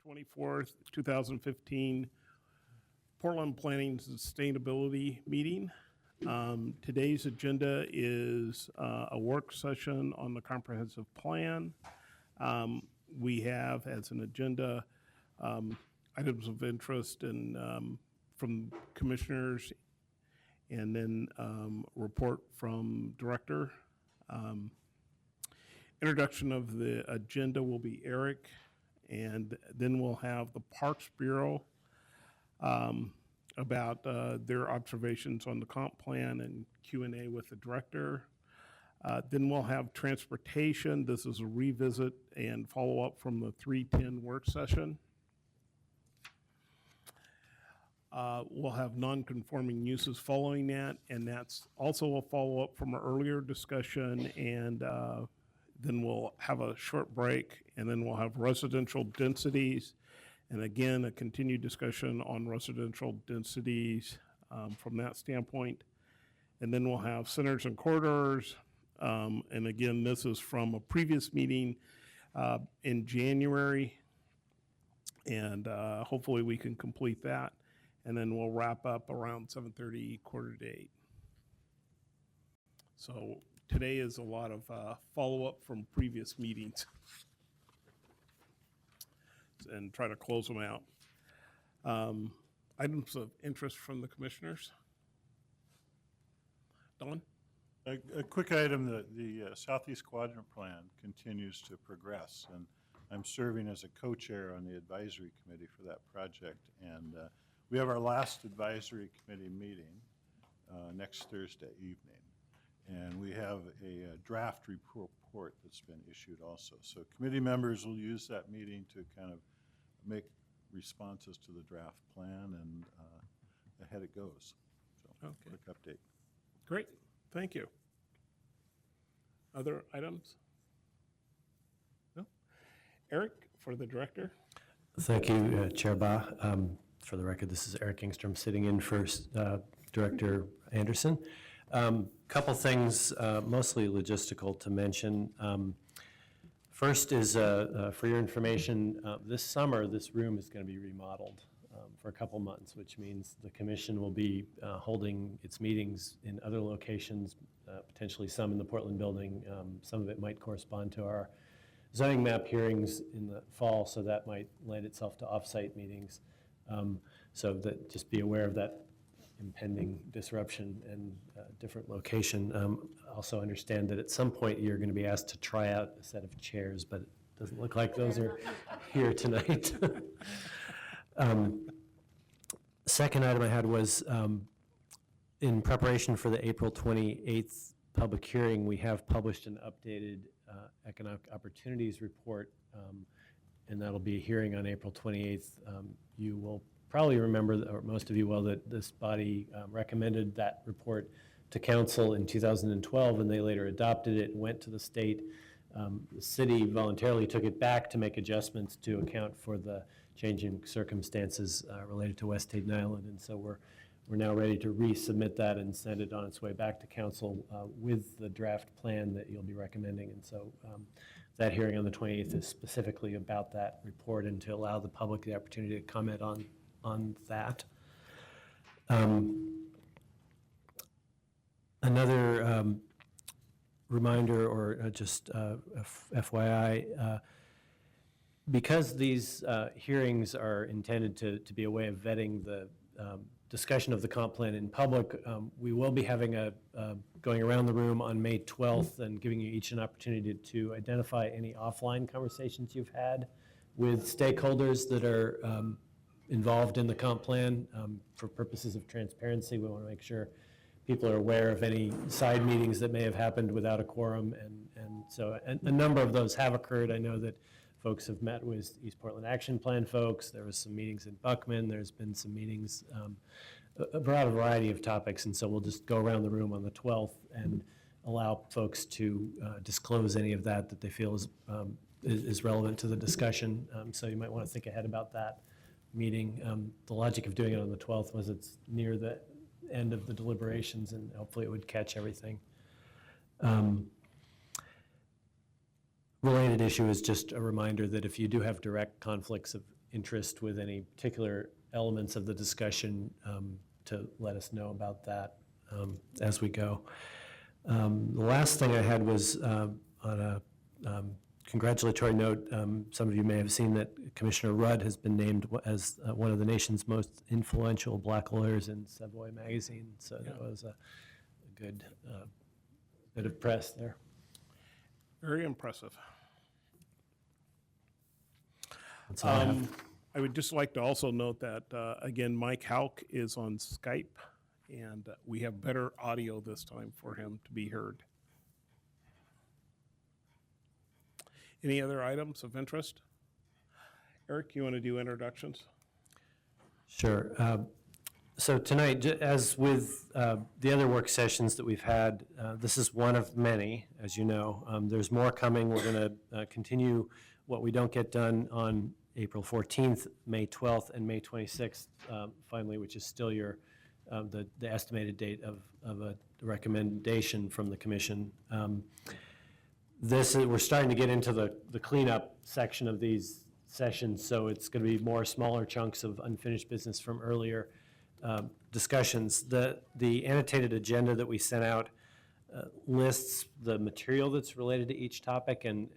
24th, 2015 Portland Planning Sustainability Meeting. Today's agenda is a work session on the comprehensive plan. We have as an agenda items of interest and from commissioners, and then report from director. Introduction of the agenda will be Eric, and then we'll have the Parks Bureau about their observations on the comp plan and Q&A with the director. Then we'll have transportation. This is a revisit and follow-up from the 310 work session. We'll have non-conforming uses following that, and that's also a follow-up from our earlier discussion, and then we'll have a short break, and then we'll have residential densities, and again, a continued discussion on residential densities from that standpoint. And then we'll have centers and corridors, and again, this is from a previous meeting in January, and hopefully we can complete that. And then we'll wrap up around 7:30, 7:45. So today is a lot of follow-up from previous meetings and try to close them out. Items of interest from the commissioners. Don? A quick item, the Southeast Quadrant Plan continues to progress, and I'm serving as a co-chair on the advisory committee for that project. And we have our last advisory committee meeting next Thursday evening. And we have a draft report that's been issued also. So committee members will use that meeting to kind of make responses to the draft plan, and ahead it goes. So, Okay. Quick update. Great, thank you. Other items? No? Eric, for the director? Thank you, Chair Ba. For the record, this is Eric Engstrom sitting in for Director Anderson. Couple things, mostly logistical, to mention. First is, for your information, this summer this room is going to be remodeled for a couple months, which means the commission will be holding its meetings in other locations, potentially some in the Portland building. Some of it might correspond to our zoning map hearings in the fall, so that might lend itself to off-site meetings. So that just be aware of that impending disruption and different location. Also understand that at some point you're going to be asked to try out a set of chairs, but it doesn't look like those are here tonight. Second item I had was in preparation for the April 28th public hearing, we have published an updated economic opportunities report, and that'll be a hearing on April 28th. You will probably remember, or most of you will, that this body recommended that report to council in 2012, and they later adopted it and went to the state. The city voluntarily took it back to make adjustments to account for the changing circumstances related to West Hayden Island, and so we're now ready to resubmit that and send it on its way back to council with the draft plan that you'll be recommending. And so that hearing on the 28th is specifically about that report and to allow the public the opportunity to comment on that. Another reminder, or just FYI, because these hearings are intended to be a way of vetting the discussion of the comp plan in public, we will be having going around the room on May 12th and giving you each an opportunity to identify any offline conversations you've had with stakeholders that are involved in the comp plan. For purposes of transparency, we want to make sure people are aware of any side meetings that may have happened without a quorum, and so a number of those have occurred. I know that folks have met with East Portland Action Plan folks. There was some meetings in Buckman. There's been some meetings, a broad variety of topics, and so we'll just go around the room on the 12th and allow folks to disclose any of that they feel is relevant to the discussion. So you might want to think ahead about that meeting. The logic of doing it on the 12th was it's near the end of the deliberations, and hopefully it would catch everything. Related issue is just a reminder that if you do have direct conflicts of interest with any particular elements of the discussion, to let us know about that as we go. The last thing I had was on a congratulatory note. Some of you may have seen that Commissioner Rudd has been named as one of the nation's most influential black lawyers in Savoy magazine. So that was a good bit of press there. Very impressive. That's all I have. I would just like to also note that, again, Mike Hauk is on Skype, and we have better audio this time for him to be heard. Any other items of interest? Eric, you want to do introductions? Sure. So tonight, as with the other work sessions that we've had, this is one of many, as you know. There's more coming. We're going to continue what we don't get done on April 14th, May 12th, and May 26th, finally, which is still your the estimated date of a recommendation from the commission. We're starting to get into the cleanup section of these sessions, so it's going to be more smaller chunks of unfinished business from earlier discussions. The annotated agenda that we sent out lists the material that's related to each topic, and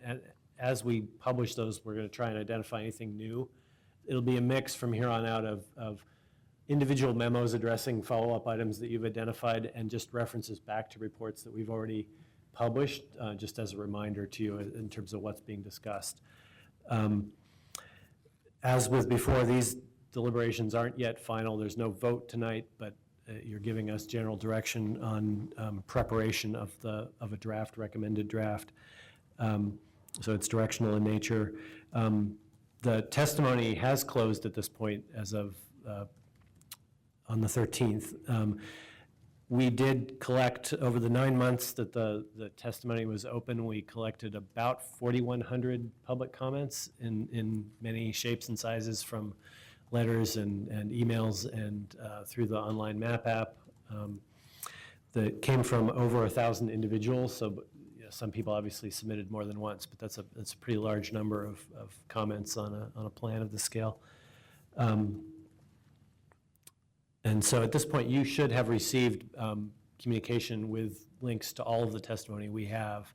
as we publish those, we're going to try and identify anything new. It'll be a mix from here on out of individual memos addressing follow-up items that you've identified and just references back to reports that we've already published, just as a reminder to you in terms of what's being discussed. As with before, these deliberations aren't yet final. There's no vote tonight, but you're giving us general direction on preparation of a draft, recommended draft. So it's directional in nature. The testimony has closed at this point as of on the 13th. We did collect, over the 9 months that the testimony was open, we collected about 4,100 public comments in many shapes and sizes, from letters and emails and through the online map app. That came from over 1,000 individuals, so some people obviously submitted more than once, but that's a pretty large number of comments on a plan of the scale. And so at this point, you should have received communication with links to all of the testimony we have,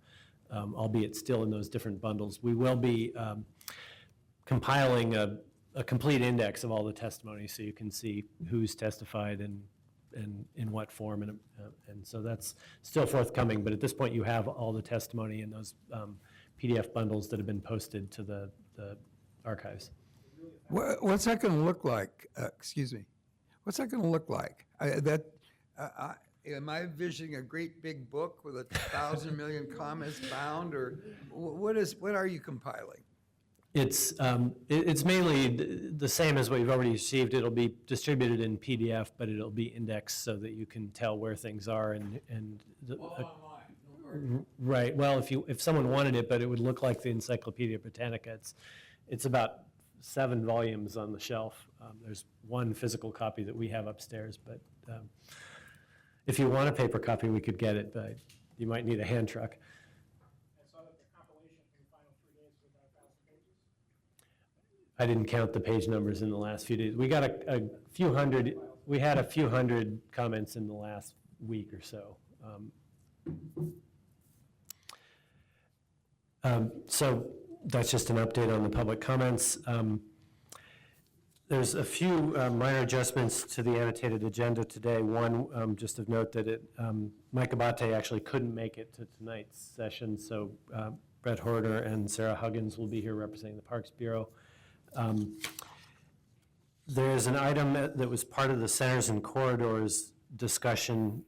albeit still in those different bundles. We will be compiling a complete index of all the testimony, so you can see who's testified and in what form, and so that's still forthcoming. But at this point, you have all the testimony in those PDF bundles that have been posted to the archives. What's that going to look like? Excuse me. What's that going to look like? Am I envisioning a great big book with 1,000 million comments bound, or what are you compiling? It's mainly the same as what you've already received. It'll be distributed in PDF, but it'll be indexed so that you can tell where things are right. Well, if someone wanted it, but it would look like the Encyclopedia Britannica. It's about 7 volumes on the shelf. There's one physical copy that we have upstairs, but if you want a paper copy, we could get it, but you might need a hand truck. I saw that the compilation for the final 3 days was about 1,000 pages. I didn't count the page numbers in the last few days. We got a few hundred. We had a few hundred comments in the last week or so. So that's just an update on the public comments. There's a few minor adjustments to the annotated agenda today. One, just of note that Mike Abate actually couldn't make it to tonight's session, so Brett Horner and Sarah Huggins will be here representing the Parks Bureau. There's an item that was part of the Centers and Corridors discussion,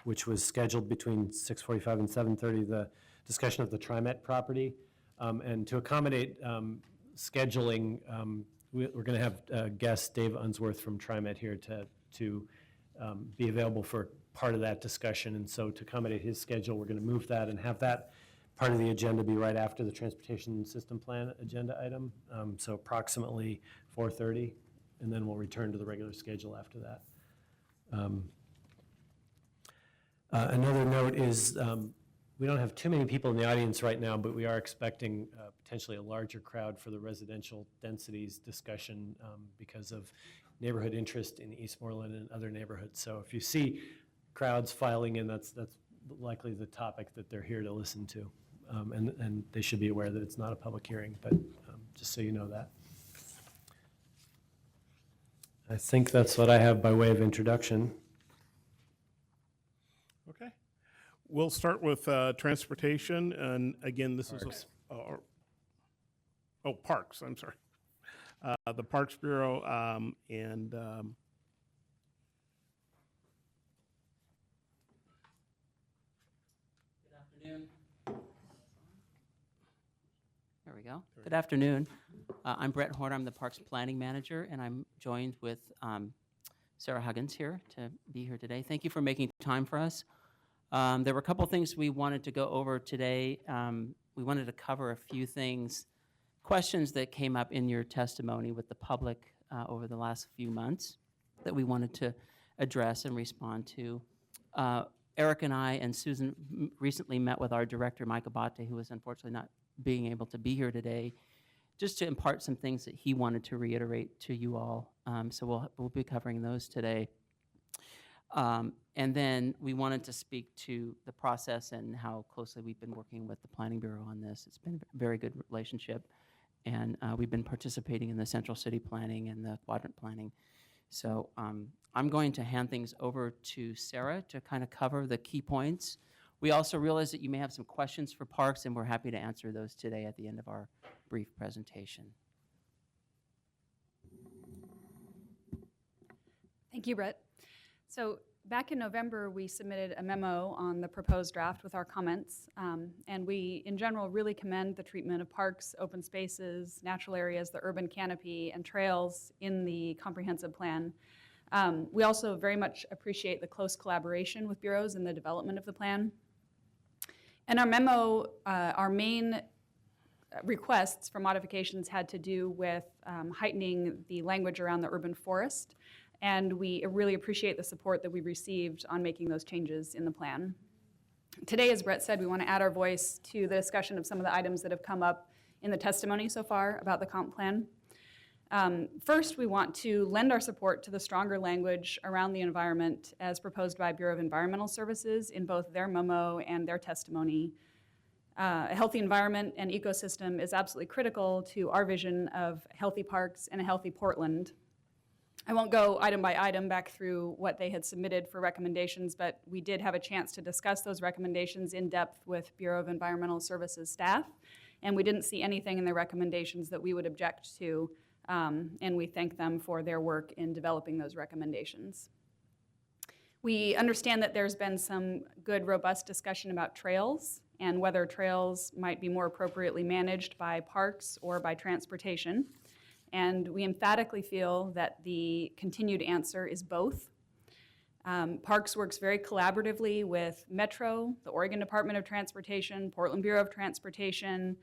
which was scheduled between 6:45 and 7:30, the discussion of the TriMet property. And to accommodate scheduling, we're going to have guest Dave Unsworth from TriMet here to be available for part of that discussion. And so to accommodate his schedule, we're going to move that and have that part of the agenda be right after the Transportation System Plan agenda item. So approximately 4:30, and then we'll return to the regular schedule after that. Another note is We don't have too many people in the audience right now, but we are expecting potentially a larger crowd for the residential densities discussion because of neighborhood interest in Eastmoreland and other neighborhoods. So if you see crowds filing in, that's likely the topic that they're here to listen to. And they should be aware that it's not a public hearing, but just so you know that. I think that's what I have by way of introduction. Okay. We'll start with transportation, and again, this Parks. is parks, I'm sorry. The Parks Bureau, and Good afternoon. There we go. Good afternoon. I'm Brett Horn. I'm the Parks Planning Manager, and I'm joined with Sarah Huggins here to be here today. Thank you for making time for us. There were a couple things we wanted to go over today. We wanted to cover a few things, questions that came up in your testimony with the public over the last few months that we wanted to address and respond to. Eric and I and Susan recently met with our director, Mike Abate, who is unfortunately not being able to be here today, just to impart some things that he wanted to reiterate to you all. So we'll be covering those today. And then we wanted to speak to the process and how closely we've been working with the Planning Bureau on this. It's been a very good relationship. And we've been participating in the Central City Planning and the Quadrant Planning. So I'm going to hand things over to Sarah to kind of cover the key points. We also realize that you may have some questions for Parks, and we're happy to answer those today at the end of our brief presentation. Thank you, Brett. So back in November, we submitted a memo on the proposed draft with our comments, and we, in general, really commend the treatment of parks, open spaces, natural areas, the urban canopy, and trails in the comprehensive plan. We also very much appreciate the close collaboration with bureaus in the development of the plan. And our memo, our main requests for modifications had to do with heightening the language around the urban forest. And we really appreciate the support that we received on making those changes in the plan. Today, as Brett said, we want to add our voice to the discussion of some of the items that have come up in the testimony so far about the comp plan. First, we want to lend our support to the stronger language around the environment as proposed by Bureau of Environmental Services in both their memo and their testimony. A healthy environment and ecosystem is absolutely critical to our vision of healthy parks and a healthy Portland. I won't go item by item back through what they had submitted for recommendations, but we did have a chance to discuss those recommendations in depth with Bureau of Environmental Services staff, and we didn't see anything in their recommendations that we would object to, and we thank them for their work in developing those recommendations. We understand that there's been some good, robust discussion about trails and whether trails might be more appropriately managed by parks or by transportation. And we emphatically feel that the continued answer is both. Parks works very collaboratively with Metro, the Oregon Department of Transportation, Portland Bureau of Transportation,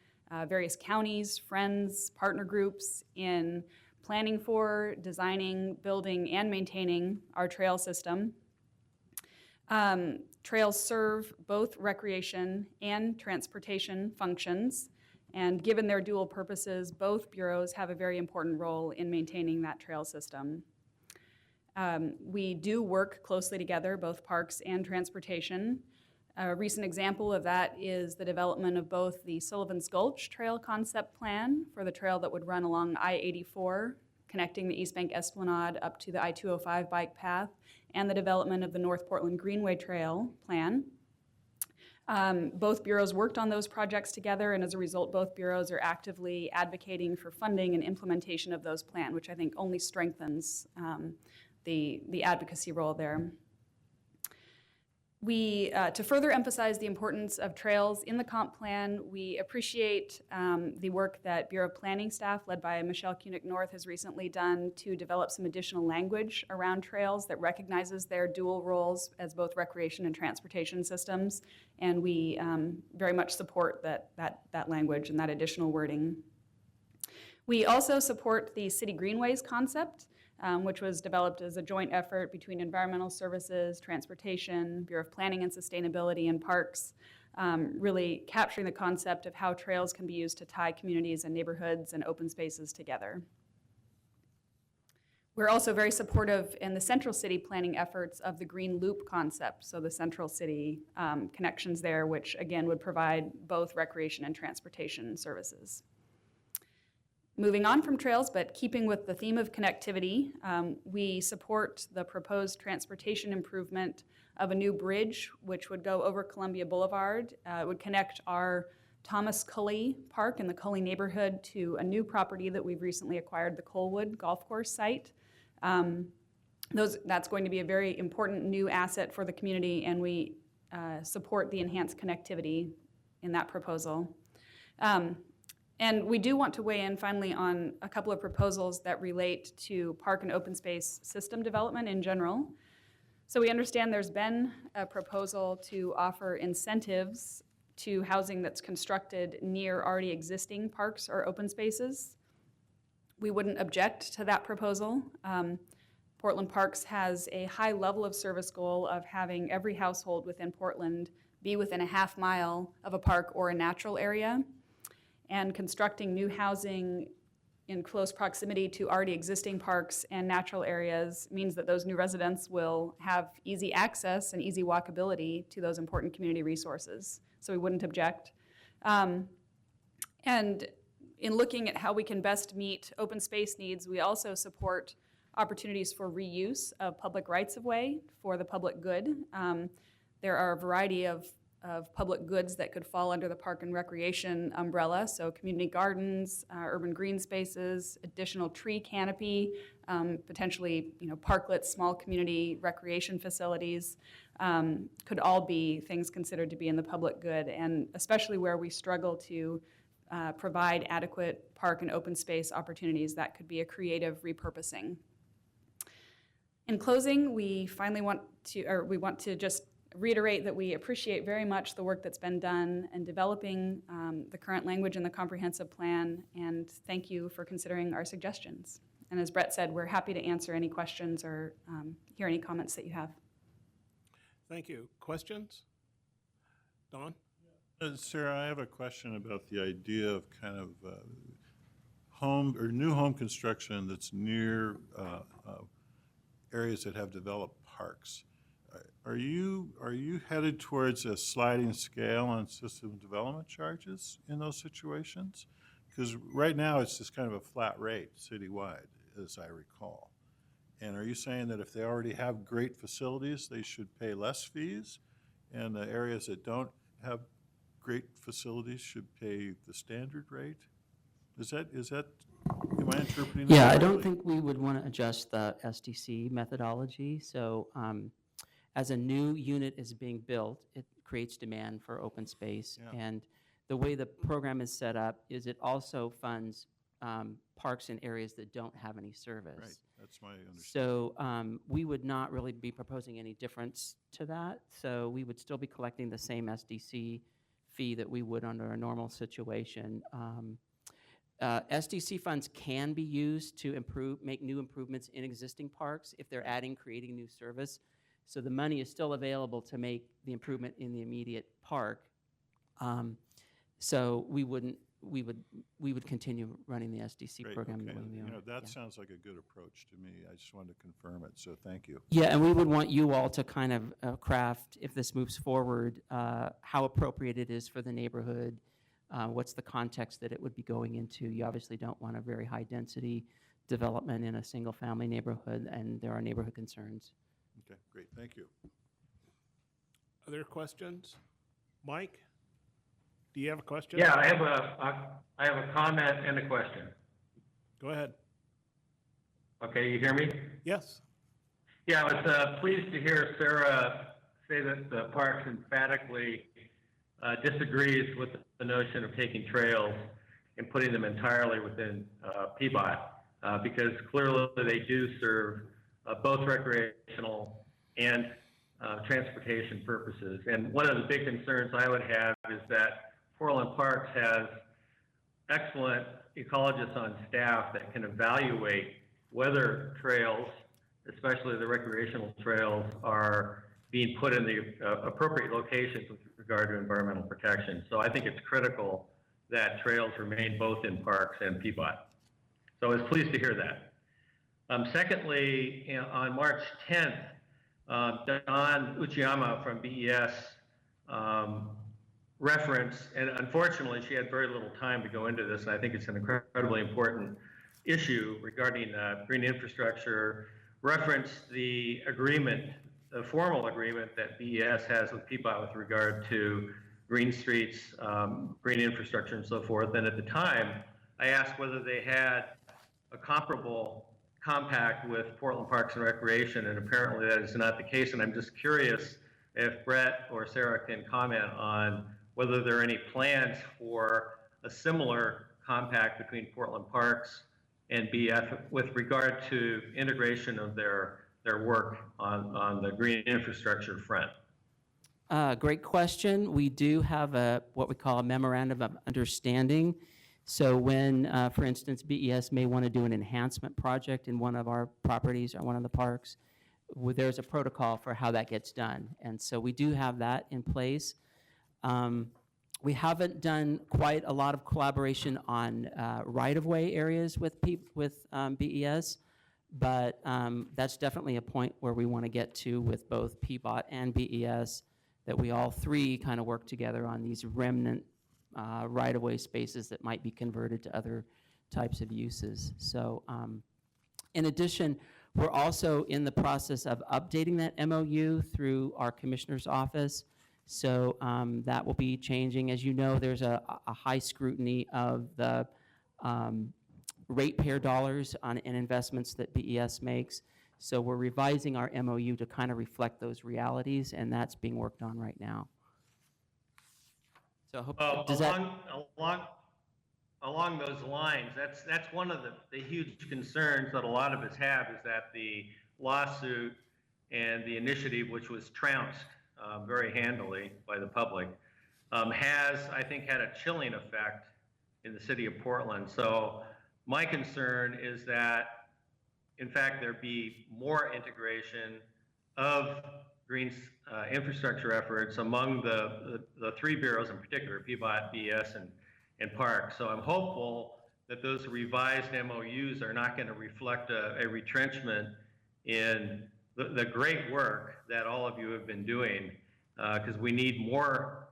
various counties, friends, partner groups in planning for, designing, building, and maintaining our trail system. Trails serve both recreation and transportation functions. And given their dual purposes, both bureaus have a very important role in maintaining that trail system. We do work closely together, both parks and transportation. A recent example of that is the development of both the Sullivan's Gulch Trail Concept Plan for the trail that would run along I-84, connecting the East Bank Esplanade up to the I-205 bike path, and the development of the North Portland Greenway Trail Plan. Both bureaus worked on those projects together, and as a result, both bureaus are actively advocating for funding and implementation of those plans, which I think only strengthens the advocacy role there. To further emphasize the importance of trails in the comp plan, we appreciate the work that Bureau of Planning staff, led by Michelle Koenig North, has recently done to develop some additional language around trails that recognizes their dual roles as both recreation and transportation systems. And we very much support that language and that additional wording. We also support the City Greenways concept, which was developed as a joint effort between Environmental Services, Transportation, Bureau of Planning and Sustainability, and Parks. really capturing the concept of how trails can be used to tie communities and neighborhoods and open spaces together. We're also very supportive in the central city planning efforts of the Green Loop concept, so the central city connections there, which again would provide both recreation and transportation services. Moving on from trails, but keeping with the theme of connectivity, we support the proposed transportation improvement of a new bridge, which would go over Columbia Boulevard. It would connect our Thomas Cully Park in the Cully neighborhood to a new property that we've recently acquired, the Colwood Golf Course site. That's going to be a very important new asset for the community, and we support the enhanced connectivity in that proposal. And we do want to weigh in finally on a couple of proposals that relate to park and open space system development in general. So we understand there's been a proposal to offer incentives to housing that's constructed near already existing parks or open spaces. We wouldn't object to that proposal. Portland Parks has a high level of service goal of having every household within Portland be within a half mile of a park or a natural area. And constructing new housing in close proximity to already existing parks and natural areas means that those new residents will have easy access and easy walkability to those important community resources. So we wouldn't object. And in looking at how we can best meet open space needs, we also support opportunities for reuse of public rights-of-way for the public good. There are a variety of public goods that could fall under the park and recreation umbrella, so community gardens, urban green spaces, additional tree canopy, potentially parklets, small community recreation facilities, could all be things considered to be in the public good, and especially where we struggle to provide adequate park and open space opportunities, that could be a creative repurposing. In closing, we want to just reiterate that we appreciate very much the work that's been done in developing the current language in the comprehensive plan, and thank you for considering our suggestions. And as Brett said, we're happy to answer any questions or hear any comments that you have. Thank you. Questions? Don? Sarah, I have a question about the idea of kind of new home construction that's near areas that have developed parks. Are you headed towards a sliding scale on system development charges in those situations? Because right now it's just kind of a flat rate citywide, as I recall. And are you saying that if they already have great facilities, they should pay less fees, and the areas that don't have great facilities should pay the standard rate? Is that am I interpreting that Yeah, I correctly? don't think we would want to adjust the SDC methodology. So as a new unit is being built, it creates demand for open space. Yeah. And the way the program is set up is it also funds parks in areas that don't have any service. Right, that's my understanding. So we would not really be proposing any difference to that. So we would still be collecting the same SDC fee that we would under a normal situation. SDC funds can be used to make new improvements in existing parks if they're creating new service. So the money is still available to make the improvement in the immediate park. So we would continue running the SDC Great, program the okay. way we are. That Yeah. sounds like a good approach to me. I just wanted to confirm it, so thank you. Yeah, and we would want you all to kind of craft, if this moves forward, how appropriate it is for the neighborhood, what's the context that it would be going into. You obviously don't want a very high-density development in a single-family neighborhood, and there are neighborhood concerns. Okay, great, thank you. Other questions? Mike? Do you have a question? Yeah, I have a comment and a question. Go ahead. Okay, you hear me? Yes. Yeah, I was pleased to hear Sarah say that the Parks emphatically disagrees with the notion of taking trails and putting them entirely within PBOT, because clearly they do serve both recreational and transportation purposes. And one of the big concerns I would have is that Portland Parks has excellent ecologists on staff that can evaluate whether trails, especially the recreational trails, are being put in the appropriate locations with regard to environmental protection. So I think it's critical that trails remain both in parks and Peabody. So I was pleased to hear that. Secondly, on March 10th, Don Uchiyama from BES referenced, and unfortunately she had very little time to go into this, and I think it's an incredibly important issue regarding green infrastructure, referenced the agreement, the formal agreement that BES has with Peabody with regard to green streets, green infrastructure and so forth. And at the time, I asked whether they had a comparable compact with Portland Parks and Recreation, and apparently that is not the case. And I'm just curious if Brett or Sarah can comment on whether there are any plans for a similar compact between Portland Parks and BF with regard to integration of their work on the green infrastructure front. Great question. We do have what we call a memorandum of understanding. So when, for instance, BES may want to do an enhancement project in one of our properties or one of the parks, there's a protocol for how that gets done. And so we do have that in place. We haven't done quite a lot of collaboration on right-of-way areas with BES, but that's definitely a point where we want to get to with both PBOT and BES, that we all three kind of work together on these remnant right-of-way spaces that might be converted to other types of uses. So in addition, we're also in the process of updating that MOU through our commissioner's office. So that will be changing. As you know, there's a high scrutiny of the ratepayer dollars and investments that BES makes. So we're revising our MOU to kind of reflect those realities, and that's being worked on right now. So I hope, along those lines, that's one of the huge concerns that a lot of us have, is that the lawsuit and the initiative, which was trounced very handily by the public, has, I think, had a chilling effect in the city of Portland. So my concern is that, in fact, there be more integration of green infrastructure efforts among the three bureaus in particular, PBOT, BES, and Parks. So I'm hopeful that those revised MOUs are not going to reflect a retrenchment in the great work that all of you have been doing, because we need more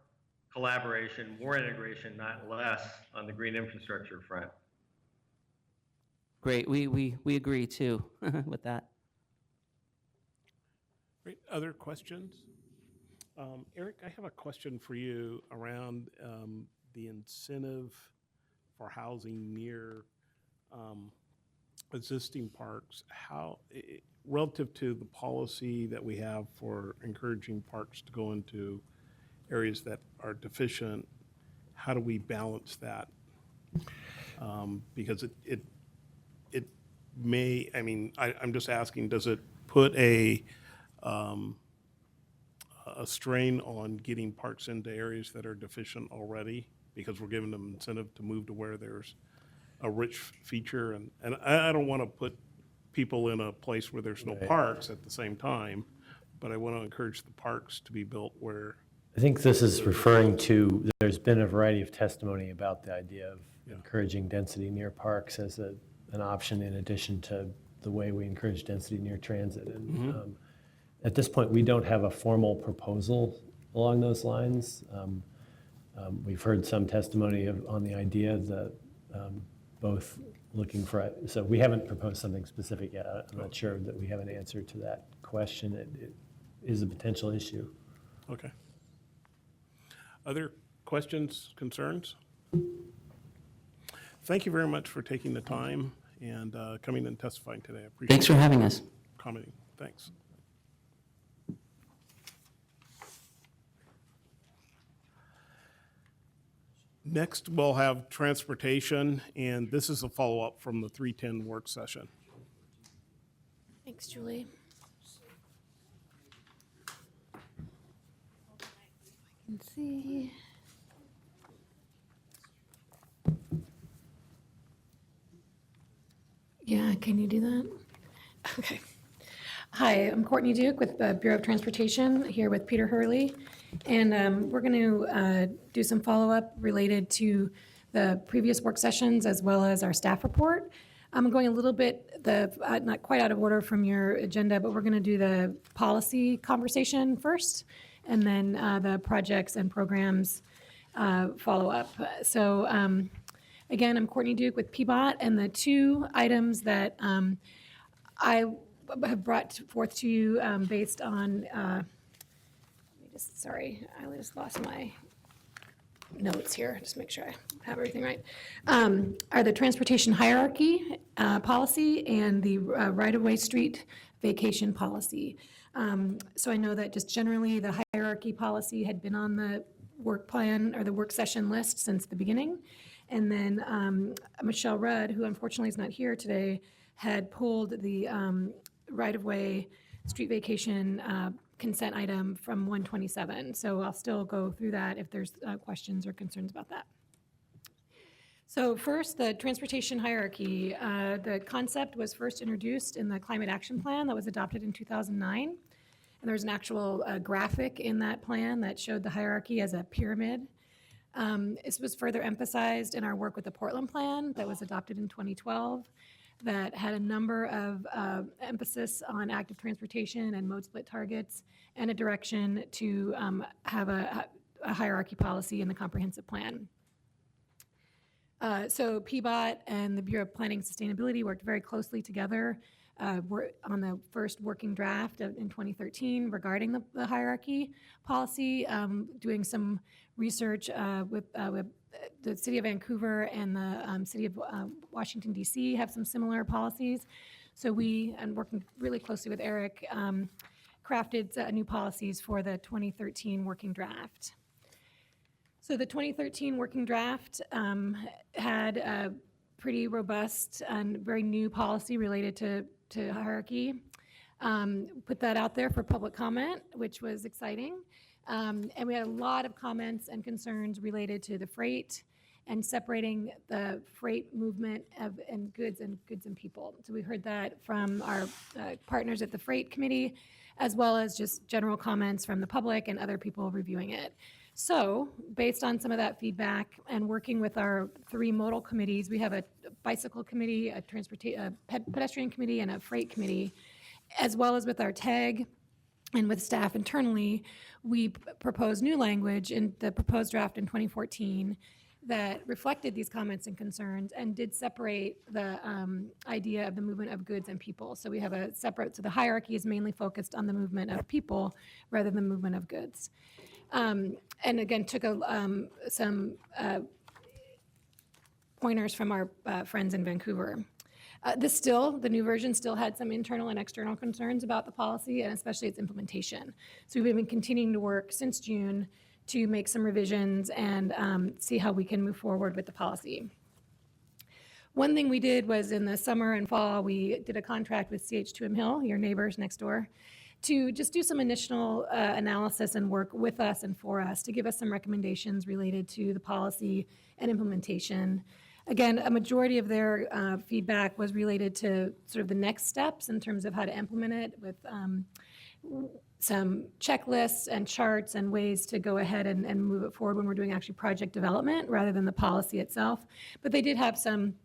collaboration, more integration, not less, on the green infrastructure front. great, we agree too with that. Great. Other questions? Eric, I have a question for you around the incentive for housing near existing parks. How, relative to the policy that we have for encouraging parks to go into areas that are deficient, how do we balance that? Because it may, I mean, I'm just asking, does it put a strain on getting parks into areas that are deficient already, because we're giving them incentive to move to where there's a rich feature? And I don't want to put people in a place where there's no parks at the same time, but I want to encourage the parks to be built where. I think this is referring to, there's been a variety of testimony about the idea of encouraging density near parks as an option, in addition to the way we encourage density near transit. And at this point, we don't have a formal proposal along those lines. We've heard some testimony on the idea that both looking for, so we haven't proposed something specific yet. I'm not sure that we have an answer to that question. It is a potential issue. Okay. Other questions, concerns? Thank you very much for taking the time and coming and testifying today. I appreciate Thanks for having us. commenting. Thanks. Next, we'll have transportation, and this is a follow-up from the 310 work session. Thanks, Julie. I can see. Yeah, can you do that? Okay. Hi, I'm Courtney Duke with the Bureau of Transportation, here with Peter Hurley. And we're going to do some follow-up related to the previous work sessions as well as our staff report. I'm going a little bit, not quite out of order from your agenda, but we're going to do the policy conversation first, and then the projects and programs follow-up. So again, I'm Courtney Duke with PBOT, and the two items that I have brought forth to you based on, sorry, I just lost my notes here, just make sure I have everything right, are the transportation hierarchy policy and the right-of-way street vacation policy. So I know that just generally the hierarchy policy had been on the work plan or the work session list since the beginning. And then Michelle Rudd, who unfortunately is not here today, had pulled the right-of-way street vacation consent item from 127. So I'll still go through that if there's questions or concerns about that. So first, the transportation hierarchy. The concept was first introduced in the Climate Action Plan that was adopted in 2009. And there's an actual graphic in that plan that showed the hierarchy as a pyramid. This was further emphasized in our work with the Portland Plan that was adopted in 2012 that had a number of emphasis on active transportation and mode split targets and a direction to have a hierarchy policy in the comprehensive plan. So PBOT and the Bureau of Planning and Sustainability worked very closely together on the first working draft in 2013 regarding the hierarchy policy, doing some research with the City of Vancouver and the City of Washington, D.C. have some similar policies. So we, and working really closely with Eric, crafted new policies for the 2013 working draft. So the 2013 working draft had a pretty robust and very new policy related to hierarchy. Put that out there for public comment, which was exciting. And we had a lot of comments and concerns related to the freight and separating the freight movement and goods and people. So we heard that from our partners at the Freight Committee, as well as just general comments from the public and other people reviewing it. So based on some of that feedback and working with our three modal committees, we have a bicycle committee, a pedestrian committee, and a freight committee, as well as with our TAG and with staff internally, we proposed new language in the proposed draft in 2014 that reflected these comments and concerns and did separate the idea of the movement of goods and people. So we have a separate, so the hierarchy is mainly focused on the movement of people rather than movement of goods. And again, took some pointers from our friends in Vancouver. The new version still had some internal and external concerns about the policy and especially its implementation. So we've been continuing to work since June to make some revisions and see how we can move forward with the policy. One thing we did was in the summer and fall, we did a contract with CH2M Hill, your neighbors next door, to just do some initial analysis and work with us and for us to give us some recommendations related to the policy and implementation. Again, a majority of their feedback was related to sort of the next steps in terms of how to implement it with some checklists and charts and ways to go ahead and move it forward when we're doing actually project development rather than the policy itself. But they did have some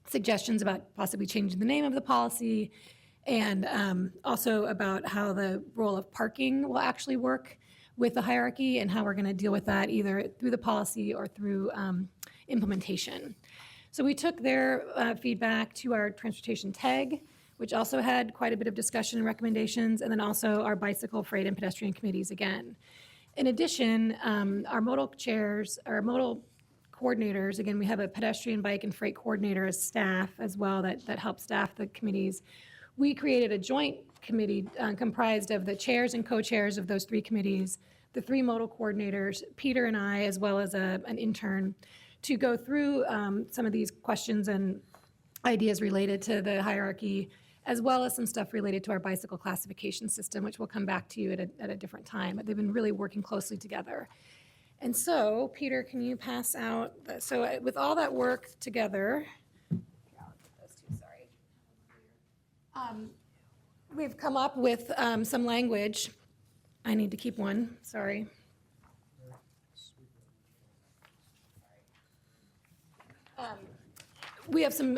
suggestions about possibly changing the name of the policy and also about how the role of parking will actually work with the hierarchy and how we're going to deal with that either through the policy or through implementation. So we took their feedback to our transportation TAG, which also had quite a bit of discussion and recommendations, and then also our bicycle, freight, and pedestrian committees again. In addition, our modal chairs, our modal coordinators, again, we have a pedestrian, bike, and freight coordinator as staff as well that help staff the committees. We created a joint committee comprised of the chairs and co-chairs of those three committees, the three modal coordinators, Peter and I, as well as an intern, to go through some of these questions and ideas related to the hierarchy, as well as some stuff related to our bicycle classification system, which we'll come back to you at a different time. But they've been really working closely together. And so, Peter, can you pass out, so with all that work together, we've come up with some language. I need to keep one, sorry. We have some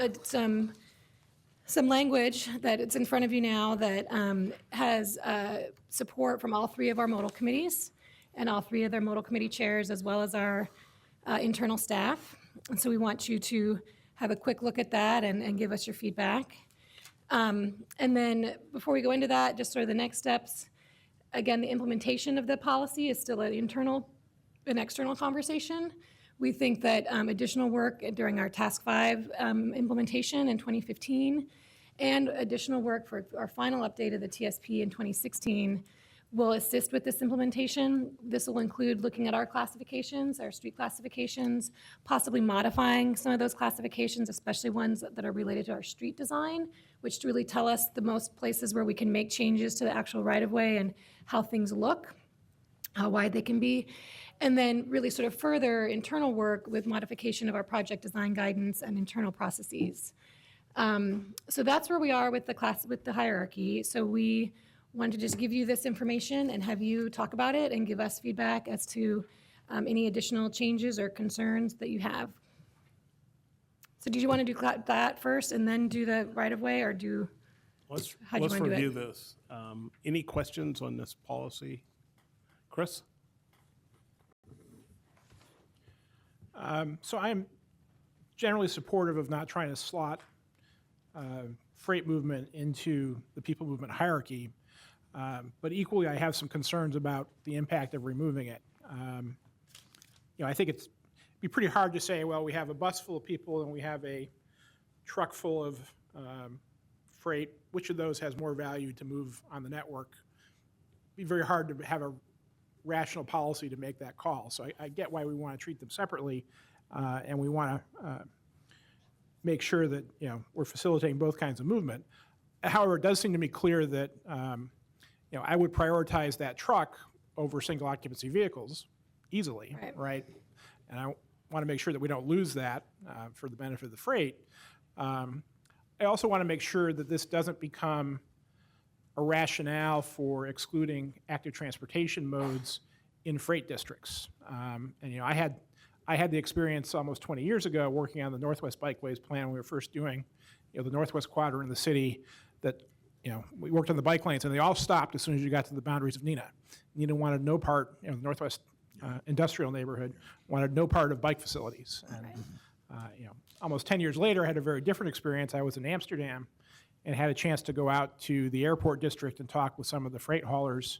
language that it's in front of you now that has support from all three of our modal committees and all three of their modal committee chairs, as well as our internal staff. And so we want you to have a quick look at that and give us your feedback. And then before we go into that, just sort of the next steps. Again, the implementation of the policy is still an internal and external conversation. We think that additional work during our Task 5 implementation in 2015 and additional work for our final update of the TSP in 2016 will assist with this implementation. This will include looking at our classifications, our street classifications, possibly modifying some of those classifications, especially ones that are related to our street design, which really tell us the most places where we can make changes to the actual right-of-way and how things look, how wide they can be. And then really sort of further internal work with modification of our project design guidance and internal processes. So that's where we are with the hierarchy. So we wanted to just give you this information and have you talk about it and give us feedback as to any additional changes or concerns that you have. So did you want to do that first and then do the right-of-way, or do? Let's How'd you wanna do it? review this. Any questions on this policy? Chris? So I'm generally supportive of not trying to slot freight movement into the people movement hierarchy, but equally I have some concerns about the impact of removing it. I think it'd be pretty hard to say, well, we have a bus full of people and we have a truck full of freight. Which of those has more value to move on the network? It'd be very hard to have a rational policy to make that call. So I get why we want to treat them separately, and we want to make sure that we're facilitating both kinds of movement. However, it does seem to me clear that I would prioritize that truck over single occupancy vehicles easily, right? And I want to make sure that we don't lose that for the benefit of the freight. I also want to make sure that this doesn't become a rationale for excluding active transportation modes in freight districts. And I had the experience almost 20 years ago working on the Northwest Bikeways plan when we were first doing the Northwest Quadrant in the city, that we worked on the bike lanes and they all stopped as soon as you got to the boundaries of Neenah. Neenah wanted no part, the Northwest industrial neighborhood wanted no part of bike facilities. And almost 10 years later, I had a very different experience. I was in Amsterdam and had a chance to go out to the airport district and talk with some of the freight haulers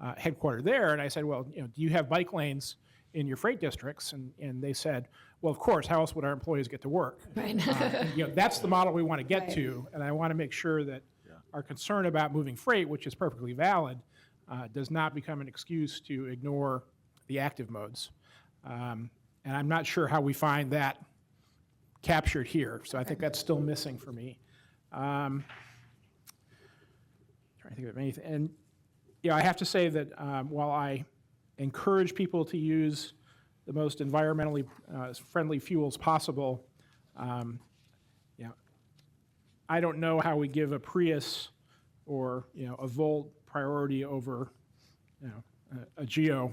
headquartered there. And I said, well, do you have bike lanes in your freight districts? And they said, well, of course, how else would our employees get to work? Right. That's the model we want to get to. And I want to make sure that our concern about moving freight, which is perfectly valid, does not become an excuse to ignore the active modes. And I'm not sure how we find that captured here. So I think that's still missing for me. Trying to think of anything. And I have to say that while I encourage people to use the most environmentally friendly fuels possible, I don't know how we give a Prius or a Volt priority over a Geo.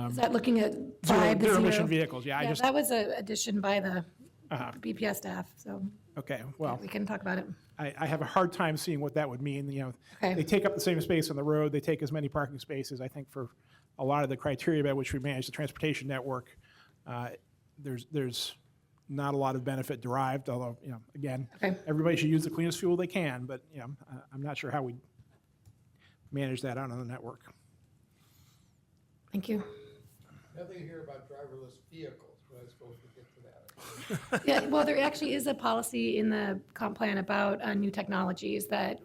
Is that looking at Vibe, the Zero emission zero? vehicles. Yeah, Yeah, that was an addition by the BPS staff, so okay. Well, we can talk about it. I have a hard time seeing what that would mean. Okay. They take up the same space on the road. They take as many parking spaces. I think for a lot of the criteria by which we manage the transportation network, there's not a lot of benefit derived. Although, again, Okay. everybody should use the cleanest fuel they can. But I'm not sure how we manage that out on the network. Thank you. Nothing here about driverless vehicles, but I suppose we'll get to that. Yeah, well, there actually is a policy in the comp plan about new technologies that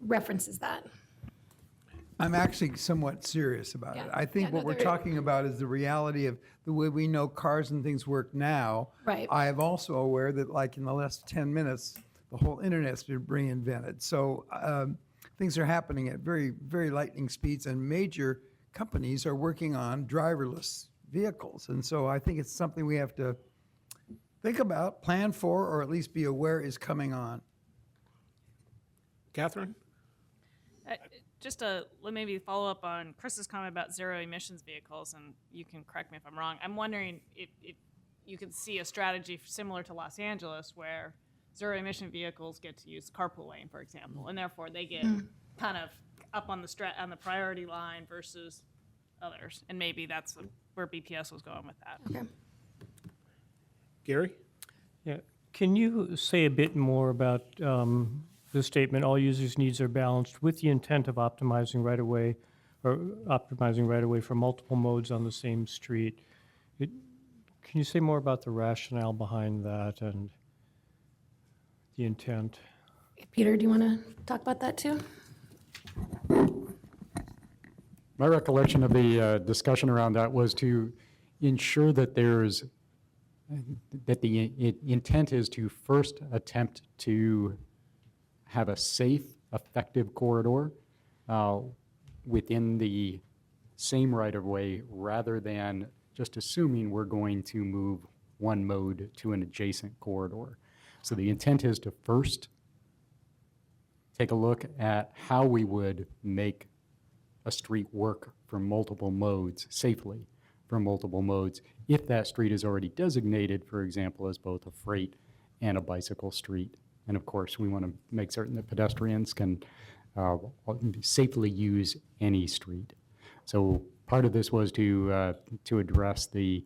references that. I'm actually somewhat serious about it. Yeah. I think Yeah, no, what we're there- talking about is the reality of the way we know cars and things work now. Right. I am also aware that like in the last 10 minutes, the whole internet's been reinvented. So things are happening at very, very lightning speeds, and major companies are working on driverless vehicles. And so I think it's something we have to think about, plan for, or at least be aware is coming on. Catherine? Just to maybe follow up on Chris's comment about zero emissions vehicles, and you can correct me if I'm wrong. I'm wondering if you could see a strategy similar to Los Angeles where zero emission vehicles get to use carpool lane, for example, and therefore they get kind of up on the priority line versus others. And maybe that's where BPS was going with that. Okay. Gary? Yeah, can you say a bit more about the statement, all users' needs are balanced with the intent of optimizing right-of-way for multiple modes on the same street? Can you say more about the rationale behind that and the intent? Peter, do you want to talk about that too? My recollection of the discussion around that was to ensure that that the intent is to first attempt to have a safe, effective corridor within the same right-of-way rather than just assuming we're going to move one mode to an adjacent corridor. So the intent is to first take a look at how we would make a street work for multiple modes safely for multiple modes if that street is already designated, for example, as both a freight and a bicycle street. And of course, we want to make certain that pedestrians can safely use any street. So part of this was to address the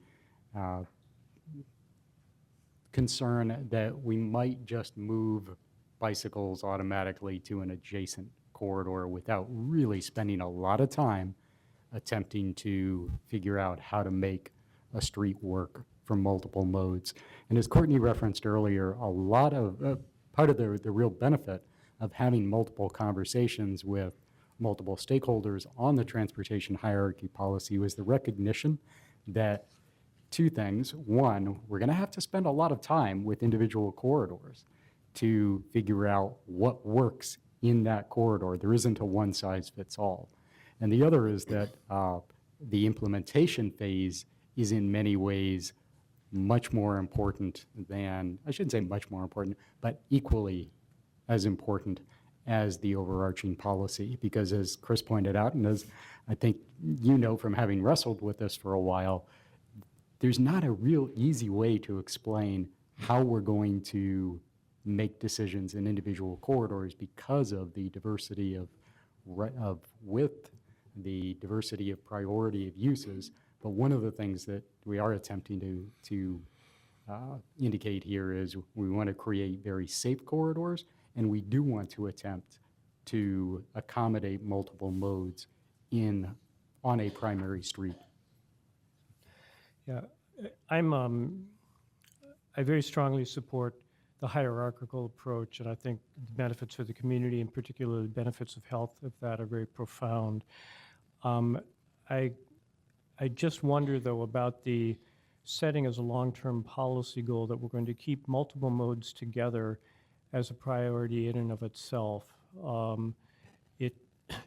concern that we might just move bicycles automatically to an adjacent corridor without really spending a lot of time attempting to figure out how to make a street work for multiple modes. And as Courtney referenced earlier, a lot of part of the real benefit of having multiple conversations with multiple stakeholders on the transportation hierarchy policy was the recognition that two things. One, we're going to have to spend a lot of time with individual corridors to figure out what works in that corridor. There isn't a one-size-fits-all. And the other is that the implementation phase is in many ways much more important than, I shouldn't say much more important, but equally as important as the overarching policy. Because as Chris pointed out, and as I think you know from having wrestled with this for a while, there's not a real easy way to explain how we're going to make decisions in individual corridors because of the diversity of width, the diversity of priority of uses. But one of the things that we are attempting to indicate here is we want to create very safe corridors, and we do want to attempt to accommodate multiple modes on a primary street. Yeah, I very strongly support the hierarchical approach, and I think the benefits for the community, and particularly the benefits of health of that, are very profound. I just wonder, though, about the setting as a long-term policy goal that we're going to keep multiple modes together as a priority in and of itself.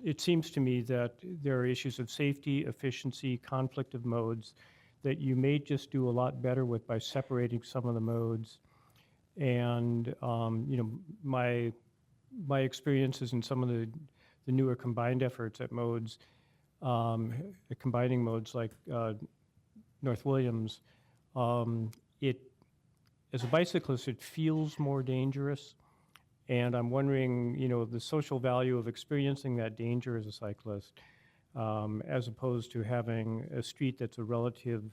It seems to me that there are issues of safety, efficiency, conflict of modes that you may just do a lot better with by separating some of the modes. And you know, my experiences in some of the newer combined efforts at modes, combining modes like North Williams, as a bicyclist, it feels more dangerous. And I'm wondering, you know, the social value of experiencing that danger as a cyclist, as opposed to having a street that's a relative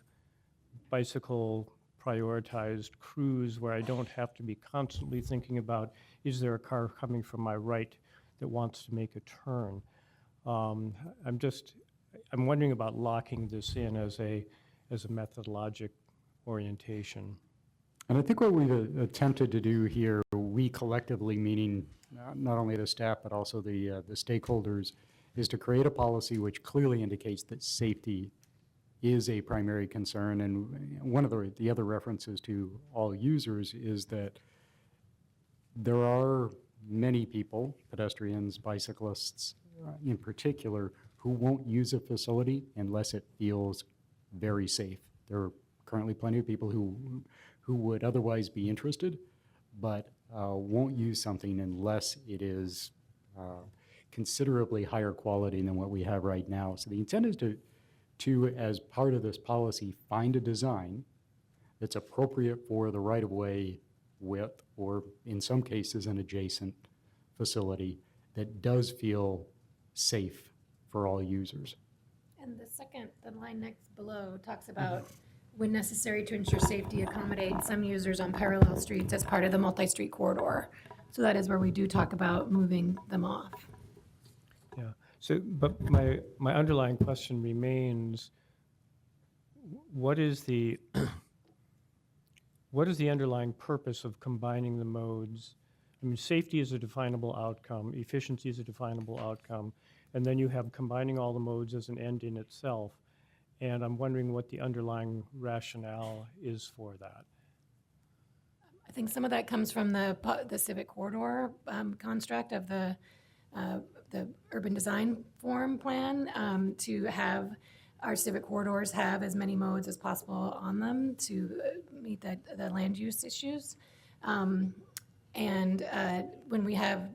bicycle prioritized cruise where I don't have to be constantly thinking about, is there a car coming from my right that wants to make a turn? I'm wondering about locking this in as a methodologic orientation. And I think what we've attempted to do here, we collectively, meaning not only the staff but also the stakeholders, is to create a policy which clearly indicates that safety is a primary concern. And one of the other references to all users is that there are many people, pedestrians, bicyclists in particular, who won't use a facility unless it feels very safe. There are currently plenty of people who would otherwise be interested, but won't use something unless it is considerably higher quality than what we have right now. So the intent is to, as part of this policy, find a design that's appropriate for the right-of-way width, or in some cases, an adjacent facility that does feel safe for all users. And the line next below talks about when necessary to ensure safety, accommodate some users on parallel streets as part of the multi-street corridor. So that is where we do talk about moving them off. Yeah, so, but my underlying question remains, what is the, what is the underlying purpose of combining the modes? I mean, safety is a definable outcome, efficiency is a definable outcome, and then you have combining all the modes as an end in itself. And I'm wondering what the underlying rationale is for that. I think some of that comes from the civic corridor construct of the urban design form plan, to have our civic corridors have as many modes as possible on them to meet the land use issues. And when we have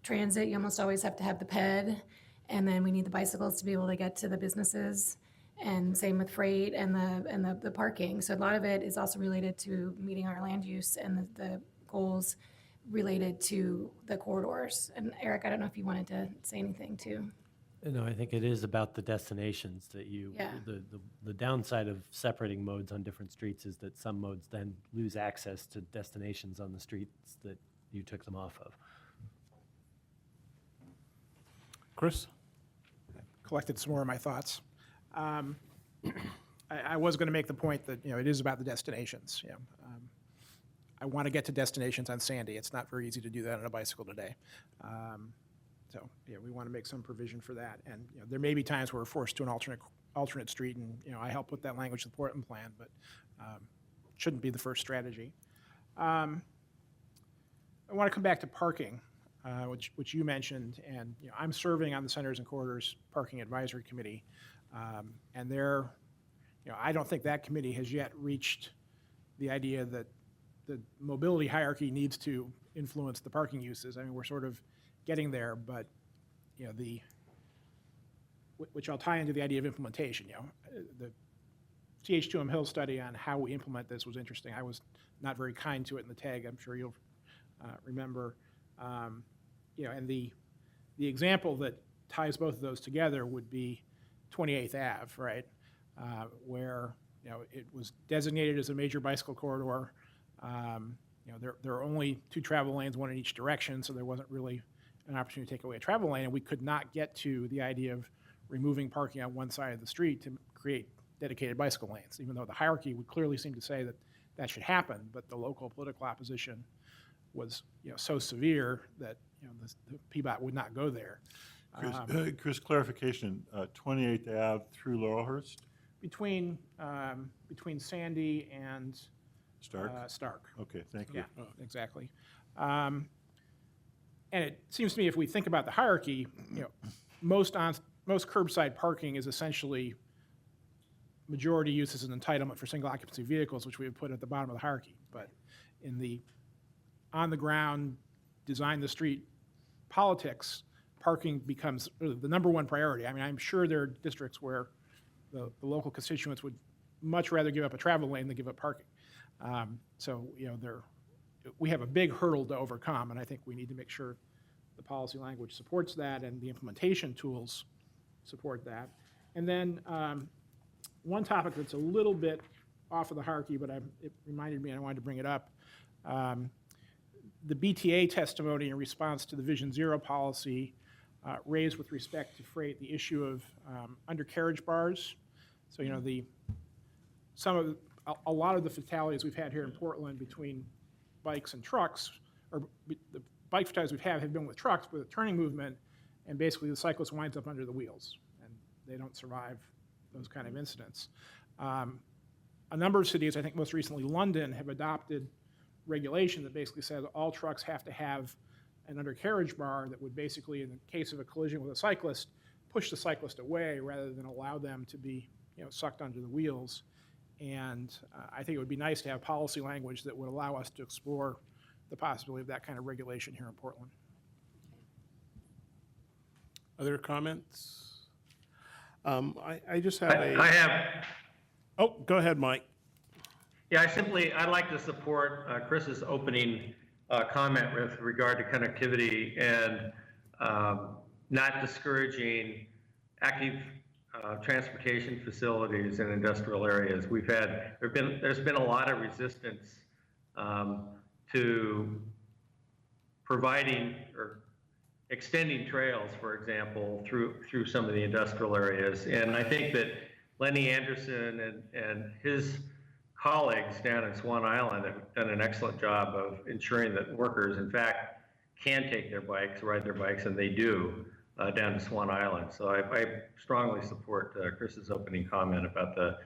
transit, you almost always have to have the PED, and then we need the bicycles to be able to get to the businesses, and same with freight and the parking. So a lot of it is also related to meeting our land use and the goals related to the corridors. And Eric, I don't know if you wanted to say anything too. No, I think it is about the destinations that you, Yeah. the downside of separating modes on different streets is that some modes then lose access to destinations on the streets that you took them off of. Chris? Collected some more of my thoughts. I was going to make the point that, it is about the destinations. I want to get to destinations on Sandy. It's not very easy to do that on a bicycle today. So we want to make some provision for that. And there may be times where we're forced to an alternate street, and I help put that language to the Portland plan, but shouldn't be the first strategy. I want to come back to parking, which you mentioned, and I'm serving on the Centers and Corridors Parking Advisory Committee, and there, I don't think that committee has yet reached the idea that the mobility hierarchy needs to influence the parking uses. I mean, we're sort of getting there, but which I'll tie into the idea of implementation. The CH2M Hill study on how we implement this was interesting. I was not very kind to it in the tag. I'm sure you'll remember. And the example that ties both of those together would be 28th Ave, right? Where it was designated as a major bicycle corridor. There are only 2 travel lanes, one in each direction, so there wasn't really an opportunity to take away a travel lane, and we could not get to the idea of removing parking on one side of the street to create dedicated bicycle lanes, even though the hierarchy would clearly seem to say that that should happen, but the local political opposition was so severe that the PBOT would not go there. Chris, clarification, 28th Ave through Laurelhurst? Between Sandy and Stark? Stark. Okay, thank you. Yeah, exactly. And it seems to me if we think about the hierarchy, most curbside parking is essentially majority use as an entitlement for single occupancy vehicles, which we would put at the bottom of the hierarchy. But in the on the ground, design the street politics, parking becomes really the number one priority. I mean, I'm sure there are districts where the local constituents would much rather give up a travel lane than give up parking. So we have a big hurdle to overcome, and I think we need to make sure the policy language supports that and the implementation tools support that. And then one topic that's a little bit off of the hierarchy, but it reminded me and I wanted to bring it up. The BTA testimony in response to the Vision Zero policy raised with respect to freight the issue of undercarriage bars. So a lot of the fatalities we've had here in Portland between bikes and trucks, or the bike fatalities we've had have been with trucks with a turning movement, and basically the cyclist winds up under the wheels, and they don't survive those kind of incidents. A number of cities, I think most recently London, have adopted regulation that basically says all trucks have to have an undercarriage bar that would basically, in the case of a collision with a cyclist, push the cyclist away rather than allow them to be sucked under the wheels. And I think it would be nice to have policy language that would allow us to explore the possibility of that kind of regulation here in Portland. Other comments? I just have I a, have, oh, go ahead, Mike. yeah, I'd like to support Chris's opening comment with regard to connectivity and not discouraging active transportation facilities in industrial areas. There's been a lot of resistance to providing or extending trails, for example, through some of the industrial areas. And I think that Lenny Anderson and his colleagues down in Swan Island have done an excellent job of ensuring that workers, in fact, can take their bikes, ride their bikes, and they do down to Swan Island. So I strongly support Chris's opening comment about the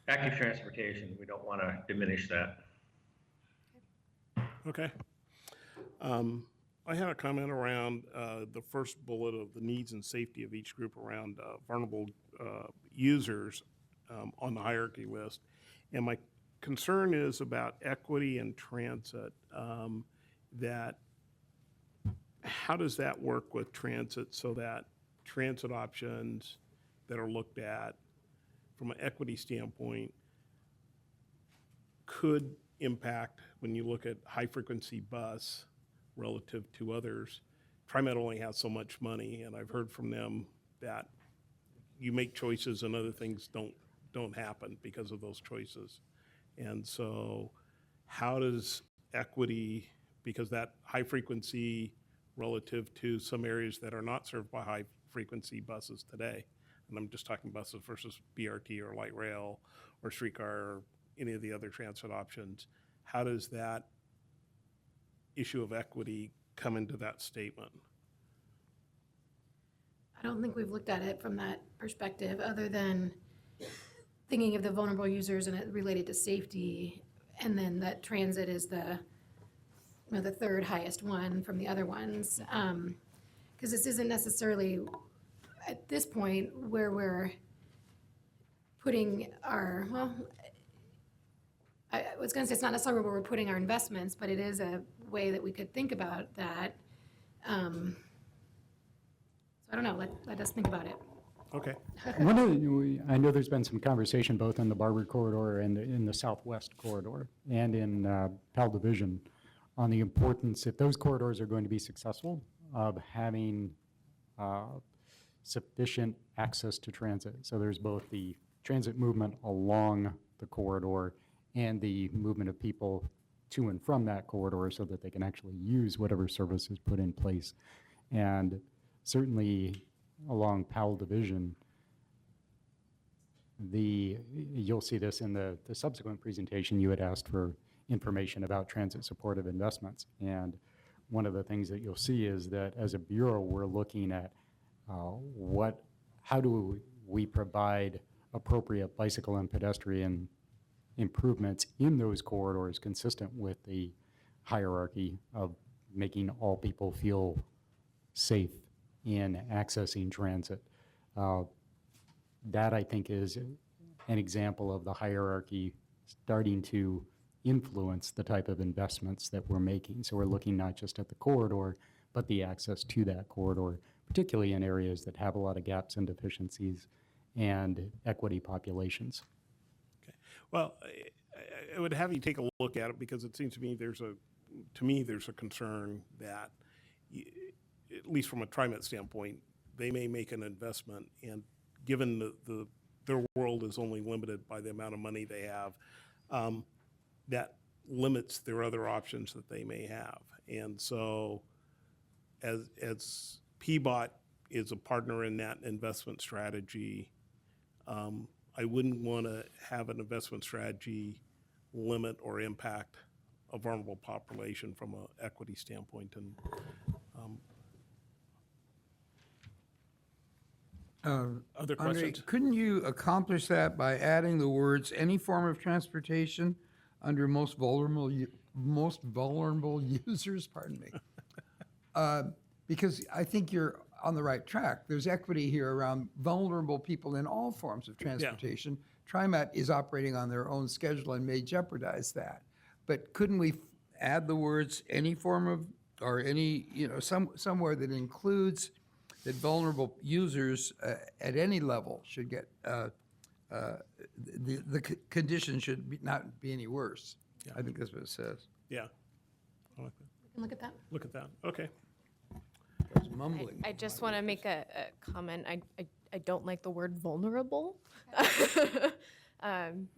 active transportation. We don't want to diminish that. Okay. I had a comment around the first bullet of the needs and safety of each group around vulnerable users on the hierarchy list. And my concern is about equity and transit, that how does that work with transit so that transit options that are looked at from an equity standpoint could impact when you look at high-frequency bus relative to others. TriMet only has so much money, and I've heard from them that you make choices and other things don't happen because of those choices. And so how does equity, because that high frequency relative to some areas that are not served by high frequency buses today, and I'm just talking buses versus BRT or light rail or streetcar or any of the other transit options, how does that issue of equity come into that statement? I don't think we've looked at it from that perspective, other than thinking of the vulnerable users and it related to safety, and then that transit is the third highest one from the other ones. Because this isn't necessarily, at this point, where we're putting our, I was going to say it's not necessarily where we're putting our investments, but it is a way that we could think about that. So I don't know, let us think about it. Okay. I know there's been some conversation both in the Barber Corridor and in the Southwest Corridor and in PAL Division on the importance, if those corridors are going to be successful, of having sufficient access to transit. So there's both the transit movement along the corridor and the movement of people to and from that corridor so that they can actually use whatever service is put in place. And certainly along Powell Division, you'll see this in the subsequent presentation. You had asked for information about transit supportive investments. And one of the things that you'll see is that as a bureau, we're looking at how do we provide appropriate bicycle and pedestrian improvements in those corridors consistent with the hierarchy of making all people feel safe in accessing transit. That, I think, is an example of the hierarchy starting to influence the type of investments that we're making. So we're looking not just at the corridor, but the access to that corridor, particularly in areas that have a lot of gaps and deficiencies and equity populations. Okay. Well, I would have you take a look at it because it seems to me there's a concern that, at least from a TriMet standpoint, they may make an investment, and given their world is only limited by the amount of money they have, that limits their other options that they may have. And so as PBOT is a partner in that investment strategy, I wouldn't want to have an investment strategy limit or impact a vulnerable population from an equity standpoint. And other Andre, questions? couldn't you accomplish that by adding the words "any form of transportation" under most vulnerable users? Pardon me. Because I think you're on the right track. There's equity here around vulnerable people in all forms of transportation. TriMet is operating on their own schedule and may jeopardize that. But couldn't we add the words "any form of" or any, somewhere that includes that vulnerable users at any level should get, conditions should not be any worse. I think that's what it says. Yeah. I like that. We can look at that. Look at that. Okay. I was mumbling. I just want to make a comment. I don't like the word vulnerable.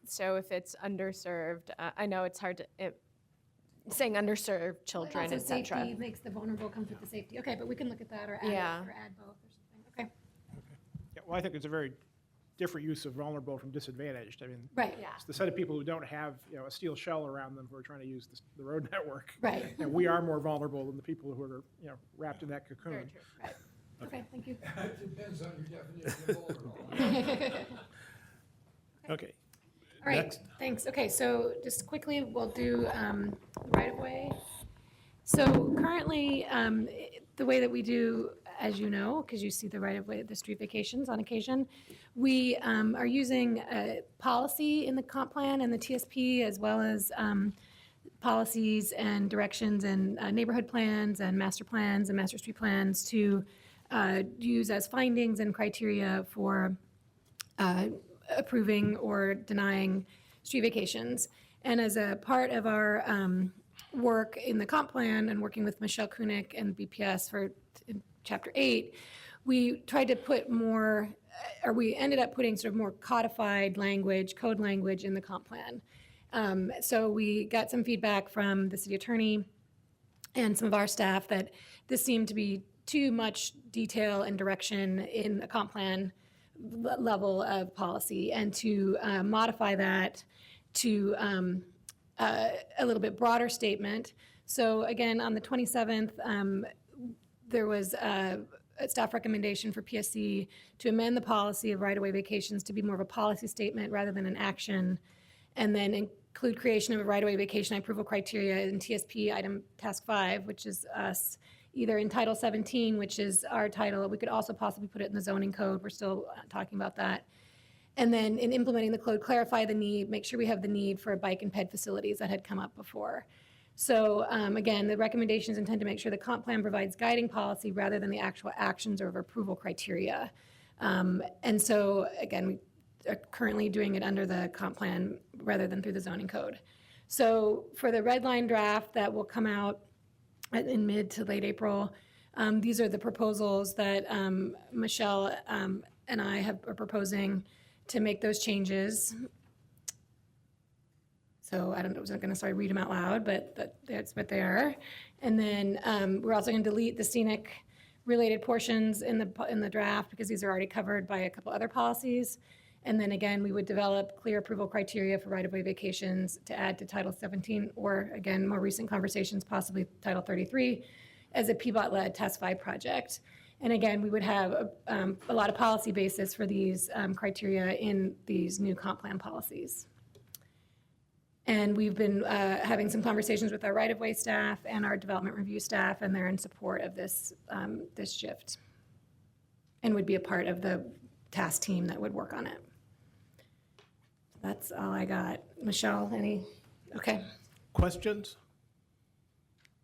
So if it's underserved, I know it's hard to, saying underserved children, Also et cetera. safety makes the vulnerable comes with the safety. Okay, but we can look at that or add, Yeah. or add both or something. Okay, Yeah, well, I think it's a very different use of vulnerable from disadvantaged. I mean, right, Yeah. it's the set of people who don't have, a steel shell around them who are trying to use the road network. right. And we are more vulnerable than the people who are, wrapped in that cocoon. Very true. Right. Okay, thank you. It depends on your definition of vulnerable. Okay. All right, Next. thanks. Okay, so just quickly, we'll do right-of-way. So currently, the way that we do, as you know, because you see the right-of-way, the street vacations on occasion, we are using a policy in the comp plan and the TSP, as well as policies and directions and neighborhood plans and master plans and master street plans to use as findings and criteria for approving or denying street vacations. And as a part of our work in the comp plan and working with Michelle Kunick and BPS for Chapter 8, we tried to put more, or we ended up putting sort of more codified language, code language in the comp plan. So we got some feedback from the city attorney and some of our staff that this seemed to be too much detail and direction in a comp plan level of policy, and to modify that to a little bit broader statement. So again, on the 27th, there was a staff recommendation for PSC to amend the policy of right-of-way vacations to be more of a policy statement rather than an action, and then include creation of a right-of-way vacation approval criteria in TSP item task 5, which is us, either in Title 17, which is our title. We could also possibly put it in the zoning code. We're still talking about that. And then in implementing the code, clarify the need, make sure we have the need for bike and ped facilities that had come up before. So again, the recommendations intend to make sure the comp plan provides guiding policy rather than the actual actions or approval criteria. And so again, we are currently doing it under the comp plan rather than through the zoning code. So for the red line draft that will come out in mid to late April, these are the proposals that Michelle and I are proposing to make those changes. So I don't know, I wasn't going to start read them out loud, but that's what they are. And then we're also going to delete the scenic related portions in the draft because these are already covered by a couple other policies. And then again, we would develop clear approval criteria for right-of-way vacations to add to Title 17, or again, more recent conversations, possibly Title 33, as a PBOT-led Task 5 project. And again, we would have a lot of policy basis for these criteria in these new comp plan policies. And we've been having some conversations with our right-of-way staff and our development review staff, and they're in support of this, this shift, and would be a part of the task team that would work on it. That's all I got. Michelle, any? Okay. Questions?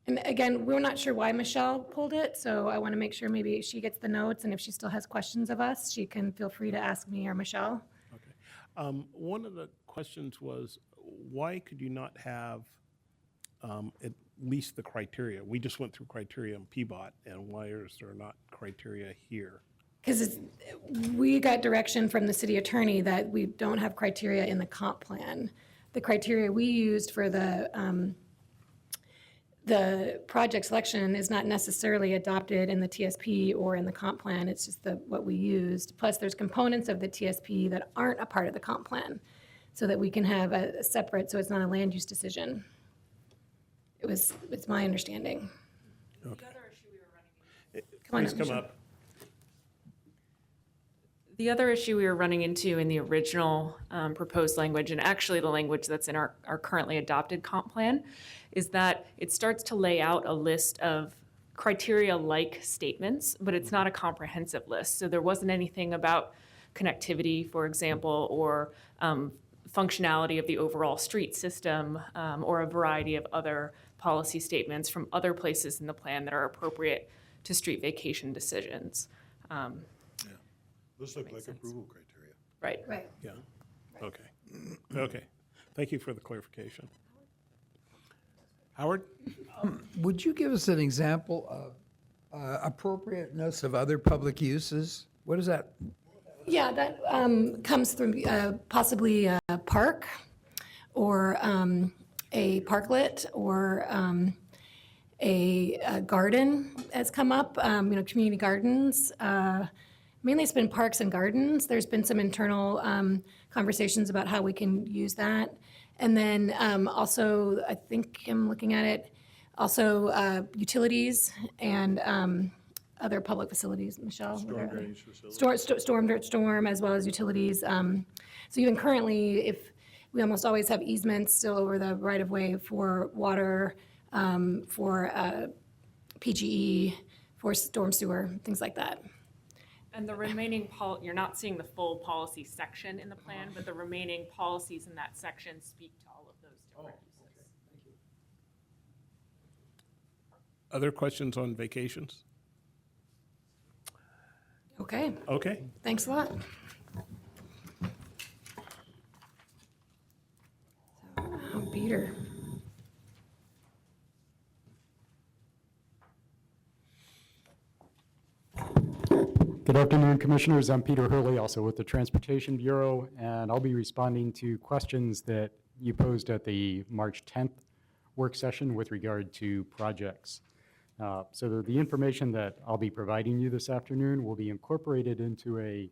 And again, we're not sure why Michelle pulled it, so I want to make sure maybe she gets the notes, and if she still has questions of us, she can feel free to ask me or Michelle. Okay. One of the questions was, why could you not have at least the criteria? We just went through criteria in PBOT, and why is there not criteria here? Because we got direction from the city attorney that we don't have criteria in the comp plan. The criteria we used for the project selection is not necessarily adopted in the TSP or in the comp plan. It's just what we used. Plus, there's components of the TSP that aren't a part of the comp plan, so that we can have a separate, so it's not a land use decision. It's my understanding. Okay. Come on Please up, come Michelle. up. The other issue we were running into in the original proposed language, and actually the language that's in our currently adopted comp plan, is that it starts to lay out a list of criteria-like statements, but it's not a comprehensive list. So there wasn't anything about connectivity, for example, or functionality of the overall street system, or a variety of other policy statements from other places in the plan that are appropriate to street vacation decisions. Those look like Makes sense. approval criteria. Right. Right. Yeah, okay. Okay, thank you for the clarification. Howard? Would you give us an example of appropriateness of other public uses? What is that? Yeah, that comes from possibly a park or a parklet or a garden has come up, community gardens. Mainly it's been parks and gardens. There's been some internal conversations about how we can use that. And then also, I think I'm looking at it, also utilities and other public facilities. Michelle? what are other- Drainage facilities. Storm, as well as utilities. So even currently, if we almost always have easements still over the right-of-way for water, for PGE, for storm sewer, things like that. And the remaining you're not seeing the full policy section in the plan, but the remaining policies in that section speak to all of those different uses. Other questions on vacations? Okay, Okay, thanks a lot. Oh, Peter. Good afternoon, Commissioners. I'm Peter Hurley, also with the Transportation Bureau, and I'll be responding to questions that you posed at the March 10th work session with regard to projects. So the information that I'll be providing you this afternoon will be incorporated into a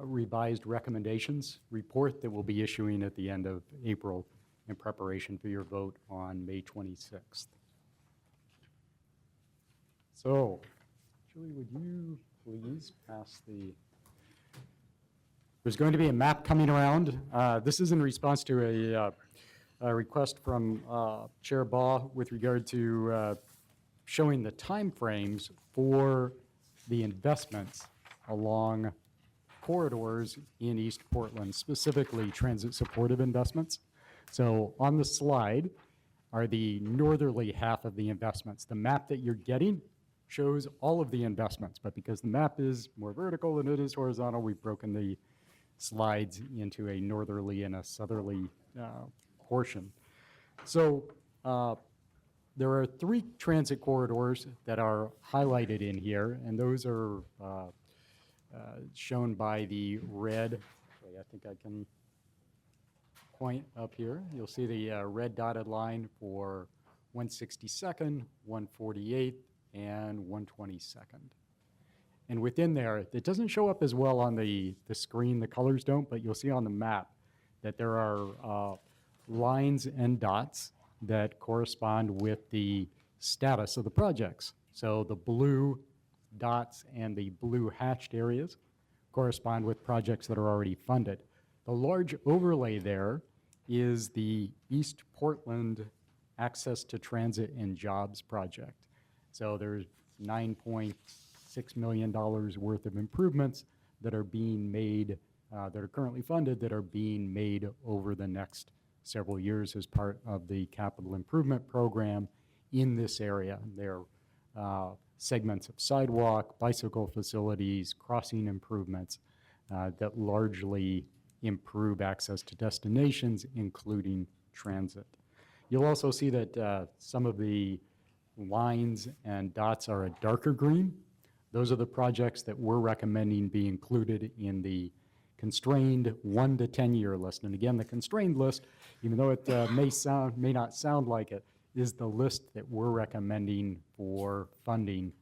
revised recommendations report that we'll be issuing at the end of April in preparation for your vote on May 26th. So, Julie, would you please pass there's going to be a map coming around. This is in response to a request from Chair Baugh with regard to showing the timeframes for the investments along corridors in East Portland, specifically transit supportive investments. So on the slide are the northerly half of the investments. The map that you're getting shows all of the investments, but because the map is more vertical than it is horizontal, we've broken the slides into a northerly and a southerly portion. So there are 3 transit corridors that are highlighted in here, and those are shown by the red. Actually, I think I can point up here. You'll see the red dotted line for 162nd, 148th, and 122nd. And within there, it doesn't show up as well on the screen, the colors don't, but you'll see on the map that there are lines and dots that correspond with the status of the projects. So the blue dots and the blue hatched areas correspond with projects that are already funded. The large overlay there is the East Portland Access to Transit and Jobs project. So there's $9.6 million worth of improvements that are being made, that are currently funded, that are being made over the next several years as part of the capital improvement program in this area. There are segments of sidewalk, bicycle facilities, crossing improvements that largely improve access to destinations, including transit. You'll also see that some of the lines and dots are a darker green. Those are the projects that we're recommending be included in the constrained 1 to 10 year list. And again, the constrained list, even though it may not sound like it, is the list that we're recommending for funding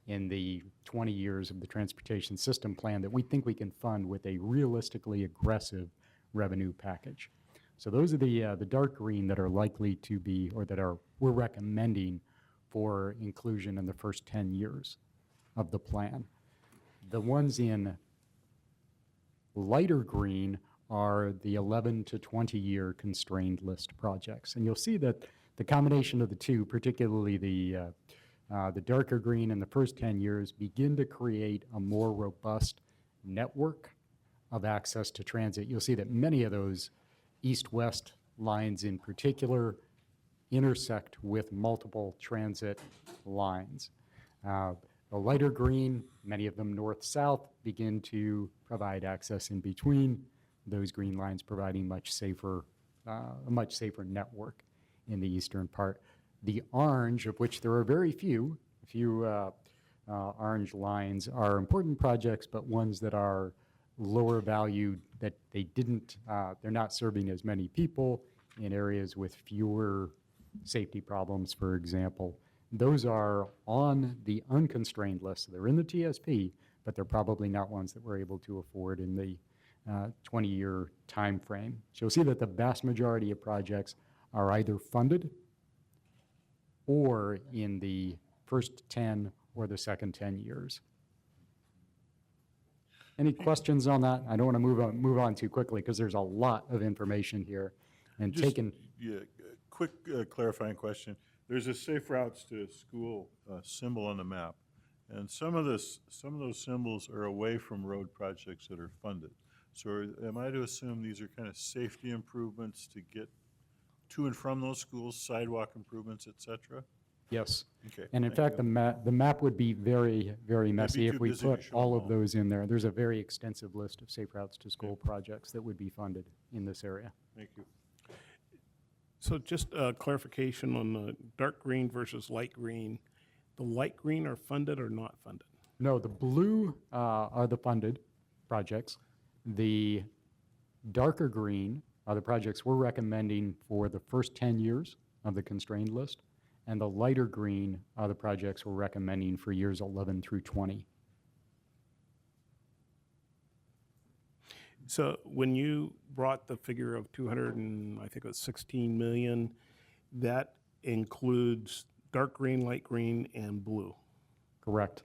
in the 20 years of the transportation system plan that we think we can fund with a realistically aggressive revenue package. So those are the dark green that are likely to be, or that we're recommending for inclusion in the first 10 years of the plan. The ones in lighter green are the 11 to 20 year constrained list projects. And you'll see that the combination of the two, particularly the darker green in the first 10 years, begin to create a more robust network of access to transit. You'll see that many of those east-west lines in particular intersect with multiple transit lines. The lighter green, many of them north-south, begin to provide access in between. Those green lines providing a much safer network in the eastern part. The orange, of which there are very few orange lines, are important projects, but ones that are lower valued, that they're not serving as many people in areas with fewer safety problems, for example. Those are on the unconstrained list. They're in the TSP, but they're probably not ones that we're able to afford in the 20-year time frame. So you'll see that the vast majority of projects are either funded or in the first 10 or the second 10 years. Any questions on that? I don't want to move on too quickly because there's a lot of information here. And Just, taken, yeah, quick clarifying question. There's a safe routes to school symbol on the map, and some of those symbols are away from road projects that are funded. So am I to assume these are kind of safety improvements to get to and from those schools, sidewalk improvements, et cetera? yes. Okay. And in thank fact, you. the map would be very, very messy if too we busy to put show all them of all. those in there. There's a very extensive list of safe routes to school projects that would be funded in this area. Thank you. So just clarification on the dark green versus light green. The light green are funded or not funded? No, the blue are the funded projects. The darker green are the projects we're recommending for the first 10 years of the constrained list. And the lighter green are the projects we're recommending for years 11 through 20. So when you brought the figure of 200 and I think it was 16 million, that includes dark green, light green, and blue. Correct.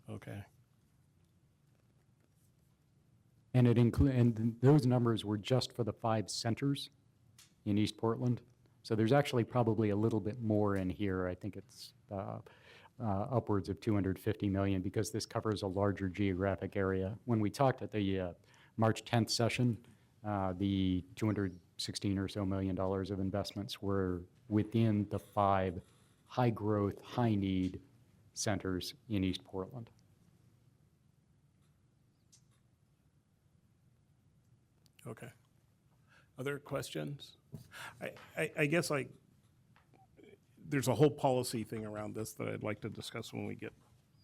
Okay. And those numbers were just for the 5 centers in East Portland. So there's actually probably a little bit more in here. I think it's upwards of 250 million because this covers a larger geographic area. When we talked at the March 10th session, the $216 or so million of investments were within the 5 high-growth, high-need centers in East Portland. Okay. Other questions? I guess there's a whole policy thing around this that I'd like to discuss when we get,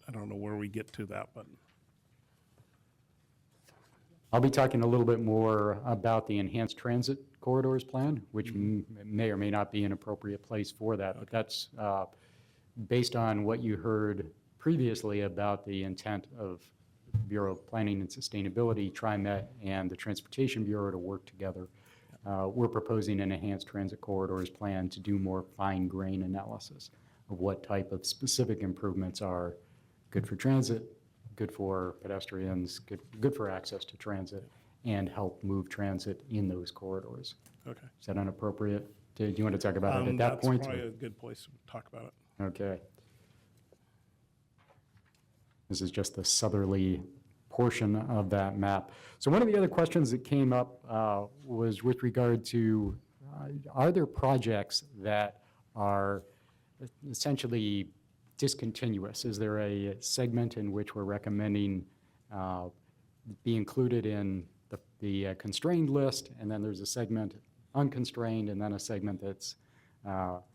I don't know where we get to that, but. I'll be talking a little bit more about the enhanced transit corridors plan, which may or may not be an appropriate place for that, but that's based on what you heard previously about the intent of Bureau of Planning and Sustainability, TriMet, and the Transportation Bureau to work together. We're proposing an enhanced transit corridors plan to do more fine-grain analysis of what type of specific improvements are good for transit, good for pedestrians, good for access to transit, and help move transit in those corridors. Okay. Is that inappropriate? Do you want to talk about it at that point? That's probably a good place to talk about it. Okay. This is just the southerly portion of that map. So one of the other questions that came up was with regard to, are there projects that are essentially discontinuous? Is there a segment in which we're recommending be included in the constrained list, and then there's a segment unconstrained, and then a segment that's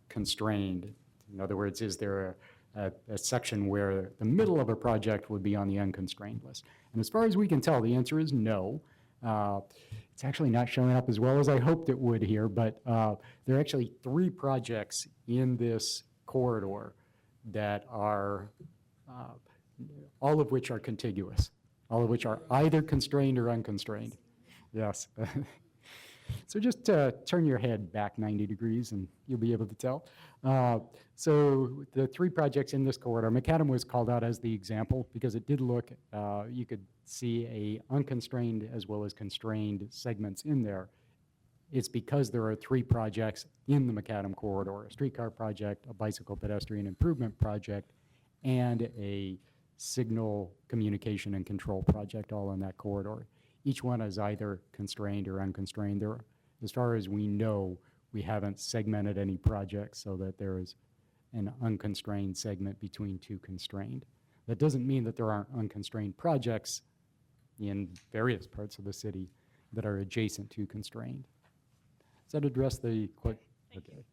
constrained? In other words, is there a section where the middle of a project would be on the unconstrained list? And as far as we can tell, the answer is no. It's actually not showing up as well as I hoped it would here, but there are actually 3 projects in this corridor that are, all of which are contiguous, all of which are either constrained or unconstrained. Yes. So just turn your head back 90 degrees and you'll be able to tell. So the 3 projects in this corridor, Macadam was called out as the example because it did look, you could see a unconstrained as well as constrained segments in there. It's because there are 3 projects in the Macadam corridor, a streetcar project, a bicycle pedestrian improvement project, and a signal communication and control project all in that corridor. Each one is either constrained or unconstrained. There, as far as we know, we haven't segmented any projects so that there is an unconstrained segment between 2 constrained. That doesn't mean that there aren't unconstrained projects in various parts of the city that are adjacent to constrained. Does that address the question? Okay.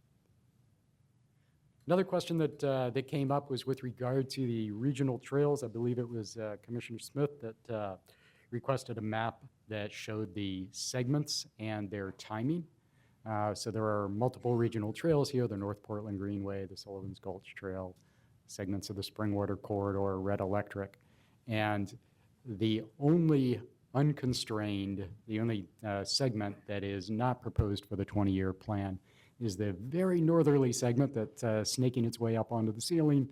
Another question that, that came up was with regard to the regional trails. I believe it was Commissioner Smith that requested a map that showed the segments and their timing. So there are multiple regional trails here, the North Portland Greenway, the Sullivan's Gulch Trail, segments of the Springwater Corridor, Red Electric. And the only unconstrained, the only segment that is not proposed for the 20-year plan is the very northerly segment that's snaking its way up onto the ceiling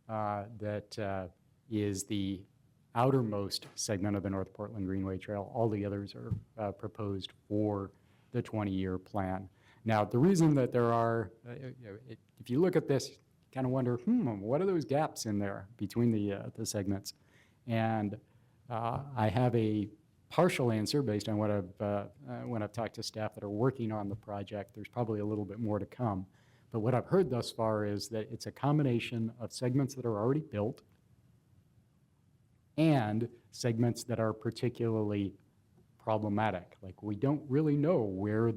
that is the outermost segment of the North Portland Greenway Trail. All the others are proposed for the 20-year plan. Now, the reason that there are, if you look at this, you kind of wonder, what are those gaps in there between the segments? And I have a partial answer based on what when I've talked to staff that are working on the project. There's probably a little bit more to come. But what I've heard thus far is that it's a combination of segments that are already built and segments that are particularly problematic. Like, we don't really know where at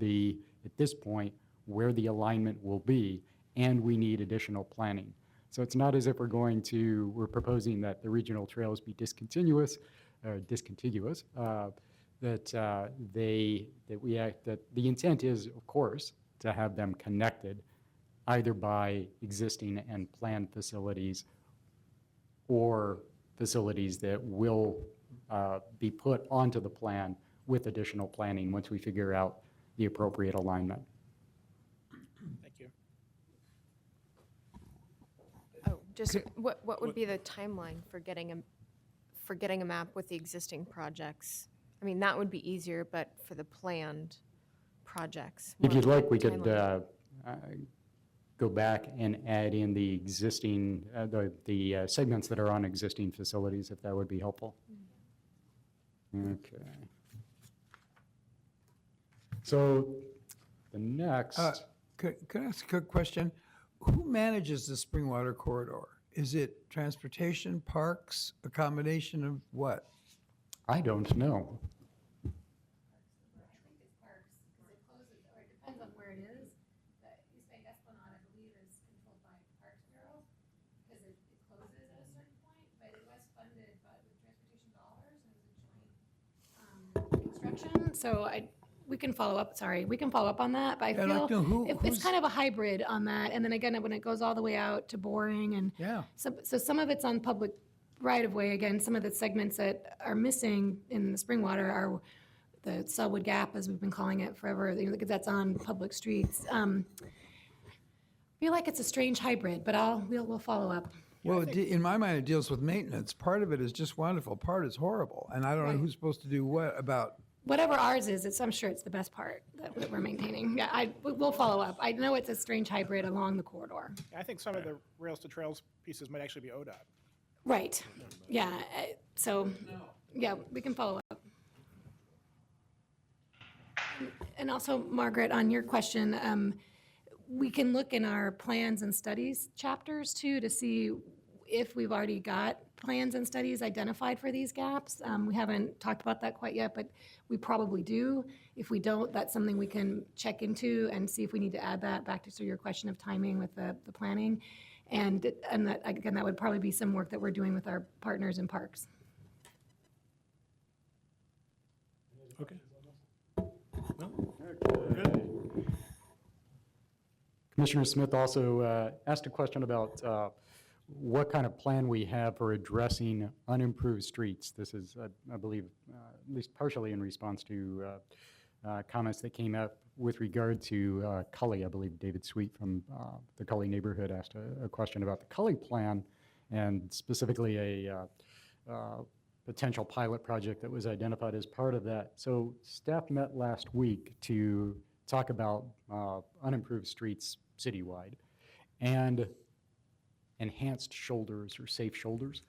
this point, where the alignment will be, and we need additional planning. So it's not as if we're proposing that the regional trails be discontiguous, that the intent is, of course, to have them connected either by existing and planned facilities or facilities that will be put onto the plan with additional planning once we figure out the appropriate alignment. Thank you. Oh, just what would be the timeline for getting a map with the existing projects? I mean, that would be easier, but for the planned projects. If you'd what like, we could timeline? go back and add in the existing, the segments that are on existing facilities, if that would be helpful. Okay. So the next. Could I ask a quick question? Who manages the Springwater Corridor? Is it transportation, parks, a combination of what? I don't know. Depends on where it is. The East Bank Esplanade, I believe, is controlled by Parks Bureau because it closes at a certain point, but it was funded with transportation dollars and it was a joint construction. So we can follow up, we can follow up on that, but I Yeah, I'd like to know feel it's kind of a hybrid on that. And then again, when it goes all the way out to Boring and Yeah. so some of it's on public right-of-way. Again, some of the segments that are missing in the Springwater are the Selwood Gap, as we've been calling it forever, because that's on public streets. I feel like it's a strange hybrid, but we'll follow up. Well, in my mind, it deals with maintenance. Part of it is just wonderful. Part is horrible. And I don't know who's supposed to do what about. Whatever ours is, I'm sure it's the best part that we're maintaining. Yeah, we'll follow up. I know it's a strange hybrid along the corridor. I think some of the Rails to Trails pieces might actually be ODOT. Right, yeah, so, yeah, we can follow up. And also, Margaret, on your question, we can look in our plans and studies chapters too to see if we've already got plans and studies identified for these gaps. We haven't talked about that quite yet, but we probably do. If we don't, that's something we can check into and see if we need to add that back to your question of timing with the planning. And that, again, that would probably be some work that we're doing with our partners in parks. Okay. Commissioner Smith also asked a question about what kind of plan we have for addressing unimproved streets. This is, I believe, at least partially in response to comments that came up with regard to Cully. I believe David Sweet from the Cully neighborhood asked a question about the Cully plan and specifically a potential pilot project that was identified as part of that. So staff met last week to talk about unimproved streets citywide and enhanced shoulders or safe shoulders.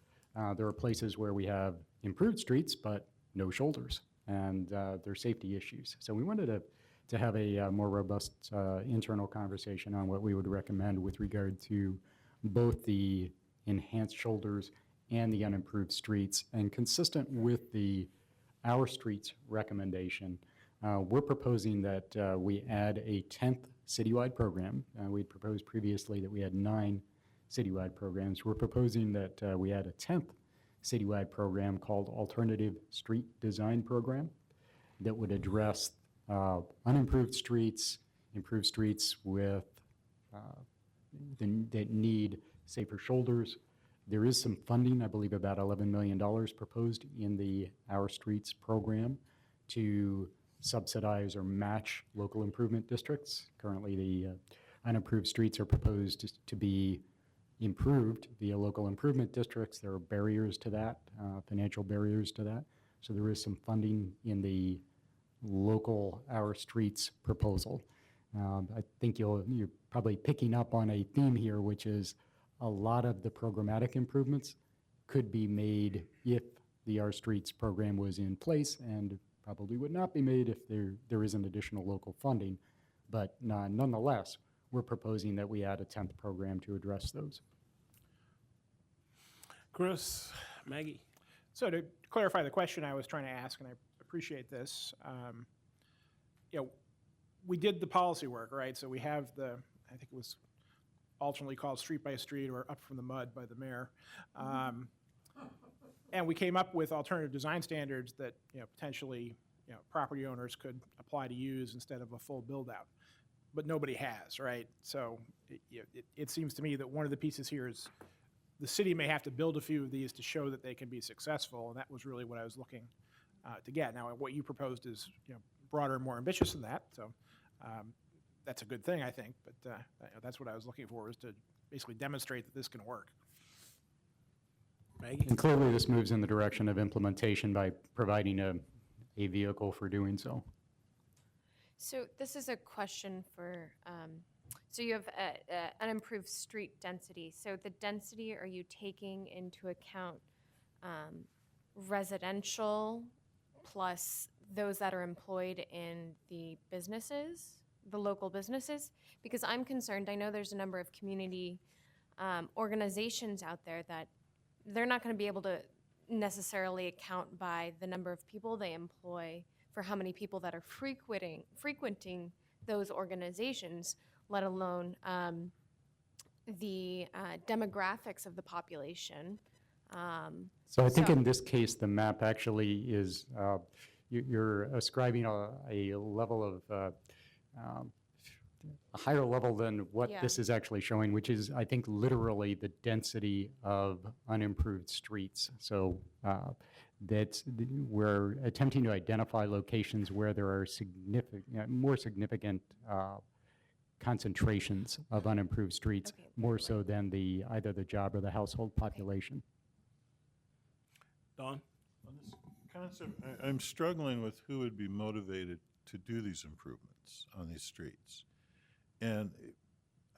There are places where we have improved streets but no shoulders, and there are safety issues. So we wanted to have a more robust internal conversation on what we would recommend with regard to both the enhanced shoulders and the unimproved streets. And consistent with the Our Streets recommendation, we're proposing that we add a 10th citywide program. We'd proposed previously that we had 9 citywide programs. We're proposing that we add a 10th citywide program called Alternative Street Design Program that would address unimproved streets, improved streets with that need safer shoulders. There is some funding, I believe about $11 million proposed in the Our Streets program to subsidize or match local improvement districts. Currently, the unimproved streets are proposed to be improved via local improvement districts. There are barriers to that, financial barriers to that. So there is some funding in the local Our Streets proposal. I think you're probably picking up on a theme here, which is a lot of the programmatic improvements could be made if the Our Streets program was in place, and probably would not be made if there isn't additional local funding. But nonetheless, we're proposing that we add a 10th program to address those. Chris, Maggie. So to clarify the question I was trying to ask, and I appreciate this, we did the policy work, right? So we have I think it was alternately called Street by Street or Up from the Mud by the mayor. And we came up with alternative design standards that potentially property owners could apply to use instead of a full build out. But nobody has, right? So it seems to me that one of the pieces here is the city may have to build a few of these to show that they can be successful, and that was really what I was looking to get. Now, what you proposed is broader and more ambitious than that, so that's a good thing, I think. But that's what I was looking for, was to basically demonstrate that this can work. Maggie? And clearly, this moves in the direction of implementation by providing a vehicle for doing so. So this is a question for, so you have unimproved street density. So the density, are you taking into account residential plus those that are employed in the businesses, the local businesses? Because I'm concerned, I know there's a number of community organizations out there that they're not going to be able to necessarily account by the number of people they employ for how many people that are frequenting those organizations, let alone the demographics of the population. So I think in this case, the map actually is, you're ascribing a level of, a higher level than what this is actually showing, which is, I think, literally the density of unimproved streets. So we're attempting to identify locations where there are more significant concentrations of unimproved streets, more so than either the job or the household population. Don? On this concept, I'm struggling with who would be motivated to do these improvements on these streets. And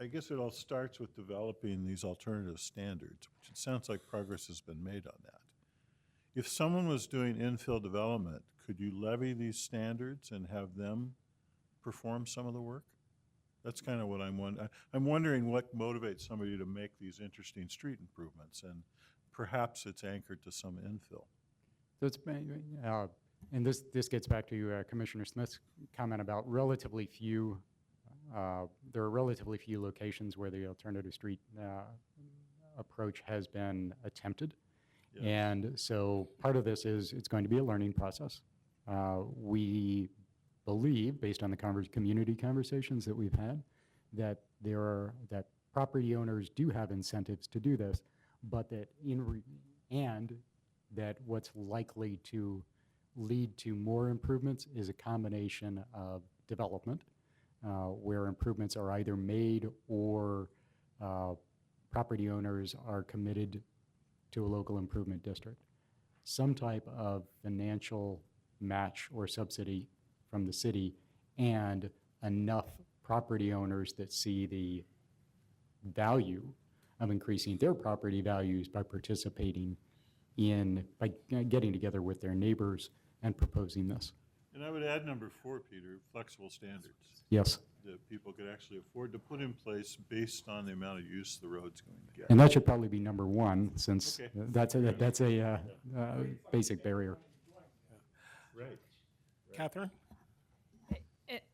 I guess it all starts with developing these alternative standards, which it sounds like progress has been made on that. If someone was doing infill development, could you levy these standards and have them perform some of the work? That's kind of what I'm wondering. I'm wondering what motivates somebody to make these interesting street improvements, and perhaps it's anchored to some infill. So it's, and this gets back to Commissioner Smith's comment about relatively few. There are relatively few locations where the alternative street approach has been attempted. Yeah. And so part of this is it's going to be a learning process. We believe, based on the community conversations that we've had, that that property owners do have incentives to do this, but that that what's likely to lead to more improvements is a combination of development, where improvements are either made or property owners are committed to a local improvement district. Some type of financial match or subsidy from the city, and enough property owners that see the value of increasing their property values by participating by getting together with their neighbors and proposing this. And I would add number 4, Peter, flexible standards Yes. that people could actually afford to put in place based on the amount of use the road's going to get. And that should probably be number one, since Okay. that's a basic barrier. Right. Catherine?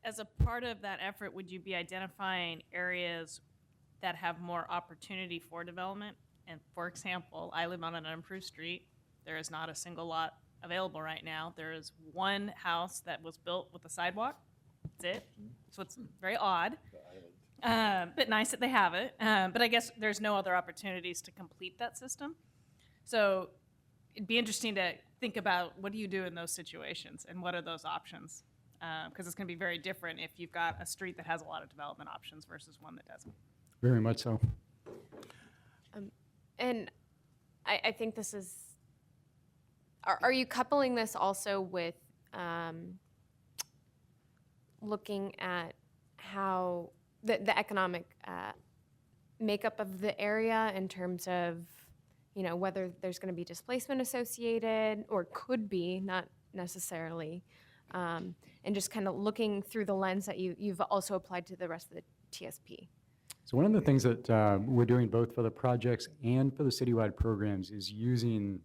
As a part of that effort, would you be identifying areas that have more opportunity for development? And for example, I live on an unimproved street. There is not a single lot available right now. There is one house that was built with a sidewalk. That's it. So it's very odd, but nice that they have it. But I guess there's no other opportunities to complete that system. So it'd be interesting to think about, what do you do in those situations and what are those options? Because it's going to be very different if you've got a street that has a lot of development options versus one that doesn't. Very much so. And I think this is, are you coupling this also with looking at how the economic makeup of the area in terms of, whether there's going to be displacement associated or could be, not necessarily, and just kind of looking through the lens that you've also applied to the rest of the TSP? So one of the things that we're doing both for the projects and for the citywide programs is using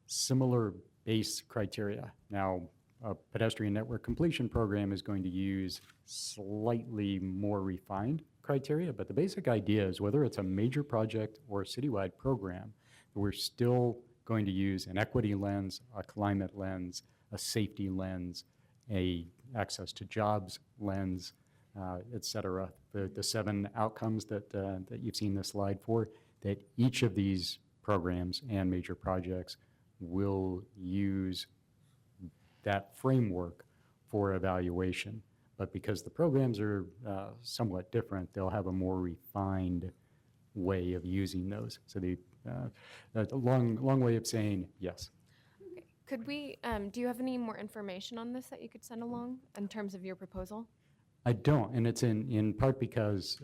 similar base criteria. Now, a pedestrian network completion program is going to use slightly more refined criteria, but the basic idea is, whether it's a major project or a citywide program, we're still going to use an equity lens, a climate lens, a safety lens, a access to jobs lens, et cetera. The 7 outcomes that you've seen this slide for, that each of these programs and major projects will use that framework for evaluation. But because the programs are somewhat different, they'll have a more refined way of using those. So a long way of saying yes. Could we, do you have any more information on this that you could send along in terms of your proposal? I don't, and it's in part because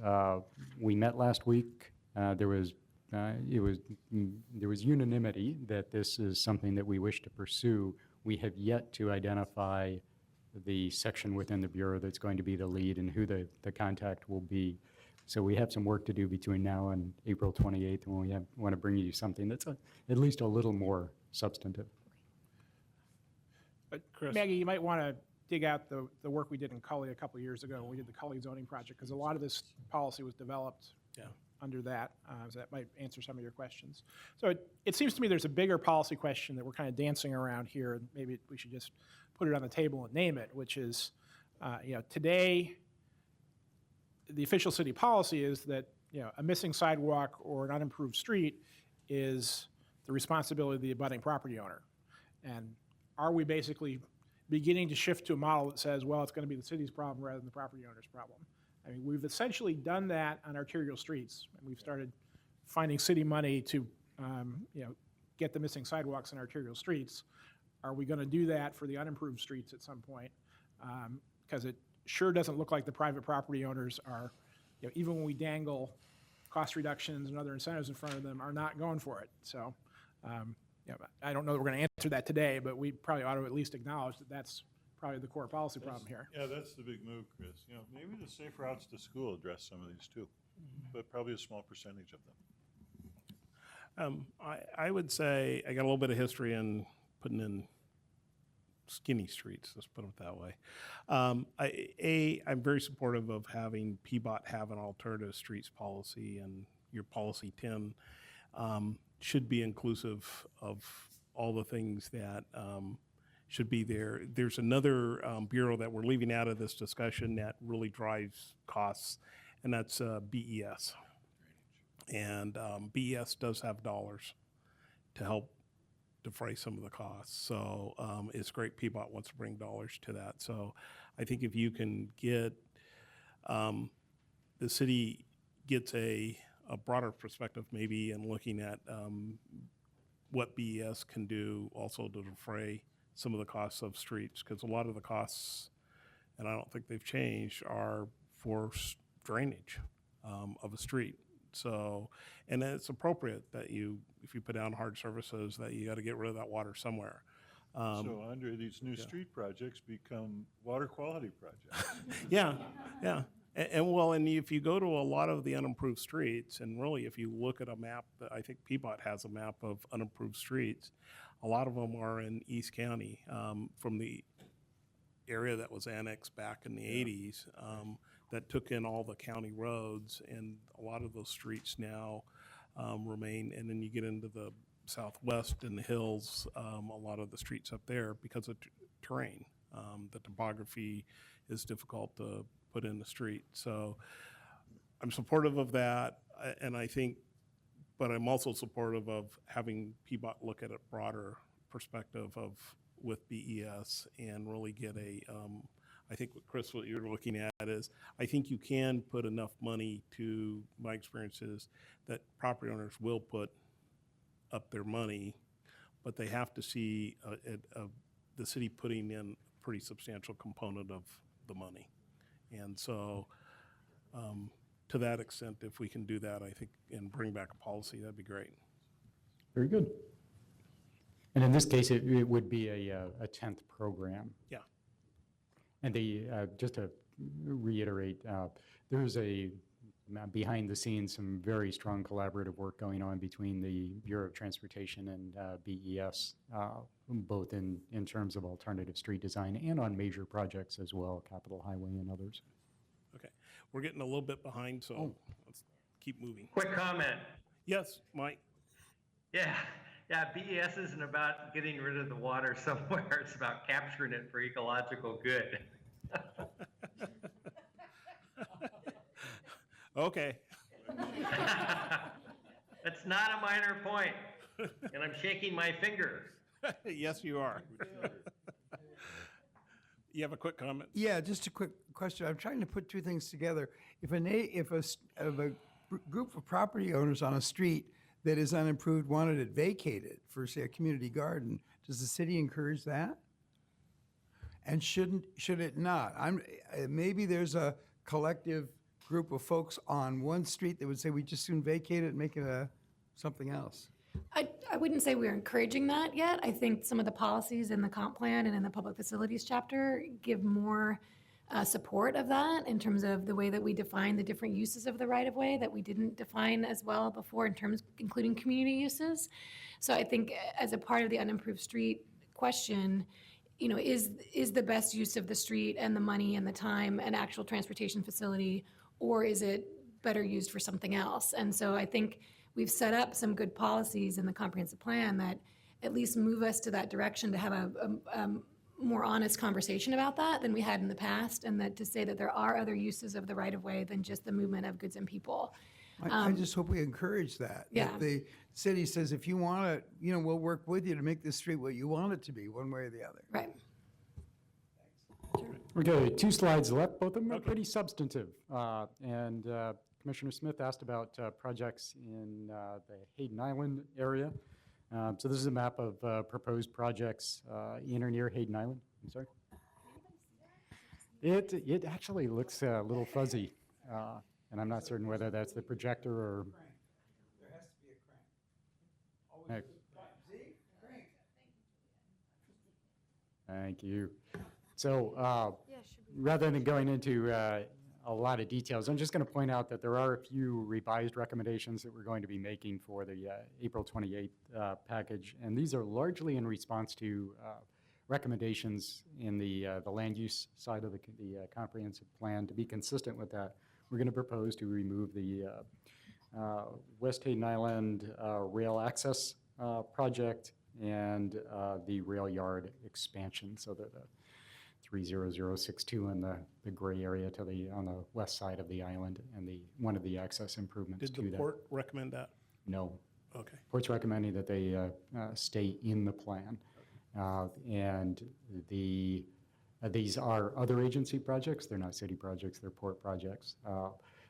we met last week. There was unanimity that this is something that we wish to pursue. We have yet to identify the section within the Bureau that's going to be the lead and who the contact will be. So we have some work to do between now and April 28th, when we want to bring you something that's at least a little more substantive. But Chris? Maggie, you might want to dig out the work we did in Cully a couple of years ago when we did the Cully zoning project, because a lot of this policy was developed under that, so that might answer some of your questions. So it seems to me there's a bigger policy question that we're kind of dancing around here, and maybe we should just put it on the table and name it, which is, today, the official city policy is that, a missing sidewalk or an unimproved street is the responsibility of the abutting property owner. And are we basically beginning to shift to a model that says, well, it's going to be the city's problem rather than the property owner's problem? I mean, we've essentially done that on arterial streets, and we've started finding city money to, get the missing sidewalks in arterial streets. Are we going to do that for the unimproved streets at some point? Because it sure doesn't look like the private property owners are, even when we dangle cost reductions and other incentives in front of them, are not going for it. So, I don't know that we're going to answer that today, but we probably ought to at least acknowledge that that's probably the core policy problem here. Yeah, that's the big move, Chris. Maybe the safe routes to school address some of these too, but probably a small percentage of them. I would say I got a little bit of history in putting in skinny streets, let's put it that way. I'm very supportive of having PBOT have an alternative streets policy, and your policy 10 should be inclusive of all the things that should be there. There's another bureau that we're leaving out of this discussion that really drives costs, and that's BES. And BES does have dollars to help defray some of the costs. So it's great PBOT wants to bring dollars to that. So I think if you can get, the city gets a broader perspective maybe in looking at what BES can do also to defray some of the costs of streets, because a lot of the costs, and I don't think they've changed, are for drainage of a street. So, and it's appropriate that if you put down hard surfaces, that you got to get rid of that water somewhere. So Andre, these new street projects become water quality projects. Yeah, yeah. And if you go to a lot of the unimproved streets, and really if you look at a map, I think Peabot has a map of unimproved streets, a lot of them are in East County, from the area that was annexed back in the 80s, that took in all the county roads, and a lot of those streets now remain. And then you get into the southwest and the hills, a lot of the streets up there, because of terrain, the topography is difficult to put in the street. So I'm supportive of that, and I think, but I'm also supportive of having Peabot look at a broader perspective with BES and really get I think what Chris, what you're looking at is, I think you can put enough money to, my experience is that property owners will put up their money, but they have to see the city putting in a pretty substantial component of the money. And so, to that extent, if we can do that, I think, and bring back a policy, that'd be great. Very good. And in this case, it would be a 10th program. Yeah. And just to reiterate, there's behind the scenes, some very strong collaborative work going on between the Bureau of Transportation and BES, both in terms of alternative street design and on major projects as well, Capitol Highway and others. Okay. We're getting a little bit behind, so let's keep moving. Quick comment. Yes, Mike? Yeah, BES isn't about getting rid of the water somewhere. It's about capturing it for ecological good. Okay. That's not a minor point, and I'm shaking my finger. Yes, you are. You have a quick comment? Yeah, just a quick question. I'm trying to put two things together. If a group of property owners on a street that is unimproved wanted it vacated for, say, a community garden, does the city encourage that? And should it not? Maybe there's a collective group of folks on one street that would say we just soon vacate it and make it something else. I wouldn't say we're encouraging that yet. I think some of the policies in the comp plan and in the public facilities chapter give more support of that in terms of the way that we define the different uses of the right-of-way that we didn't define as well before, in terms including community uses. So I think as a part of the unimproved street question, is the best use of the street and the money and the time an actual transportation facility, or is it better used for something else? And so I think we've set up some good policies in the comprehensive plan that at least move us to that direction, to have a more honest conversation about that than we had in the past, and that to say that there are other uses of the right-of-way than just the movement of goods and people. I just hope we encourage that. Yeah. If the city says, if you want it, we'll work with you to make this street what you want it to be, one way or the other. Right. Okay, 2 slides left. Both of them are pretty substantive. And Commissioner Smith asked about projects in the Hayden Island area. So this is a map of proposed projects in or near Hayden Island. I'm sorry. It actually looks a little fuzzy, and I'm not certain whether that's the projector or. There has to be a crank. Thank you. So rather than going into a lot of details, I'm just going to point out that there are a few revised recommendations that we're going to be making for the April 28th package. And these are largely in response to recommendations in the land use side of the comprehensive plan. To be consistent with that, we're going to propose to remove the West Hayden Island rail access project and the rail yard expansion, so that 30062 in the gray area on the west side of the island, and one of the access improvements Did to the that. port recommend that? No. Okay. Port's recommending that they stay in the plan. And these are other agency projects. They're not city projects, they're port projects.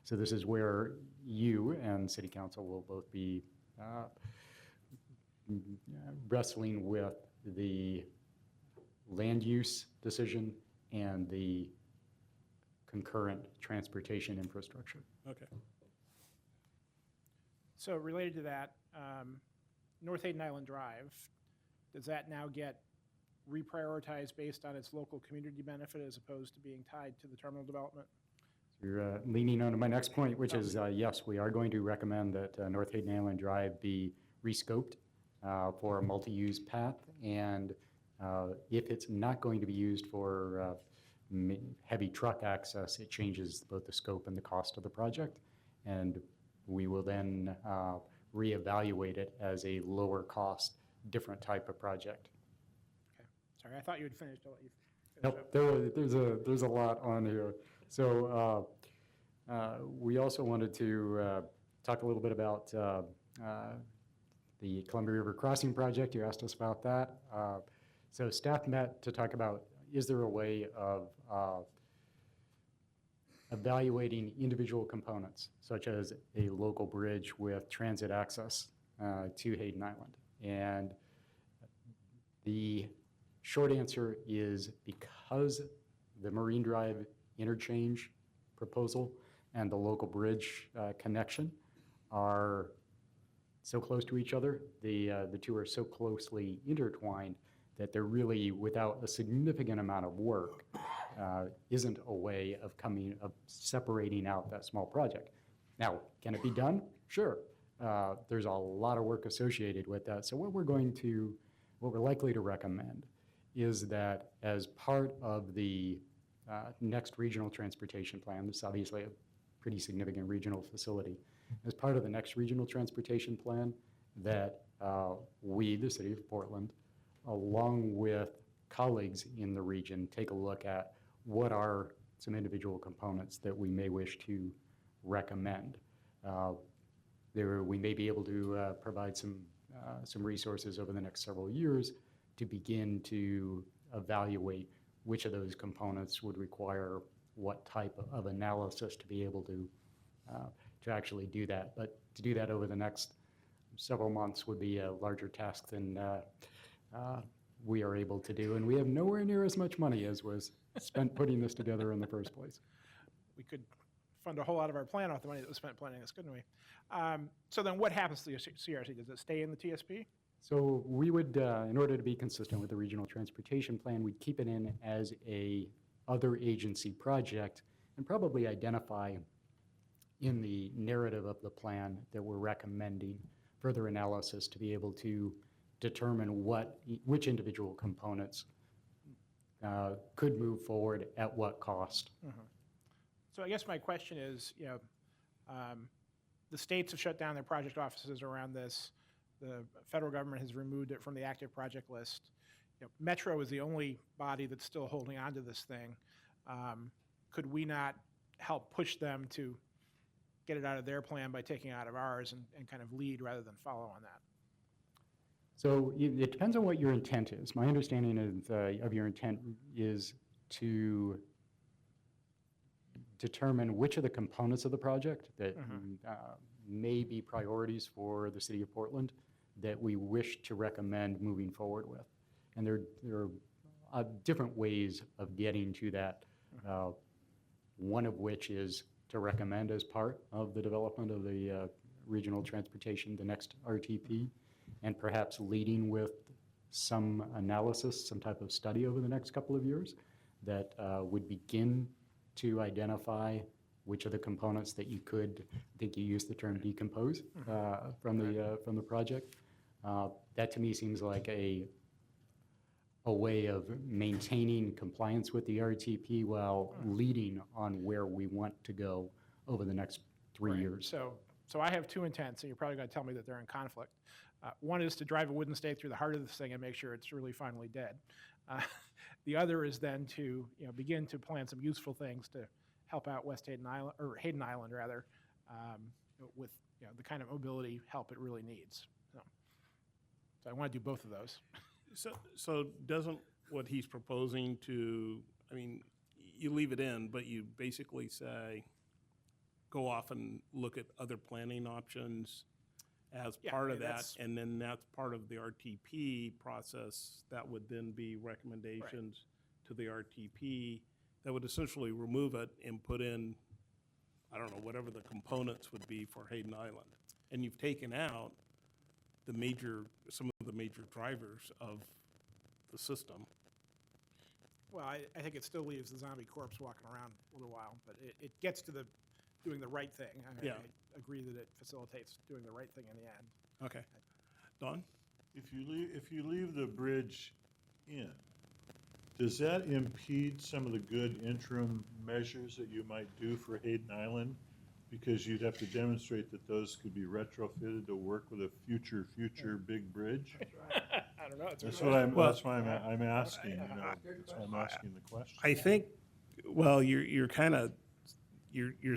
So this is where you and City Council will both be wrestling with the land use decision and the concurrent transportation infrastructure. Okay. So related to that, North Hayden Island Drive, does that now get reprioritized based on its local community benefit as opposed to being tied to the terminal development? You're leaning on to my next point, which is, yes, we are going to recommend that North Hayden Island Drive be rescoped for a multi-use path. And if it's not going to be used for heavy truck access, it changes both the scope and the cost of the project. And we will then reevaluate it as a lower cost, different type of project. Okay, sorry, I thought you had finished. I'll let you finish Nope, up. there's a lot on here. So we also wanted to talk a little bit about the Columbia River Crossing project. You asked us about that. So staff met to talk about, is there a way of evaluating individual components, such as a local bridge with transit access to Hayden Island? And the short answer is because the Marine Drive interchange proposal and the local bridge connection are so close to each other, the two are so closely intertwined that they're really, without a significant amount of work, isn't a way of separating out that small project. Now, can it be done? Sure. There's a lot of work associated with that. So what we're likely to recommend is that as part of the next regional transportation plan, this is obviously a pretty significant regional facility, as part of the next regional transportation plan, that we, the city of Portland, along with colleagues in the region, take a look at what are some individual components that we may wish to recommend. We may be able to provide some resources over the next several years to begin to evaluate which of those components would require what type of analysis to be able to actually do that. But to do that over the next several months would be a larger task than we are able to do. And we have nowhere near as much money as was spent putting this together in the first place. We could fund a whole lot of our plan off the money that was spent planning this, couldn't we? So then what happens to the CRC? Does it stay in the TSP? So we would, in order to be consistent with the regional transportation plan, we'd keep it in as a other agency project and probably identify in the narrative of the plan that we're recommending further analysis to be able to determine which individual components could move forward at what cost. Mm-hmm. So I guess my question is, the states have shut down their project offices around this. The federal government has removed it from the active project list. Metro is the only body that's still holding on to this thing. Could we not help push them to get it out of their plan by taking it out of ours and kind of lead rather than follow on that? So it depends on what your intent is. My understanding of your intent is to determine which of the components of the project that may be priorities for the city of Portland that we wish to recommend moving forward with. And there are different ways of getting to that, one of which is to recommend as part of the development of the regional transportation, the next RTP, and perhaps leading with some analysis, some type of study over the next couple of years that would begin to identify which of the components that you could, I think you used the term decompose from the project. That to me seems like a way of maintaining compliance with the RTP while leading on where we want to go over the next 3 years. So I have two intents, and you're probably going to tell me that they're in conflict. One is to drive a wooden stake through the heart of this thing and make sure it's really finally dead. The other is then to begin to plan some useful things to help out West Hayden Island, or Hayden Island rather, with the kind of mobility help it really needs. So I want to do both of those. So doesn't what he's proposing to, I mean, you leave it in, but you basically say, go off and look at other planning options as part of that, and then that's part of the RTP process. That would then be recommendations to the RTP that would essentially remove it and put in, I don't know, whatever the components would be for Hayden Island. And you've taken out some of the major drivers of the system. Well, I think it still leaves the zombie corpse walking around a little while, but it gets to the doing the right thing. Yeah. I agree that it facilitates doing the right thing in the end. Okay. Don? If you leave the bridge in, does that impede some of the good interim measures that you might do for Hayden Island? Because you'd have to demonstrate that those could be retrofitted to work with a future big bridge? I don't know. It's a That's good what question. that's why I'm asking, you know, that's why I'm asking the question. I think, well, you're kind of, you're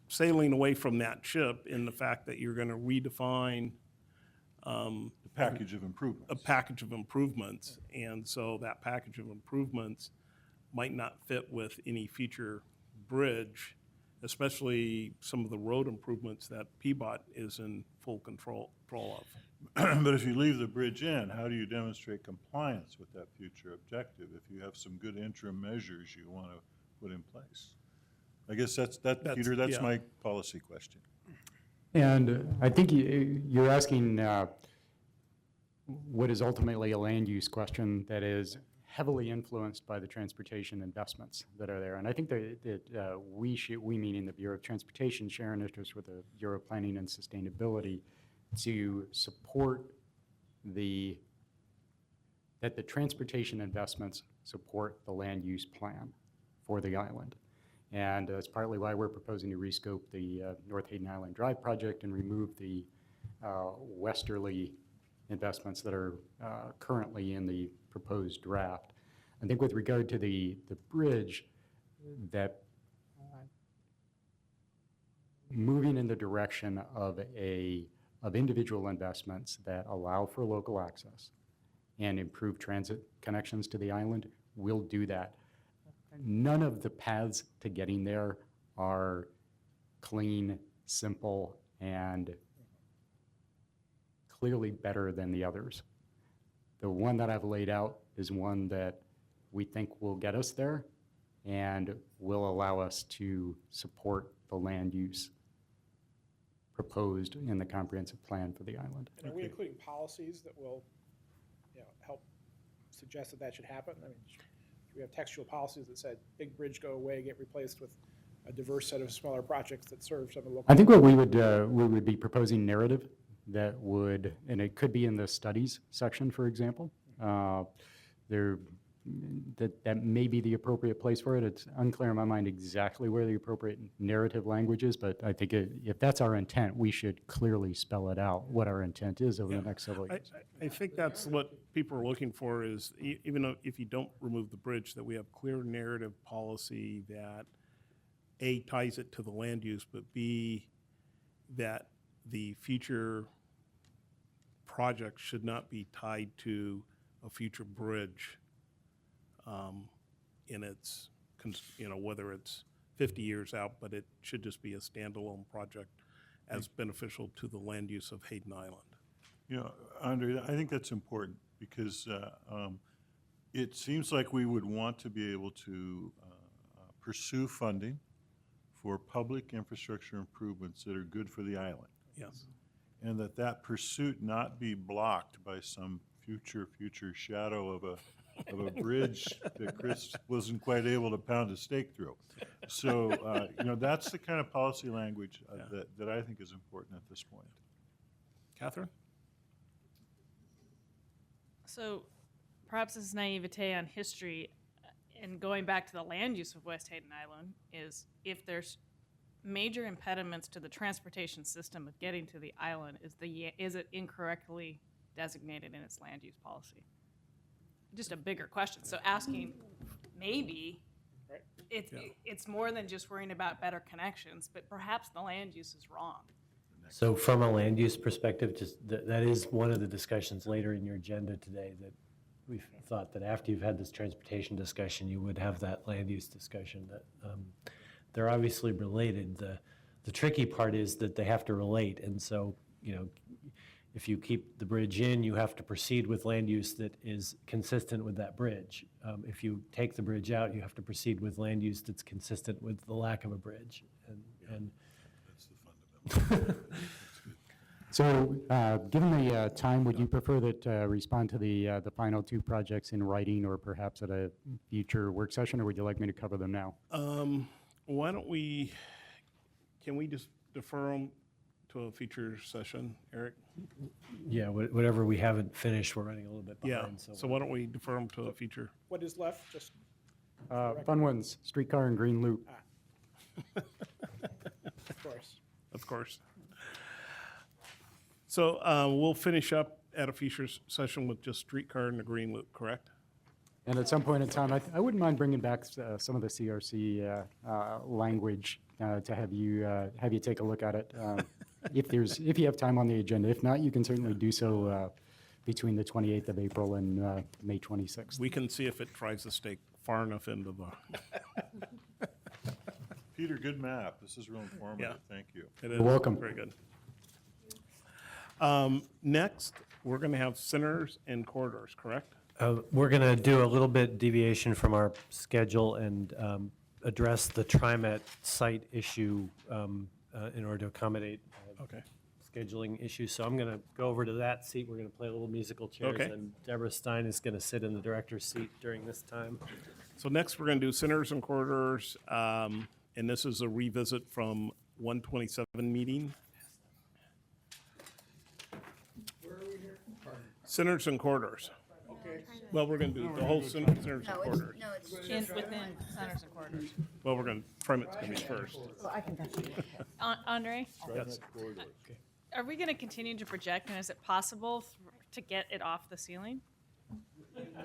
sailing away from that ship in the fact that you're going to redefine The package of improvements. a package of improvements. And so that package of improvements might not fit with any future bridge, especially some of the road improvements that PBOT is in full control of. But if you leave the bridge in, how do you demonstrate compliance with that future objective if you have some good interim measures you want to put in place? I guess Peter, that's yeah. my policy question. And I think you're asking what is ultimately a land use question that is heavily influenced by the transportation investments that are there. And I think that we meaning the Bureau of Transportation, share an interest with the Bureau of Planning and Sustainability to support that the transportation investments support the land use plan for the island. And that's partly why we're proposing to rescope the North Hayden Island Drive project and remove the westerly investments that are currently in the proposed draft. I think with regard to the bridge, that moving in the direction of individual investments that allow for local access and improve transit connections to the island will do that. None of the paths to getting there are clean, simple, and clearly better than the others. The one that I've laid out is one that we think will get us there and will allow us to support the land use proposed in the comprehensive plan for the island. And are we including policies that will, help suggest that should happen? I mean, we have textual policies that said big bridge go away, get replaced with a diverse set of smaller projects that serve some of the local. I think what we would be proposing narrative that would, and it could be in the studies section, for example. That may be the appropriate place for it. It's unclear in my mind exactly where the appropriate narrative language is, but I think if that's our intent, we should clearly spell it out, what our intent is over the next several years. I think that's what people are looking for is, even though if you don't remove the bridge, that we have clear narrative policy that A, ties it to the land use, but B, that the future project should not be tied to a future bridge in its, whether it's 50 years out, but it should just be a standalone project as beneficial to the land use of Hayden Island. You know, Andre, I think that's important because it seems like we would want to be able to pursue funding for public infrastructure improvements that are good for the island. Yes. And that pursuit not be blocked by some future shadow of a bridge that Chris wasn't quite able to pound a stake through. So, that's the kind of policy language that I think is important at this point. Catherine? So perhaps this is naivete on history, and going back to the land use of West Hayden Island, is if there's major impediments to the transportation system of getting to the island, is it incorrectly designated in its land use policy? Just a bigger question. So asking, maybe it's more than just worrying about better connections, but perhaps the land use is wrong. So from a land use perspective, just that is one of the discussions later in your agenda today, that we've thought that after you've had this transportation discussion, you would have that land use discussion. That they're obviously related. The tricky part is that they have to relate, and so if you keep the bridge in, you have to proceed with land use that is consistent with that bridge. If you take the bridge out, you have to proceed with land use that's consistent with the lack of a bridge. And That's the fundamental. So, given the time, would you prefer that respond to the final two projects in writing or perhaps at a future work session, or would you like me to cover them now? Why don't we, can we just defer them to a future session, Eric? Yeah, whatever we haven't finished, we're running a little bit Yeah, behind. so why don't we defer them to a future? What is left? Just Fun ones, streetcar and green loop. of course. Of course. So we'll finish up at a future session with just streetcar and the green loop, correct? And at some point in time, I wouldn't mind bringing back some of the CRC language to have you take a look at it. If you have time on the agenda. If not, you can certainly do so between the 28th of April and May 26th. We can see if it tries to stay far enough into the. Peter, good map. This is real informative. Yeah. Thank you. It is. You're welcome. Very good. Next, we're going to have centers and corridors, correct? We're going to do a little bit deviation from our schedule and address the TriMet site issue in order to accommodate Okay. scheduling issues. So I'm going to go over to that seat. We're going to play a little musical chairs. Okay. And Deborah Stein is going to sit in the director's seat during this time. So next, we're going to do centers and corridors, and this is a revisit from 127 meeting. Centers and corridors. Okay. Well, we're going to do the whole centers and corridors. Within centers and corridors. Well, we're going to, TriMet's going to be first. Andre, Yes. are we going to continue to project, and is it possible to get it off the ceiling?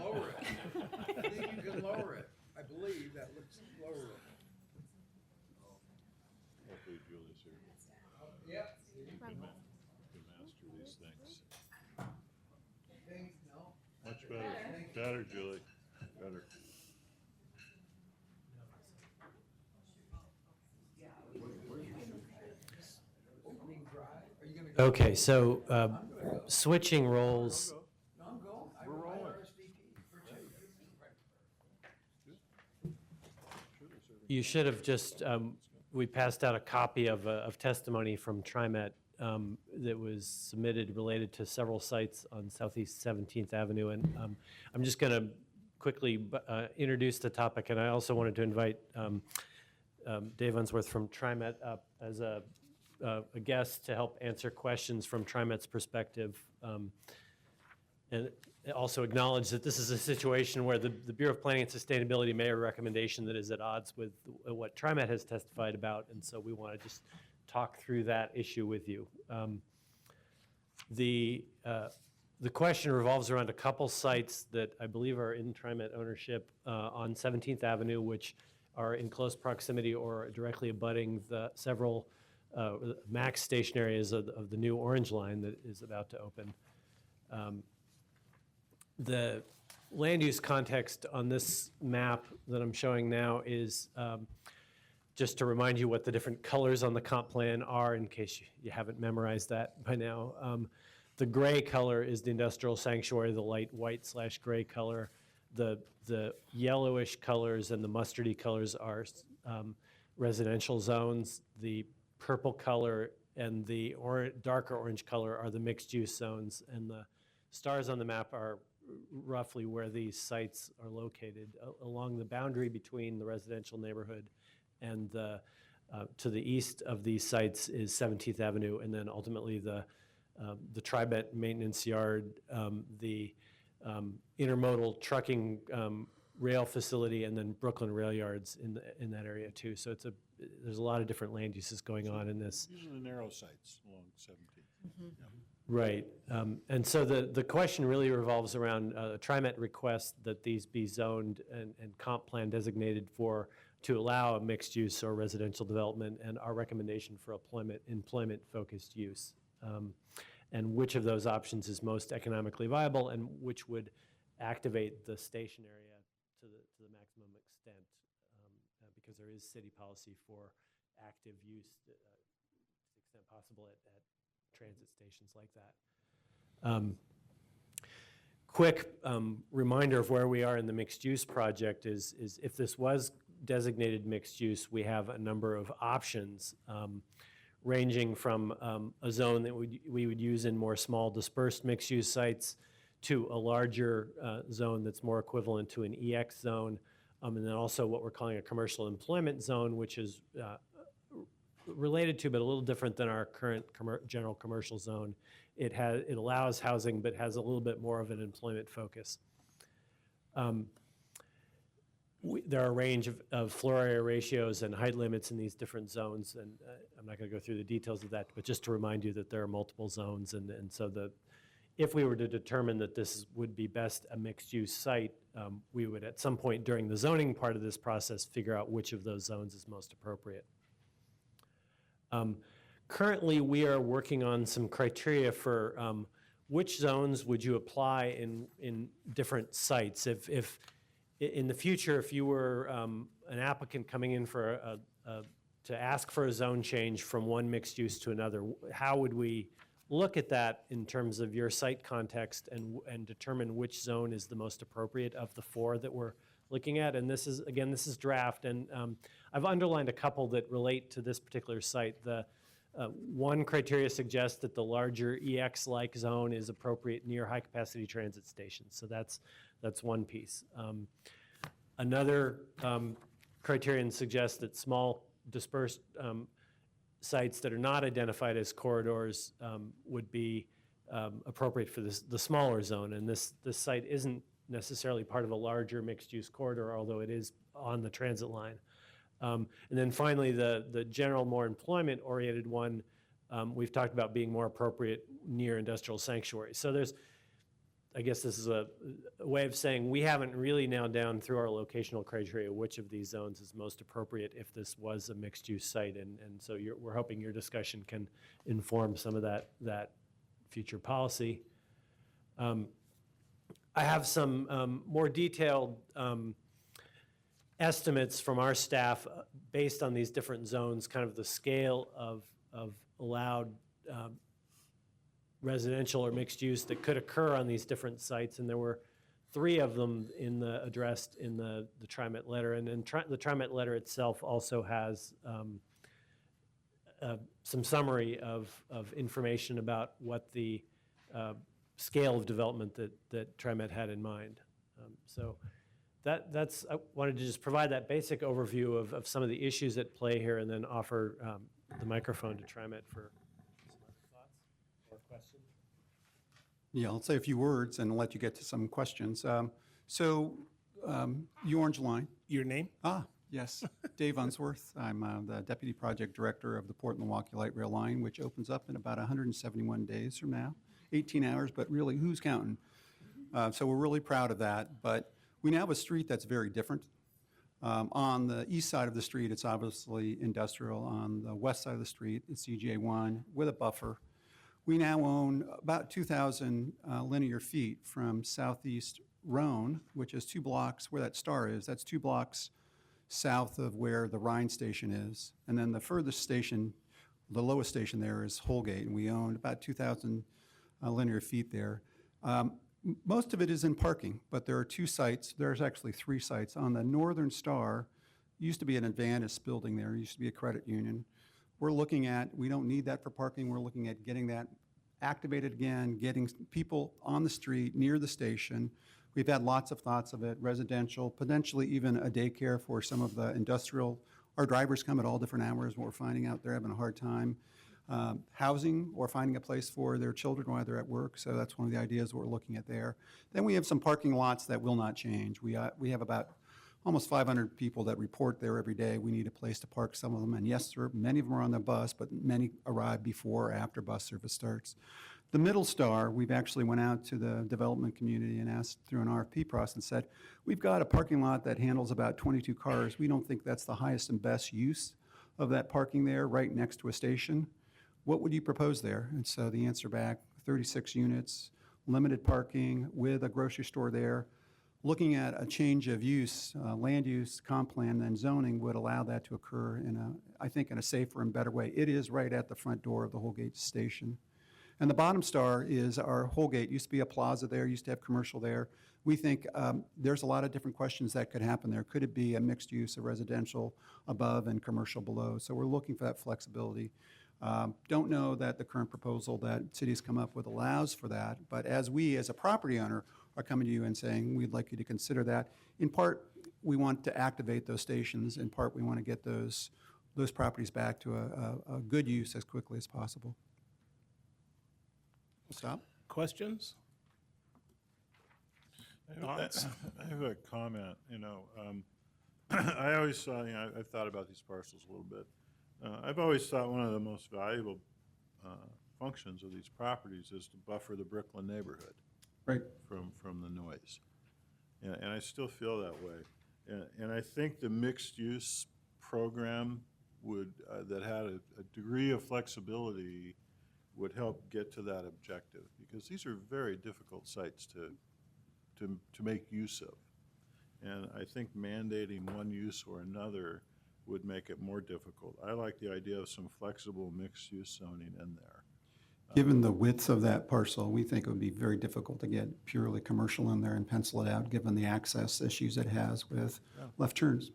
Lower it. I think you can lower it. I believe that looks lower it. Hopefully Julie's here. Yep. Can master these things. Thanks, no. Much better. Better, Julie. Better. Opening drive. Are you gonna go? Okay, so switching roles. No, I'm going. We're rolling. You should have just, we passed out a copy of testimony from TriMet that was submitted related to several sites on Southeast 17th Avenue. And I'm just going to quickly introduce the topic. And I also wanted to invite Dave Unsworth from TriMet up as a guest to help answer questions from TriMet's perspective. And also acknowledge that this is a situation where the Bureau of Planning and Sustainability made a recommendation that is at odds with what TriMet has testified about, and so we want to just talk through that issue with you. The question revolves around a couple sites that I believe are in TriMet ownership on 17th Avenue, which are in close proximity or directly abutting the several MAX station areas of the new Orange Line that is about to open. The land use context on this map that I'm showing now is just to remind you what the different colors on the comp plan are in case you haven't memorized that by now. The gray color is the industrial sanctuary, the light white/gray color. The yellowish colors and the mustardy colors are residential zones. The purple color and the darker orange color are the mixed use zones, and the stars on the map are roughly where these sites are located along the boundary between the residential neighborhood and to the east of these sites is 17th Avenue, and then ultimately the TriMet maintenance yard, the intermodal trucking rail facility, and then Brooklyn Rail Yards in that area too. So there's a lot of different land uses going on in this. These are the narrow sites along 17th. Right. And so the question really revolves around a TriMet request that these be zoned and comp plan designated to allow a mixed use or residential development, and our recommendation for employment-focused use. And which of those options is most economically viable and which would activate the station area to the maximum extent, because there is city policy for active use to the extent possible at transit stations like that. Quick reminder of where we are in the mixed use project is if this was designated mixed use, we have a number of options. ranging from a zone that we would use in more small dispersed mixed-use sites to a larger zone that's more equivalent to an EX zone, and then also what we're calling a commercial employment zone, which is related to but a little different than our current general commercial zone. It allows housing but has a little bit more of an employment focus. There are a range of floor area ratios and height limits in these different zones, and I'm not going to go through the details of that, but just to remind you that there are multiple zones, and so if we were to determine that this would be best a mixed-use site, we would at some point during the zoning part of this process figure out which of those zones is most appropriate. Currently, we are working on some criteria for which zones would you apply in different sites. If in the future, if you were an applicant coming in for to ask for a zone change from one mixed use to another, how would we look at that in terms of your site context and determine which zone is the most appropriate of the four that we're looking at? And this is, again, this is draft, and I've underlined a couple that relate to this particular site. The one criteria suggests that the larger EX-like zone is appropriate near high-capacity transit stations. So that's one piece. Another criterion suggests that small dispersed sites that are not identified as corridors would be appropriate for the smaller zone. And this site isn't necessarily part of a larger mixed-use corridor, although it is on the transit line. And then finally, the general, more employment-oriented one, we've talked about being more appropriate near industrial sanctuaries. So there's, I guess this is a way of saying we haven't really nailed down through our locational criteria which of these zones is most appropriate if this was a mixed-use site. And so we're hoping your discussion can inform some of that future policy. I have some more detailed estimates from our staff based on these different zones, kind of the scale of allowed residential or mixed use that could occur on these different sites, and there were 3 of them addressed in the TriMet letter, and then the TriMet letter itself also has some summary of information about what the scale of development that TriMet had in mind. So that's I wanted to just provide that basic overview of some of the issues at play here, and then offer the microphone to TriMet for some other thoughts or questions. Yeah, I'll say a few words and let you get to some questions. You Orange Line. Your name? Yes, Dave Unsworth. I'm the Deputy Project Director of the Port-Milwaukee Light Rail Line, which opens up in about 171 days from now. 18 hours, but really, who's counting? So we're really proud of that. But we now have a street that's very different. On the east side of the street, it's obviously industrial. On the west side of the street, it's CJ1 with a buffer. We now own about 2,000 linear feet from Southeast Rhone, which is 2 blocks where that star is. That's 2 blocks south of where the Rhine station is. And then the furthest station, the lowest station there is Holgate, and we own about 2,000 linear feet there. Most of it is in parking, but there are 2 sites. There's actually 3 sites. On the northern star, used to be an Advantis building there, used to be a credit union. We're looking at, we don't need that for parking, we're looking at getting that activated again, getting people on the street near the station. We've had lots of thoughts of it, residential, potentially even a daycare for some of the industrial. Our drivers come at all different hours, what we're finding out they're having a hard time. Housing or finding a place for their children while they're at work, so that's one of the ideas we're looking at there. Then we have some parking lots that will not change. We have about almost 500 people that report there every day. We need a place to park some of them, and yes, many of them are on the bus, but many arrive before or after bus service starts. The middle star, we've actually went out to the development community and asked through an RFP process and said, we've got a parking lot that handles about 22 cars. We don't think that's the highest and best use of that parking there right next to a station. What would you propose there? And so the answer back, 36 units, limited parking with a grocery store there. Looking at a change of use, land use, comp plan, and zoning would allow that to occur I think in a safer and better way. It is right at the front door of the Holgate station. And the bottom star is our Holgate. Used to be a plaza there, used to have commercial there. We think there's a lot of different questions that could happen there. Could it be a mixed use, a residential above and commercial below? So we're looking for that flexibility. Don't know that the current proposal that cities come up with allows for that, but as we, as a property owner, are coming to you and saying, we'd like you to consider that, in part, we want to activate those stations, in part, we want to get those properties back to a good use as quickly as possible. Stop. Questions? I have a comment, I always saw, I've thought about these parcels a little bit. I've always thought one of the most valuable functions of these properties is to buffer the Brooklyn neighborhood. Right. From the noise. And I still feel that way. And I think the mixed-use program would, that had a degree of flexibility would help get to that objective, because these are very difficult sites to make use of. And I think mandating one use or another would make it more difficult. I like the idea of some flexible mixed-use zoning in there. Given the width of that parcel, we think it would be very difficult to get purely commercial in there and pencil it out, given the access issues it has with left turns.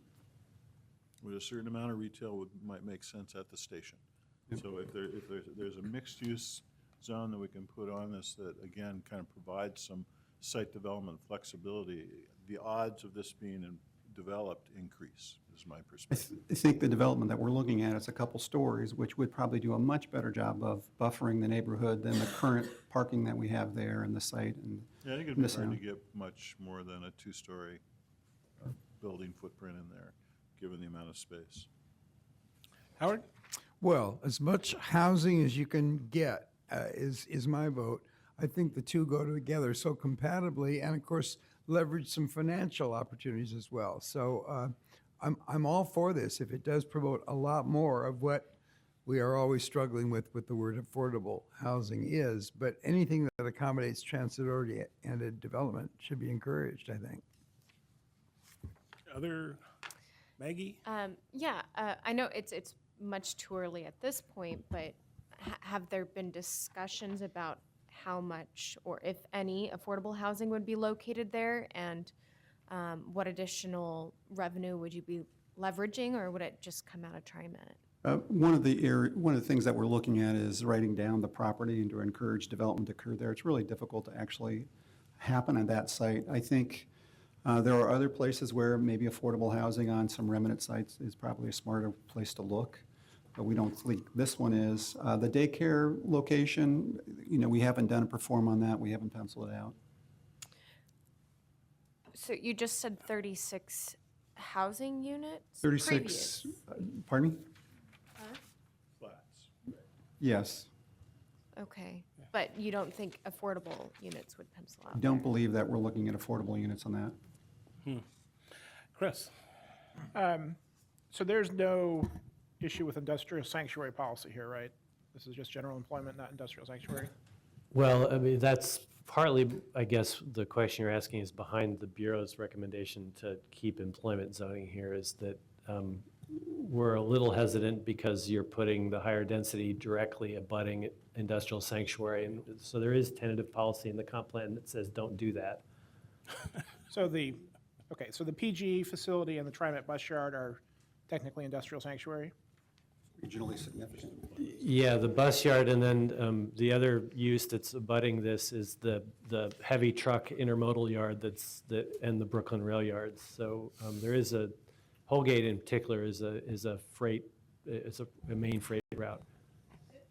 With a certain amount of retail might make sense at the station. So if there's a mixed-use zone that we can put on this that, again, kind of provides some site development flexibility, the odds of this being developed increase, is my perspective. I think the development that we're looking at is a couple stories, which would probably do a much better job of buffering the neighborhood than the current parking that we have there and the site. And Yeah, I think it'd be hard to get much more than a two-story building footprint in there, given the amount of space. Howard? Well, as much housing as you can get is my vote. I think the two go together so compatibly, and of course, leverage some financial opportunities as well. So I'm all for this if it does promote a lot more of what we are always struggling with the word affordable housing is. But anything that accommodates transit-oriented development should be encouraged, I think. Other, Maggie? I know it's much too early at this point, but have there been discussions about how much, or if any, affordable housing would be located there, and what additional revenue would you be leveraging, or would it just come out of TriMet? One of the things that we're looking at is writing down the property and to encourage development to occur there. It's really difficult to actually happen at that site. I think there are other places where maybe affordable housing on some remnant sites is probably a smarter place to look, but we don't think this one is. The daycare location, we haven't done a perform on that. We haven't penciled it out. So you just said 36 housing units? 36, Previous. pardon me? Flats. Yes. Okay, but you don't think affordable units would pencil out? Don't believe that we're looking at affordable units on that. Chris? So there's no issue with industrial sanctuary policy here, right? This is just general employment, not industrial sanctuary? Well, I mean, that's partly, I guess, the question you're asking is behind the Bureau's recommendation to keep employment zoning here, is that we're a little hesitant because you're putting the higher density directly abutting industrial sanctuary. And so there is tentative policy in the comp plan that says don't do that. So the PGE facility and the TriMet bus yard are technically industrial sanctuary? Regionally significant. Yeah, the bus yard, and then the other use that's abutting this is the heavy truck intermodal yard and the Brooklyn rail yards. So there is a, Holgate in particular is a freight, it's a main freight route.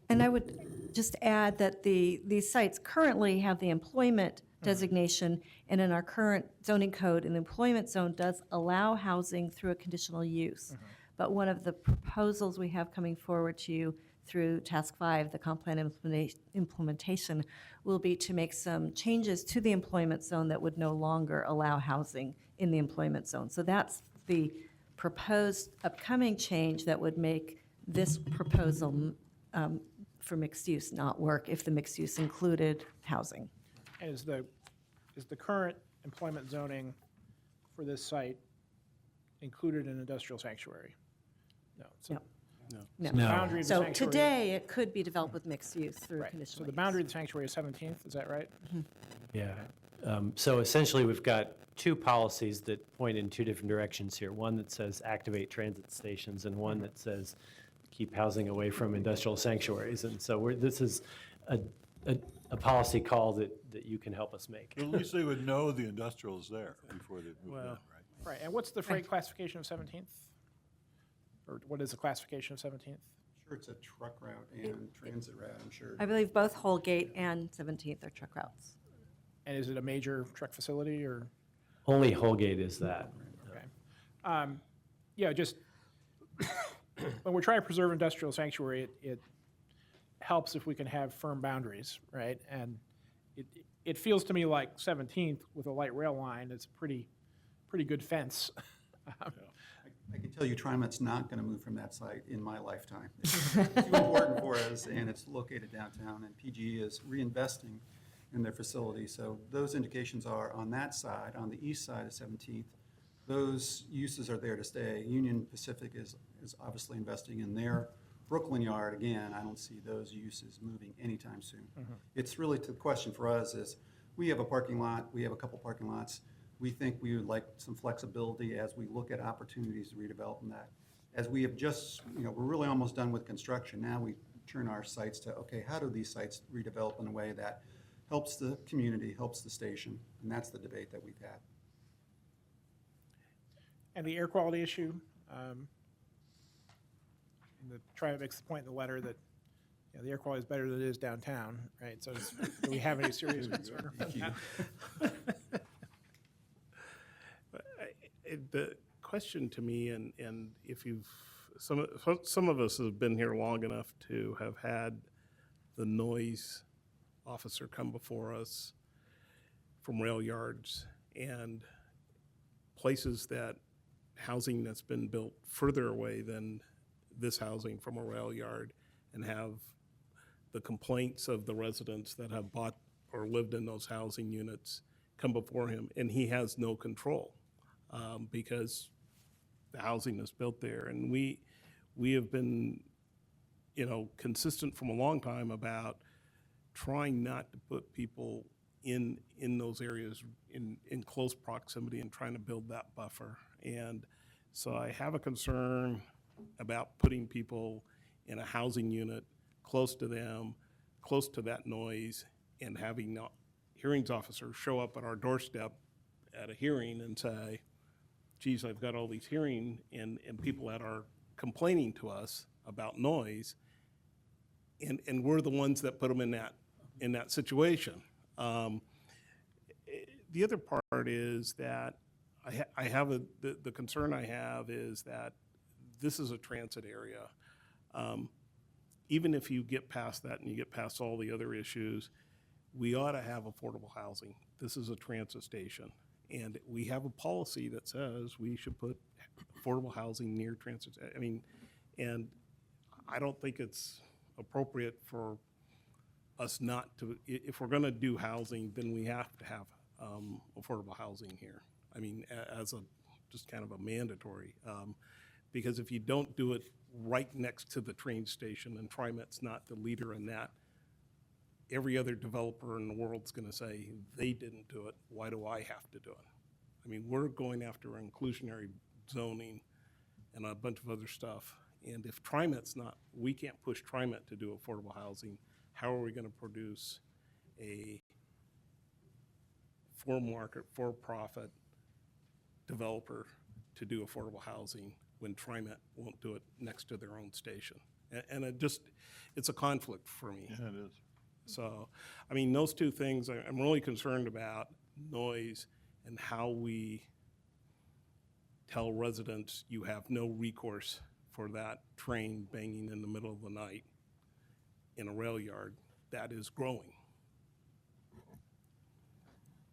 And I would just add that these sites currently have the employment designation, and in our current zoning code, an employment zone does allow housing through a conditional use. But one of the proposals we have coming forward to you through Task 5, the comp plan implementation, will be to make some changes to the employment zone that would no longer allow housing in the employment zone. So that's the proposed upcoming change that would make this proposal for mixed use not work if the mixed use included housing. And is the current employment zoning for this site included in industrial sanctuary? No. So, No. So the boundary of the So sanctuary. today, it could be developed with mixed use through Right. conditional So the use. boundary of the sanctuary is 17th, is that right? Yeah. So essentially, we've got two policies that point in two different directions here. One that says activate transit stations, and one that says keep housing away from industrial sanctuaries. And so this is a policy call that you can help us make. At least they would know the industrial's there before they move in, Well, right? Right, and what's the freight classification of 17th? Or what is the classification of 17th? Sure, it's a truck route and transit route, I'm sure. I believe both Holgate and 17th are truck routes. And is it a major truck facility or? Only Holgate is that. Okay. Yeah, just when we're trying to preserve industrial sanctuary, it helps if we can have firm boundaries, right? And it feels to me like 17th with a light rail line, it's a pretty good fence. I can tell you TriMet's not going to move from that site in my lifetime. It's too important for us, and it's located downtown, and PGE is reinvesting in their facility. So those indications are on that side, on the east side of 17th. Those uses are there to stay. Union Pacific is obviously investing in their Brooklyn yard. Again, I don't see those uses moving anytime soon. It's really, the question for us is, we have a parking lot, we have a couple parking lots. We think we would like some flexibility as we look at opportunities to redevelop that. As we have just, we're really almost done with construction. Now we turn our sights to, okay, how do these sites redevelop in a way that helps the community, helps the station? And that's the debate that we've had. And the air quality issue, the TriMet makes the point in the letter that the air quality is better than it is downtown, right? So do we have any serious concern? The question to me, and if you've, some of us have been here long enough to have had the noise officer come before us from rail yards and places that housing that's been built further away than this housing from a rail yard, and have the complaints of the residents that have bought or lived in those housing units come before him, and he has no control. Because the housing is built there. And we have been, consistent from a long time about trying not to put people in those areas in close proximity and trying to build that buffer. And so I have a concern about putting people in a housing unit close to them, close to that noise, and having hearings officers show up at our doorstep at a hearing and say, geez, I've got all these hearing and people that are complaining to us about noise, and we're the ones that put them in that situation. The other part is that I have the concern I have is that this is a transit area. Even if you get past that and you get past all the other issues, we ought to have affordable housing. This is a transit station. And we have a policy that says we should put affordable housing near transit. And I don't think it's appropriate for us not to, if we're gonna do housing, then we have to have affordable housing here. As just kind of a mandatory. Because if you don't do it right next to the train station, and TriMet's not the leader in that, every other developer in the world's going to say, they didn't do it, why do I have to do it? We're going after inclusionary zoning and a bunch of other stuff. And if TriMet's not, we can't push TriMet to do affordable housing, how are we going to produce a for-market, for-profit developer to do affordable housing when TriMet won't do it next to their own station? And it's a conflict for me. Yeah, it is. So, those two things, I'm really concerned about noise and how we tell residents you have no recourse for that train banging in the middle of the night in a rail yard that is growing.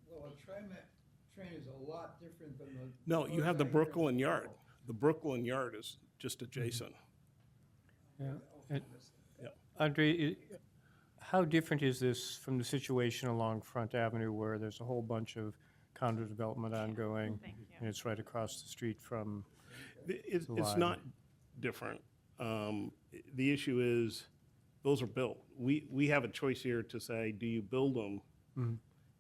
Well, a TriMet train is a lot different than the. No, you have the Brooklyn Yard. The Brooklyn Yard is just adjacent. Andre, how different is this from the situation along Front Avenue where there's a whole bunch of condo development ongoing? And it's right across the street from It's Live. not different. The issue is, those are built. We have a choice here to say, do you build them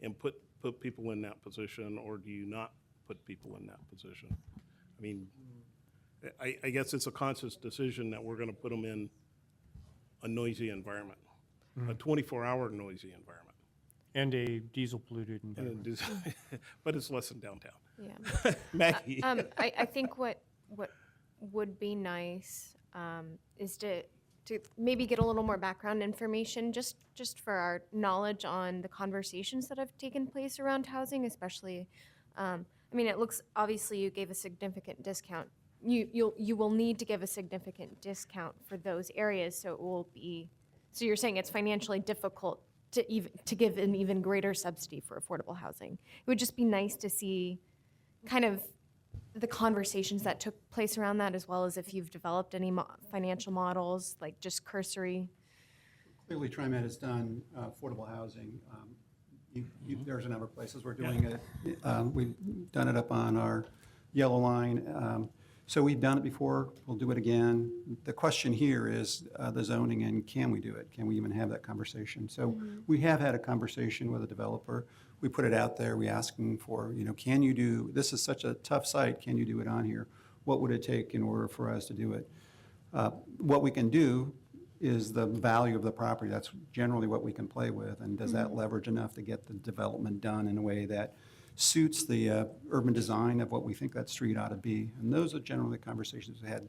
and put people in that position, or do you not put people in that position? I guess it's a conscious decision that we're gonna put them in a noisy environment, a 24-hour noisy environment. And a diesel polluted And environment. it is- But it's less than downtown. Yeah. Maggie? I think what would be nice is to maybe get a little more background information, just for our knowledge on the conversations that have taken place around housing, especially, I mean, it looks, obviously you gave a significant discount. You will need to give a significant discount for those areas, so it will be, so you're saying it's financially difficult to give an even greater subsidy for affordable housing. It would just be nice to see kind of the conversations that took place around that, as well as if you've developed any financial models, like just cursory. Clearly, TriMet has done affordable housing. There's a number of places we're doing it. We've done it up on our yellow line. So we've done it before, we'll do it again. The question here is the zoning and can we do it? Can we even have that conversation? So we have had a conversation with a developer. We put it out there, we ask them for, can you do, this is such a tough site, can you do it on here? What would it take in order for us to do it? What we can do is the value of the property. That's generally what we can play with. And does that leverage enough to get the development done in a way that suits the urban design of what we think that street ought to be? And those are generally the conversations we've had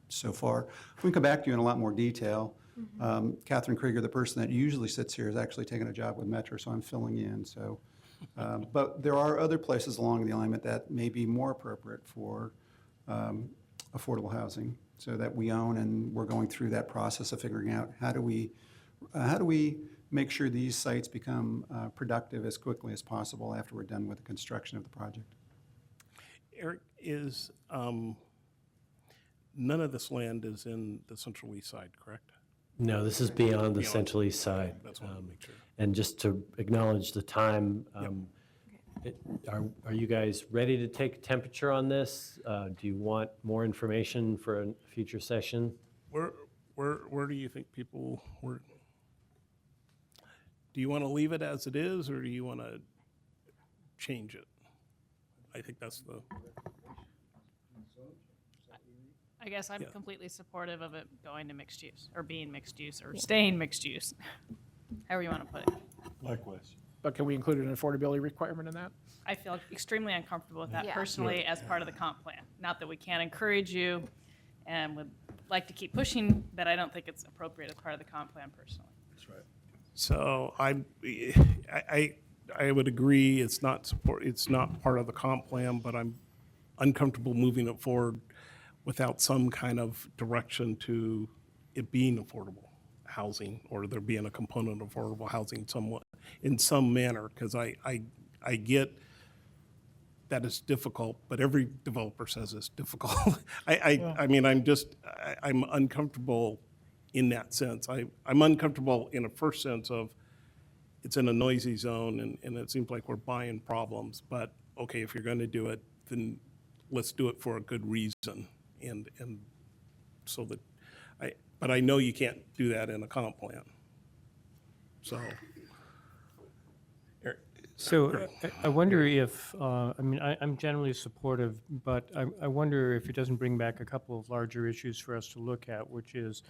so far. We can come back to you in a lot more detail. Catherine Krieger, the person that usually sits here, is actually taking a job with Metro, so I'm filling in. So, but there are other places along the alignment that may be more appropriate for affordable housing, so that we own, and we're going through that process of figuring out how do we make sure these sites become productive as quickly as possible after we're done with the construction of the project. Eric, is, none of this land is in the Central East Side, correct? No, this is beyond the Beyond. Central East Side. That's what I want to make sure. And just to acknowledge the time, are you guys ready to take temperature on this? Do you want more information for a future session? Where do you think people were? Do you want to leave it as it is, or do you want to change it? I think that's the. I guess I'm Yeah. completely supportive of it going to mixed use, or being mixed use, or staying mixed use, however you want to put it. Likewise. But can we include an affordability requirement in that? I feel extremely uncomfortable with that Yeah. personally as part of the comp plan. Not that we can't encourage you and would like to keep pushing, but I don't think it's appropriate as part of the comp plan personally. That's right. So I would agree, it's not part of the comp plan, but I'm uncomfortable moving it forward without some kind of direction to it being affordable housing, or there being a component of affordable housing somewhat, in some manner, because I get that it's difficult, but every developer says it's difficult. I mean, I'm uncomfortable in that sense. I'm uncomfortable in a first sense of it's in a noisy zone and it seems like we're buying problems, but okay, if you're going to do it, then let's do it for a good reason. And so that but I know you can't do that in a comp plan. So. Eric. So I wonder if, I mean, I'm generally supportive, but I wonder if it doesn't bring back a couple of larger issues for us to look at, which is,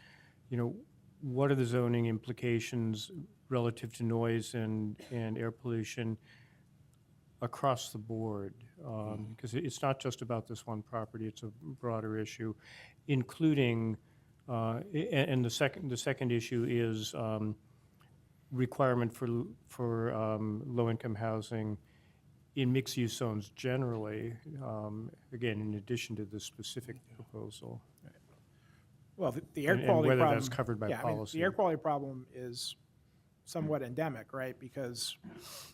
what are the zoning implications relative to noise and air pollution across the board? Because it's not just about this one property, it's a broader issue, including, and the second issue is requirement for low-income housing in mixed-use zones generally, again, in addition to the specific proposal. Well, the air And quality whether problem. that's covered by yeah, I mean, policy. the air quality problem is somewhat endemic, right? Because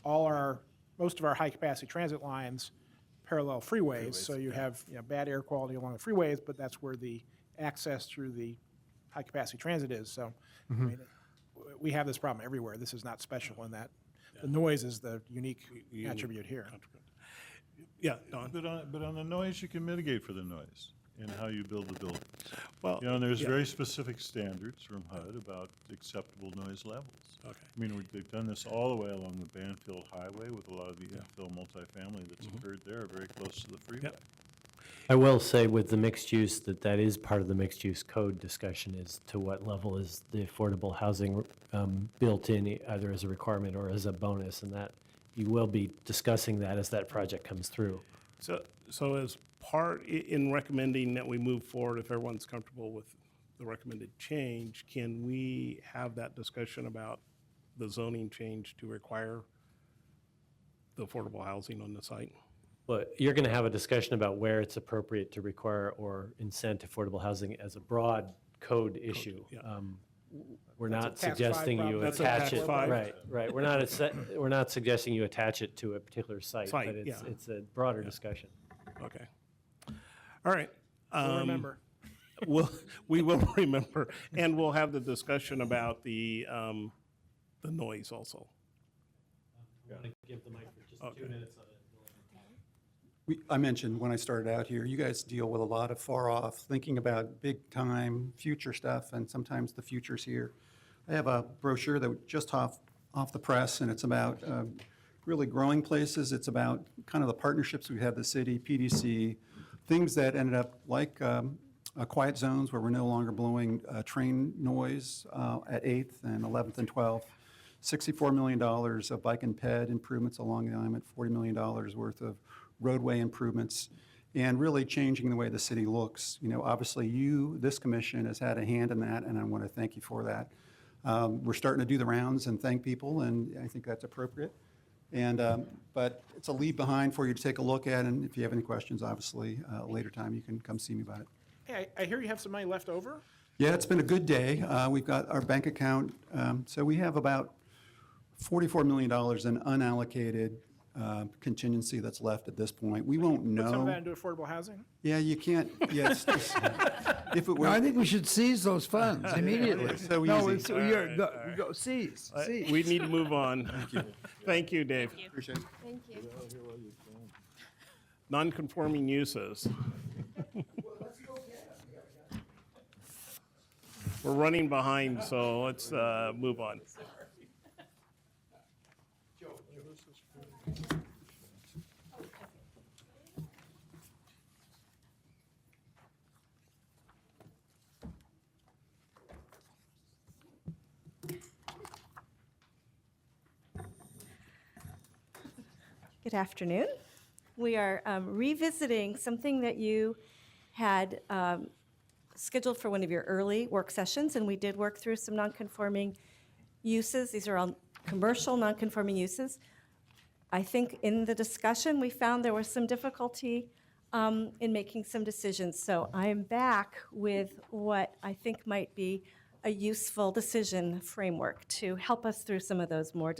most of our high-capacity transit lines parallel freeways, so you have bad air quality along the freeways, but that's where the access through the high-capacity transit is. So, I mean, we have this problem everywhere. This is not special in that. The noise is the unique attribute here. Yeah, Don. But on the noise, you can mitigate for the noise in how you build the buildings. Well, And there's yeah. very specific standards from HUD about acceptable noise levels. Okay. I mean, they've done this all the way along the Banfield Highway with a lot of the infill multifamily that's occurred there, very close to the freeway. I will say with the mixed use, that is part of the mixed use code discussion, is to what level is the affordable housing built in either as a requirement or as a bonus, and that you will be discussing that as that project comes through. So as part, in recommending that we move forward, if everyone's comfortable with the recommended change, can we have that discussion about the zoning change to require the affordable housing on the site? But you're going to have a discussion about where it's appropriate to require or incent affordable housing as a broad code issue. yeah. We're That's a not Tax 5 suggesting you problem. That's a attach Tax it. 5. Right. We're not suggesting you attach it to a particular site, Site, but yeah. it's a broader discussion. Okay. All right. We'll remember. We will remember, and we'll have the discussion about the noise also. I'm going to give the mic for just Okay. 2 minutes on it. I mentioned when I started out here, you guys deal with a lot of far off, thinking about big time future stuff, and sometimes the future's here. I have a brochure that just off the press, and it's about really growing places. It's about kind of the partnerships we have, the city, PDC, things that ended up like quiet zones where we're no longer blowing train noise at 8th and 11th and 12th. $64 million of bike and ped improvements along the alignment, $40 million worth of roadway improvements, and really changing the way the city looks. You know, obviously this commission has had a hand in that, and I want to thank you for that. We're starting to do the rounds and thank people, and I think that's appropriate. And, but it's a leave behind for you to take a look at, and if you have any questions, obviously, later time, you can come see me about it. Hey, I hear you have some money left over? Yeah, it's been a good day. We've got our bank account, so we have about $44 million in unallocated contingency that's left at this point. We won't know. Put some of that into affordable housing? Yeah, you can't, yes. If it were. No, I think we should seize those funds immediately. It's so No, easy. it's, All right, go, all right. go, seize. We need to move on. Thank you. Thank you, Dave. Appreciate it. Thank you. Non-conforming uses. We're running behind, so let's move on. Good afternoon. We are revisiting something that you had scheduled for one of your early work sessions, and we did work through some nonconforming uses. These are all commercial nonconforming uses. I think in the discussion, we found there was some difficulty in making some decisions. So I am back with what I think might be a useful decision framework to help us through some of those more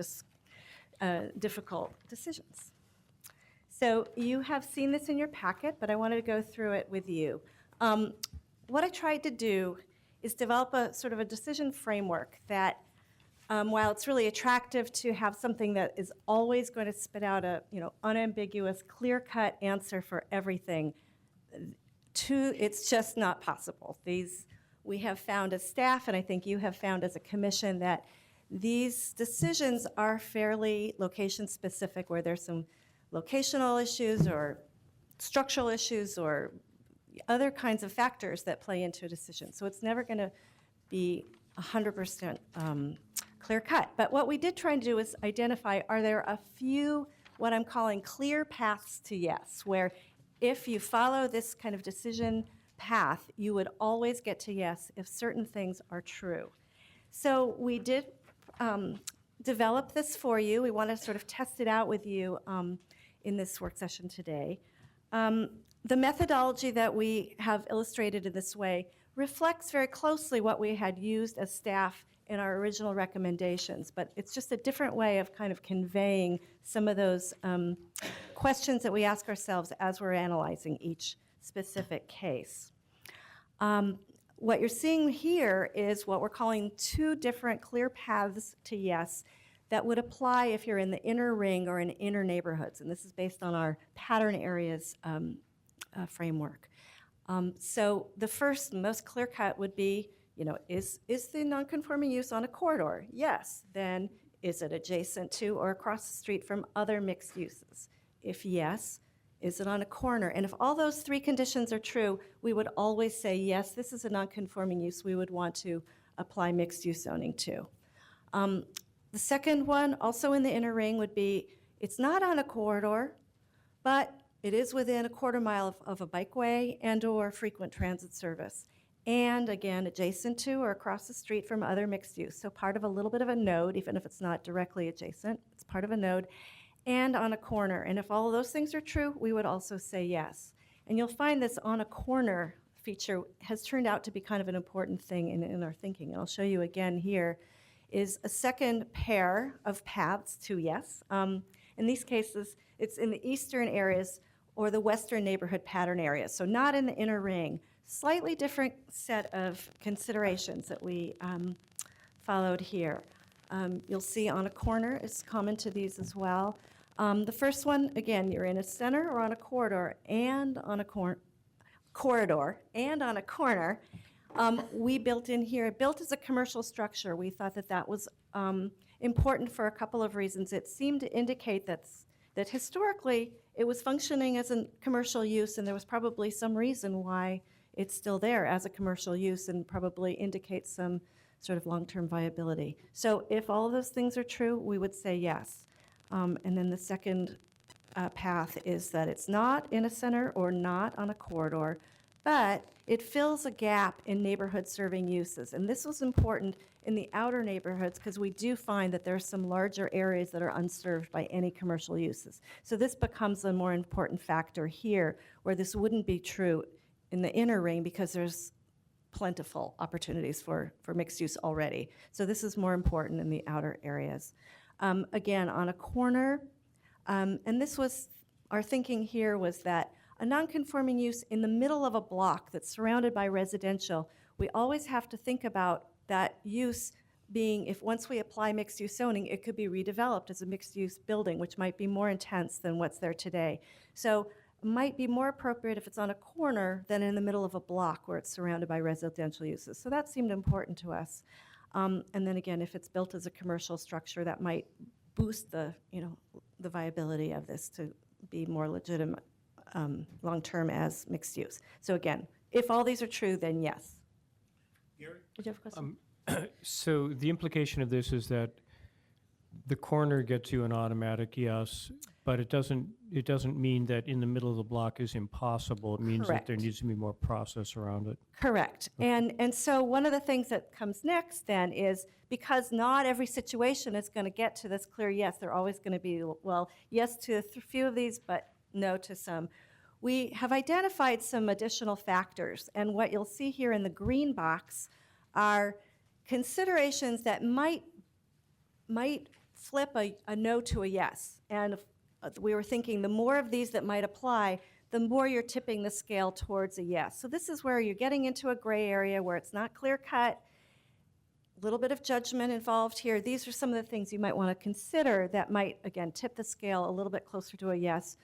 difficult decisions. So you have seen this in your packet, but I wanted to go through it with you. What I tried to do is develop a sort of a decision framework that, while it's really attractive to have something that is always going to spit out a unambiguous, clear-cut answer for everything, it's just not possible. We have found as staff, and I think you have found as a commission, that these decisions are fairly location-specific, where there's some locational issues or structural issues or other kinds of factors that play into a decision. So it's never going to be 100% clear-cut. But what we did try and do is identify, are there a few what I'm calling clear paths to yes, where if you follow this kind of decision path, you would always get to yes if certain things are true. So we did develop this for you. We want to sort of test it out with you in this work session today. The methodology that we have illustrated in this way reflects very closely what we had used as staff in our original recommendations, but it's just a different way of kind of conveying some of those questions that we ask ourselves as we're analyzing each specific case. What you're seeing here is what we're calling two different clear paths to yes that would apply if you're in the inner ring or in inner neighborhoods, and this is based on our pattern areas framework. So the first, most clear cut would be, is the nonconforming use on a corridor? Yes. Then is it adjacent to or across the street from other mixed uses? If yes, Is it on a corner? And if all those three conditions are true, we would always say, yes, this is a non-conforming use we would want to apply mixed-use zoning to. The second one, also in the inner ring, would be, it's not on a corridor, but it is within a quarter mile of a bikeway and/or frequent transit service. And again, adjacent to or across the street from other mixed use. So part of a little bit of a node, even if it's not directly adjacent, it's part of a node, and on a corner. And if all of those things are true, we would also say yes. And you'll find this on a corner feature has turned out to be kind of an important thing in our thinking. And I'll show you again here, is a second pair of paths to yes. In these cases, it's in the eastern areas or the western neighborhood pattern areas, so not in the inner ring. Slightly different set of considerations that we followed here. You'll see on a corner, it's common to these as well. The first one, again, you're in a center or on a corridor and on a corridor and on a corner. We built in here, built as a commercial structure. We thought that that was important for a couple of reasons. It seemed to indicate that historically it was functioning as a commercial use, and there was probably some reason why it's still there as a commercial use and probably indicates some sort of long-term viability. So if all of those things are true, we would say yes. And then the second path is that it's not in a center or not on a corridor, but it fills a gap in neighborhood serving uses. And this was important in the outer neighborhoods because we do find that there are some larger areas that are unserved by any commercial uses. So this becomes a more important factor here, where this wouldn't be true in the inner ring because there's plentiful opportunities for mixed use already. So this is more important in the outer areas. Again, on a corner, and this was, our thinking here was that a non-conforming use in the middle of a block that's surrounded by residential, we always have to think about that use being, if once we apply mixed-use zoning, it could be redeveloped as a mixed-use building, which might be more intense than what's there today. So it might be more appropriate if it's on a corner than in the middle of a block where it's surrounded by residential uses. So that seemed important to us. And then again, if it's built as a commercial structure, that might boost the, the viability of this to be more legitimate long-term as mixed use. So again, if all these are true, then yes. Gary? Did you have a question? So the implication of this is that the corner gets you an automatic yes, but it doesn't mean that in the middle of the block is impossible. It means that there Correct. needs to be more process around it. Correct. And so one of the things that comes next then is, because not every situation is going to get to this clear yes, they're always going to be, well, yes to a few of these, but no to some. We have identified some additional factors, and what you'll see here in the green box are considerations that might flip a no to a yes. And we were thinking the more of these that might apply, the more you're tipping the scale towards a yes. So this is where you're getting into a gray area where it's not clear cut, a little bit of judgment involved here. These are some of the things you might want to consider that might, again, tip the scale a little bit closer to a yes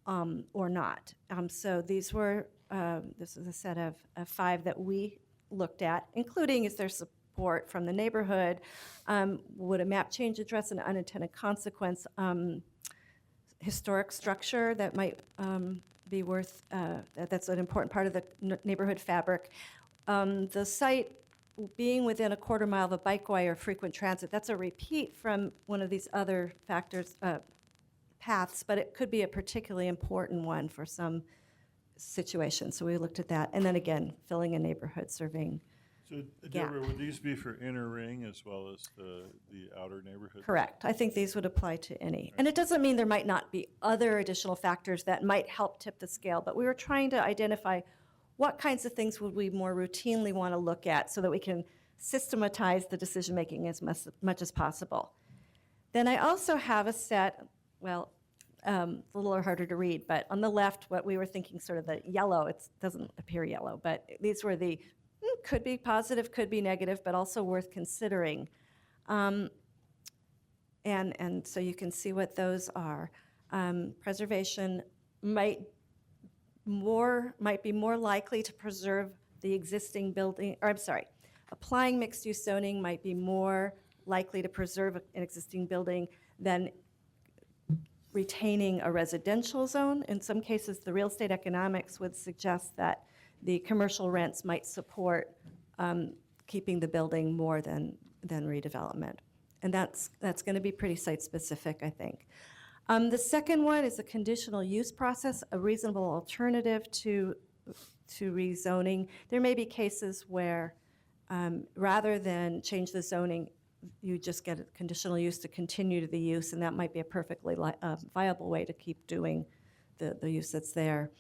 or not. So these were, this is a set of 5 that we looked at, including is there support from the neighborhood, would a map change address an unintended consequence, historic structure that might be worth, that's an important part of the neighborhood fabric. The site being within a quarter mile of a bikeway or frequent transit, that's a repeat from one of these other factors, paths, but it could be a particularly important one for some situations. So we looked at that. And then again, filling a neighborhood serving. So, gap. Deborah, would these be for inner ring as well as the outer neighborhood? Correct. I think these would apply to any. And it doesn't mean there might not be other additional factors that might help tip the scale, but we were trying to identify what kinds of things would we more routinely want to look at so that we can systematize the decision-making as much as possible. Then I also have a set, well, a little harder to read, but on the left, what we were thinking sort of the yellow, it doesn't appear yellow, but these were the could be positive, could be negative, but also worth considering. And so you can see what those are. Preservation might be more likely to preserve the existing building, or I'm sorry, applying mixed-use zoning might be more likely to preserve an existing building than retaining a residential zone. In some cases, the real estate economics would suggest that the commercial rents might support keeping the building more than redevelopment. And that's going to be pretty site-specific, I think. The second one is a conditional use process, a reasonable alternative to rezoning. There may be cases where rather than change the zoning, you just get a conditional use to continue to the use, and that might be a perfectly viable way to keep doing the use that's there.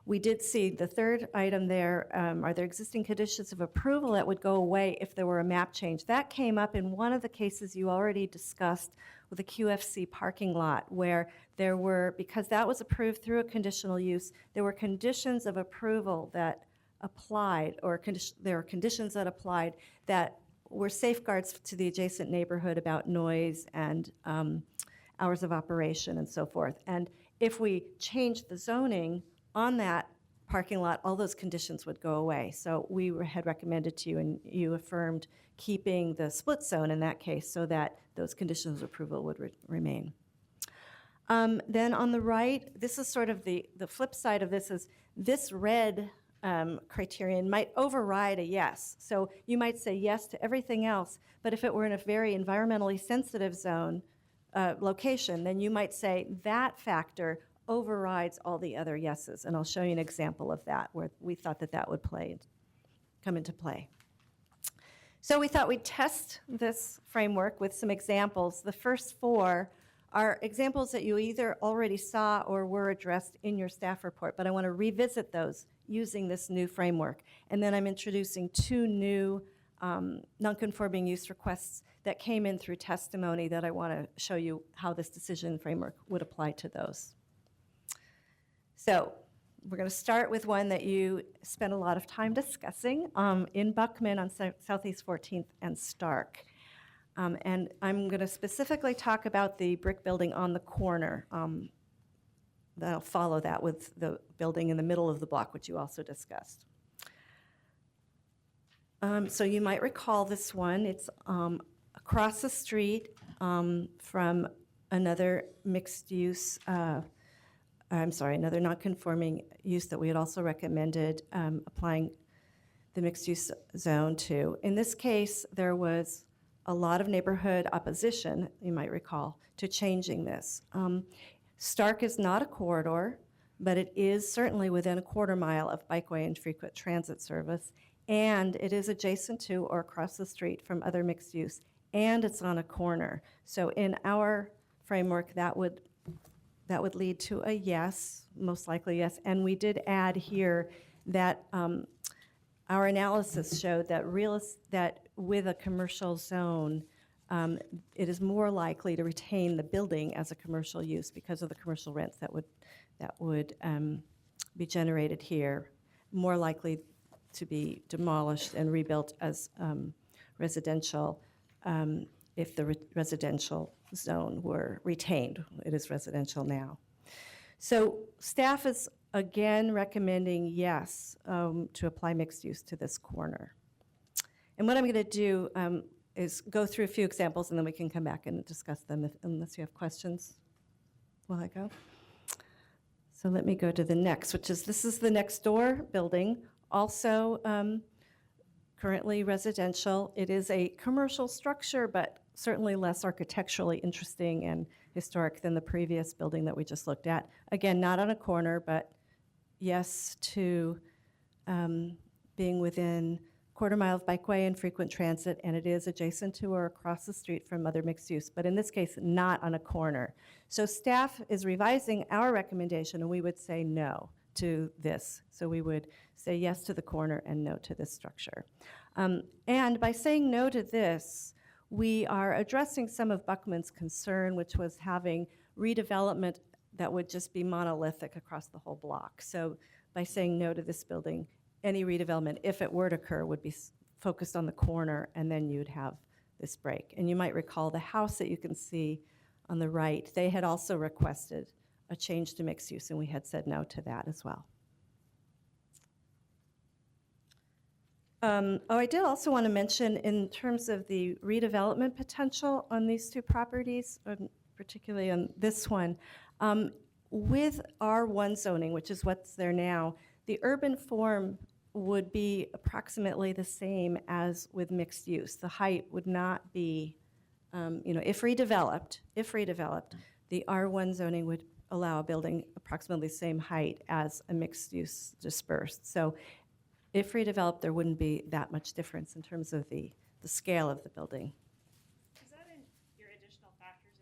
We did see the third item there, are there existing conditions of approval that would go away if there were a map change? That came up in one of the cases you already discussed with the QFC parking lot, where there were, because that was approved through a conditional use, there were conditions of approval that applied, or there are conditions that applied that were safeguards to the adjacent neighborhood about noise and hours of operation and so forth. And if we changed the zoning on that parking lot, all those conditions would go away. So we had recommended to you, and you affirmed keeping the split zone in that case so that those conditions of approval would remain. Then on the right, this is sort of the flip side of this is this red criterion might override a yes. So you might say yes to everything else, but if it were in a very environmentally sensitive zone location, then you might say that factor overrides all the other yeses. And I'll show you an example of that where we thought that would come into play. So we thought we'd test this framework with some examples. The first four are examples that you either already saw or were addressed in your staff report, but I want to revisit those using this new framework. And then I'm introducing two new nonconforming use requests that came in through testimony that I want to show you how this decision framework would apply to those. So we're going to start with one that you spent a lot of time discussing in Buckman on Southeast 14th and Stark. And I'm going to specifically talk about the brick building on the corner. That'll follow that with the building in the middle of the block, which you also discussed. So you might recall this one. It's across the street from another mixed-use another non-conforming use that we had also recommended applying the mixed-use zone to. In this case, there was a lot of neighborhood opposition, you might recall, to changing this. Stark is not a corridor, but it is certainly within a quarter mile of bikeway and frequent transit service, and it is adjacent to or across the street from other mixed use, and it's on a corner. So in our framework, that would lead to a yes, most likely yes. And we did add here that our analysis showed that that with a commercial zone, it is more likely to retain the building as a commercial use because of the commercial rents that would be generated here, more likely to be demolished and rebuilt as residential if the residential zone were retained. It is residential now. So staff is again recommending yes to apply mixed use to this corner. And what I'm going to do is go through a few examples and then we can come back and discuss them unless you have questions while I go. So let me go to the next, this is the next door building, also currently residential. It is a commercial structure, but certainly less architecturally interesting and historic than the previous building that we just looked at. Again, not on a corner, but yes to being within quarter mile of bikeway and frequent transit, and it is adjacent to or across the street from other mixed use, but in this case, not on a corner. So staff is revising our recommendation, and we would say no to this. So we would say yes to the corner and no to this structure. And by saying no to this, we are addressing some of Buckman's concern, which was having redevelopment that would just be monolithic across the whole block. So by saying no to this building, any redevelopment, if it were to occur, would be focused on the corner, and then you'd have this break. And you might recall the house that you can see on the right, they had also requested a change to mixed use, and we had said no to that as well. I did also want to mention in terms of the redevelopment potential on these two properties, particularly on this one. With R1 zoning, which is what's there now, the urban form would be approximately the same as with mixed use. The height would not be, if redeveloped, the R1 zoning would allow a building approximately the same height as a mixed use dispersed. So if redeveloped, there wouldn't be that much difference in terms of the scale of the building. Is that in your additional factors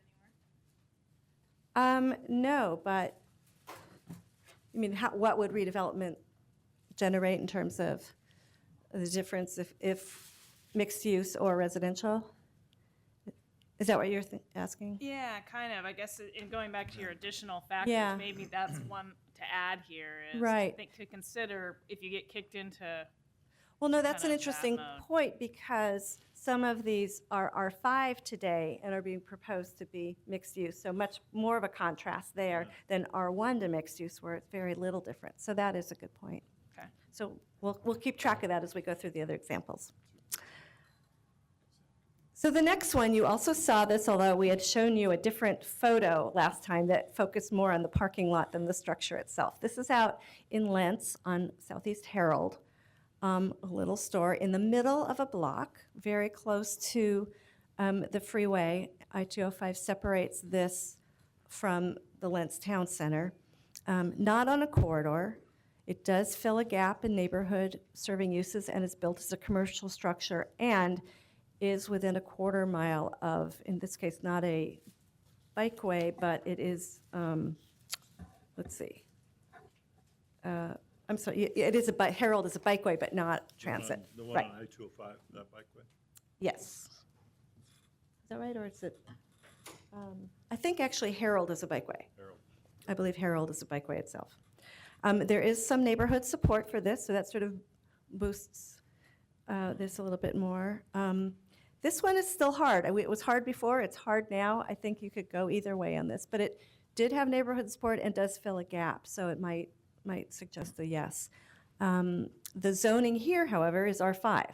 anywhere? No, but, I mean, what would redevelopment generate in terms of the difference if mixed use or residential? Is that what you're asking? Yeah, kind of. I guess in going back to your additional factors, Yeah. maybe that's one to add here is Right. I think to consider if you get kicked into. Well, no, that's an kind of that interesting mode. point because some of these are R5 today and are being proposed to be mixed use. So much more of a contrast there than R1 to mixed use where it's very little different. So that is a good point. Okay. So we'll keep track of that as we go through the other examples. So the next one, you also saw this, although we had shown you a different photo last time that focused more on the parking lot than the structure itself. This is out in Lentz on Southeast Herald, a little store in the middle of a block, very close to the freeway. I-205 separates this from the Lentz Town Center. Not on a corridor. It does fill a gap in neighborhood serving uses and is built as a commercial structure and is within a quarter mile of, in this case, not a bikeway, but it is, let's see. I'm sorry, it is Herald is a bikeway, but not transit. The one Right. on I-205, that bikeway? Yes. Is that right, or is it? I think actually Herald is a bikeway. Herald. I believe Herald is a bikeway itself. There is some neighborhood support for this, so that sort of boosts this a little bit more. This one is still hard. It was hard before, it's hard now. I think you could go either way on this, but it did have neighborhood support and does fill a gap, so it might suggest a yes. The zoning here, however, is R5.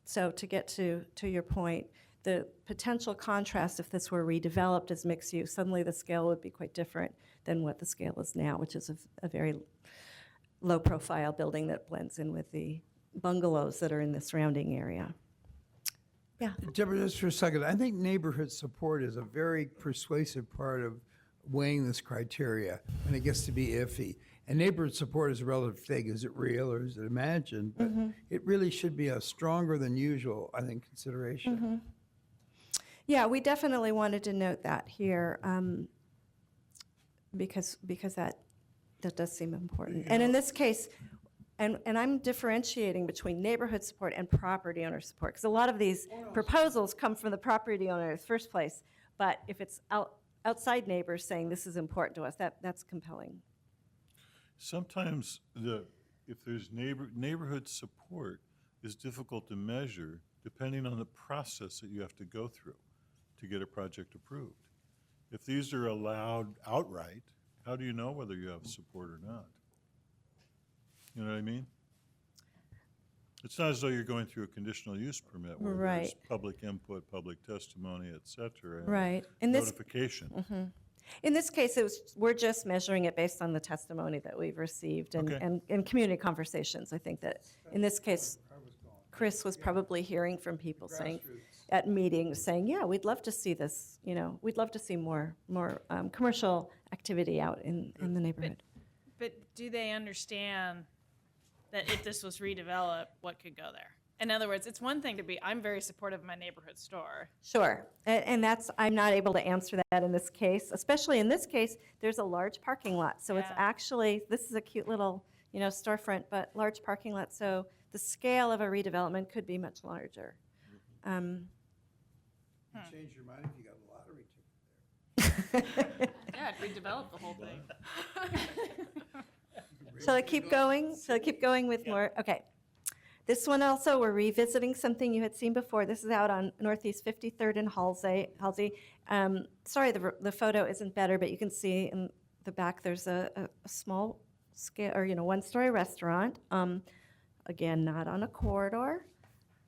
So to get to your point, the potential contrast if this were redeveloped as mixed use, suddenly the scale would be quite different than what the scale is now, which is a very low-profile building that blends in with the bungalows that are in the surrounding area. Yeah. Deborah, just for a second, I think neighborhood support is a very persuasive part of weighing this criteria, and it gets to be iffy. And neighborhood support is a relative thing. Is it real or is it imagined? But it really should be a stronger than usual, I think, consideration. Yeah, we definitely wanted to note that here because that does seem important. And in this case, and I'm differentiating between neighborhood support and property owner support, because a lot of these proposals come from the property owner in the first place. But if it's outside neighbors saying this is important to us, that's compelling. Sometimes if there's neighborhood support is difficult to measure depending on the process that you have to go through to get a project approved. If these are allowed outright, how do you know whether you have support or not? You know what I mean? It's not as though you're going through a conditional use permit where there's Right. public input, public testimony, et cetera, and Right. In this- notification. In this case, we're just measuring it based on the testimony that we've received and, Okay. and community conversations. I think that in this case, Chris was probably hearing from people saying, at meetings, saying, yeah, we'd love to see this, we'd love to see more commercial activity out in the neighborhood. But do they understand that if this was redeveloped, what could go there? In other words, it's one thing to be, I'm very supportive of my neighborhood store. Sure, and I'm not able to answer that in this case, especially in this case, there's a large parking lot. So it's Yeah. actually, this is a cute little, storefront, but large parking lot. So the scale of a redevelopment could be much larger. Change your mind if you got a lottery ticket. Yeah, I'd redevelop the whole thing. Shall I keep going? Shall I keep going with more? Okay. This one also, we're revisiting something you had seen before. This is out on Northeast 53rd and Halsey. Sorry, the photo isn't better, but you can see in the back there's a small scale, or one-story restaurant. Again, not on a corridor.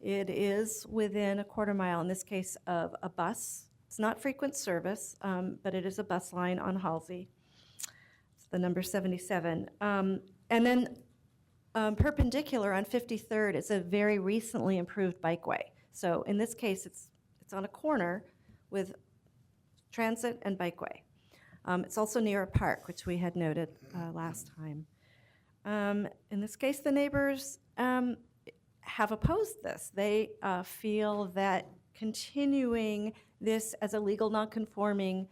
It is within a quarter mile, in this case, of a bus It's not frequent service, but it is a bus line on Halsey. It's the number 77. And then perpendicular on 53rd is a very recently improved bikeway. So in this case, it's on a corner with transit and bikeway. It's also near a park, which we had noted last time. In this case, the neighbors have opposed this. They feel that continuing this as a legal nonconforming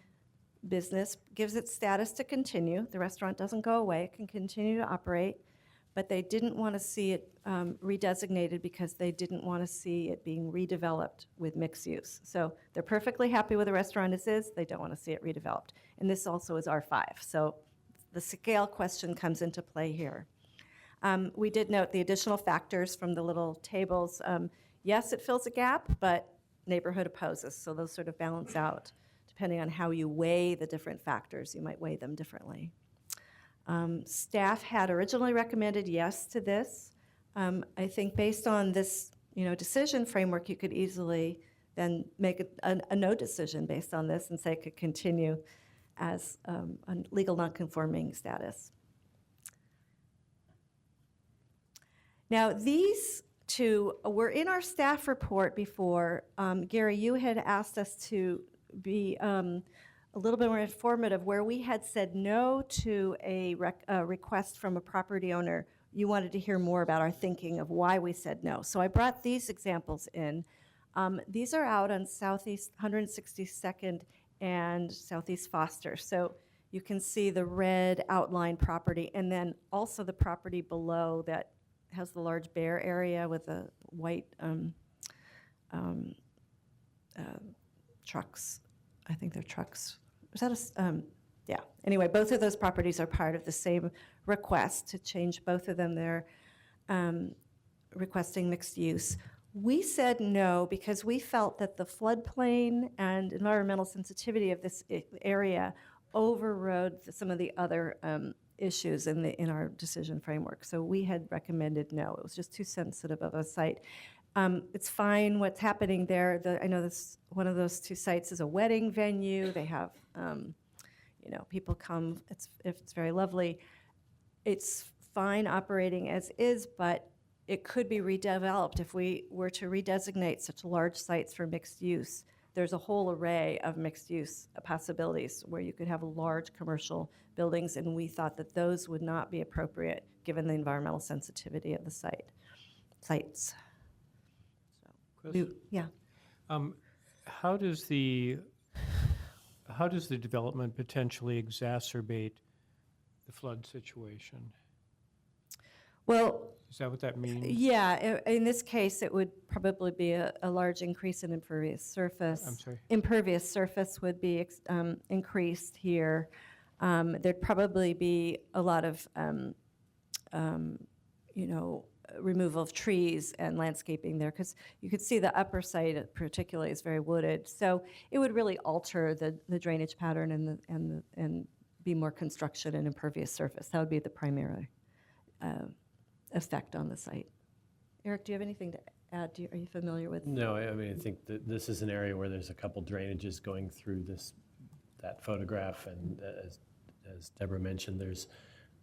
business gives it status to continue. The restaurant doesn't go away, it can continue to operate, but they didn't want to see it redesignated because they didn't want to see it being redeveloped with mixed use. So they're perfectly happy with the restaurant as is, they don't want to see it redeveloped. And this also is R5, so the scale question comes into play here. We did note the additional factors from the little tables. Yes, it fills a gap, but neighborhood opposes, so those sort of balance out. Depending on how you weigh the different factors, you might weigh them differently. Staff had originally recommended yes to this. I think based on this, decision framework, you could easily then make a no decision based on this and say it could continue as a legal nonconforming status. Now, these two were in our staff report before. Gary, you had asked us to be a little bit more informative where we had said no to a request from a property owner. You wanted to hear more about our thinking of why we said no. So I brought these examples in. These are out on Southeast 162nd and Southeast Foster. So you can see the red outline property and then also the property below that has the large bare area with the white trucks. I think they're trucks. Was that a, yeah. Anyway, both of those properties are part of the same request to change both of them. They're requesting mixed use. We said no because we felt that the floodplain and environmental sensitivity of this area overrode some of the other issues in our decision framework. So we had recommended no. It was just too sensitive of a site. It's fine what's happening there. I know this one of those two sites is a wedding venue. They have, people come. It's very lovely. It's fine operating as is, but it could be redeveloped if we were to redesignate such large sites for mixed use. There's a whole array of mixed use possibilities where you could have large commercial buildings, and we thought that those would not be appropriate given the environmental sensitivity of the sites. Chris? Yeah. How does the development potentially exacerbate the flood situation? Well, is that what that means? Yeah, in this case, it would probably be a large increase in impervious surface. I'm sorry? Impervious surface would be increased here. There'd probably be a lot of, removal of trees and landscaping there, because you could see the upper side particularly is very wooded. So it would really alter the drainage pattern and be more construction and impervious surface. That would be the primary effect on the site. Eric, do you have anything to add? Are you familiar with? No, I mean, I think that this is an area where there's a couple drainages going through that photograph, and as Deborah mentioned, there's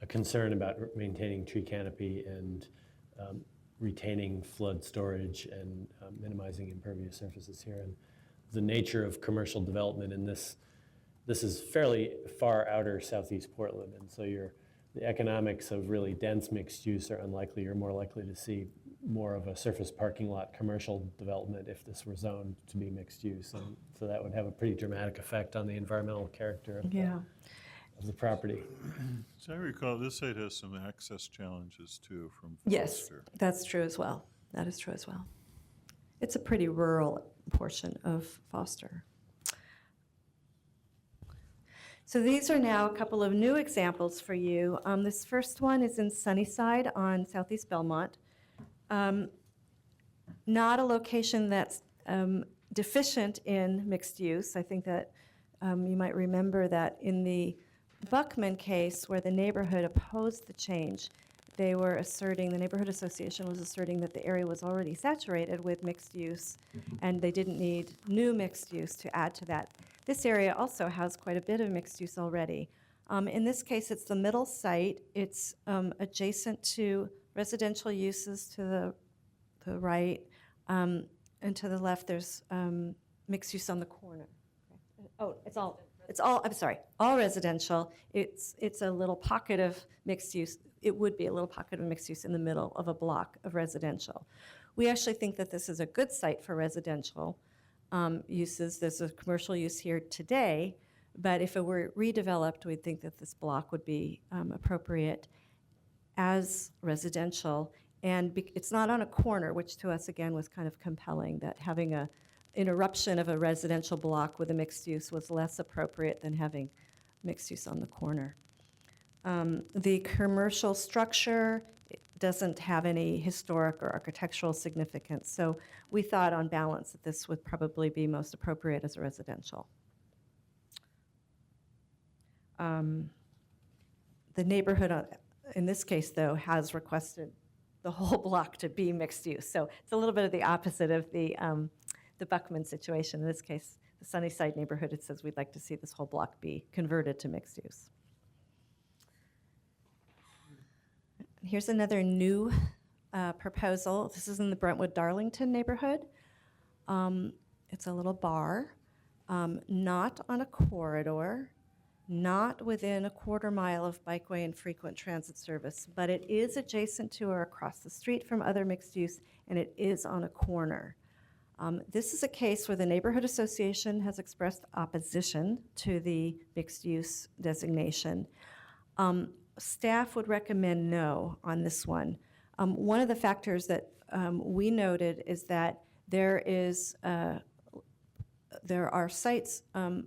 a concern about maintaining tree canopy and retaining flood storage and minimizing impervious surfaces here. And the nature of commercial development in this is fairly far outer southeast Portland, and so the economics of really dense mixed use are unlikely. You're more likely to see more of a surface parking lot commercial development if this were zoned to be mixed use. And so that would have a pretty dramatic effect on the environmental character of the property. So I recall this site has some access challenges too from Yes, Foster. that's true as well. That is true as well. It's a pretty rural portion of Foster. So these are now a couple of new examples for you. This first one is in Sunnyside on Southeast Belmont. Not a location that's deficient in mixed use. I think that you might remember that in the Buckman case where the neighborhood opposed the change, they were asserting, the neighborhood association was asserting that the area was already saturated with mixed use, and they didn't need new mixed use to add to that. This area also has quite a bit of mixed use already. In this case, it's the middle site. It's adjacent to residential uses to the right, and to the left, there's mixed use on the corner. Oh, it's all, I'm sorry, all residential. It's a little pocket of mixed use. It would be a little pocket of mixed use in the middle of a block of residential. We actually think that this is a good site for residential uses. There's a commercial use here today, but if it were redeveloped, we'd think that this block would be appropriate as residential. And it's not on a corner, which to us, again, was kind of compelling, that having a interruption of a residential block with a mixed use was less appropriate than having mixed use on the corner. The commercial structure doesn't have any historic or architectural significance, so we thought on balance that this would probably be most appropriate as a residential. The neighborhood, in this case, though, has requested the whole block to be mixed use, so it's a little bit of the opposite of the Buckman situation. In this case, the Sunnyside neighborhood, it says we'd like to see this whole block be converted to mixed use. Here's another new proposal. This is in the Brentwood Darlington neighborhood. It's a little bar, not on a corridor, not within a quarter mile of bikeway and frequent transit service, but it is adjacent to or across the street from other mixed use, and it is on a corner. This is a case where the neighborhood association has expressed opposition to the mixed use designation. Staff would recommend no on this one. One of the factors that we noted is that there are sites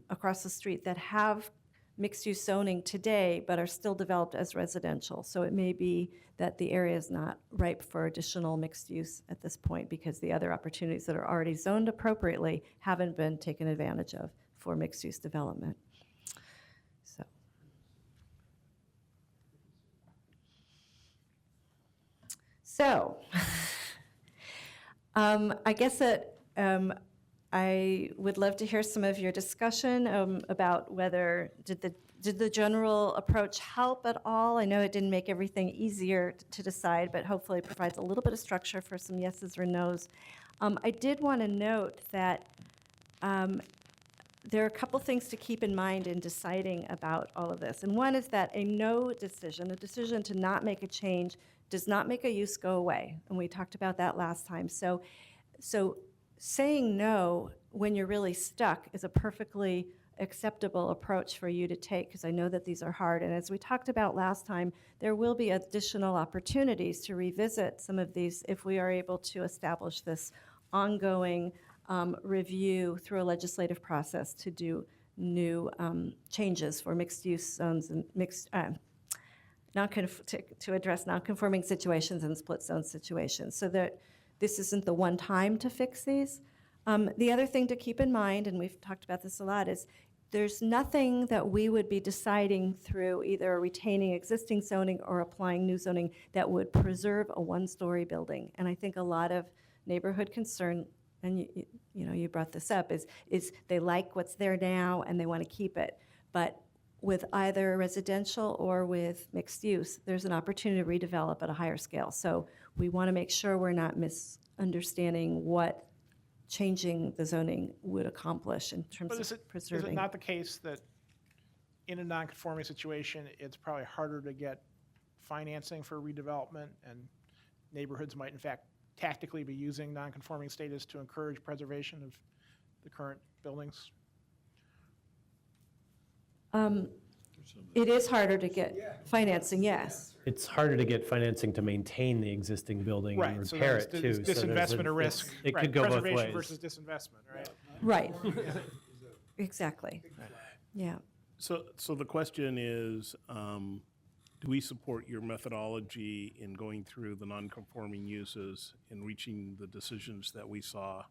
across the street that have mixed-use zoning today, but are still developed as residential. So it may be that the area is not ripe for additional mixed use at this point because the other opportunities that are already zoned appropriately haven't been taken advantage of for mixed-use development. So, I guess that I would love to hear some of your discussion about whether did the general approach help at all? I know it didn't make everything easier to decide, but hopefully it provides a little bit of structure for some yeses or nos. I did want to note that there are a couple things to keep in mind in deciding about all of this. And one is that a no decision, a decision to not make a change, does not make a use go away. And we talked about that last time. So saying no when you're really stuck is a perfectly acceptable approach for you to take, because I know that these are hard. And as we talked about last time, there will be additional opportunities to revisit some of these if we are able to establish this ongoing review through a legislative process to do new changes for mixed-use zones and to address non-conforming situations and split zone situations, so that this isn't the one time to fix these. The other thing to keep in mind, and we've talked about this a lot, is there's nothing that we would be deciding through either retaining existing zoning or applying new zoning that would preserve a one-story building. And I think a lot of neighborhood concern, and you brought this up, is they like what's there now and they want to keep it. But with either residential or with mixed use, there's an opportunity to redevelop at a higher scale. So we want to make sure we're not misunderstanding what changing the zoning would accomplish in terms of preserving. Is it not the case that in a non-conforming situation, it's probably harder to get financing for redevelopment, and neighborhoods might in fact tactically be using non-conforming status to encourage preservation of the current buildings? It is harder to get financing, yes. It's harder to get financing to maintain the existing building and Right, so repair there's it too. So there's disinvestment or risk. It Right, could go both preservation ways. versus disinvestment, right? Right. Exactly. Yeah. So the question is, do we support your methodology in going through the non-conforming uses and reaching the decisions that we saw,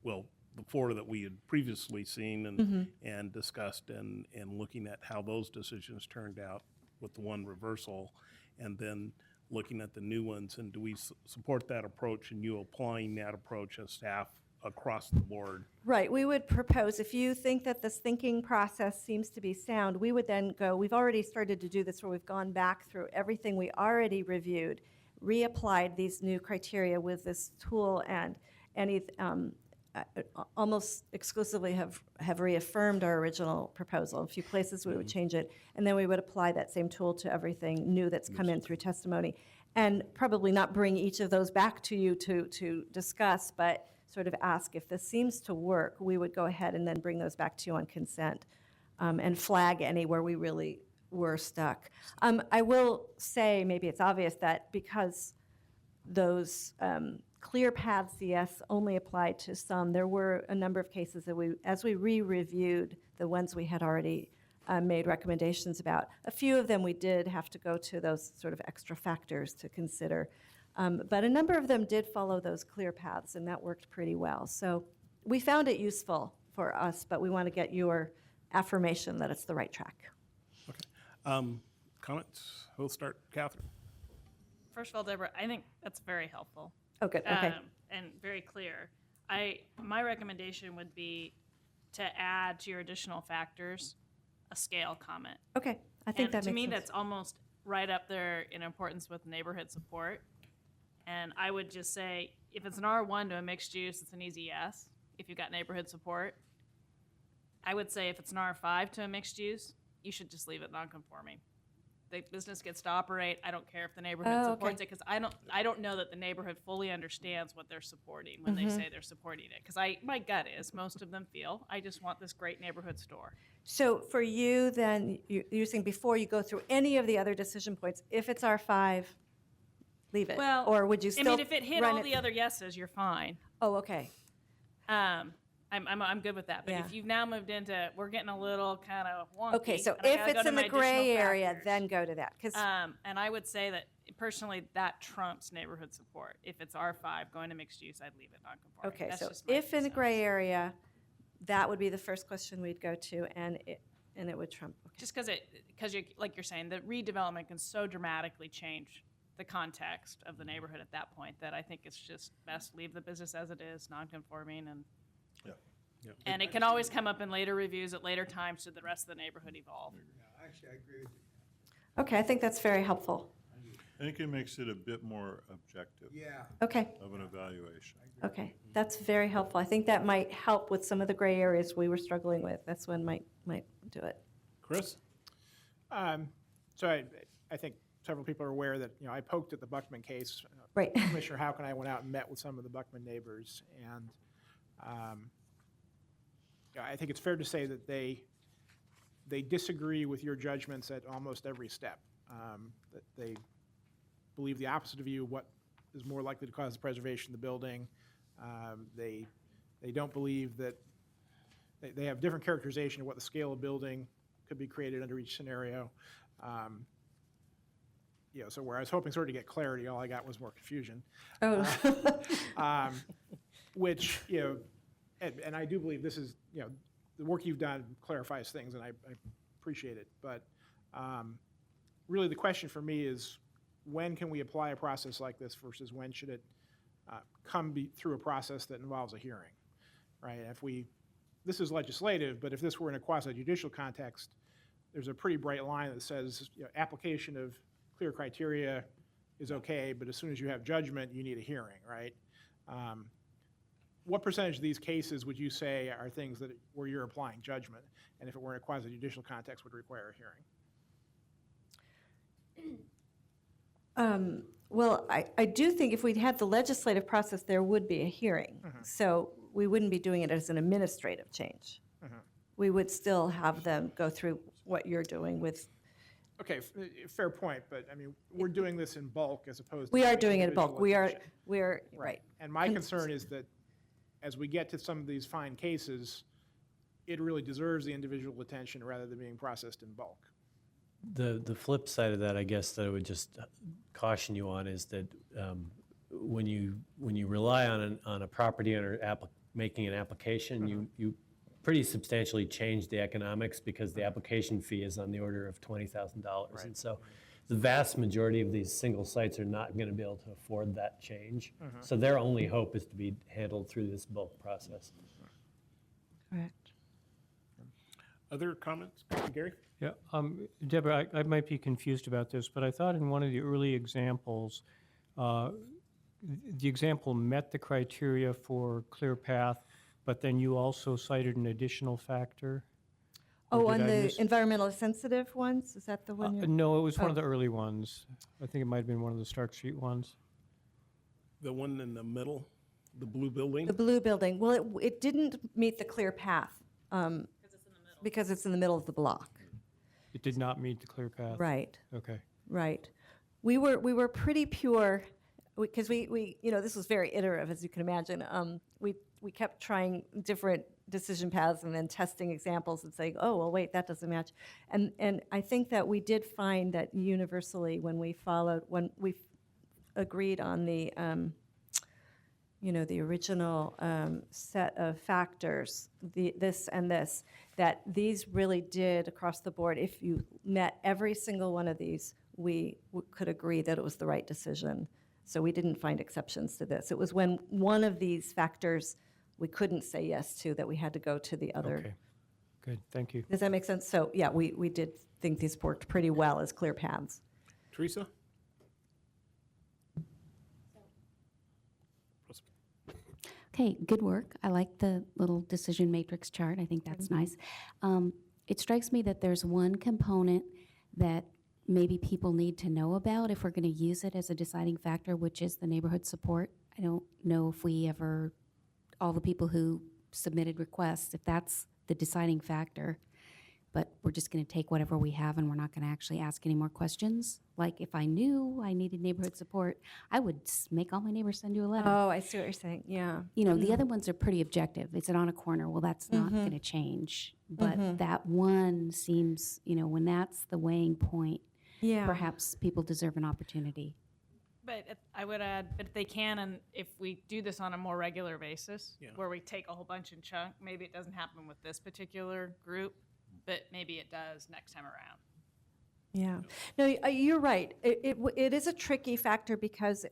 well, the four that we had previously seen and discussed, and looking at how those decisions turned out with the one reversal, and then looking at the new ones, and do we support that approach and you applying that approach as staff across the board? Right, we would propose, if you think that this thinking process seems to be sound, we would then go, we've already started to do this where we've gone back through everything we already reviewed, reapplied these new criteria with this tool, and almost exclusively have reaffirmed our original proposal. In a few places, we would change it, and then we would apply that same tool to everything new that's come in through testimony. And probably not bring each of those back to you to discuss, but sort of ask if this seems to work, we would go ahead and then bring those back to you on consent, and flag any where we really were stuck. I will say, maybe it's obvious, that because those clear paths CS only applied to some, there were a number of cases that as we re-reviewed the ones we had already made recommendations about, a few of them we did have to go to those sort of extra factors to consider. But a number of them did follow those clear paths, and that worked pretty well. So we found it useful for us, but we want to get your affirmation that it's the right track. Comments? We'll start, Catherine. First of all, Deborah, I think that's very helpful. Oh, good, okay. And very clear. My recommendation would be to add to your additional factors a scale comment. Okay, I think that makes sense. To me, that's almost right up there in importance with neighborhood support. And I would just say, if it's an R1 to a mixed use, it's an easy yes, if you've got neighborhood support. I would say if it's an R5 to a mixed use, you should just leave it non-conforming. The business gets to operate. I don't care if the neighborhood supports it, because I don't know that the neighborhood fully understands what they're supporting when they say they're supporting it. Because my gut is most of them feel, I just want this great neighborhood store. So for you, then, you're saying before you go through any of the other decision points, if it's R5, leave it? Well, or would you still I mean, if it hit run all the other yeses, you're fine. Oh, okay. I'm good with that. But Yeah. if you've now moved into, we're getting a little kind of wonky. Okay, so and I if gotta go it's to in my the gray additional area, factors. then go to that. 'Cause And I would say that personally, that trumps neighborhood support. If it's R5 going to mixed use, I'd leave it non-conforming. okay, That's so just my if in the 2 gray cents. area, that would be the first question we'd go to, and it would trump. Okay. Just because you, like you're saying, the redevelopment can so dramatically change the context of the neighborhood at that point that I think it's just best leave the business as it is, non-conforming, and and it can always come up in later reviews at later times should the rest of the neighborhood evolve. Actually, I agree with you. Okay, I think that's very helpful. I think it makes it a bit more objective Yeah. Okay, of an evaluation. okay, that's very helpful. I think that might help with some of the gray areas we were struggling with. That's one might do it. Chris? So I think several people are aware that, I poked at the Buckman case. Right. Commissioner Hauck and I went out and met with some of the Buckman neighbors, and I think it's fair to say that they disagree with your judgments at almost every step. That they believe the opposite of you, what is more likely to cause the preservation of the building. They don't believe that, they have different characterization of what the scale of building could be created under each scenario. So where I was hoping sort of to get clarity, all I got was more confusion. Oh. Which, and I do believe this is, the work you've done clarifies things, and I appreciate it. But really the question for me is, when can we apply a process like this versus when should it come through a process that involves a hearing, right? This is legislative, but if this were in a quasi-judicial context, there's a pretty bright line that says, application of clear criteria is okay, but as soon as you have judgment, you need a hearing, right? What percentage of these cases would you say are things where you're applying judgment, and if it were in a quasi-judicial context, would require a hearing? Well, I do think if we'd had the legislative process, there would be a hearing. So we wouldn't be doing it as an administrative change. We would still have them go through what you're doing with. Okay, fair point, but I mean, we're doing this in bulk as opposed to. We are doing it in bulk. individual We are, attention. right. And my concern is that as we get to some of these fine cases, it really deserves the individual attention rather than being processed in bulk. The flip side of that, I guess, that I would just caution you on is that when you rely on a property owner making an application, you pretty substantially change the economics because the application fee is on the order of $20,000. And so the vast majority of these single sites are not going to be able to afford that change. So their only hope is to be handled through this bulk process. Correct. Other comments? Gary? Yeah, Deborah, I might be confused about this, but I thought in one of the early examples, the example met the criteria for clear path, but then you also cited an additional factor? Or Oh, did on I the miss- environmental sensitive ones? Is that the one? you're- No, it was one Oh. of the early ones. I think it might have been one of the Stark Street ones. The one in the middle, the blue building? The blue building, well, it didn't meet the clear path. Because it's in the middle of the block. It did not meet the clear path? Right. Okay. Right. We were pretty pure, because we, this was very iterative, as you can imagine. We kept trying different decision paths and then testing examples and saying, oh, well, wait, that doesn't match. And I think that we did find that universally when we agreed on the, the original set of factors, this and this, that these really did, across the board, if you met every single one of these, we could agree that it was the right decision. So we didn't find exceptions to this. It was when one of these factors we couldn't say yes to that we had to go to the other. Okay. Good, thank you. Does that make sense? So, yeah, we did think these worked pretty well as clear paths. Teresa? Okay, good work. I like the little decision matrix chart. I think that's nice. It strikes me that there's one component that maybe people need to know about if we're going to use it as a deciding factor, which is the neighborhood support. I don't know if we ever, all the people who submitted requests, if that's the deciding factor, but we're just going to take whatever we have and we're not going to actually ask any more questions. Like if I knew I needed neighborhood support, I would make all my neighbors send you a letter. Oh, I see what you're saying, yeah. The other ones are pretty objective. Is it on a corner? Well, that's not going to change. But that one seems, when that's the weighing point, Yeah. perhaps people deserve an opportunity. But I would add, but if they can, and if we do this on a more regular basis, where we take a whole bunch in chunk, maybe it doesn't happen with this particular group, but maybe it does next time around. Yeah. No, you're right. It is a tricky factor because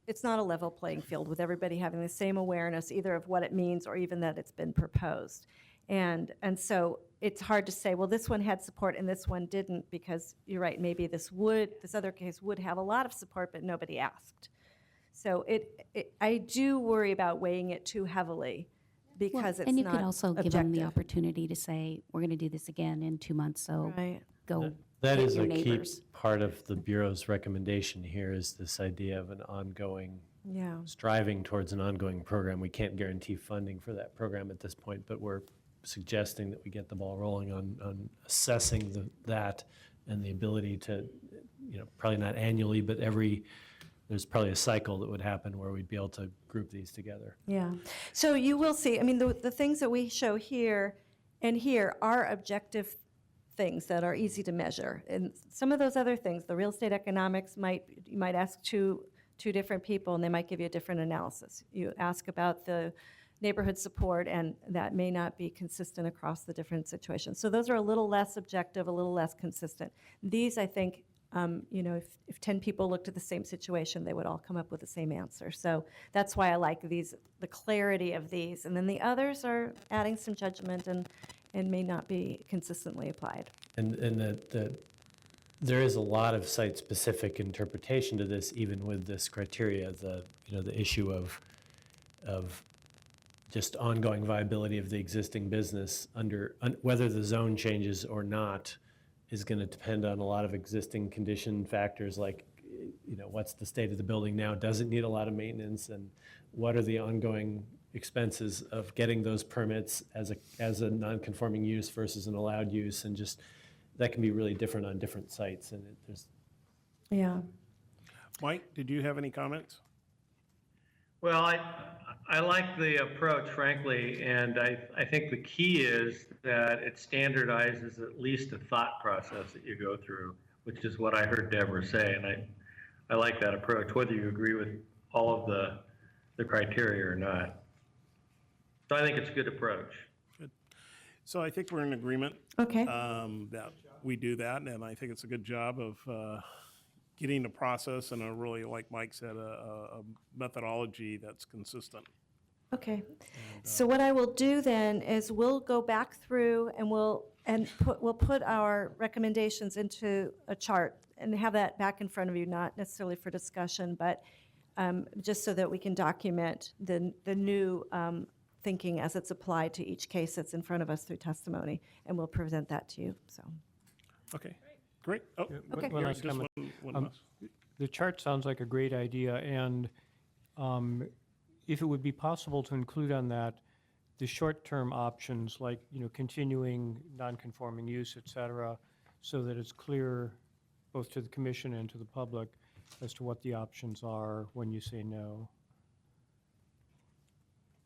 it's not a level playing field with everybody having the same awareness either of what it means or even that it's been proposed. And so it's hard to say, well, this one had support and this one didn't, because you're right, maybe this other case would have a lot of support, but nobody asked. So I do worry about weighing it too heavily because it's not And you could also give them the objective. opportunity to say, we're going to do this again in 2 months, so Right. go That get is your a key neighbors. part of the Bureau's recommendation here, is this idea of an ongoing, Yeah. striving towards an ongoing program. We can't guarantee funding for that program at this point, but we're suggesting that we get the ball rolling on assessing that and the ability to, probably not annually, but there's probably a cycle that would happen where we'd be able to group these together. Yeah. So you will see, the things that we show here and here are objective things that are easy to measure. And some of those other things, the real estate economics, you might ask two different people and they might give you a different analysis. You ask about the neighborhood support and that may not be consistent across the different situations. So those are a little less objective, a little less consistent. These, I think, if 10 people looked at the same situation, they would all come up with the same answer. So that's why I like the clarity of these. And then the others are adding some judgment and may not be consistently applied. And there is a lot of site-specific interpretation to this, even with this criteria. The issue of just ongoing viability of the existing business whether the zone changes or not is going to depend on a lot of existing condition factors, like what's the state of the building now? Does it need a lot of maintenance? And what are the ongoing expenses of getting those permits as a non-conforming use versus an allowed use? And just that can be really different on different sites. And Yeah. Mike, did you have any comments? Well, I like the approach, frankly, and I think the key is that it standardizes at least a thought process that you go through, which is what I heard Deborah say, and I like that approach, whether you agree with all of the criteria or not. So I think it's a good approach. So I think we're in agreement. Okay. That we do that, and I think it's a good job of getting a process and a really, like Mike said, a methodology that's consistent. Okay. So what I will do then is we'll go back through and we'll put our recommendations into a chart and have that back in front of you, not necessarily for discussion, but just so that we can document the new thinking as it's applied to each case that's in front of us through testimony, and we'll present that to you, so. Okay, great. Oh, Okay. One Gary, last just comment. one last. The chart sounds like a great idea, and if it would be possible to include on that the short-term options, like, continuing non-conforming use, et cetera, so that it's clear both to the commission and to the public as to what the options are when you say no.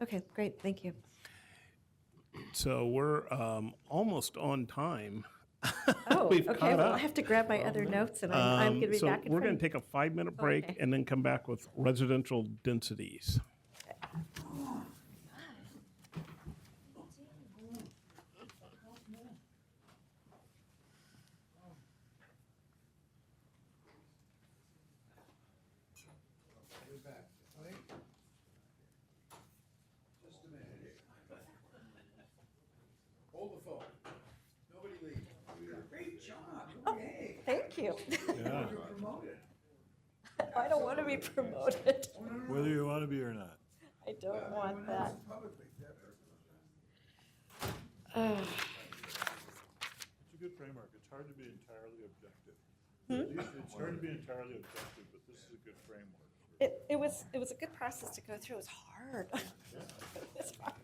Okay, great, thank you. So we're almost on time. Oh, We've okay, caught well, I up. have to grab my other notes, and I'm going to be So back in we're front going of to take a 5-minute break Okay. and then come back with residential densities. Hold the phone. Nobody leave. Great job. Yay. Thank you. Yeah. You're promoted. I don't want to be promoted. Whether you want to be or not. I don't want that. Publicly, It's a good framework. It's hard to be entirely objective. It's hard to be entirely objective, but this is a good framework. It was a good process to go through. It was hard. It was hard.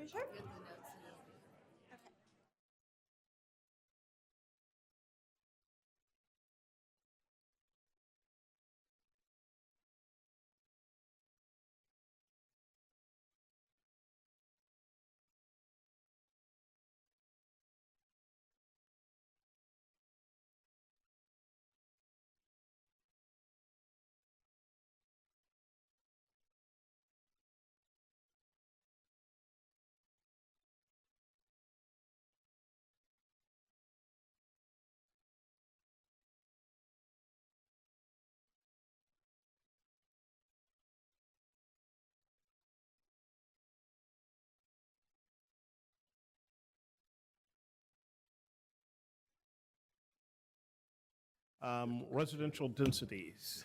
You sure? Residential densities.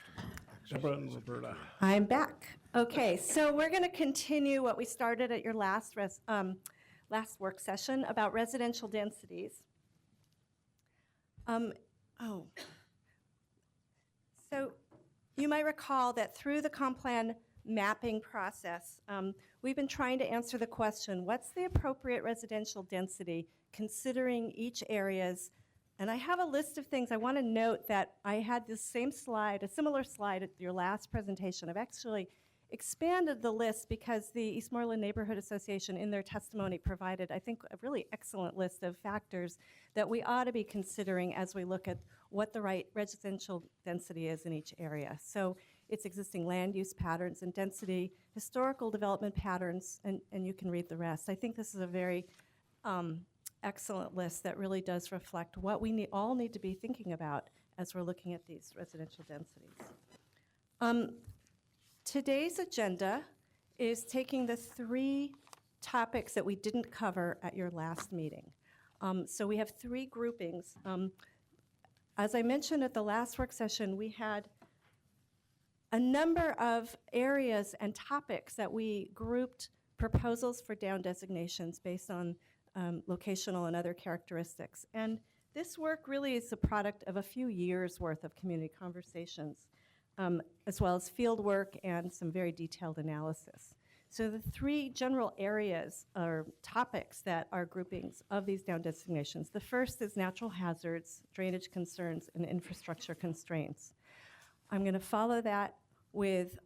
Deborah and Roberta. I'm back. Okay, so we're going to continue what we started at your last work session about residential densities. So you might recall that through the comp plan mapping process, we've been trying to answer the question, what's the appropriate residential density considering each area's. And I have a list of things. I want to note that I had this same slide, a similar slide at your last presentation. I've actually expanded the list because the Eastmoreland Neighborhood Association in their testimony provided, I think, a really excellent list of factors that we ought to be considering as we look at what the right residential density is in each area. So it's existing land use patterns and density, historical development patterns, and you can read the rest. I think this is a very excellent list that really does reflect what we all need to be thinking about as we're looking at these residential densities. Today's agenda is taking the 3 topics that we didn't cover at your last meeting. So we have 3 groupings. As I mentioned at the last work session, we had a number of areas and topics that we grouped proposals for down designations based on locational and other characteristics. And this work really is the product of a few years' worth of community conversations, as well as field work and some very detailed analysis. So the 3 general areas or topics that are groupings of these down designations. The first is natural hazards, drainage concerns, and infrastructure constraints. I'm going to follow that with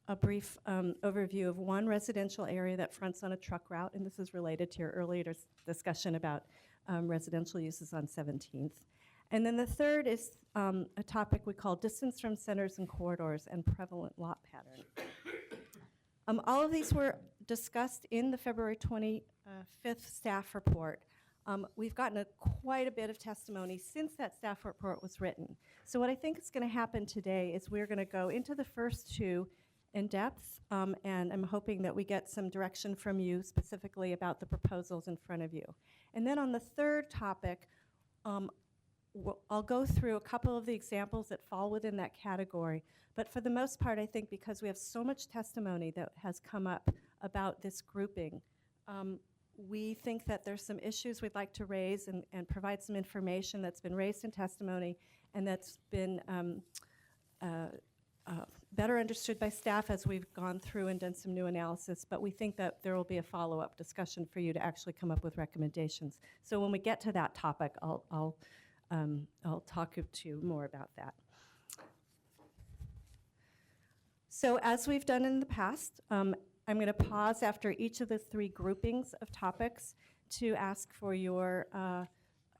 a brief overview of one residential area that fronts on a truck route, and this is related to your earlier discussion about residential uses on 17th. And then the third is a topic we call distance from centers and corridors and prevalent lot pattern. All of these were discussed in the February 25th staff report. We've gotten quite a bit of testimony since that staff report was written. So what I think is going to happen today is we're going to go into the first 2 in depth, and I'm hoping that we get some direction from you specifically about the proposals in front of you. And then on the third topic, I'll go through a couple of the examples that fall within that category, but for the most part, I think because we have so much testimony that has come up about this grouping, we think that there's some issues we'd like to raise and provide some information that's been raised in testimony and that's been better understood by staff as we've gone through and done some new analysis, but we think that there will be a follow-up discussion for you to actually come up with recommendations. So when we get to that topic, I'll talk to you more about that. So as we've done in the past, I'm going to pause after each of the 3 groupings of topics to ask for your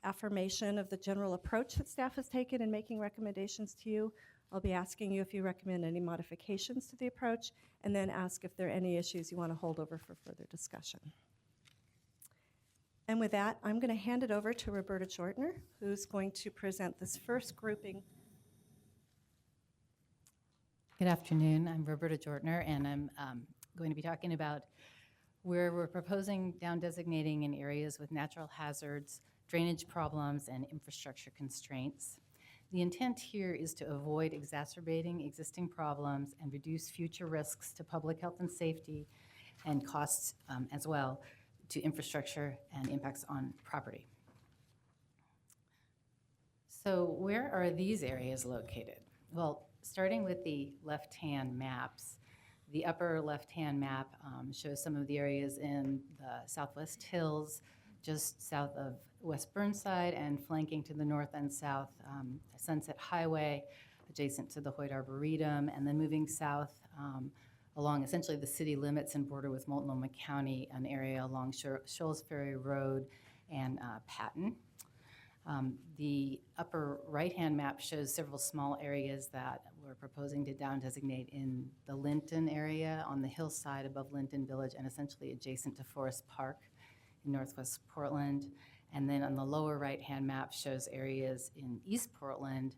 affirmation of the general approach that staff has taken in making recommendations to you. I'll be asking you if you recommend any modifications to the approach, and then ask if there are any issues you want to hold over for further discussion. And with that, I'm going to hand it over to Roberta Jortner, who's going to present this first grouping. Good afternoon. I'm Roberta Jortner, and I'm going to be talking about where we're proposing down designating in areas with natural hazards, drainage problems, and infrastructure constraints. The intent here is to avoid exacerbating existing problems and reduce future risks to public health and safety and costs as well to infrastructure and impacts on property. So where are these areas located? Well, starting with the left-hand maps, The upper left-hand map shows some of the areas in the Southwest Hills, just south of West Burnside, and flanking to the north and south, Sunset Highway, adjacent to the Hoyt Arboretum, and then moving south along essentially the city limits and border with Multnomah County, an area along Shoals Ferry Road and Patton. The upper right-hand map shows several small areas that we're proposing to down designate in the Linton area on the hillside above Linton Village and essentially adjacent to Forest Park in Northwest Portland. And then on the lower right-hand map shows areas in East Portland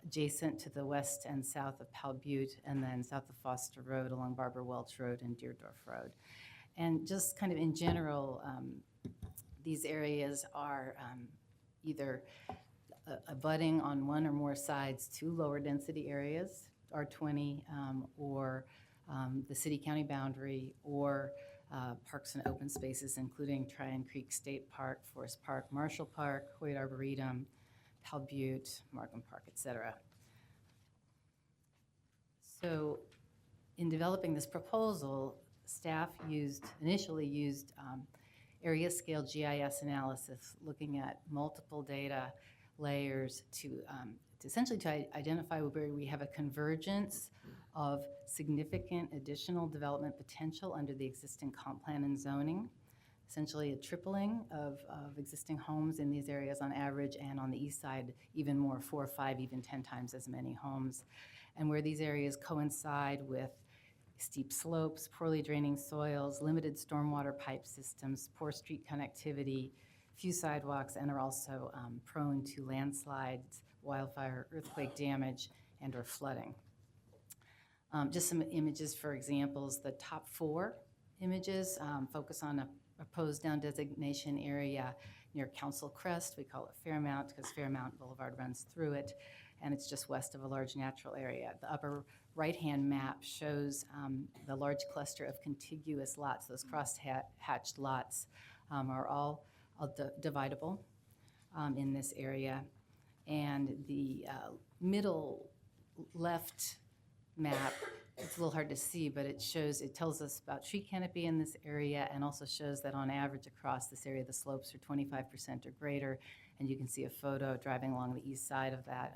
adjacent to the west and south of Powell Butte, and then south of Foster Road along Barbara Welch Road and Deerdorf Road. And just kind of in general, these areas are either abutting on one or more sides to lower density areas, R20, or the city-county boundary, or parks and open spaces, including Tryon Creek State Park, Forest Park, Marshall Park, Hoyt Arboretum, Powell Butte, Markham Park, et cetera. So in developing this proposal, staff initially used area scale GIS analysis, looking at multiple data layers to essentially to identify where we have a convergence of significant additional development potential under the existing comp plan and zoning, essentially a tripling of existing homes in these areas on average, and on the east side, even more, 4, 5, even 10 times as many homes. And where these areas coincide with steep slopes, poorly draining soils, limited stormwater pipe systems, poor street connectivity, few sidewalks, and are also prone to landslides, wildfire, earthquake damage, and or flooding. Just some images for examples. The top 4 images focus on a proposed down designation area near Council Crest. We call it Fairmount because Fairmount Boulevard runs through it, and it's just west of a large natural area. The upper right-hand map shows the large cluster of contiguous lots. Those cross-hatched lots are all dividable in this area. And the middle left map, it's a little hard to see, but it tells us about tree canopy in this area, and also shows that on average across this area, the slopes are 25% or greater. And you can see a photo driving along the east side of that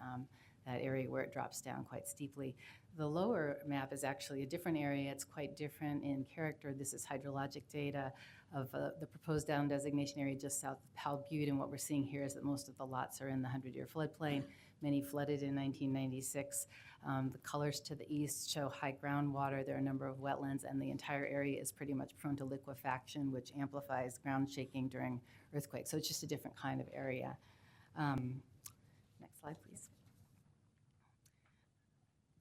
area where it drops down quite steeply. The lower map is actually a different area. It's quite different in character. This is hydrologic data of the proposed down designation area just south of Powell Butte, and what we're seeing here is that most of the lots are in the 100-year floodplain. Many flooded in 1996. The colors to the east show high groundwater. There are a number of wetlands, and the entire area is pretty much prone to liquefaction, which amplifies ground shaking during earthquakes. So it's just a different kind of area. Next slide, please.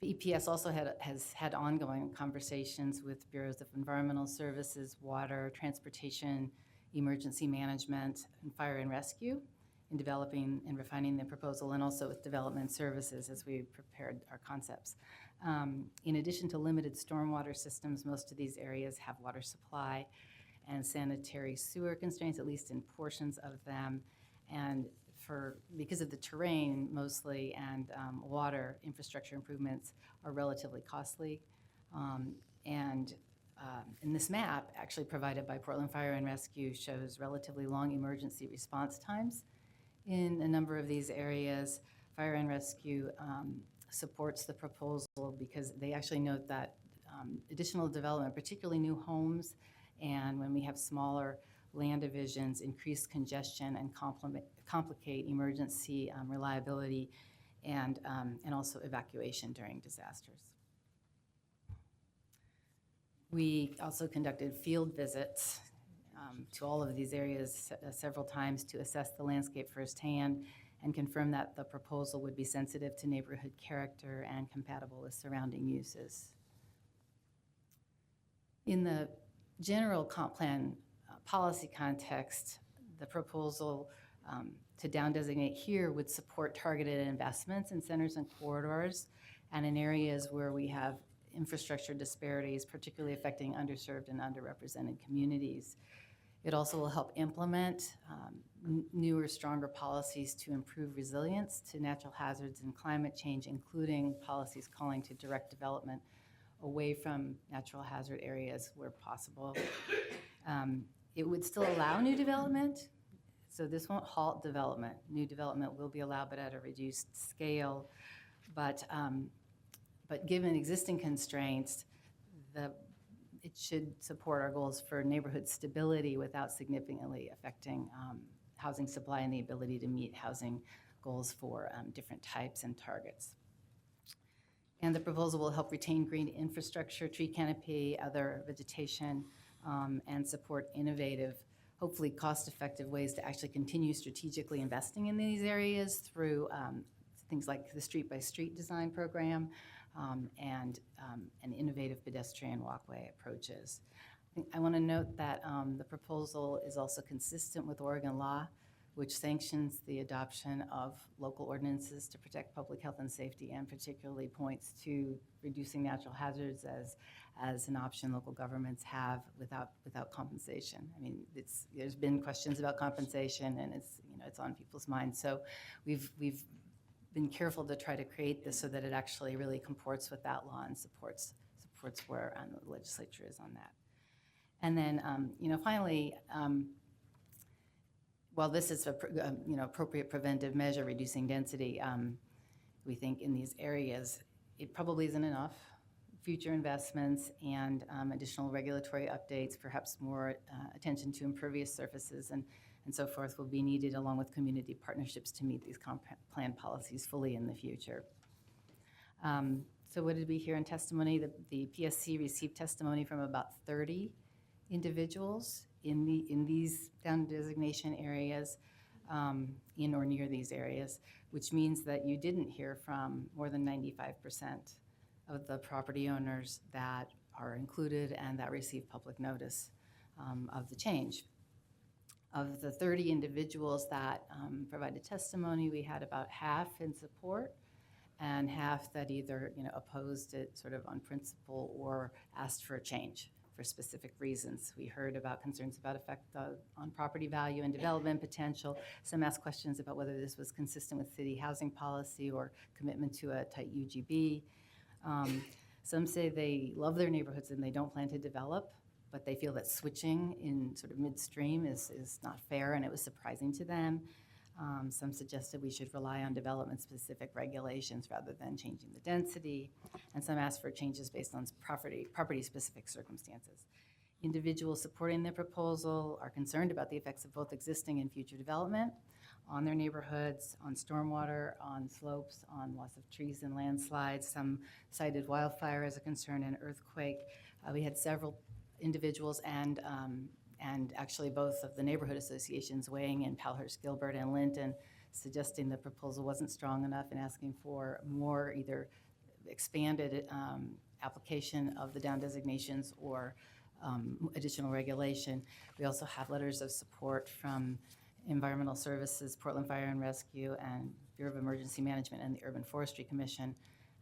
The EPS also has had ongoing conversations with bureaus of environmental services, water, transportation, emergency management, and fire and rescue in developing and refining the proposal, and also with development services as we prepared our concepts. In addition to limited stormwater systems, most of these areas have water supply and sanitary sewer constraints, at least in portions of them. And because of the terrain mostly, and water infrastructure improvements are relatively costly. And this map, actually provided by Portland Fire and Rescue, shows relatively long emergency response times in a number of these areas. Fire and Rescue supports the proposal because they actually note that additional development, particularly new homes, and when we have smaller land divisions, increase congestion and complicate emergency reliability and also evacuation during disasters. We also conducted field visits to all of these areas several times to assess the landscape firsthand and confirm that the proposal would be sensitive to neighborhood character and compatible with surrounding uses. In the general comp plan policy context, the proposal to down designate here would support targeted investments in centers and corridors and in areas where we have infrastructure disparities, particularly affecting underserved and underrepresented communities. It also will help implement newer, stronger policies to improve resilience to natural hazards and climate change, including policies calling to direct development away from natural hazard areas where possible. It would still allow new development, so this won't halt development. New development will be allowed, but at a reduced scale. But given existing constraints, it should support our goals for neighborhood stability without significantly affecting housing supply and the ability to meet housing goals for different types and targets. And the proposal will help retain green infrastructure, tree canopy, other vegetation, and support innovative, hopefully cost-effective ways to actually continue strategically investing in these areas through things like the Street by Street design program and innovative pedestrian walkway approaches. I want to note that the proposal is also consistent with Oregon law, which sanctions the adoption of local ordinances to protect public health and safety, and particularly points to reducing natural hazards as an option local governments have without compensation. I mean, there's been questions about compensation, and it's on people's minds. So we've been careful to try to create this so that it actually really comports with that law and supports where the legislature is on that. And then, finally, while this is appropriate preventive measure, reducing density, we think in these areas, it probably isn't enough. Future investments and additional regulatory updates, perhaps more attention to impervious surfaces and so forth will be needed, along with community partnerships to meet these plan policies fully in the future. So what did we hear in testimony? The PSC received testimony from about 30 individuals in these down designation areas, in or near these areas, which means that you didn't hear from more than 95% of the property owners that are included and that receive public notice of the change. Of the 30 individuals that provided testimony, we had about half in support and half that either opposed it sort of on principle or asked for a change for specific reasons. We heard about concerns about effect on property value and development potential. Some asked questions about whether this was consistent with city housing policy or commitment to a tight UGB. Some say they love their neighborhoods and they don't plan to develop, but they feel that switching in sort of midstream is not fair, and it was surprising to them. Some suggested we should rely on development-specific regulations rather than changing the density, and some asked for changes based on property-specific circumstances. Individuals supporting the proposal are concerned about the effects of both existing and future development on their neighborhoods, on stormwater, on slopes, on loss of trees and landslides. Some cited wildfire as a concern and earthquake. We had several individuals and actually both of the neighborhood associations weighing in, Palhurst, Gilbert, and Linton, suggesting the proposal wasn't strong enough and asking for more either expanded application of the down designations or additional regulation. We also have letters of support from Environmental Services, Portland Fire and Rescue, and Bureau of Emergency Management, and the Urban Forestry Commission,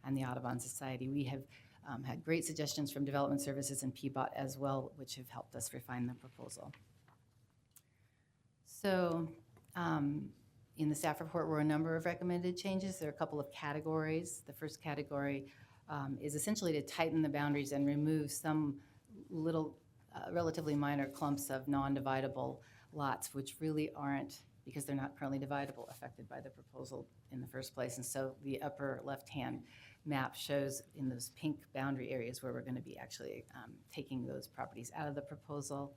and the Audubon Society. We have had great suggestions from Development Services and PBOT as well, which have helped us refine the proposal. So in the staff report were a number of recommended changes. There are a couple of categories. The first category is essentially to tighten the boundaries and remove some little relatively minor clumps of non-dividable lots, which really aren't, because they're not currently dividable, affected by the proposal in the first place. And so the upper left-hand map shows in those pink boundary areas where we're going to be actually taking those properties out of the proposal.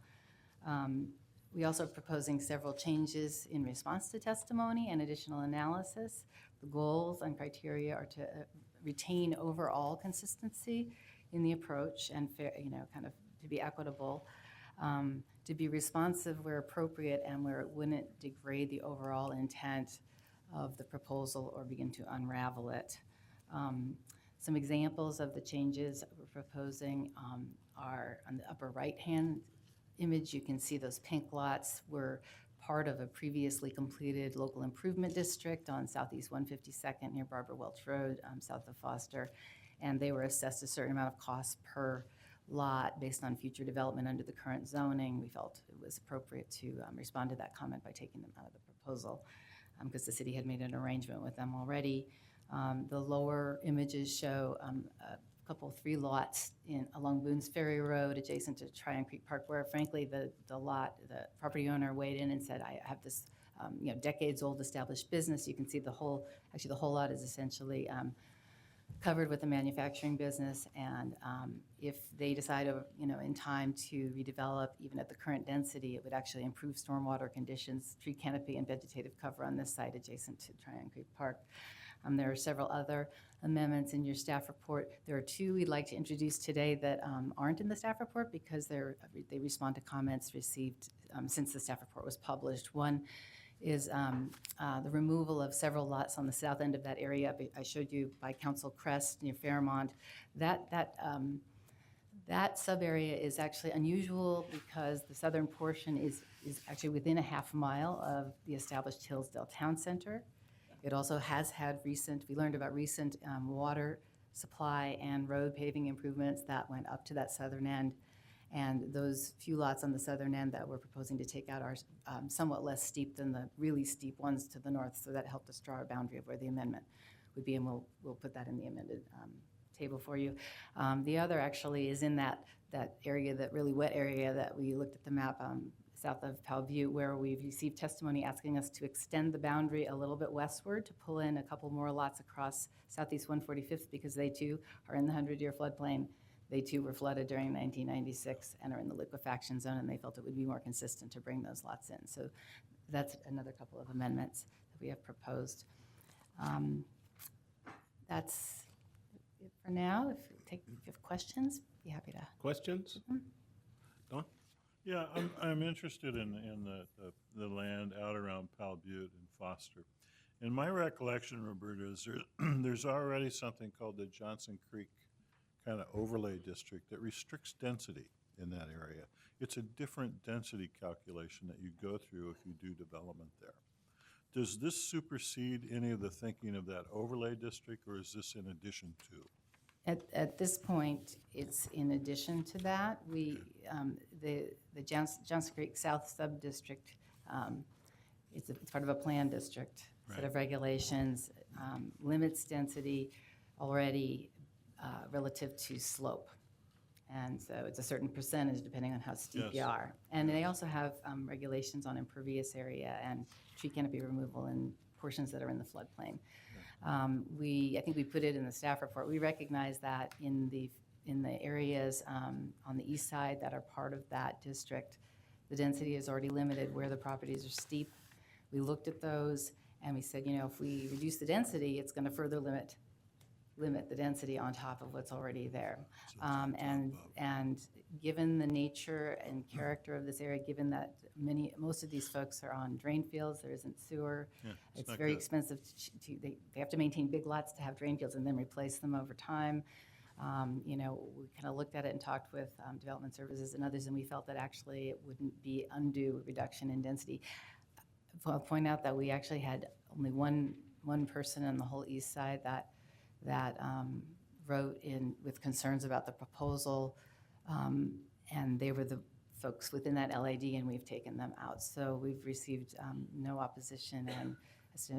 We also are proposing several changes in response to testimony and additional analysis. The goals and criteria are to retain overall consistency in the approach and fair, kind of to be equitable, to be responsive where appropriate and where it wouldn't degrade the overall intent of the proposal or begin to unravel it. Some examples of the changes we're proposing are on the upper right-hand image. You can see those pink lots were part of a previously completed local improvement district on Southeast 152nd near Barbara Welch Road, south of Foster, and they were assessed a certain amount of cost per lot based on future development under the current zoning. We felt it was appropriate to respond to that comment by taking them out of the proposal because the city had made an arrangement with them already. The lower images show couple, 3 lots along Boone's Ferry Road, adjacent to Tryon Creek Park, where frankly, the property owner weighed in and said, I have this, decades-old established business. You can see the whole lot is essentially covered with a manufacturing business, and if they decide, in time to redevelop, even at the current density, it would actually improve stormwater conditions, tree canopy, and vegetative cover on this site adjacent to Tryon Creek Park. There are several other amendments in your staff report. There are 2 we'd like to introduce today that aren't in the staff report because they respond to comments received since the staff report was published. One is the removal of several lots on the south end of that area. I showed you by Council Crest near Fairmont. That sub-area is actually unusual because the southern portion is actually within a half mile of the established Hillsdale Town Center. It also has had we learned about recent water supply and road paving improvements that went up to that southern end. And those few lots on the southern end that we're proposing to take out are somewhat less steep than the really steep ones to the north. So that helped us draw our boundary of where the amendment would be, and we'll put that in the amended table for you. The other actually is in that area, that really wet area that we looked at the map south of Powell Butte, where we've received testimony asking us to extend the boundary a little bit westward to pull in a couple more lots across Southeast 145th because they too are in the 100-year floodplain. They too were flooded during 1996 and are in the liquefaction zone, and they felt it would be more consistent to bring those lots in. So that's another couple of amendments that we have proposed. That's it for now. If you have questions, be happy to. Questions? Don? Yeah, I'm interested in the land out around Powell Butte and Foster. In my recollection, Roberta, is there's already something called the Johnson Creek kind of overlay district that restricts density in that area. It's a different density calculation that you go through if you do development there. Does this supersede any of the thinking of that overlay district, or is this in addition to? At this point, it's in addition to that. We, the Johnson Creek South Sub-District, it's part of a plan district, set of regulations, limits density already relative to slope. And so it's a certain percentage depending on how steep you are. And they also have regulations on impervious area and tree canopy removal in portions that are in the floodplain. I think we put it in the staff report. We recognize that in the areas on the east side that are part of that district, the density is already limited where the properties are steep. We looked at those and we said, if we reduce the density, it's going to further limit the density on top of what's already there. And given the nature and character of this area, given that most of these folks are on drain fields, there isn't sewer, it's very expensive they have to maintain big lots to have drain fields and then replace them over time. We kind of looked at it and talked with Development Services and others, and we felt that actually it wouldn't be undue reduction in density. I'll point out that we actually had only one person on the whole east side that wrote in with concerns about the proposal, and they were the folks within that LAD, and we've taken them out. So we've received no opposition and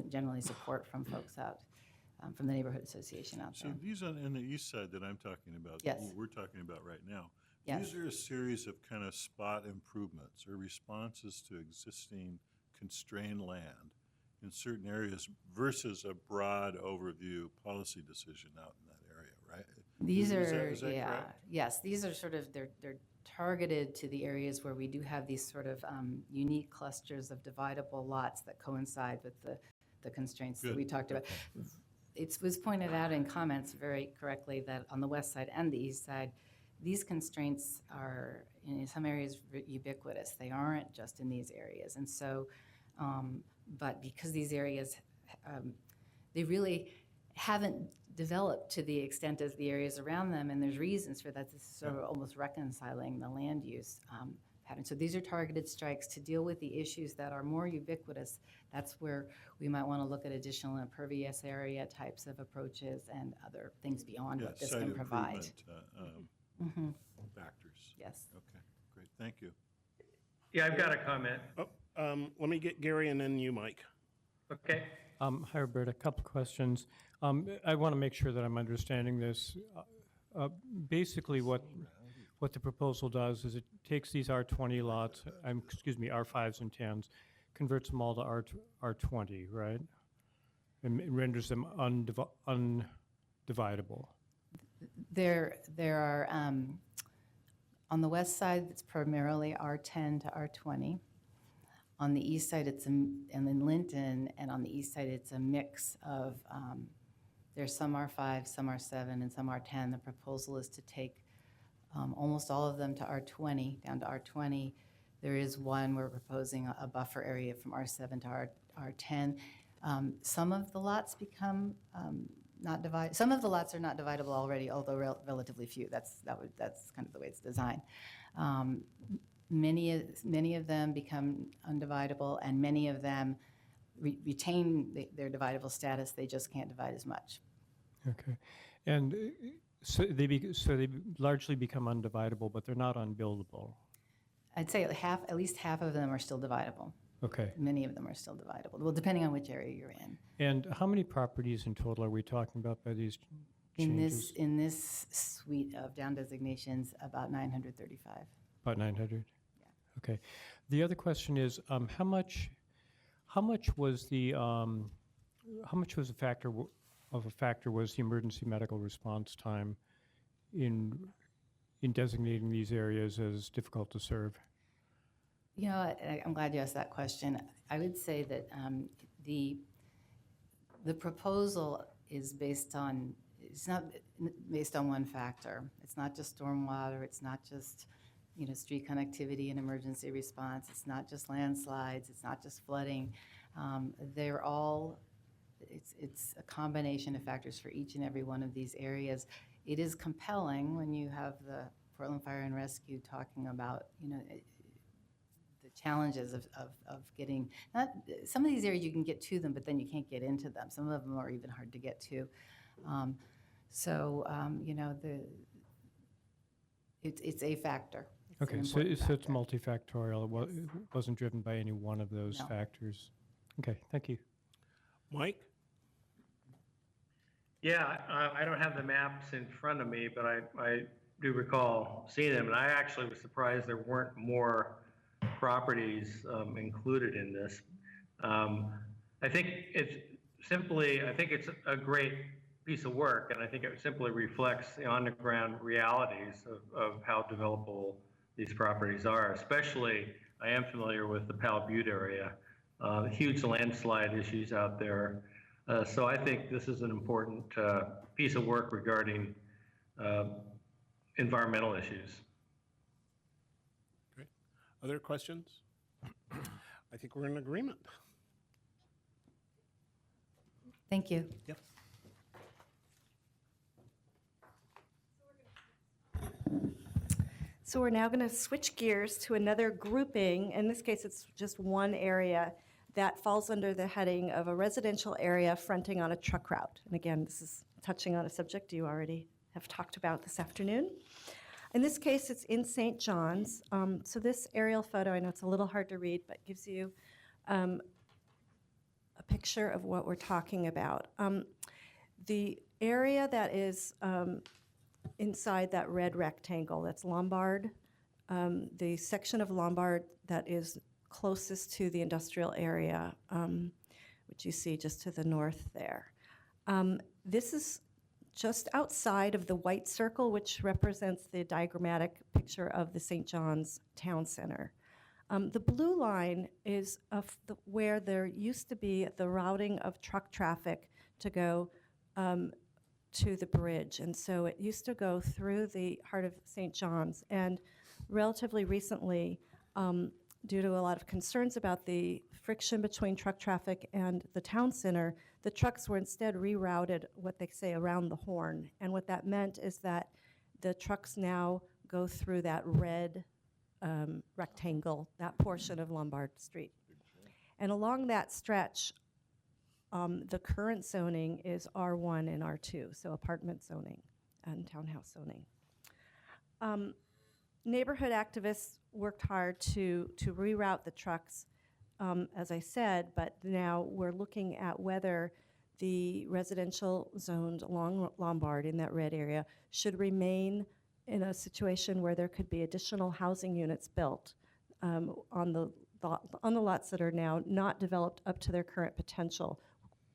generally support from folks out, from the neighborhood association out there. So these are in the east side that I'm talking about, Yes. what we're talking about right now. Yes. These are a series of kind of spot improvements or responses to existing constrained land in certain areas versus a broad overview policy decision out in that area, right? These are, is that correct? yes, these are sort of, they're targeted to the areas where we do have these sort of unique clusters of dividable lots that coincide with the constraints that we talked about. It was pointed out in comments very correctly that on the west side and the east side, these constraints are in some areas ubiquitous. They aren't just in these areas. And so, but because these areas, they really haven't developed to the extent as the areas around them, and there's reasons for that. This is sort of almost reconciling the land use pattern. So these are targeted strikes to deal with the issues that are more ubiquitous. That's where we might want to look at additional impervious area types of approaches and other things beyond what this can provide. Factors. Yes. Okay, great, thank you. Yeah, I've got a comment. Let me get Gary and then you, Mike. Okay. Hi, Roberta. A couple questions. I want to make sure that I'm understanding this. basically what the proposal does is it takes these R20 lots, excuse me, R5s and 10s, converts them all to R20, right? And renders them undividable. There are, on the west side, it's primarily R10 to R20. On the east side, and then Linton, and on the east side, it's a mix of, there's some R5, some R7, and some R10. The proposal is to take almost all of them to R20, down to R20. There is one, we're proposing a buffer area from R7 to R10. Some of the lots become not divided. Some of the lots are not dividable already, although relatively few. That's kind of the way it's designed. Many of them become undividable, and many of them retain their dividable status. They just can't divide as much. Okay, and so they largely become undividable, but they're not unbuildable. I'd say at least half of them are still dividable. Okay. Many of them are still dividable. Well, depending on which area you're in. And how many properties in total are we talking about by these changes? In this suite of down designations, about 935. About 900? Yeah. Okay. The other question is, how much was the factor was the emergency medical response time in designating these areas as difficult to serve? You know, I'm glad you asked that question. I would say that the proposal is it's not based on one factor. It's not just stormwater. It's not just, street connectivity and emergency response. It's not just landslides. It's not just flooding. They're all, it's a combination of factors for each and every one of these areas. It is compelling when you have the Portland Fire and Rescue talking about, the challenges of getting, some of these areas you can get to them, but then you can't get into them. Some of them are even hard to get to. It's a factor. Okay, so it's multifactorial. It wasn't driven by any one of those factors. Okay, thank you. Mike? Yeah, I don't have the maps in front of me, but I do recall seeing them, and I actually was surprised there weren't more properties included in this. I think it's a great piece of work, and I think it simply reflects the on-the-ground realities of how developable these properties are. Especially, I am familiar with the Powell Butte area, huge landslide issues out there. So I think this is an important piece of work regarding environmental issues. Great. Other questions? I think we're in agreement. Thank you. Yep. So we're now going to switch gears to another grouping. In this case, it's just one area that falls under the heading of a residential area fronting on a truck route. And again, this is touching on a subject you already have talked about this afternoon. In this case, it's in St. John's. So this aerial photo, I know it's a little hard to read, but gives you a picture of what we're talking about. The area that is inside that red rectangle, that's Lombard. The section of Lombard that is closest to the industrial area, which you see just to the north there. This is just outside of the white circle, which represents the diagrammatic picture of the St. John's Town Center. The blue line is where there used to be the routing of truck traffic to go to the bridge. And so it used to go through the heart of St. John's. And relatively recently, due to a lot of concerns about the friction between truck traffic and the town center, the trucks were instead rerouted, what they say, around the horn. And what that meant is that the trucks now go through that red rectangle, that portion of Lombard Street. And along that stretch, the current zoning is R1 and R2, so apartment zoning and townhouse zoning. Neighborhood activists worked hard to reroute the trucks, as I said, but now we're looking at whether the residential zoned along Lombard in that red area should remain in a situation where there could be additional housing units built on the lots that are now not developed up to their current potential.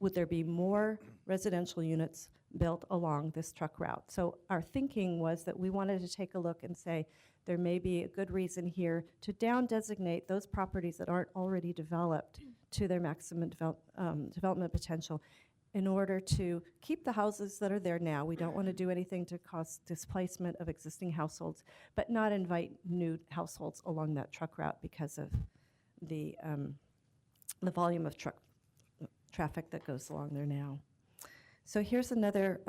Would there be more residential units built along this truck route? So our thinking was that we wanted to take a look and say there may be a good reason here to down designate those properties that aren't already developed to their maximum development potential in order to keep the houses that are there now. We don't want to do anything to cause displacement of existing households, but not invite new households along that truck route because of the volume of traffic that goes along there now. So here's another,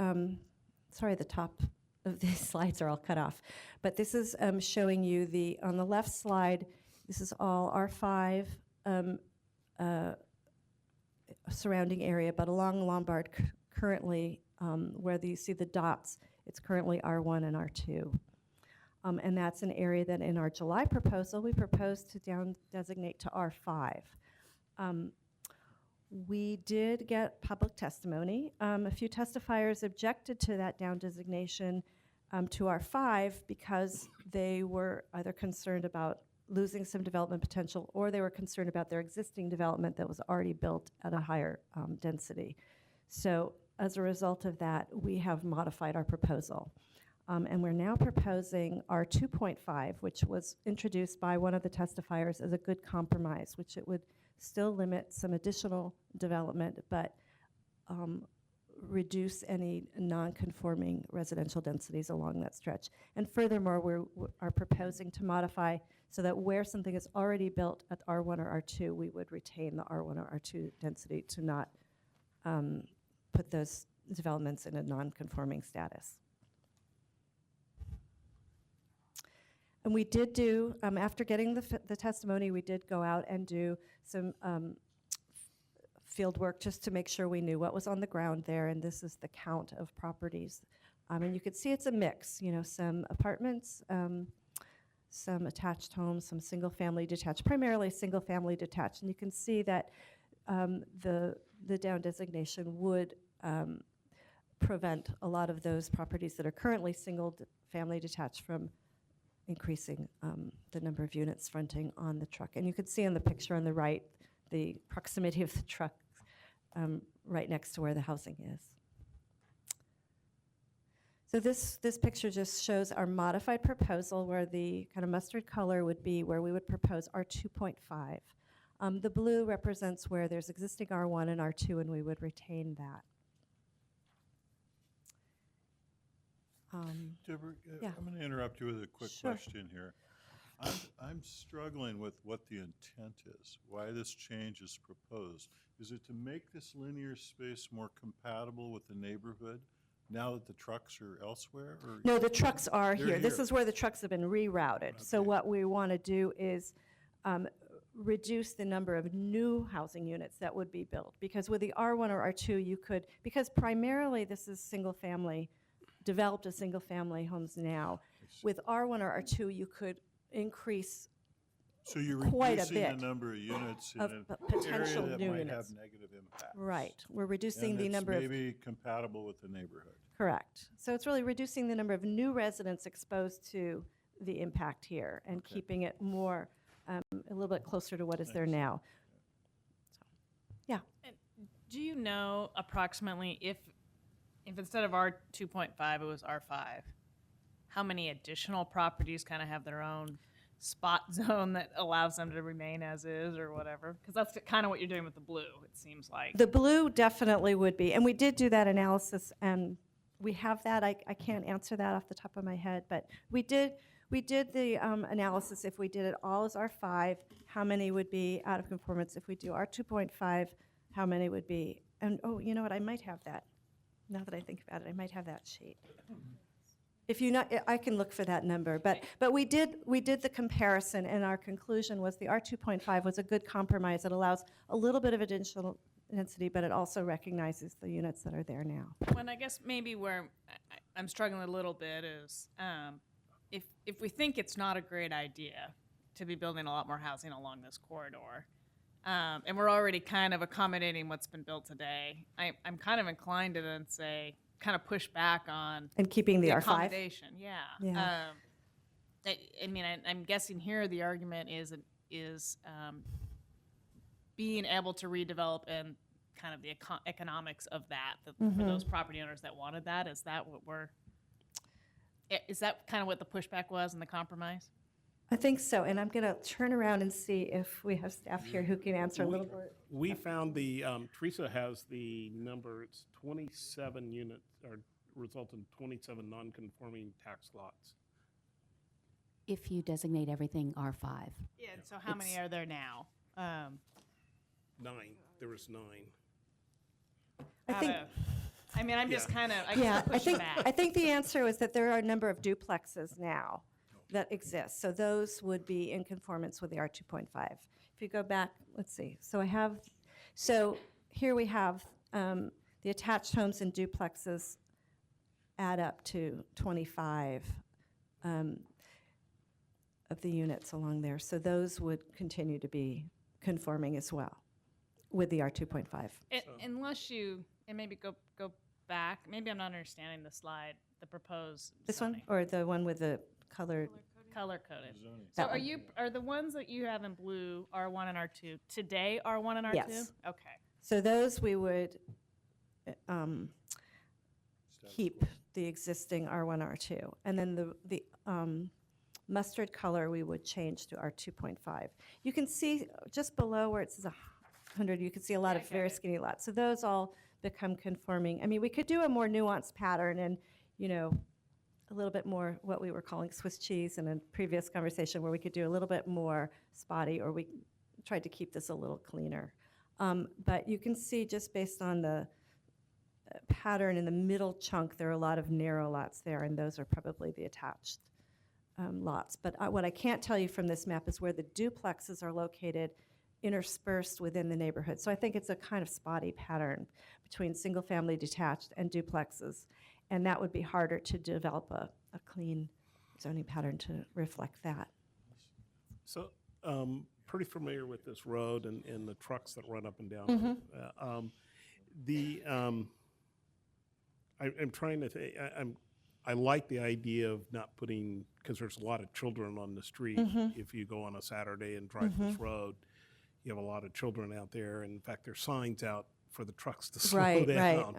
sorry, the top of these slides are all cut off, but this is showing you on the left slide, this is all R5 surrounding area, but along Lombard currently, where you see the dots, it's currently R1 and R2. And that's an area that in our July proposal, we proposed to down designate to R5. We did get public testimony. A few testifiers objected to that down designation to R5 because they were either concerned about losing some development potential, or they were concerned about their existing development that was already built at a higher density. So as a result of that, we have modified our proposal. And we're now proposing our 2.5, which was introduced by one of the testifiers as a good compromise, which it would still limit some additional development, but reduce any non-conforming residential densities along that stretch. And furthermore, we are proposing to modify so that where something is already built at R1 or R2, we would retain the R1 or R2 density to not put those developments in a non-conforming status. And we did do, after getting the testimony, we did go out and do some field work just to make sure we knew what was on the ground there, and this is the count of properties. And you can see it's a mix, some apartments, some attached homes, some single-family detached, primarily single-family detached. And you can see that the down designation would prevent a lot of those properties that are currently single-family detached from increasing the number of units fronting on the truck. And you can see in the picture on the right, the proximity of the truck right next to where the housing is. So this picture just shows our modified proposal where the kind of mustard color would be where we would propose our 2.5. The blue represents where there's existing R1 and R2, and we would retain that. Deborah, yeah. I'm going to interrupt you with a quick Sure. question here. I'm struggling with what the intent is, why this change is proposed. Is it to make this linear space more compatible with the neighborhood now that the trucks are elsewhere? Or No, the trucks are They're here. This here. is where the trucks have been rerouted. So what we want to do is reduce the number of new housing units that would be built. Because with the R1 or R2, you could, because primarily this is single family, developed as single family homes now. With R1 or R2, you could increase So you're quite a reducing bit the number of units in of an potential area that new might units. have negative impacts. Right. We're reducing And the it's number of maybe compatible with the neighborhood. Correct. So it's really reducing the number of new residents exposed to the impact here and keeping it more, a little bit closer to what is there now. So, yeah. Do you know approximately if instead of R 2.5 it was R5, how many additional properties kind of have their own spot zone that allows them to remain as is or whatever? Because that's kind of what you're doing with the blue, it seems like. The blue definitely would be, and we did do that analysis, and we have that. I can't answer that off the top of my head, but we did the analysis. If we did it all as R5, how many would be out of conformance? If we do R2.5, how many would be? And oh, you know what? I might have that. Now that I think about it, I might have that sheet. If you not, I can look for that number. But we did the comparison, and our conclusion was the R2.5 was a good compromise. It allows a little bit of additional density, but it also recognizes the units that are there now. When I guess maybe where I'm struggling a little bit is if we think it's not a great idea to be building a lot more housing along this corridor, and we're already kind of accommodating what's been built today, I'm kind of inclined to then say, kind of push back on. And keeping the R5? Accommodation, yeah. Yeah. I mean, I'm guessing here the argument is being able to redevelop and kind of the economics of that, for those property owners that wanted that. Is that kind of what the pushback was in the compromise? I think so, and I'm going to turn around and see if we have staff here who can answer a little more. We found Teresa has the number, it's 27 units, or result in 27 non-conforming tax lots. If you designate everything R5. Yeah, and so how many are there now? 9, there was 9. I mean, I'm just kind of, I think the answer was that there are a number of duplexes now that exist. So those would be in conformance with the R2.5. If you go back, let's see. So here we have the attached homes and duplexes add up to 25 of the units along there. So those would continue to be conforming as well with the R2.5. Unless you, and maybe go back, maybe I'm not understanding the slide, the proposed This zoning. one, or the one with the colored? Color coded. So That one. are the ones that you have in blue R1 and R2 today R1 and R2? Yes. Okay. So those we would keep the existing R1, R2. And then the mustard color we would change to R2.5. You can see just below where it says 100, you can see a lot of very skinny lots. So those all become conforming. I mean, we could do a more nuanced pattern and, a little bit more what we were calling Swiss cheese in a previous conversation, where we could do a little bit more spotty, or we tried to keep this a little cleaner. But you can see just based on the pattern in the middle chunk, there are a lot of narrow lots there, and those are probably the attached lots. But what I can't tell you from this map is where the duplexes are located interspersed within the neighborhood. So I think it's a kind of spotty pattern between single-family detached and duplexes, and that would be harder to develop a clean zoning pattern to reflect that. So, pretty familiar with this road and the trucks that run up and down. I'm trying to think, I like the idea of not putting, because there's a lot of children on the street. If you go on a Saturday and drive this road, you have a lot of children out there. And in fact, there's signs out for the trucks to slow down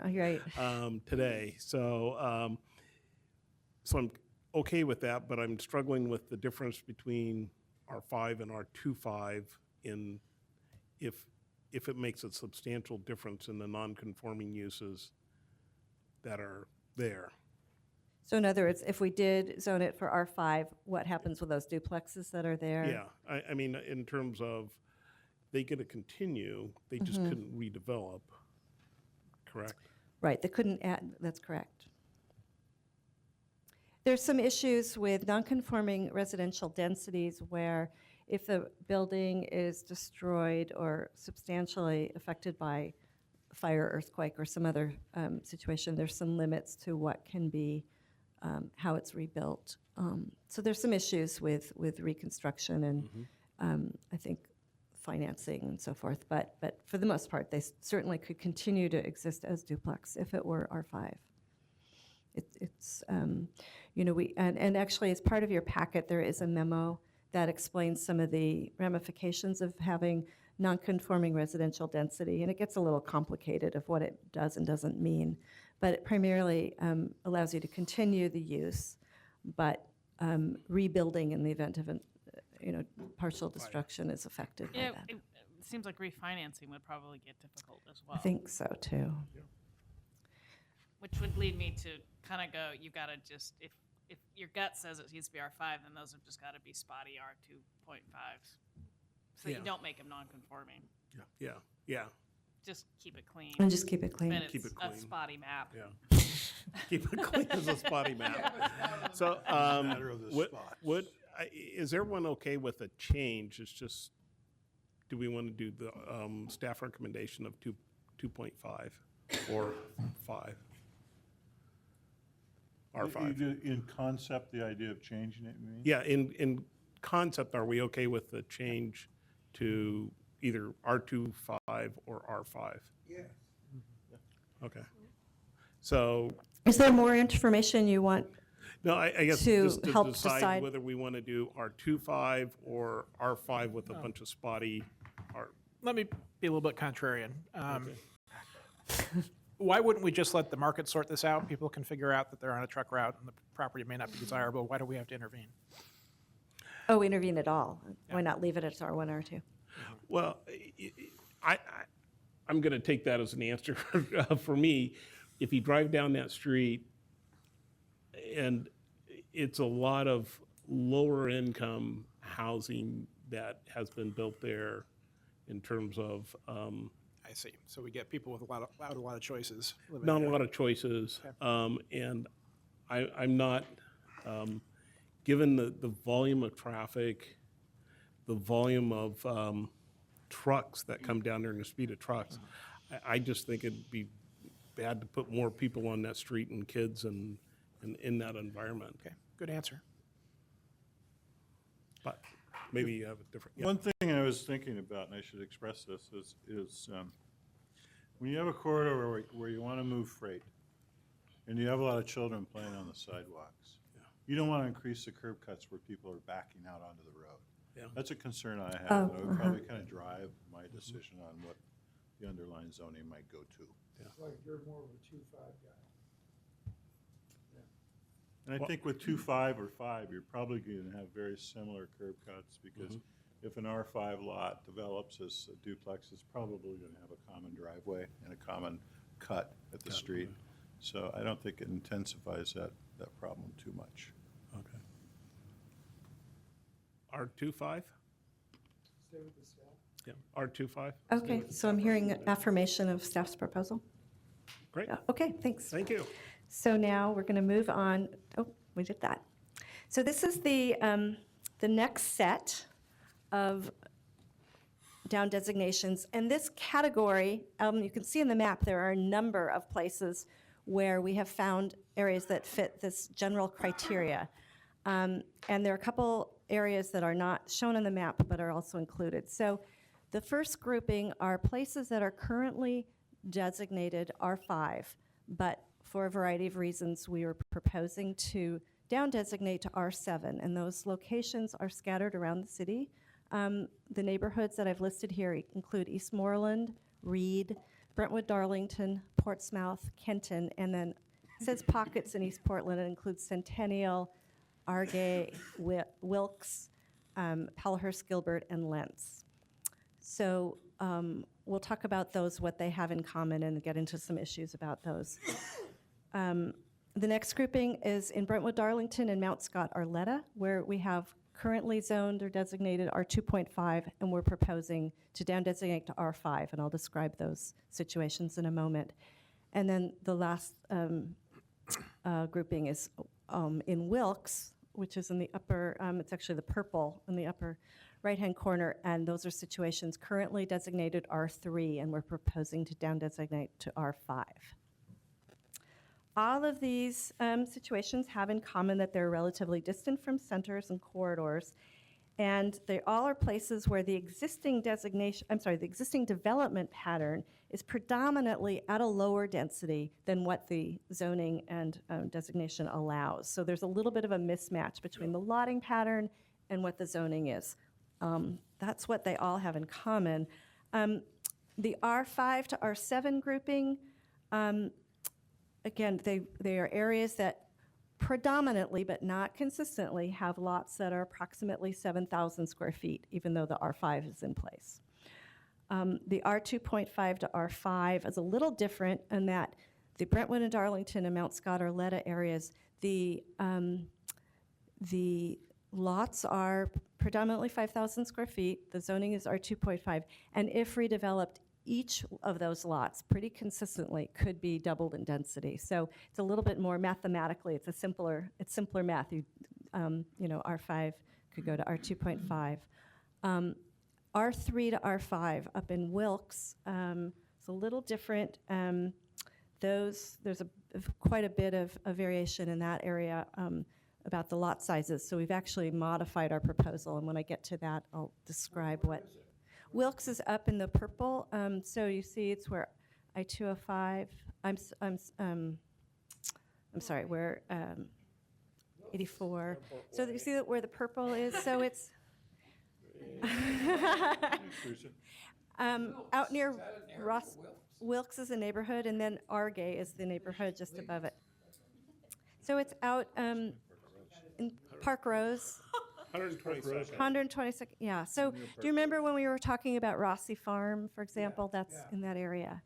today. So I'm okay with that, but I'm struggling with the difference between R5 and R25 in if it makes a substantial difference in the non-conforming uses that are there. So in other words, if we did zone it for R5, what happens with those duplexes that are there? Yeah, I mean, in terms of they get to continue, they just couldn't redevelop, correct? Right, they couldn't add, that's correct. There's some issues with non-conforming residential densities where if the building is destroyed or substantially affected by fire, earthquake, or some other situation, there's some limits to what can be, how it's rebuilt. So there's some issues with reconstruction and I think financing and so forth, but for the most part, they certainly could continue to exist as duplex if it were R5. It's and actually as part of your packet, there is a memo that explains some of the ramifications of having non-conforming residential density, and it gets a little complicated of what it does and doesn't mean, but it primarily allows you to continue the use, but rebuilding in the event of partial destruction is affected by that. It seems like refinancing would probably get difficult as well. I think so too. Which would lead me to kind of go, you've got to just, if your gut says it needs to be R5, then those have just got to be spotty R2.5s. So you don't make them non-conforming. Yeah. Just keep it clean. And just keep it clean. And it's Keep it clean. a spotty map. Yeah. Keep it clean as a spotty map. So, Matter of the spots. is everyone okay with a change? It's just, do we want to do the staff recommendation of 2.5 or 5? R5. In concept, the idea of changing it, you mean? Yeah, in concept, are we okay with the change to, either R2, 5, or R5. Yeah. Okay. So, Is there more information you want? no, I guess To just to help decide decide- whether we want to do R2, 5 or R5 with a bunch of spotty art. Let me be a little bit contrarian. Why wouldn't we just let the market sort this out? People can figure out that they're on a truck route and the property may not be desirable. Why do we have to intervene? Oh, intervene at all. Why not leave it at R1, R2? Well, I'm going to take that as an answer. For me, if you drive down that street, and it's a lot of lower income housing that has been built there in terms of I see. So we get people with a lot of choices. living not a there. lot of choices. And I'm not, given the volume of traffic, the volume of trucks that come down there and the speed of trucks, I just think it'd be bad to put more people on that street and kids and in that environment. Okay, good answer. But maybe you have a different. One thing I was thinking about, and I should express this, is when you have a corridor where you want to move freight, and you have a lot of children playing on the sidewalks, you don't want to increase the curb cuts where people are backing out onto the road. Yeah. That's a concern I have, Oh, and it would probably kind of drive my decision on what the underlying zoning might go to. Like you're more of a 2-5 guy. And I think with 2.5 or 5, you're probably going to have very similar curb cuts, because if an R5 lot develops as a duplex, it's probably going to have a common driveway and a common cut at the street. So I don't think it intensifies that problem too much. Okay. R2, 5? Stay with the staff. Yeah, R2, 5? Okay, so I'm hearing affirmation of staff's proposal. Great. Okay, thanks. Thank you. So now we're going to move on. Oh, we did that. So this is the next set of down designations. And this category, you can see in the map, there are a number of places where we have found areas that fit this general criteria. And there are a couple areas that are not shown on the map but are also included. So the first grouping are places that are currently designated R5, but for a variety of reasons, we are proposing to down designate to R7, and those locations are scattered around the city. The neighborhoods that I've listed here include Eastmoreland, Reed, Brentwood, Darlington, Portsmouth, Kenton, and then it says pockets in East Portland. It includes Centennial, Argay, Wilkes, Powellhurst, Gilbert, and Lentz. So we'll talk about those, what they have in common, and get into some issues about those. The next grouping is in Brentwood, Darlington, and Mount Scott, Arletta, where we have currently zoned or designated R2.5, and we're proposing to down designate to R5, and I'll describe those situations in a moment. And then the last grouping is in Wilkes, which is in the upper, it's actually the purple in the upper right-hand corner, and those are situations currently designated R3, and we're proposing to down designate to R5. All of these situations have in common that they're relatively distant from centers and corridors, and they all are places where the existing the existing development pattern is predominantly at a lower density than what the zoning and designation allows. So there's a little bit of a mismatch between the lotting pattern and what the zoning is. That's what they all have in common. The R5 to R7 grouping, again, they are areas that predominantly, but not consistently, have lots that are approximately 7,000 square feet, even though the R5 is in place. The R2.5 to R5 is a little different in that the Brentwood and Darlington and Mount Scott Arletta areas, the lots are predominantly 5,000 square feet. The zoning is R2.5, and if redeveloped, each of those lots pretty consistently could be doubled in density. So it's a little bit more mathematically, it's simpler math. R5 could go to R2.5. R3 to R5 up in Wilkes, it's a little different. There's quite a bit of a variation in that area about the lot sizes. So we've actually modified our proposal, and when I get to that, I'll describe what. Wilkes is up in the purple, so you see it's where I-205, I'm sorry, where 84. So you see that where the purple is, so it's out near Ross. Wilkes is a neighborhood, and then Argay is the neighborhood just above it. So it's out in Park Rose. 122nd, yeah. So do you remember when we were talking about Rossi Farm, for example? That's in that area.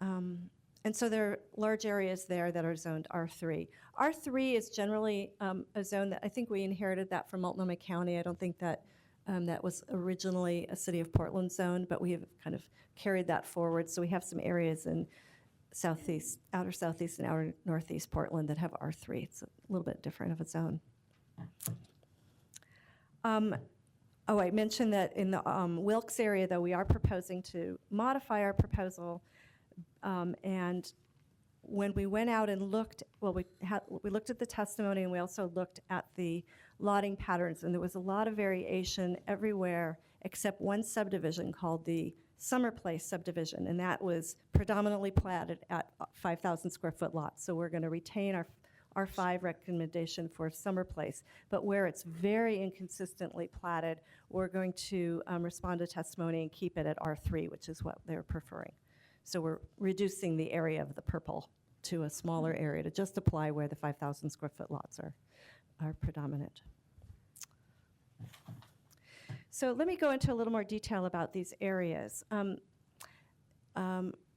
And so there are large areas there that are zoned R3. R3 is generally a zone that I think we inherited that from Multnomah County. I don't think that that was originally a City of Portland zone, but we have kind of carried that forward. So we have some areas in southeast, outer southeast and outer northeast Portland that have R3. It's a little bit different of a zone. I mentioned that in the Wilkes area, though, we are proposing to modify our proposal. And when we went out and looked, well, we looked at the testimony, and we also looked at the lotting patterns, and there was a lot of variation everywhere except one subdivision called the Summer Place subdivision, and that was predominantly platted at 5,000 square foot lots. So we're going to retain our R5 recommendation for Summer Place, but where it's very inconsistently platted, we're going to respond to testimony and keep it at R3, which is what they're preferring. So we're reducing the area of the purple to a smaller area to just apply where the 5,000 square foot lots are predominant. So let me go into a little more detail about these areas.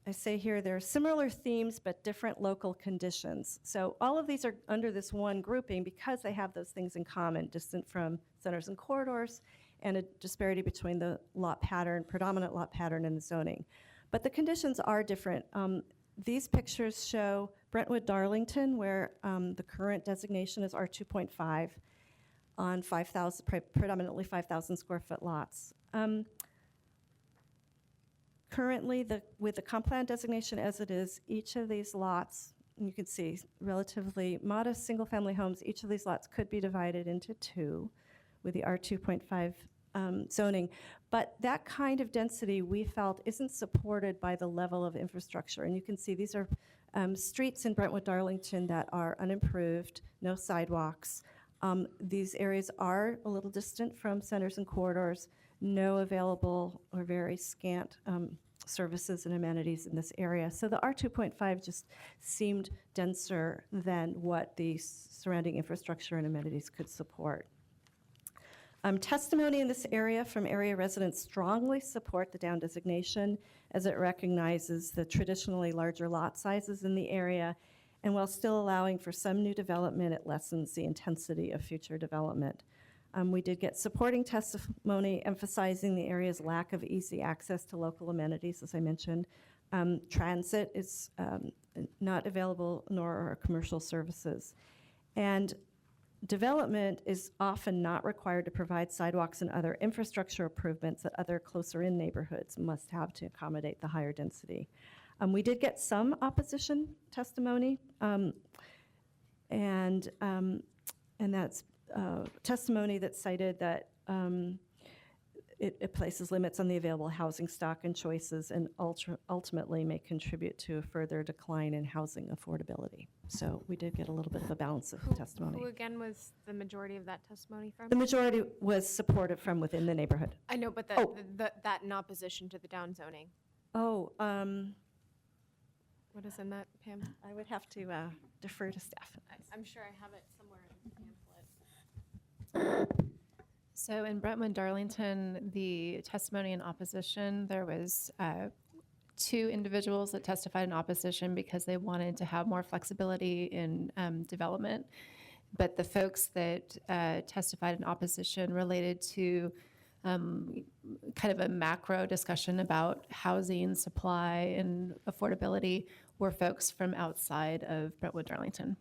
I say here there are similar themes but different local conditions. So all of these are under this one grouping because they have those things in common, distant from centers and corridors, and a disparity between the lot pattern, predominant lot pattern, and the zoning. But the conditions are different. These pictures show Brentwood Darlington, where the current designation is R2.5 on 5,000, predominantly 5,000 square foot lots. Currently, with the comp plan designation as it is, each of these lots, you can see relatively modest single-family homes, each of these lots could be divided into two with the R2.5 zoning. But that kind of density, we felt, isn't supported by the level of infrastructure. And you can see these are streets in Brentwood Darlington that are unimproved, no sidewalks. These areas are a little distant from centers and corridors, no available or very scant services and amenities in this area. So the R2.5 just seemed denser than what the surrounding infrastructure and amenities could support. Testimony in this area from area residents strongly support the down designation as it recognizes the traditionally larger lot sizes in the area, and while still allowing for some new development, it lessens the intensity of future development. We did get supporting testimony emphasizing the area's lack of easy access to local amenities, as I mentioned. Transit is not available, nor are commercial services. And development is often not required to provide sidewalks and other infrastructure improvements that other closer-in neighborhoods must have to accommodate the higher density. We did get some opposition testimony, and that's testimony that cited that it places limits on the available housing stock and choices, and ultimately may contribute to a further decline in housing affordability. So we did get a little bit of a balance of testimony. Who again was the majority of that testimony from? The majority was supported from within the neighborhood. I know, but that in opposition to the down zoning. Oh, What is in that, Pam? I would have to defer to staff. I'm sure I have it somewhere in the pamphlet. So in Brentwood Darlington, the testimony in opposition, there was 2 individuals that testified in opposition because they wanted to have more flexibility in development. But the folks that testified in opposition related to kind of a macro discussion about housing, supply, and affordability were folks from outside of Brentwood Darlington.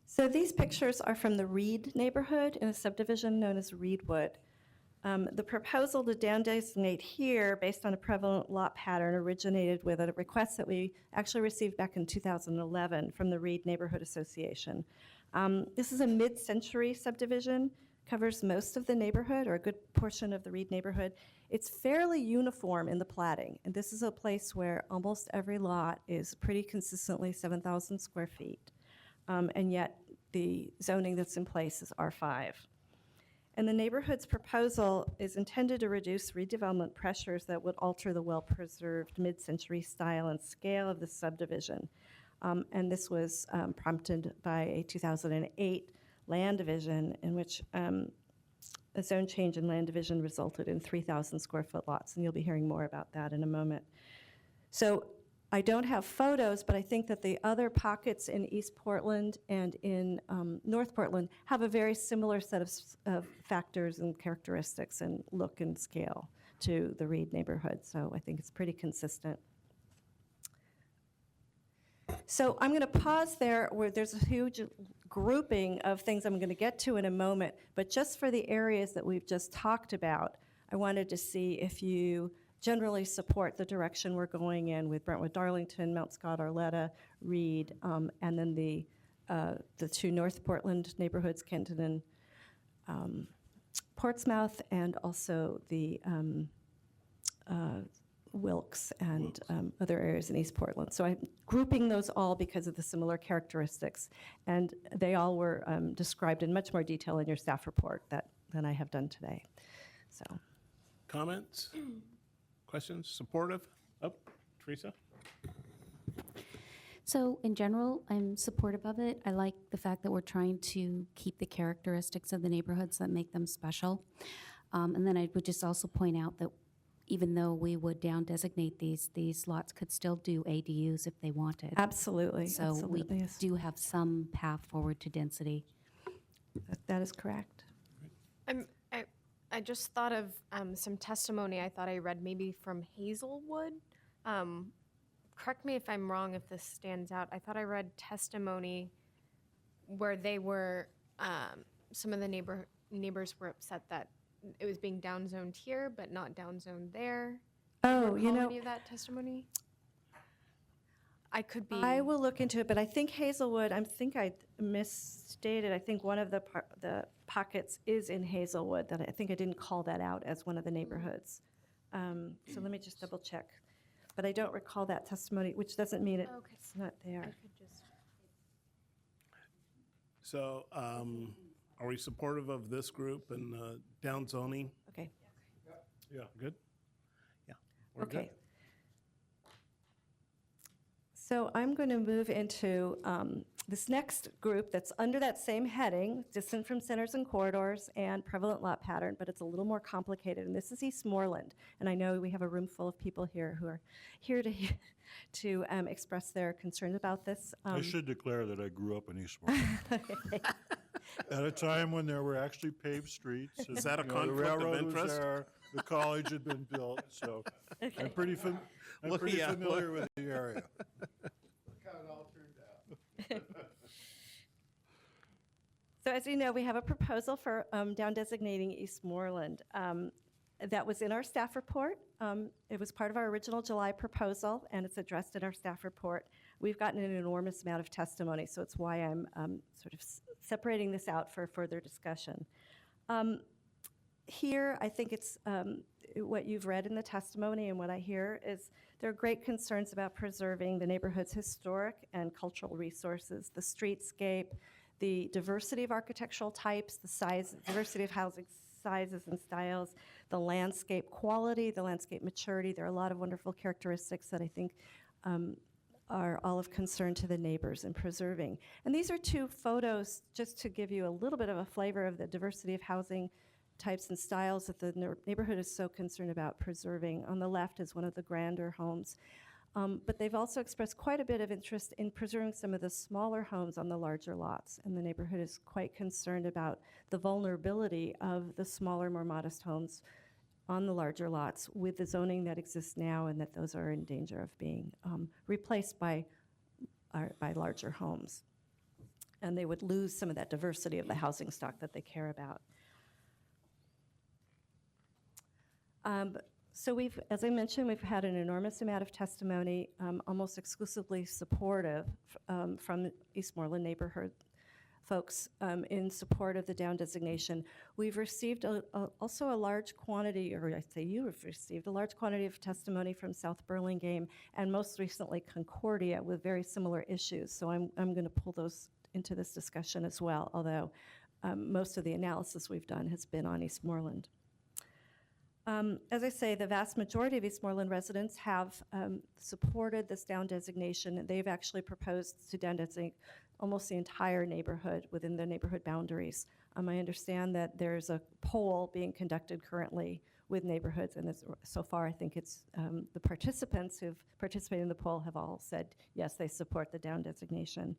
So these pictures are from the Reed neighborhood in a subdivision known as Reedwood. The proposal to down designate here, based on a prevalent lot pattern, originated with a request that we actually received back in 2011 from the Reed Neighborhood Association. This is a mid-century subdivision, covers most of the neighborhood, or a good portion of the Reed neighborhood. It's fairly uniform in the platting, and this is a place where almost every lot is pretty consistently 7,000 square feet, and yet the zoning that's in place is R5. And the neighborhood's proposal is intended to reduce redevelopment pressures that would alter the well-preserved mid-century style and scale of the subdivision. And this was prompted by a 2008 land division in which a zone change in land division resulted in 3,000 square foot lots, and you'll be hearing more about that in a moment. So I don't have photos, but I think that the other pockets in East Portland and in North Portland have a very similar set of factors and characteristics and look and scale to the Reed neighborhood. So I think it's pretty consistent. So I'm going to pause there where there's a huge grouping of things I'm going to get to in a moment, but just for the areas that we've just talked about, I wanted to see if you generally support the direction we're going in with Brentwood Darlington, Mount Scott, Arletta, Reed, and then the two North Portland neighborhoods, Kenton and Portsmouth, and also the Wilkes and other areas in East Portland. So I'm grouping those all because of the similar characteristics, and they all were described in much more detail in your staff report than I have done today. So, Comments? Questions? Supportive? Oh, Teresa? So in general, I'm supportive of it. I like the fact that we're trying to keep the characteristics of the neighborhoods that make them special. And then I would just also point out that even though we would down designate these lots could still do ADUs if they wanted. absolutely. So absolutely, we yes. do have some path forward to density. That is correct. I just thought of some testimony I thought I read maybe from Hazelwood. Correct me if I'm wrong if this stands out. I thought I read testimony where they were, some of the neighbors were upset that it was being downzoned here, but not downzoned there. Oh, Do you recall know, any of that testimony? I could be. I will look into it, but I think Hazelwood, I think I misstated. I think one of the pockets is in Hazelwood, that I think I didn't call that out as one of the neighborhoods. So let me just double check. But I don't recall that testimony, which doesn't mean it's not there. So are we supportive of this group and down zoning? Okay. Yeah, good? Yeah, we're good. Okay. So I'm going to move into this next group that's under that same heading, distant from centers and corridors and prevalent lot pattern, but it's a little more complicated. And this is Eastmoreland. And I know we have a room full of people here who are here to express their concerns about this. I should declare that I grew up in Eastmoreland. At a time when there were actually paved streets. and, Is that a the conflict of railroad was interest? there, the college had been built, so I'm pretty familiar with the area. So as you know, we have a proposal for down designating Eastmoreland. That was in our staff report. It was part of our original July proposal, and it's addressed in our staff report. We've gotten an enormous amount of testimony, so it's why I'm sort of separating this out for further discussion. Here, I think it's what you've read in the testimony and what I hear is there are great concerns about preserving the neighborhood's historic and cultural resources, the streetscape, the diversity of architectural types, the diversity of housing sizes and styles, the landscape quality, the landscape maturity. There are a lot of wonderful characteristics that I think are all of concern to the neighbors in preserving. And these are two photos just to give you a little bit of a flavor of the diversity of housing types and styles that the neighborhood is so concerned about preserving. On the left is one of the grander homes. But they've also expressed quite a bit of interest in preserving some of the smaller homes on the larger lots. And the neighborhood is quite concerned about the vulnerability of the smaller, more modest homes on the larger lots with the zoning that exists now, and that those are in danger of being replaced by larger homes. And they would lose some of that diversity of the housing stock that they care about. So we've, as I mentioned, we've had an enormous amount of testimony, almost exclusively supportive from Eastmoreland neighborhood folks in support of the down designation. We've received also a large quantity, or I say you have received a large quantity of testimony from South Burlingame and most recently Concordia with very similar issues. So I'm going to pull those into this discussion as well, although most of the analysis we've done has been on Eastmoreland. As I say, the vast majority of Eastmoreland residents have supported this down designation. They've actually proposed to down designate almost the entire neighborhood within the neighborhood boundaries. I understand that there's a poll being conducted currently with neighborhoods, and so far I think it's the participants who've participated in the poll have all said yes, they support the down designation.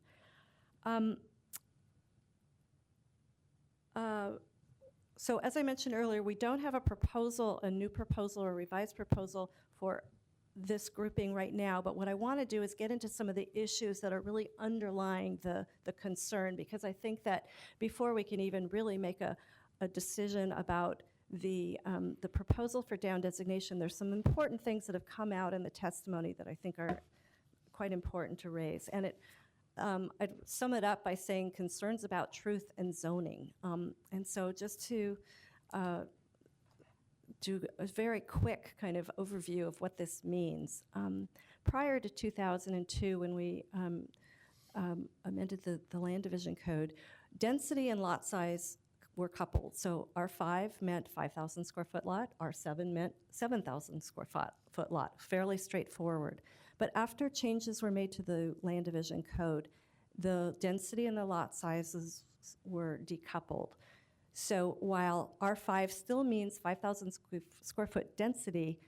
So as I mentioned earlier, we don't have a proposal, a new proposal or revised proposal for this grouping right now, but what I want to do is get into some of the issues that are really underlying the concern, because I think that before we can even really make a decision about the proposal for down designation, there's some important things that have come out in the testimony that I think are quite important to raise. And I'd sum it up by saying concerns about truth and zoning. And so just to do a very quick kind of overview of what this means. Prior to 2002, when we amended the land division code, density and lot size were coupled. So R5 meant 5,000 square foot lot, R7 meant 7,000 square foot lot, fairly straightforward. But after changes were made to the land division code, the density and the lot sizes were decoupled. So while R5 still means 5,000 square foot density,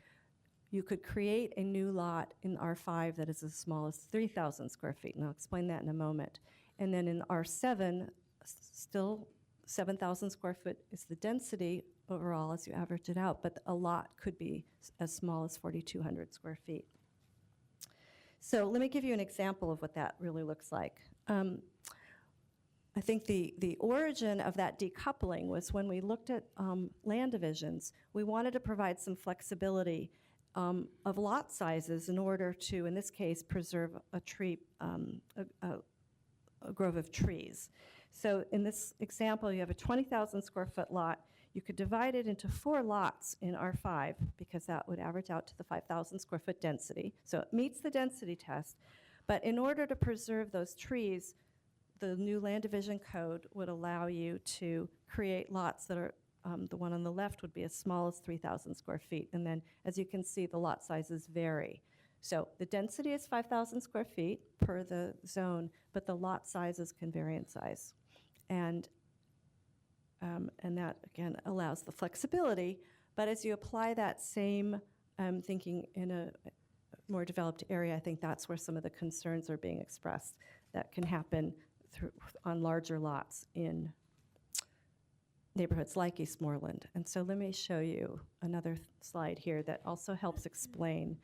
you could create a new lot in R5 that is as small as 3,000 square feet, and I'll explain that in a moment. And then in R7, still 7,000 square foot is the density overall as you average it out, but a lot could be as small as 4,200 square feet. So let me give you an example of what that really looks like. I think the origin of that decoupling was when we looked at land divisions, we wanted to provide some flexibility of lot sizes in order to, in this case, preserve a tree, a grove of trees. So in this example, you have a 20,000 square foot lot. You could divide it into 4 lots in R5 because that would average out to the 5,000 square foot density. So it meets the density test. But in order to preserve those trees, the new land division code would allow you to create lots that are, the one on the left would be as small as 3,000 square feet. And then, as you can see, the lot sizes vary. So the density is 5,000 square feet per the zone, but the lot sizes can vary in size. And that, again, allows the flexibility. But as you apply that same thinking in a more developed area, I think that's where some of the concerns are being expressed that can happen on larger lots in neighborhoods like Eastmoreland. And so let me show you another slide here that also helps explain.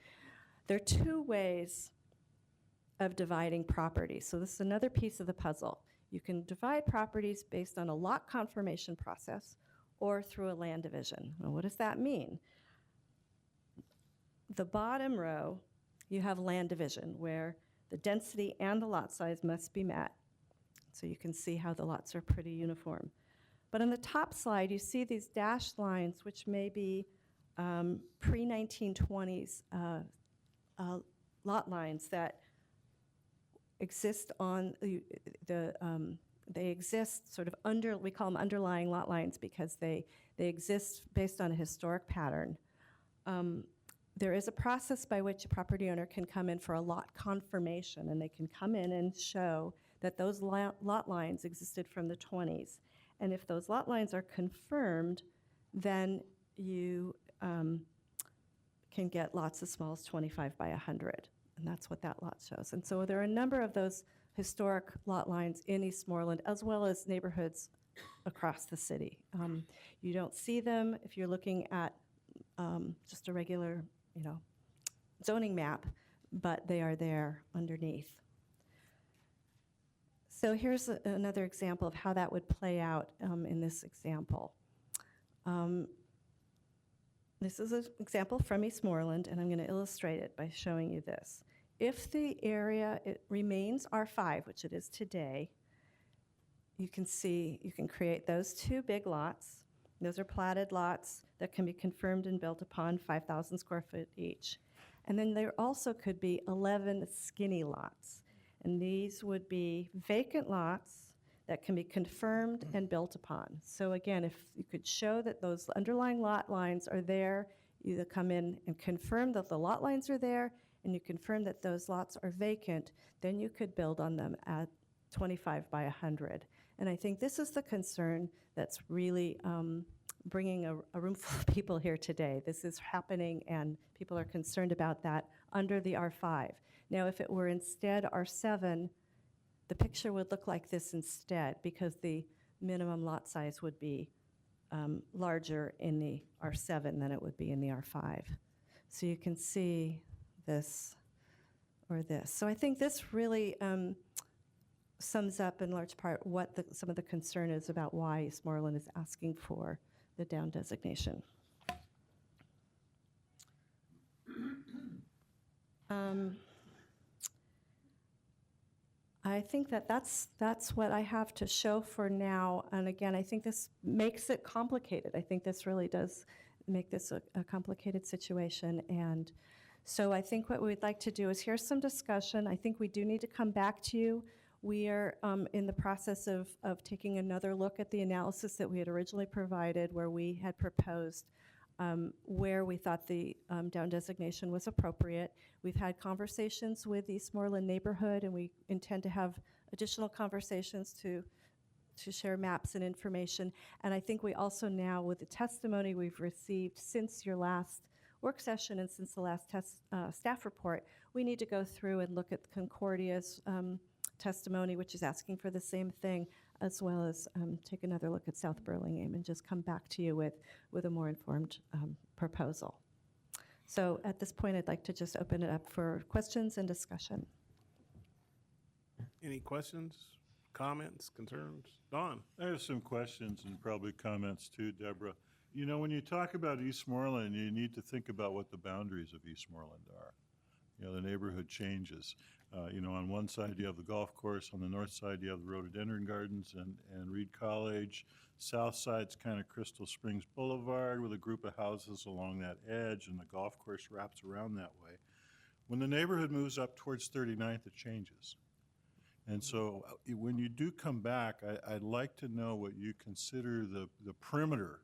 There are 2 ways of dividing properties. So this is another piece of the puzzle. You can divide properties based on a lot confirmation process or through a land division. Well, what does that mean? The bottom row, you have land division, where the density and the lot size must be met. So you can see how the lots are pretty uniform. But on the top slide, you see these dashed lines, which may be pre-1920s lot lines that exist on they exist sort of under, we call them underlying lot lines because they exist based on a historic pattern. There is a process by which a property owner can come in for a lot confirmation, and they can come in and show that those lot lines existed from the 20s. And if those lot lines are confirmed, then you can get lots as small as 25 by 100. And that's what that lot shows. And so there are a number of those historic lot lines in Eastmoreland, as well as neighborhoods across the city. You don't see them if you're looking at just a regular, zoning map, but they are there underneath. So here's another example of how that would play out in this example. this is an example from Eastmoreland, and I'm going to illustrate it by showing you this. If the area it remains R5, which it is today, you can see, you can create those two big lots. Those are platted lots that can be confirmed and built upon, 5,000 square foot each. And then there also could be 11 skinny lots. And these would be vacant lots that can be confirmed and built upon. So again, if you could show that those underlying lot lines are there, you either come in and confirm that the lot lines are there, and you confirm that those lots are vacant, then you could build on them at 25 by 100. And I think this is the concern that's really bringing a room full of people here today. This is happening, and people are concerned about that under the R5. Now, if it were instead R7, the picture would look like this instead, because the minimum lot size would be larger in the R7 than it would be in the R5. So you can see this or this. So I think this really sums up in large part what some of the concern is about why Eastmoreland is asking for the down designation. I think that's what I have to show for now. And again, I think this makes it complicated. I think this really does make this a complicated situation. And so I think what we'd like to do is here's some discussion. I think we do need to come back to you. We are in the process of taking another look at the analysis that we had originally provided, where we had proposed where we thought the down designation was appropriate. We've had conversations with Eastmoreland neighborhood, and we intend to have additional conversations to share maps and information. And I think we also now, with the testimony we've received since your last work session and since the last staff report, we need to go through and look at Concordia's testimony, which is asking for the same thing, as well as take another look at South Burlingame and just come back to you with a more informed proposal. So at this point, I'd like to just open it up for questions and discussion. Any questions, comments, concerns? Don? I have some questions and probably comments too, Deborah. You know, when you talk about Eastmoreland, you need to think about what the boundaries of Eastmoreland are. You know, the neighborhood changes. You know, on one side you have the golf course, on the north side you have the Rhododendron Gardens and Reed College. South side's kind of Crystal Springs Boulevard with a group of houses along that edge, and the golf course wraps around that way. When the neighborhood moves up towards 39th, it changes. And so when you do come back, I'd like to know what you consider the perimeter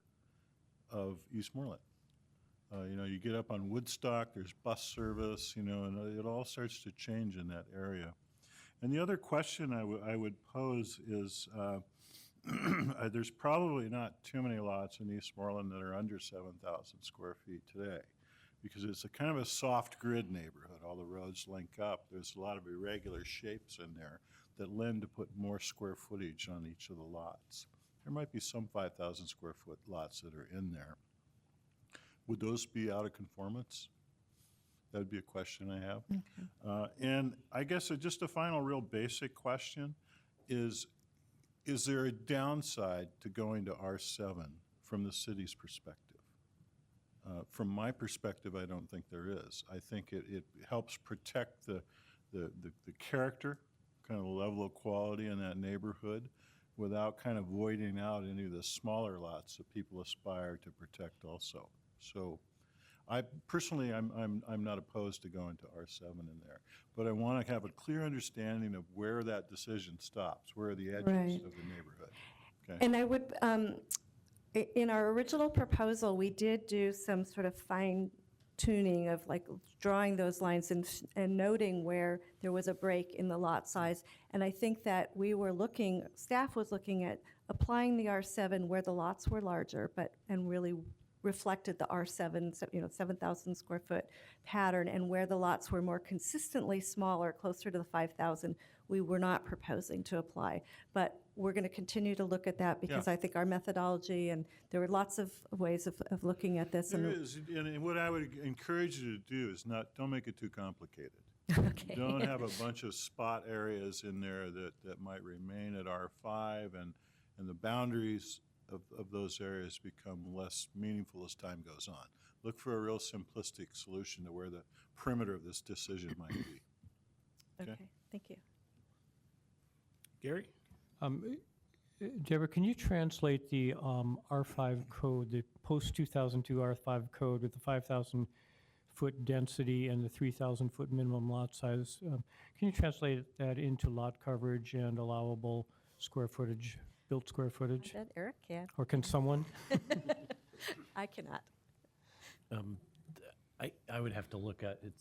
of Eastmoreland. You know, you get up on Woodstock, there's bus service, you know, and it all starts to change in that area. And the other question I would pose is, there's probably not too many lots in Eastmoreland that are under 7,000 square feet today, because it's a kind of a soft grid neighborhood. All the roads link up. There's a lot of irregular shapes in there that lend to put more square footage on each of the lots. There might be some 5,000 square foot lots that are in there. Would those be out of conformance? That would be a question I have. Okay. And I guess just a final real basic question is there a downside to going to R7 from the city's perspective? From my perspective, I don't think there is. I think it helps protect the character, kind of the level of quality in that neighborhood, without kind of voiding out any of the smaller lots that people aspire to protect also. So I personally, I'm not opposed to going to R7 in there, but I want to have a clear understanding of where that decision stops, where are the edges Right. of the neighborhood. Okay. And I would, in our original proposal, we did do some sort of fine tuning of like drawing those lines and noting where there was a break in the lot size. And I think that staff was looking at applying the R7 where the lots were larger, and really reflected the R7, 7,000 square foot pattern, and where the lots were more consistently smaller, closer to the 5,000, we were not proposing to apply. But we're going to continue to look at that, because Yeah. I think our methodology, and there were lots of ways of looking at this. There is, and what I would encourage you to do is don't make it too complicated. Okay. Don't have a bunch of spot areas in there that might remain at R5, and the boundaries of those areas become less meaningful as time goes on. look for a real simplistic solution to where the perimeter of this decision might be. Okay, thank you. Gary? Deborah, can you translate the R5 code, the post-2002 R5 code with the 5,000-foot density and the 3,000-foot minimum lot size? Can you translate that into lot coverage and allowable square footage, built square footage? I bet Eric can. Or can someone? I cannot. I would have to look at it.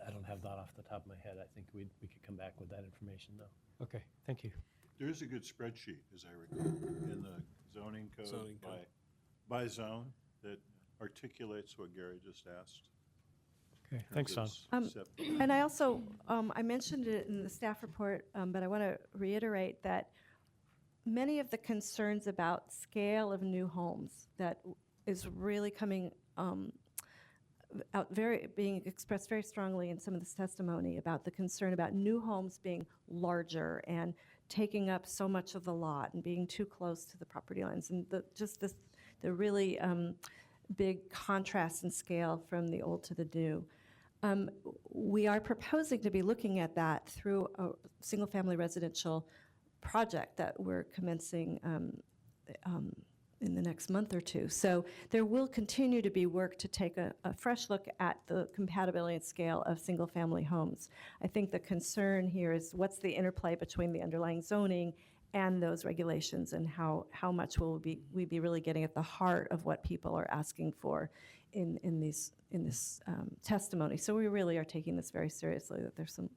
I don't have that off the top of my head. I think we could come back with that information, though. Okay, thank you. There is a good spreadsheet, as I recall, in the zoning code by zone that articulates what Gary just asked. Okay, thanks, Don. And I also, I mentioned it in the staff report, but I want to reiterate that many of the concerns about scale of new homes that is really coming out being expressed very strongly in some of this testimony about the concern about new homes being larger and taking up so much of the lot and being too close to the property lines, and the really big contrast in scale from the old to the new. We are proposing to be looking at that through a single-family residential project that we're commencing in the next month or two. So there will continue to be work to take a fresh look at the compatibility and scale of single-family homes. I think the concern here is what's the interplay between the underlying zoning and those regulations, and how much will we be really getting at the heart of what people are asking for in this testimony. So we really are taking this very seriously, that there's some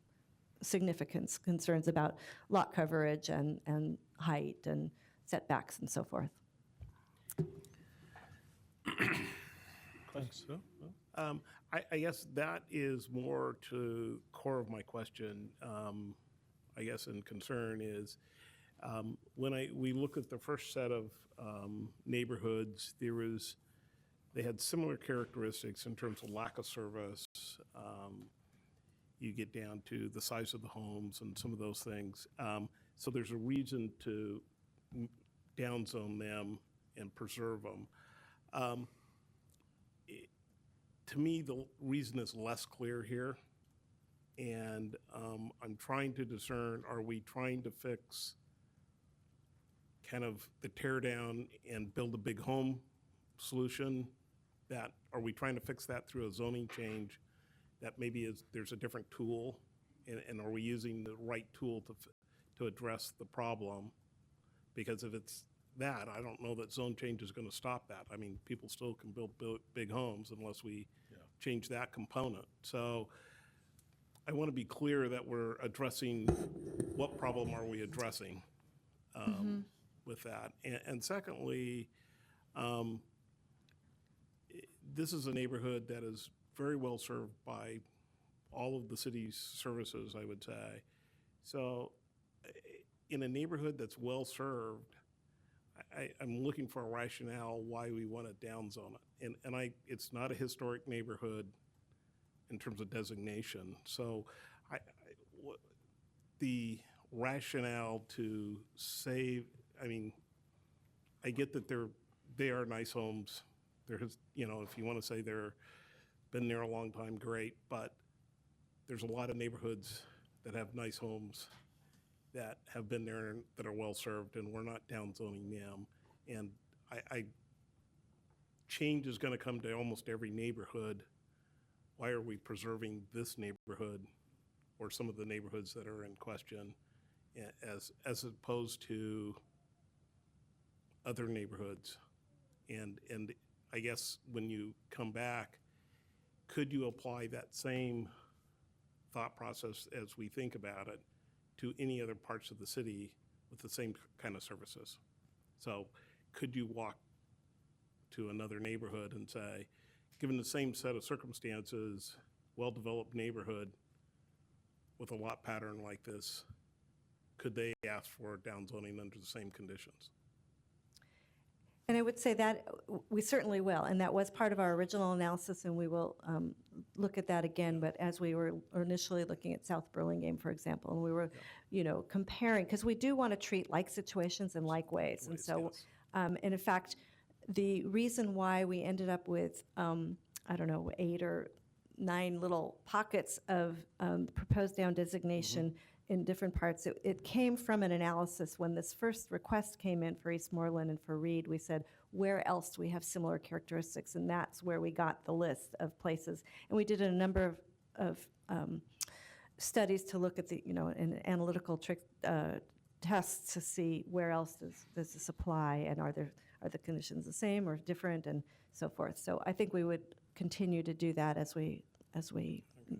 significant concerns about lot coverage and height and setbacks and so forth. Thanks. I guess that is more to core of my question, I guess, and concern is, when we look at the first set of neighborhoods, they had similar characteristics in terms of lack of service. You get down to the size of the homes and some of those things. So there's a reason to downzone them and preserve them. To me, the reason is less clear here. And I'm trying to discern, are we trying to fix kind of the tear down and build a big home solution? Are we trying to fix that through a zoning change that maybe there's a different tool? And are we using the right tool to address the problem? Because if it's that, I don't know that zone change is going to stop that. I mean, people still can build big homes unless we change that component. So I want to be clear that we're addressing what problem are we addressing with that. And secondly, this is a neighborhood that is very well served by all of the city's services, I would say. So in a neighborhood that's well served, I'm looking for a rationale why we want to downzone it. And it's not a historic neighborhood in terms of designation. So the rationale to save, I mean, I get that they are nice homes. If you want to say they're been there a long time, great, but there's a lot of neighborhoods that have nice homes that have been there and that are well served, and we're not downzoning them. And change is going to come to almost every neighborhood. Why are we preserving this neighborhood or some of the neighborhoods that are in question as opposed to other neighborhoods? And I guess when you come back, could you apply that same thought process as we think about it to any other parts of the city with the same kind of services? So could you walk to another neighborhood and say, given the same set of circumstances, well-developed neighborhood with a lot pattern like this, could they ask for downzoning under the same conditions? And I would say that we certainly will, and that was part of our original analysis, and we will look at that again. But as we were initially looking at South Burlingame, for example, and we were, comparing, because we do want to treat like situations in like ways. And so, and in fact, the reason why we ended up with I don't know, 8 or 9 little pockets of proposed down designation in different parts. It came from an analysis when this first request came in for Eastmoreland and for Reed. We said, where else do we have similar characteristics? And that's where we got the list of places. And we did a number of studies to look at the, an analytical tests to see where else does this apply, and are the conditions the same or different, and so forth. So I think we would continue to do that as we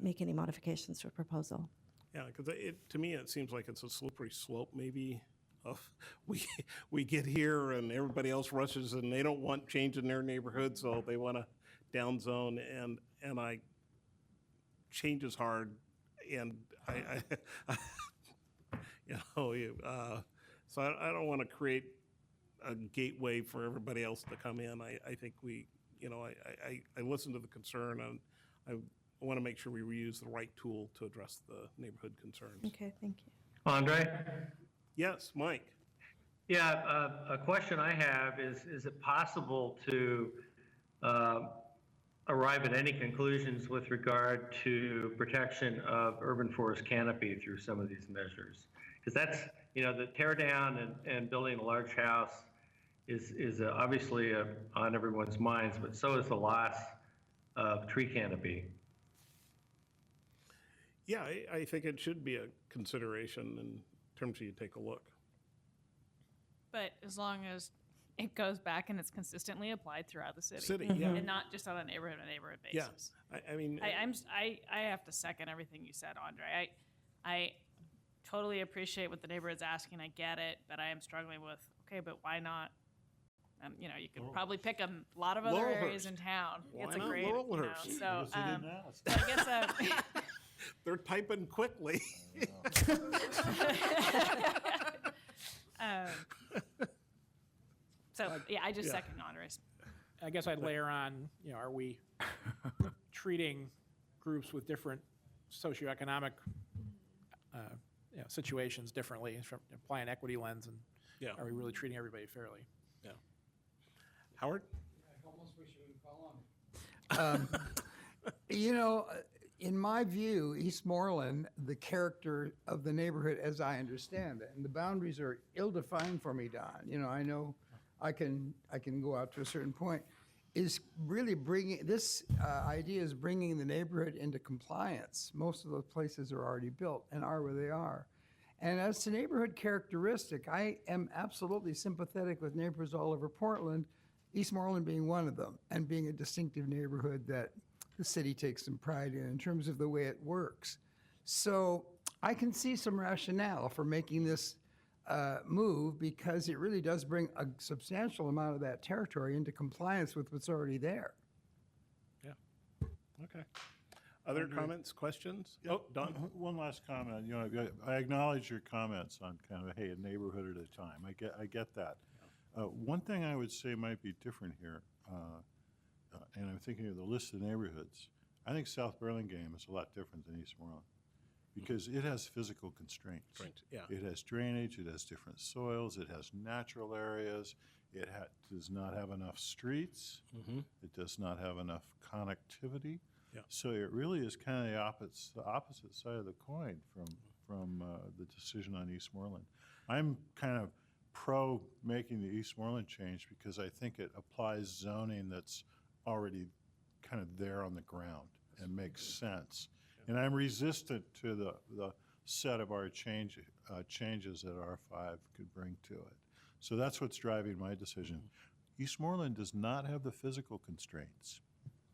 make any modifications to a proposal. Yeah, because to me, it seems like it's a slippery slope maybe of we get here and everybody else rushes and they don't want change in their neighborhood, so they want to downzone, and change is hard, and so I don't want to create a gateway for everybody else to come in. I think I listen to the concern, and I want to make sure we reuse the right tool to address the neighborhood concerns. Okay, thank you. Andre? Yes, Mike. Yeah, a question I have is it possible to arrive at any conclusions with regard to protection of urban forest canopy through some of these measures? Because that's, the tear down and building a large house is obviously on everyone's minds, but so is the loss of tree canopy. Yeah, I think it should be a consideration in terms of you take a look. But as long as it goes back and it's consistently applied throughout the city. City, yeah. And not just on a neighborhood Yeah, basis. I mean, I have to second everything you said, Andre. I totally appreciate what the neighborhood's asking. I get it, but I am struggling with, okay, but why not? You could probably pick a lot of other areas in town. Why It's a not great, Laurelhurst? so, Because they didn't ask. so I guess, they're typing quickly. so yeah, I just Yeah. second Andres. I guess I'd layer on, are we treating groups with different socioeconomic situations differently, from apply an equity lens, and Yeah. are we really treating everybody fairly? Yeah. Howard? I almost wish you wouldn't call on me. In my view, Eastmoreland, the character of the neighborhood as I understand it, and the boundaries are ill-defined for me, Don. I know I can go out to a certain point, is really this idea is bringing the neighborhood into compliance. Most of those places are already built and are where they are. And as to neighborhood characteristic, I am absolutely sympathetic with neighborhoods all over Portland, Eastmoreland being one of them, and being a distinctive neighborhood that the city takes some pride in terms of the way it works. So I can see some rationale for making this move, because it really does bring a substantial amount of that territory into compliance with what's already there. Yeah. Okay. Other comments, questions? Yeah, Oh, Don? One last comment. I acknowledge your comments on kind of, hey, a neighborhood at a time. I get that. One thing I would say might be different here, and I'm thinking of the list of neighborhoods. I think South Burlingame is a lot different than Eastmoreland, because it has physical constraints. Right, yeah. It has drainage, it has different soils, it has natural areas, it does not have enough streets, it does not have enough connectivity. Yeah. So it really is kind of the opposite side of the coin from the decision on Eastmoreland. I'm kind of pro making the Eastmoreland change because I think it applies zoning that's already kind of there on the ground and makes sense. And I'm resistant to the set of our changes that R5 could bring to it. So that's what's driving my decision. Eastmoreland does not have the physical constraints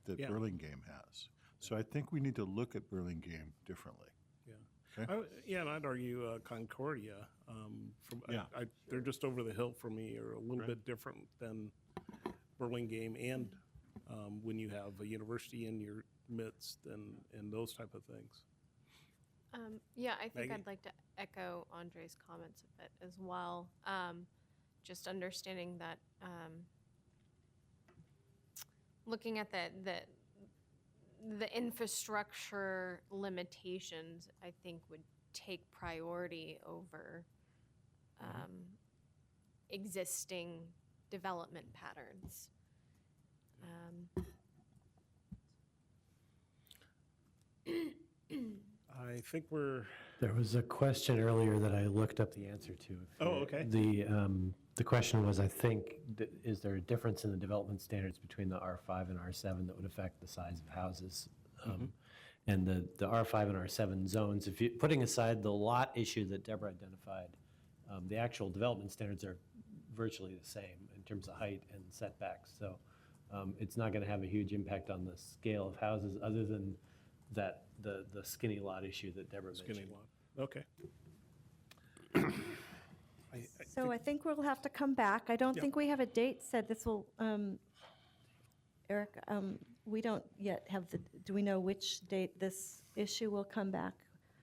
that Yeah. Burlingame has. So I think we need to look at Burlingame differently. Yeah. Okay. And I'd argue Concordia. They're just over the hill for me, or a little bit different than Burlingame, and when you have a university in your midst and those type of things. Yeah, I think Maggie? I'd like to echo Andre's comments a bit as well. Just understanding that looking at the infrastructure limitations, I think would take priority over existing development patterns. I think we're, There was a question earlier that I looked up the answer to. Oh, okay. The question was, I think, is there a difference in the development standards between the R5 and R7 that would affect the size of houses? And the R5 and R7 zones, if you, putting aside the lot issue that Deborah identified, the actual development standards are virtually the same in terms of height and setbacks. So it's not going to have a huge impact on the scale of houses other than that the skinny lot issue that Deborah skinny mentioned. lot. Okay. So I think we'll have to come back. I don't Yeah. think we have a date set. This will, Eric, we don't yet have the, do we know which date this issue will come back?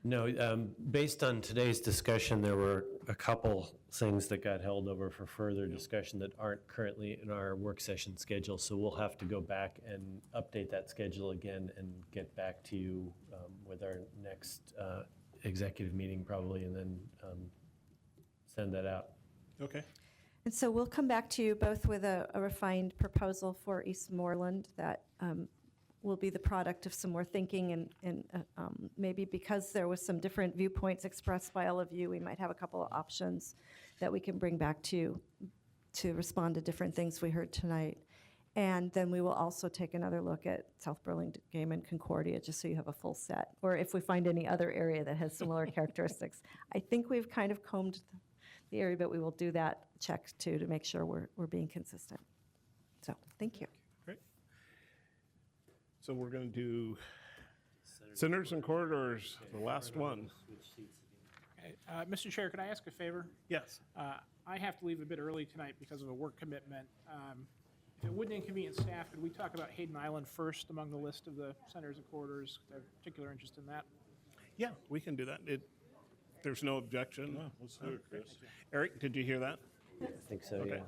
No, based on today's discussion, there were a couple things that got held over for further discussion that aren't currently in our work session schedule. So we'll have to go back and update that schedule again and get back to you with our next executive meeting probably, and then send that out. Okay. And so we'll come back to you both with a refined proposal for Eastmoreland that will be the product of some more thinking and maybe because there was some different viewpoints expressed by all of you, we might have a couple of options that we can bring back to respond to different things we heard tonight. And then we will also take another look at South Burlingame and Concordia, just so you have a full set. Or if we find any other area that has similar characteristics. I think we've kind of combed the area, but we will do that check too to make sure we're being consistent. So, thank you. Great. So we're going to do centers and corridors, the last one. Okay, Mr. Chair, could I ask a favor? Yes. I have to leave a bit early tonight because of a work commitment. If it wouldn't inconvenience staff, could we talk about Hayden Island first among the list of the centers and corridors? I have particular interest in that. Yeah, we can do that. There's no objection. No, let's do it, Chris. Eric, did you hear that? I think so, Okay. yeah.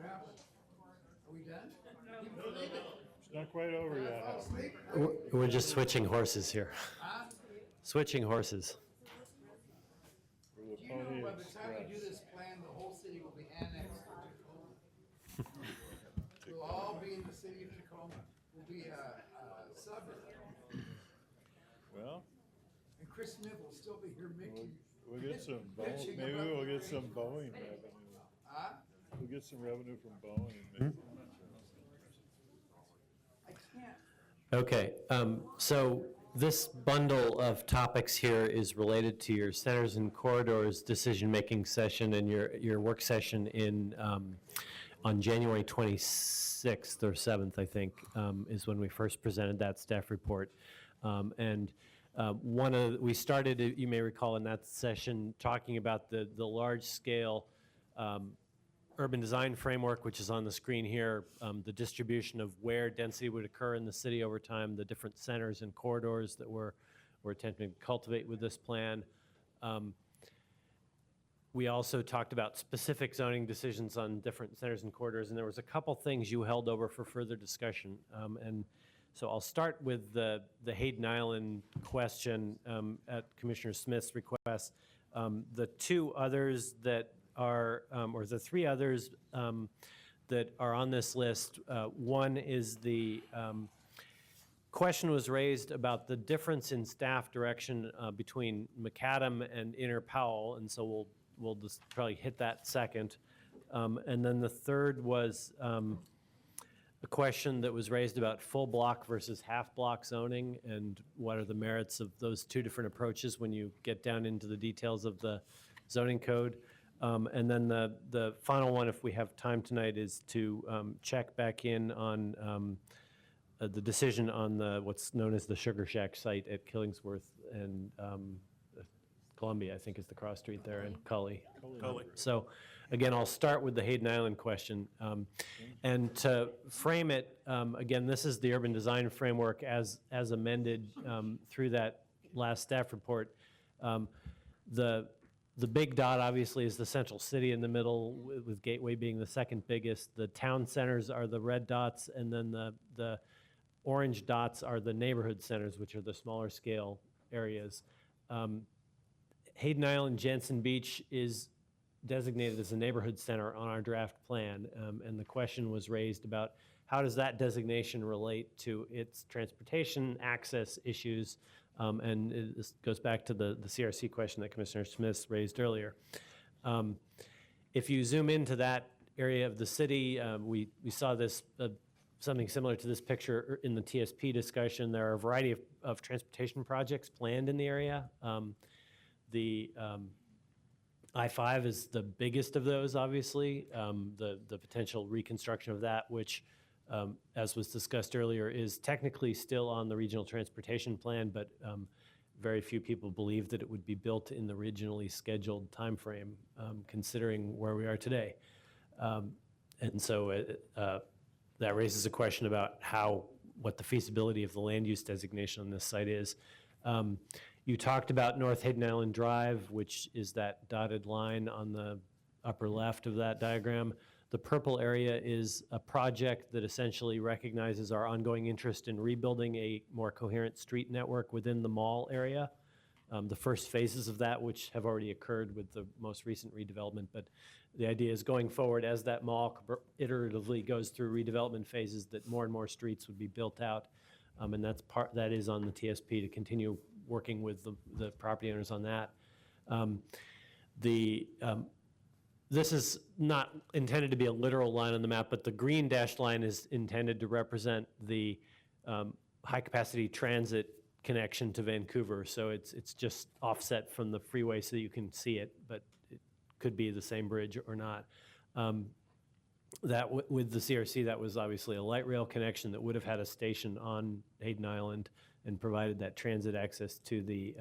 Are we done? It's not quite over yet. We're just switching horses here. Switching horses. For the Do you know Pony by the time you do Express. this plan, the whole city will be annexed to Tacoma? We'll all be in the city of Tacoma. We'll be a suburb. Well, And Chris Smith will still be here making. we'll get some, bitching maybe about- we'll get some Boeing revenue. Huh? We'll get some revenue from Boeing. I can't. Okay, so this bundle of topics here is related to your centers and corridors decision-making session and your work session in, on January 26th or 7th, I think, is when we first presented that staff report. We started, you may recall in that session, talking about the large-scale urban design framework, which is on the screen here, the distribution of where density would occur in the city over time, the different centers and corridors that we're attempting to cultivate with this plan. We also talked about specific zoning decisions on different centers and corridors, and there was a couple things you held over for further discussion. And so I'll start with the Hayden Island question at Commissioner Smith's request. The two others that are, or the three others that are on this list. One is the question was raised about the difference in staff direction between McAdam and Inner Powell, and so we'll just probably hit that second. And then the third was a question that was raised about full block versus half block zoning, and what are the merits of those two different approaches when you get down into the details of the zoning code. And then the final one, if we have time tonight, is to check back in on the decision on what's known as the Sugar Shack site at Killingsworth and Columbia, I think is the cross street there, and Cully. So again, I'll start with the Hayden Island question. And to frame it, again, this is the urban design framework as amended through that last staff report. The big dot, obviously, is the central city in the middle, with Gateway being the second biggest. The town centers are the red dots, and then the orange dots are the neighborhood centers, which are the smaller scale areas. Hayden Island, Jensen Beach is designated as a neighborhood center on our draft plan, and the question was raised about how does that designation relate to its transportation access issues, and this goes back to the CRC question that Commissioner Smith raised earlier. If you zoom into that area of the city, we saw this, something similar to this picture in the TSP discussion. There are a variety of transportation projects planned in the area. The I-5 is the biggest of those, obviously. The potential reconstruction of that, which, as was discussed earlier, is technically still on the regional transportation plan, but very few people believe that it would be built in the originally scheduled timeframe, considering where we are today. And so that raises a question about what the feasibility of the land use designation on this site is. You talked about North Hayden Island Drive, which is that dotted line on the upper left of that diagram. The purple area is a project that essentially recognizes our ongoing interest in rebuilding a more coherent street network within the mall area. The first phases of that, which have already occurred with the most recent redevelopment, but the idea is going forward as that mall iteratively goes through redevelopment phases, that more and more streets would be built out, and that is on the TSP to continue working with the property owners on that. This is not intended to be a literal line on the map, but the green dashed line is intended to represent the high-capacity transit connection to Vancouver. So it's just offset from the freeway so that you can see it, but it could be the same bridge or not. With the CRC, that was obviously a light rail connection that would have had a station on Hayden Island and provided that transit access to the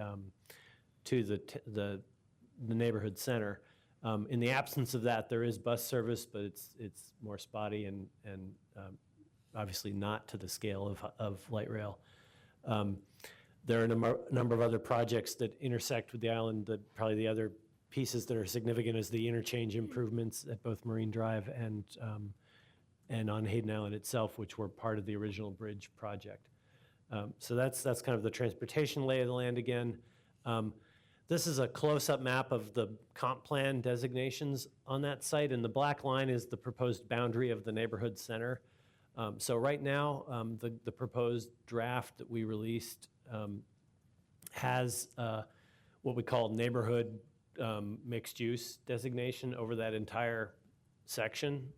neighborhood center. In the absence of that, there is bus service, but it's more spotty and obviously not to the scale of light rail. There are a number of other projects that intersect with the island. Probably the other pieces that are significant is the interchange improvements at both Marine Drive and on Hayden Island itself, which were part of the original bridge project. So that's kind of the transportation lay of the land again. This is a close-up map of the comp plan designations on that site, and the black line is the proposed boundary of the neighborhood center. So right now, the proposed draft that we released has what we call neighborhood mixed-use designation over that entire section,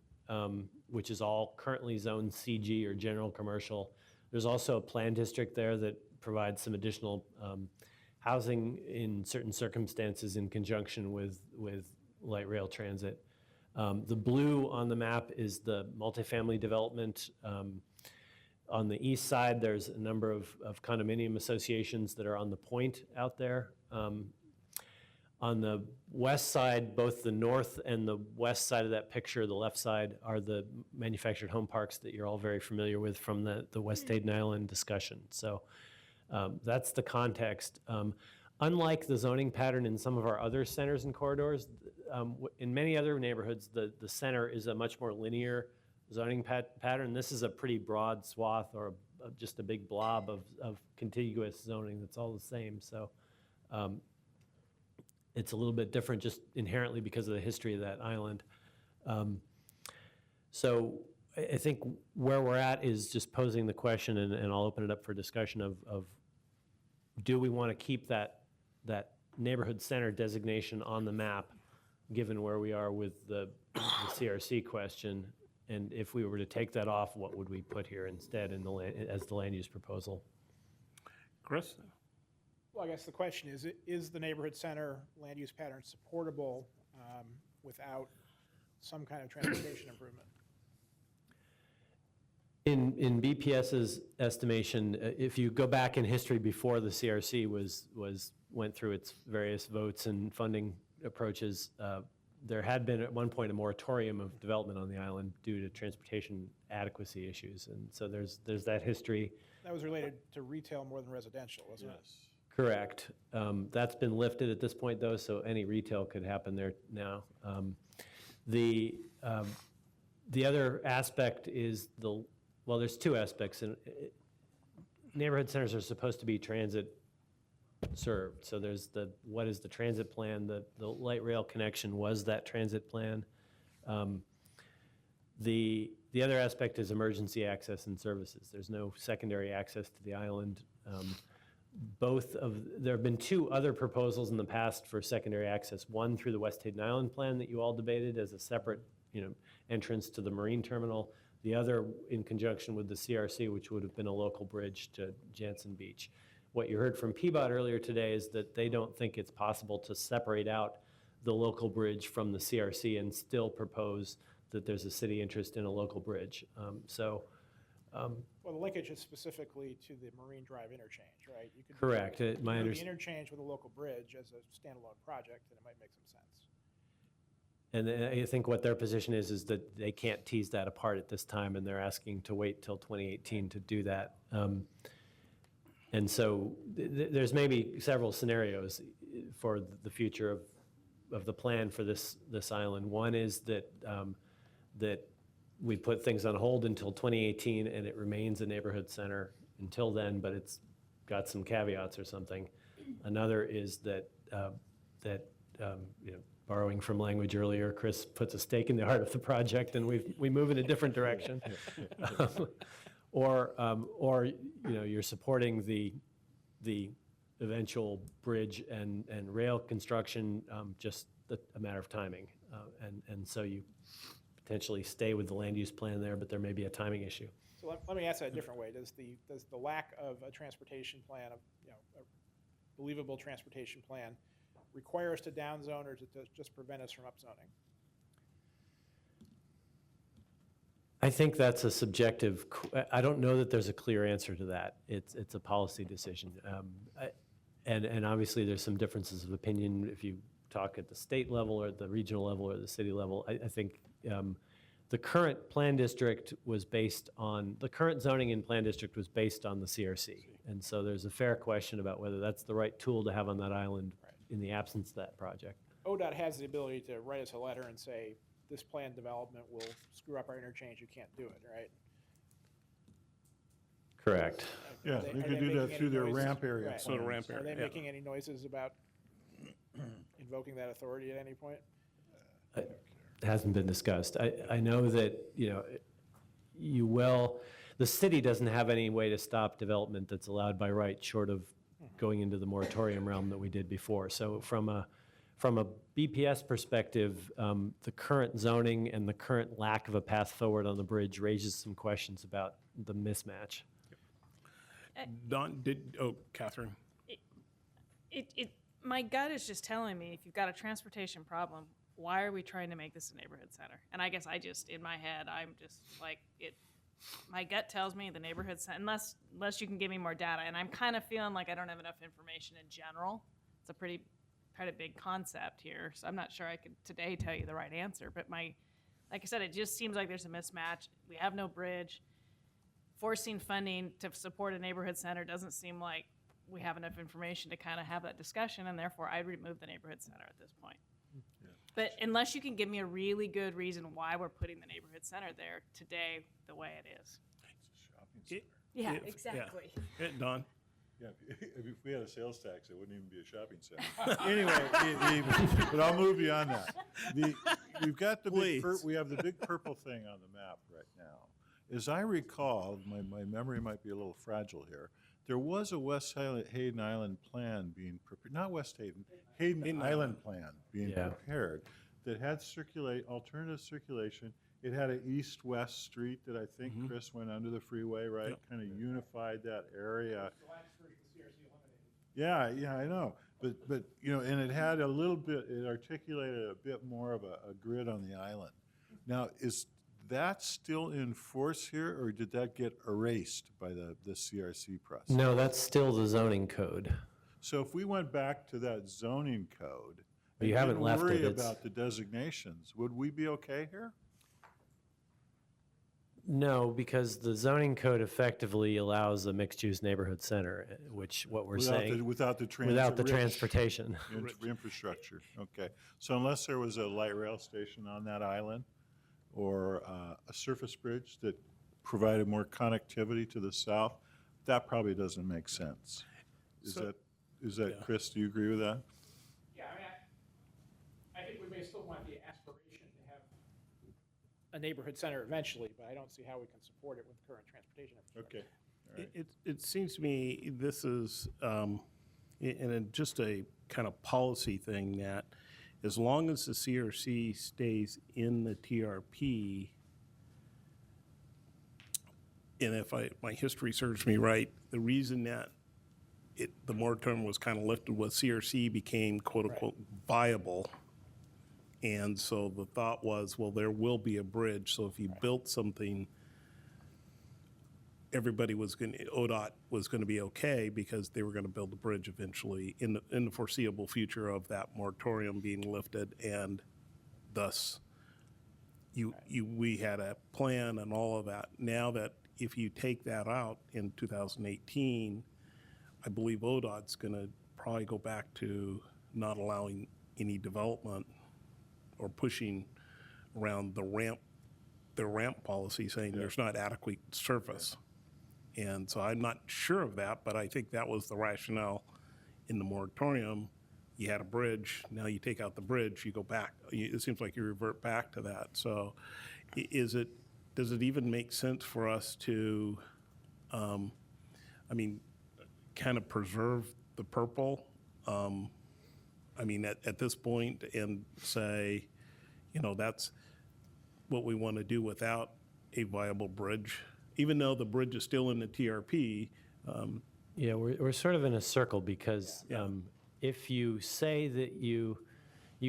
which is all currently zoned CG or general commercial. There's also a plan district there that provides some additional housing in certain circumstances in conjunction with light rail transit. The blue on the map is the multifamily development. On the east side, there's a number of condominium associations that are on the point out there. On the west side, both the north and the west side of that picture, the left side, are the manufactured home parks that you're all very familiar with from the West Hayden Island discussion. So that's the context. Unlike the zoning pattern in some of our other centers and corridors, in many other neighborhoods, the center is a much more linear zoning pattern. This is a pretty broad swath or just a big blob of contiguous zoning that's all the same. So it's a little bit different just inherently because of the history of that island. So I think where we're at is just posing the question, and I'll open it up for discussion of do we want to keep that neighborhood center designation on the map, given where we are with the CRC question, and if we were to take that off, what would we put here instead as the land use proposal? Chris? Well, I guess the question is the neighborhood center land use pattern supportable without some kind of transportation improvement? In BPS's estimation, if you go back in history before the CRC went through its various votes and funding approaches, there had been at one point a moratorium of development on the island due to transportation adequacy issues, and so there's that history. That was related to retail more than residential, wasn't it? Correct. That's been lifted at this point, though, so any retail could happen there now. The other aspect is well, there's two aspects. Neighborhood centers are supposed to be transit served. So there's what is the transit plan? The light rail connection was that transit plan. The other aspect is emergency access and services. There's no secondary access to the island. There have been two other proposals in the past for secondary access. One through the West Hayden Island plan that you all debated as a separate, entrance to the marine terminal. The other in conjunction with the CRC, which would have been a local bridge to Jansen Beach. What you heard from PBOT earlier today is that they don't think it's possible to separate out the local bridge from the CRC and still propose that there's a city interest in a local bridge. Well, the linkage is specifically to the Marine Drive interchange, right? You could do- Correct. you could My do the underst- interchange with a local bridge as a standalone project, and it might make some sense. And I think what their position is that they can't tease that apart at this time, and they're asking to wait till 2018 to do that. And so there's maybe several scenarios for the future of the plan for this island. One is that we put things on hold until 2018 and it remains a neighborhood center until then, but it's got some caveats or something. Another is that borrowing from language earlier, Chris puts a stake in the heart of the project and we move in a different direction. Or you're supporting the eventual bridge and rail construction, just a matter of timing. And so you potentially stay with the land use plan there, but there may be a timing issue. So let me ask that a different way. Does the lack of a transportation plan, a believable transportation plan, require us to downzone, or does it just prevent us from upzoning? I think that's a subjective, I don't know that there's a clear answer to that. It's a policy decision. And obviously there's some differences of opinion if you talk at the state level or at the regional level or the city level. I think the current plan district was based on, the current zoning and plan district was based on the CRC. And so there's a fair question about whether that's the right tool to have on that island in the absence of that project. ODOT has the ability to write us a letter and say, this planned development will screw up our interchange, you can't do it, right? Correct. Yeah, Are they they could do making that any through their noises? ramp area. Right. So the ramp Are area, they yeah. making any noises about invoking that authority at any point? It hasn't been discussed. I know that, the city doesn't have any way to stop development that's allowed by right, short of going into the moratorium realm that we did before. So from a BPS perspective, the current zoning and the current lack of a path forward on the bridge raises some questions about the mismatch. Don, Catherine? My gut is just telling me, if you've got a transportation problem, why are we trying to make this a neighborhood center? And I guess in my head, I'm just like, my gut tells me the neighborhood center, unless you can give me more data, and I'm kind of feeling like I don't have enough information in general. It's a pretty big concept here, so I'm not sure I could today tell you the right answer, but like I said, it just seems like there's a mismatch. We have no bridge. Forcing funding to support a neighborhood center doesn't seem like we have enough information to kind of have that discussion, and therefore I'd remove the neighborhood center at this point. But unless you can give me a really good reason why we're putting the neighborhood center there today the way it is. Yeah, exactly. Don? Yeah, if we had a sales tax, it wouldn't even be a shopping center. Anyway, but I'll move beyond that. We've got we have the big purple thing on the map right now. As I recall, my memory might be a little fragile here. There was a West Hayden Island plan being prepared, not West Hayden, Hayden Island plan being prepared that had alternative circulation. It had an east-west street that I think Chris went under the freeway, right? Kind of unified that area. Yeah, I know. But and it had a little bit, it articulated a bit more of a grid on the island. Now, is that still in force here, or did that get erased by the CRC process? No, that's still the zoning code. So if we went back to that zoning code, You haven't left it, worry it's- about the designations, would we be okay here? No, because the zoning code effectively allows a mixed-use neighborhood center, which what we're saying. Without the transportation. Infrastructure, okay. So unless there was a light rail station on that island, or a surface bridge that provided more connectivity to the south, that probably doesn't make sense. Is that? Is that, Chris, do you agree with that? Yeah, I think we may still want the aspiration to have a neighborhood center eventually, but I don't see how we can support it with current transportation infrastructure. Okay. It seems to me this is, just a kind of policy thing that as long as the CRC stays in the TRP, and if my history serves me right, the reason that the moratorium was kind of lifted was CRC became quote-unquote viable. And so the thought was, well, there will be a bridge, so if you built something, everybody was going to, ODOT was going to be okay because they were going to build the bridge eventually in the foreseeable future of that moratorium being lifted, and thus we had a plan and all of that. Now that if you take that out in 2018, I believe ODOT's going to probably go back to not allowing any development or pushing around the ramp policy, saying there's not adequate surface. And so I'm not sure of that, but I think that was the rationale in the moratorium. You had a bridge, now you take out the bridge, you go back. It seems like you revert back to that. So does it even make sense for us to, kind of preserve the purple? At this point, and say, that's what we want to do without a viable bridge, even though the bridge is still in the TRP. Yeah, we're sort of in a circle because if you say that you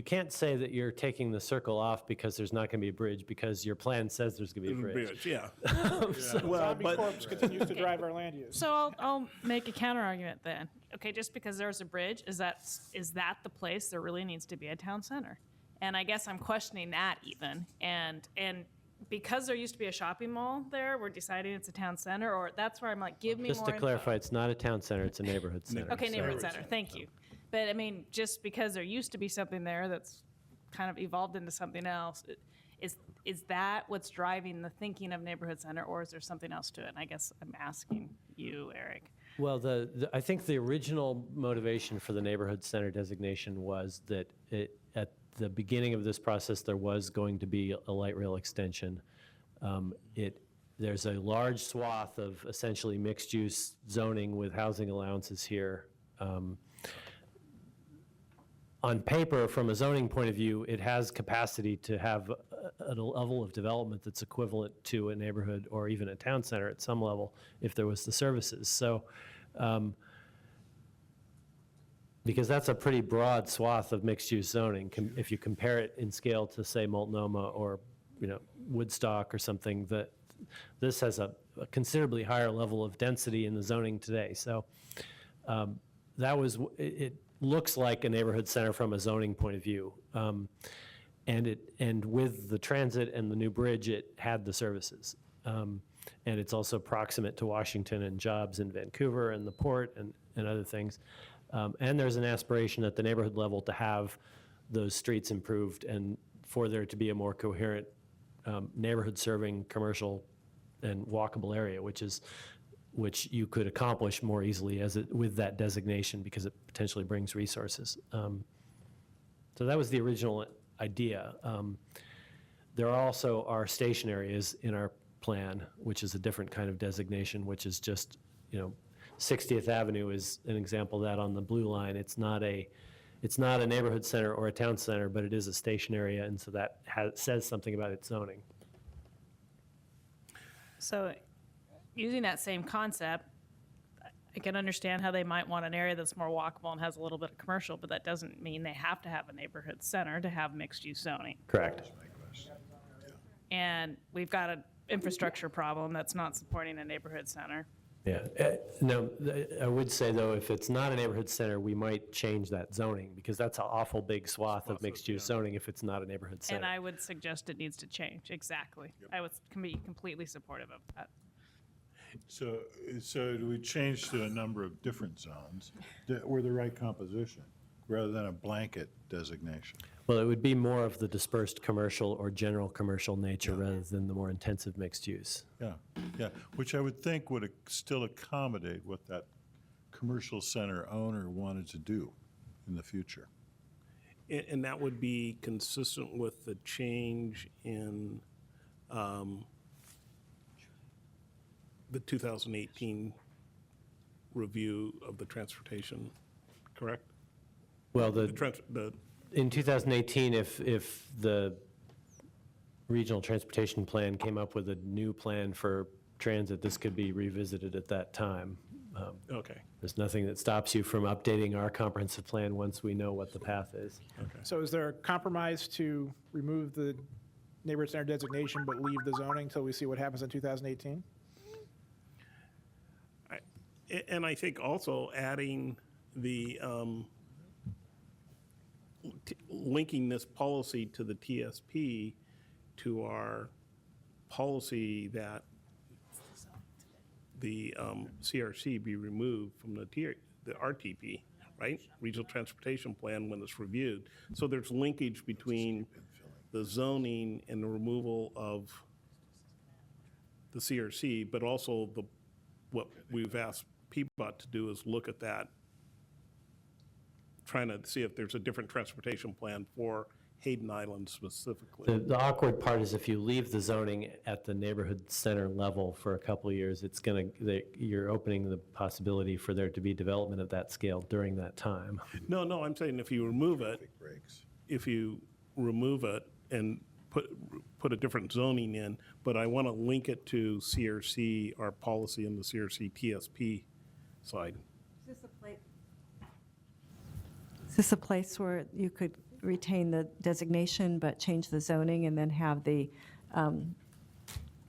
can't say that you're taking the circle off because there's not going to be a bridge, because your plan says there's going to be a bridge. Yeah. Zombie corps continues to drive our land use. So I'll make a counter argument then. Okay, just because there's a bridge, is that the place there really needs to be a town center? And I guess I'm questioning that even. And because there used to be a shopping mall there, we're deciding it's a town center, or that's where I'm like, give me Just more to clarify, it's not a town center, it's a neighborhood center. Okay, So- neighborhood center, thank you. But I mean, just because there used to be something there that's kind of evolved into something else, is that what's driving the thinking of neighborhood center, or is there something else to it? And I guess I'm asking you, Eric. Well, I think the original motivation for the neighborhood center designation was that at the beginning of this process, there was going to be a light rail extension. There's a large swath of essentially mixed-use zoning with housing allowances here. On paper, from a zoning point of view, it has capacity to have a level of development that's equivalent to a neighborhood or even a town center at some level if there was the services. So, because that's a pretty broad swath of mixed-use zoning. If you compare it in scale to, say, Multnomah or, Woodstock or something, that this has a considerably higher level of density in the zoning today. So it looks like a neighborhood center from a zoning point of view. And with the transit and the new bridge, it had the services. And it's also proximate to Washington and jobs in Vancouver and the port and other things. And there's an aspiration at the neighborhood level to have those streets improved and for there to be a more coherent neighborhood serving commercial and walkable area, which you could accomplish more easily with that designation because it potentially brings resources. So that was the original idea. There also are station areas in our plan, which is a different kind of designation, which is just, 60th Avenue is an example of that on the blue line. It's not a neighborhood center or a town center, but it is a station area, and so that says something about its zoning. So using that same concept, I can understand how they might want an area that's more walkable and has a little bit of commercial, but that doesn't mean they have to have a neighborhood center to have mixed-use zoning. Correct. And we've got an infrastructure problem that's not supporting a neighborhood center. Yeah. No, I would say, though, if it's not a neighborhood center, we might change that zoning because that's an awful big swath of mixed-use zoning if it's not a neighborhood center. And I would suggest it needs to change, exactly. I would be completely supportive of that. So do we change to a number of different zones that were the right composition rather than a blanket designation? Well, it would be more of the dispersed commercial or general commercial nature rather than the more intensive mixed use. Yeah, which I would think would still accommodate what that commercial center owner wanted to do in the future. And that would be consistent with the change in the 2018 review of the transportation, correct? Well, The in 2018, if the regional transportation plan came up with a new plan for transit, this could be revisited at that time. Okay. There's nothing that stops you from updating our comprehensive plan once we know what the path is. Okay. So is there a compromise to remove the neighborhood center designation but leave the zoning until we see what happens in 2018? And I think also adding the, linking this policy to the TSP to our policy that the CRC be removed from the RTP, right? Regional Transportation Plan when it's reviewed. So there's linkage between the zoning and the removal of the CRC, but also what we've asked PBOT to do is look at that, trying to see if there's a different transportation plan for Hayden Island specifically. The awkward part is if you leave the zoning at the neighborhood center level for a couple of years, it's you're opening the possibility for there to be development of that scale during that time. No, I'm saying if you remove it, and put a different zoning in, but I want to link it to CRC, our policy in the CRC TSP side. Is this a place where you could retain the designation but change the zoning and then have the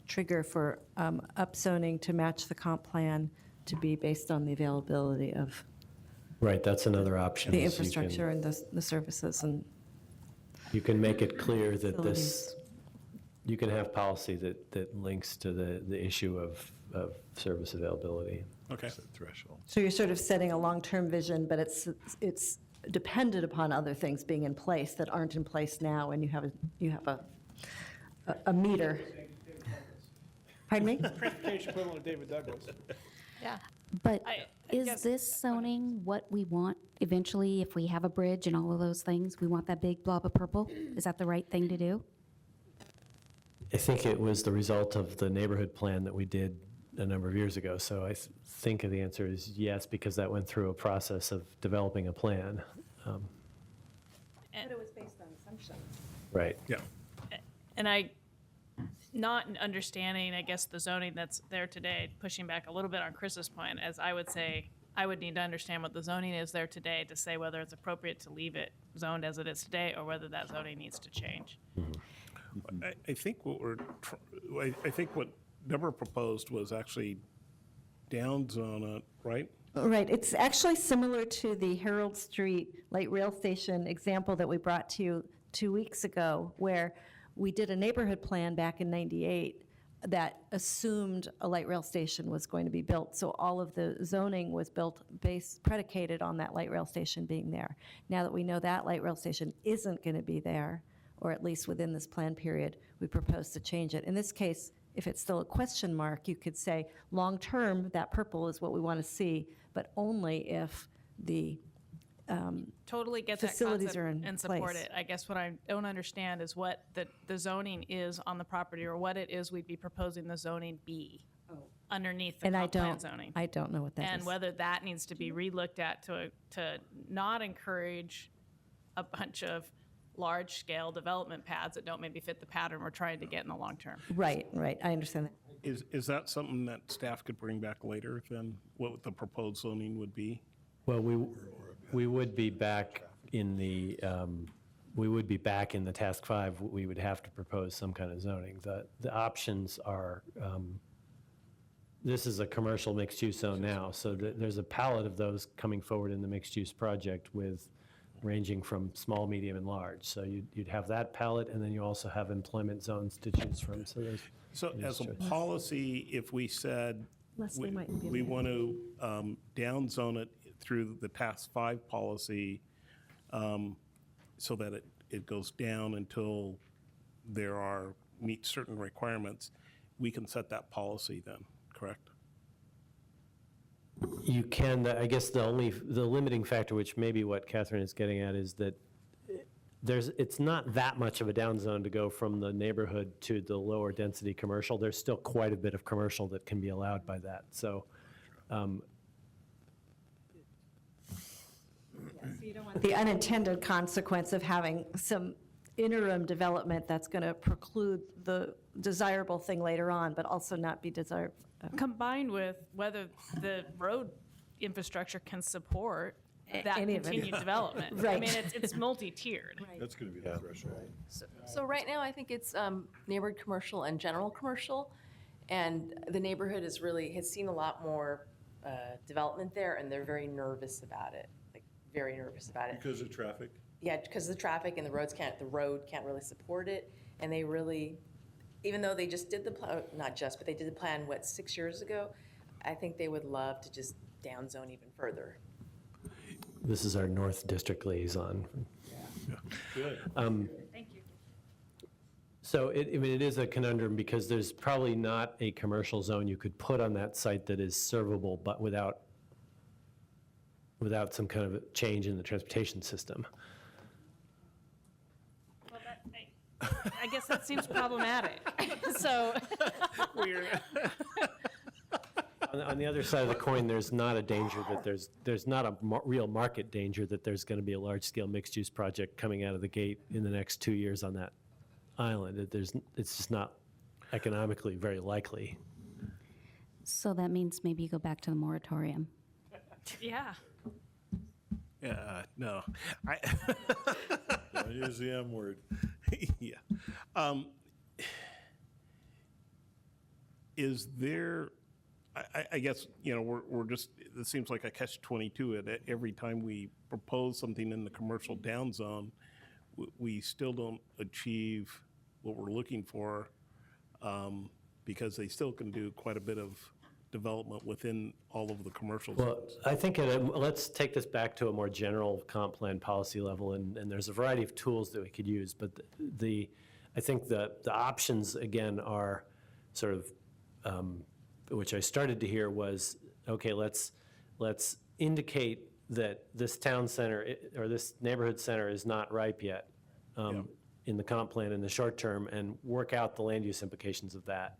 trigger for upzoning to match the comp plan to be based on the availability of Right, that's another option. the is you can- infrastructure and the services and You can make it clear that facilities? you can have policy that links to the issue of service availability. Okay. Threshold. So you're sort of setting a long-term vision, but it's dependent upon other things being in place that aren't in place now, and you have a meter. Pardon me? Transportation equivalent of David Douglas. Yeah. But I is guess- this zoning what we want eventually, if we have a bridge and all of those things? We want that big blob of purple? Is that the right thing to do? I think it was the result of the neighborhood plan that we did a number of years ago. So I think the answer is yes, because that went through a process of developing a plan. But it was based on assumptions. Right. Yeah. And not understanding, I guess, the zoning that's there today, pushing back a little bit on Chris's point, as I would say, I would need to understand what the zoning is there today to say whether it's appropriate to leave it zoned as it is today or whether that zoning needs to change. I think I think what Deborah proposed was actually downzone it, right? Right, it's actually similar to the Herald Street light rail station example that we brought to you 2 weeks ago, where we did a neighborhood plan back in '98 that assumed a light rail station was going to be built. So all of the zoning was predicated on that light rail station being there. Now that we know that light rail station isn't going to be there, or at least within this plan period, we propose to change it. In this case, if it's still a question mark, you could say, long-term, that purple is what we want to see, but only if the Totally get that facilities concept are in and support place. it. I guess what I don't understand is what the zoning is on the property or what it is we'd be proposing the zoning be underneath the And I comp plan don't, zoning. I don't know what that is. And whether that needs to be relooked at to not encourage a bunch of large-scale development pads that don't maybe fit the pattern we're trying to get in the long term. Right, I understand that. Is that something that staff could bring back later then, what the proposed zoning would be? Well, we would be back in the, task 5. We would have to propose some kind of zoning. The options are, this is a commercial mixed-use zone now, so there's a palette of those coming forward in the mixed-use project with ranging from small, medium, and large. So you'd have that palette, and then you also have employment zones to choose from. So as a policy, if we said Leslie might be we able to- want to downzone it through the task 5 policy so that it goes down until meet certain requirements, we can set that policy then, correct? You can, I guess the limiting factor, which may be what Catherine is getting at, is that it's not that much of a down zone to go from the neighborhood to the lower density commercial. There's still quite a bit of commercial that can be allowed by that. So, the unintended consequence of having some interim development that's going to preclude the desirable thing later on, but also not be desirable. Combined with whether the road infrastructure can support that Any of it. continued development. I Right. mean, it's multi-tiered. That's going to be the threshold. So right now, I think it's neighborhood commercial and general commercial, and the neighborhood has seen a lot more development there, and they're very nervous about it, like very nervous about it. Because of traffic? Yeah, because of the traffic and the road can't really support it, and they really, even though they just did the plan, not just, but they did the plan, 6 years ago, I think they would love to just downzone even further. this is our North District liaison. Good. Thank you. So it is a conundrum because there's probably not a commercial zone you could put on that site that is servable, but without some kind of a change in the transportation system. Well, I guess that seems problematic. So. On the other side of the coin, there's not a danger that there's not a real market danger that there's going to be a large-scale mixed-use project coming out of the gate in the next 2 years on that island. It's just not economically very likely. So that means maybe you go back to the moratorium. Yeah. Yeah, no. Don't use the M word. Yeah. Is there, I guess, we're just, it seems like a catch-22. Every time we propose something in the commercial down zone, we still don't achieve what we're looking for because they still can do quite a bit of development within all of the commercial Well, zones. I think let's take this back to a more general comp plan policy level, and there's a variety of tools that we could use, but I think the options, again, are sort of, which I started to hear was, okay, let's indicate that this town center or this neighborhood center is not ripe yet in the comp plan in the short term, and work out the land use implications of that.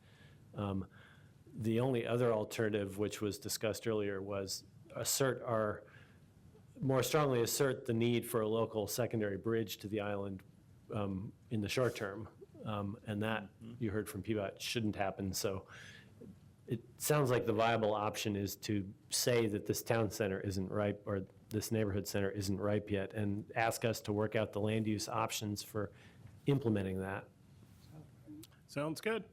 The only other alternative, which was discussed earlier, was more strongly assert the need for a local secondary bridge to the island in the short term. And that, you heard from PBOT, shouldn't happen. So it sounds like the viable option is to say that this town center isn't ripe, or this neighborhood center isn't ripe yet, and ask us to work out the land use options for implementing that. Sounds good.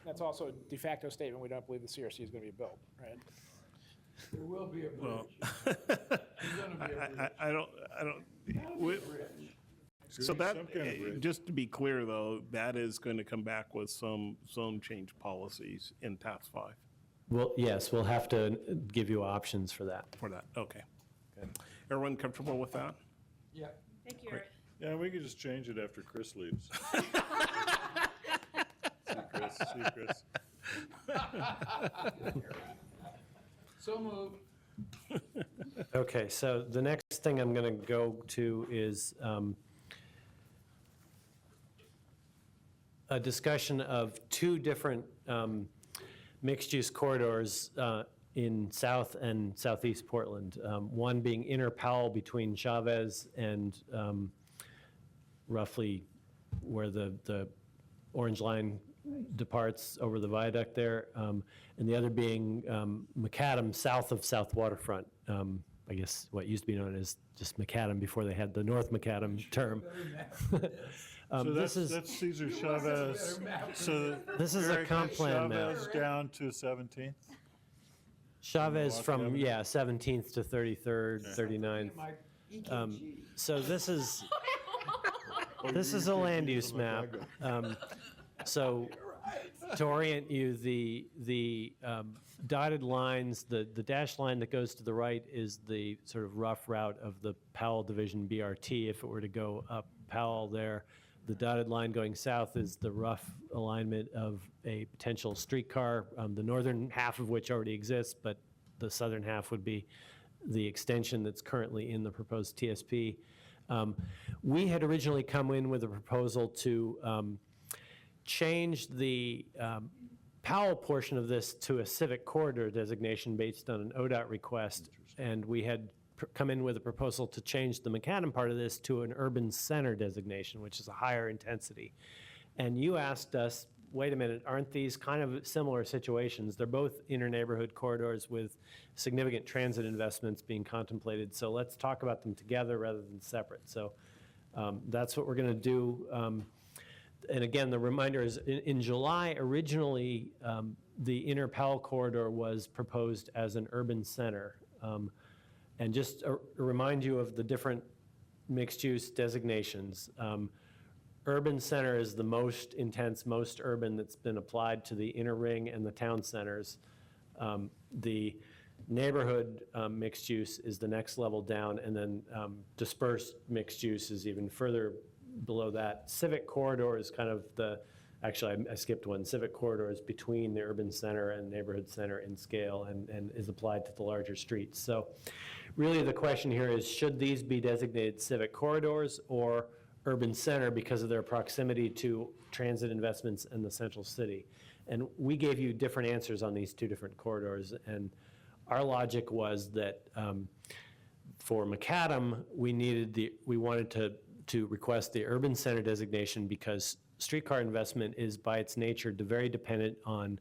That's also a de facto statement. We don't believe the CRC is going to be built, right? There will be a Well, bridge. There's gonna be a bridge. I don't, so that, Some kind of bridge. just to be clear, though, that is going to come back with some zone change policies in TAPS 5 Well, yes, we'll have to give you options for that. for that. Okay. Everyone comfortable with that? Yeah. Thank you, Great. Yeah, we could just change it after Chris leaves. See Chris. So moved. Okay, so the next thing I'm going to go to is a discussion of two different mixed-use corridors in South and Southeast Portland. One being Inner Powell between Chavez and roughly where the orange line departs over the viaduct there, and the other being Macadam, south of South Waterfront. I guess what used to be known as just Macadam before they had the North Macadam term. So This that's is Cesar Chavez. So This is a Eric, comp plan map. Chavez down to 17th? Chavez from, Avenue. 17th to 33rd, 39th. So this is a land use map. So to orient you, the dotted lines, the dashed line that goes to the right is the sort of rough route of the Powell Division BRT if it were to go up Powell there. The dotted line going south is the rough alignment of a potential streetcar, the northern half of which already exists, but the southern half would be the extension that's currently in the proposed TSP. We had originally come in with a proposal to change the Powell portion of this to a civic corridor designation based on an ODOT request, and we had come in with a proposal to change the macadam part of this to an urban center designation, which is a higher intensity. And you asked us, wait a minute, aren't these kind of similar situations? They're both inter-neighborhood corridors with significant transit investments being contemplated, so let's talk about them together rather than separate. So that's what we're going to do. And again, the reminder is in July, originally, the inner Powell corridor was proposed as an urban center. And just remind you of the different mixed-use designations. Urban center is the most intense, most urban that's been applied to the inner ring and the town centers. The neighborhood mixed use is the next level down, and then dispersed mixed use is even further below that. Civic corridor is kind of the, actually I skipped one. Civic corridor is between the urban center and neighborhood center in scale and is applied to the larger streets. So really the question here is, should these be designated civic corridors or urban center because of their proximity to transit investments in the central city? And we gave you different answers on these two different corridors, and our logic was that for macadam, we wanted to request the urban center designation because streetcar investment is by its nature very dependent on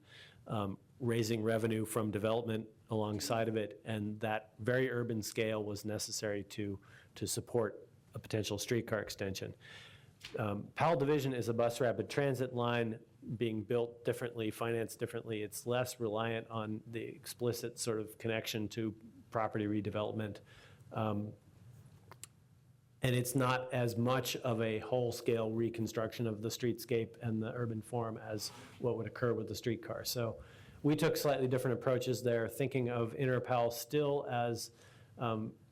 raising revenue from development alongside of it, and that very urban scale was necessary to support a potential streetcar extension. Powell Division is a bus rapid transit line being built differently, financed differently. It's less reliant on the explicit sort of connection to property redevelopment. And it's not as much of a whole-scale reconstruction of the streetscape and the urban form as what would occur with the streetcar. So we took slightly different approaches there, thinking of Inner Powell still as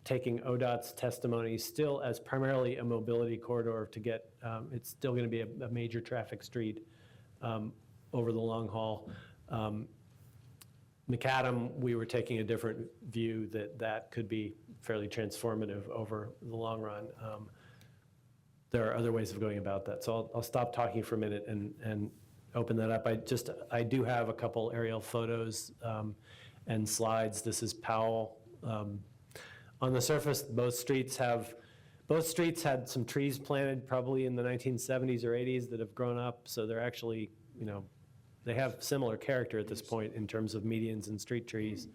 taking ODOT's testimony, still as primarily a mobility corridor to get, it's still going to be a major traffic street over the long haul. Macadam, we were taking a different view that could be fairly transformative over the long run. There are other ways of going about that. So I'll stop talking for a minute and open that up. I do have a couple aerial photos and slides. This is Powell. On the surface, both streets had some trees planted probably in the 1970s or 80s that have grown up. So they're actually, they have similar character at this point in terms of medians and street trees.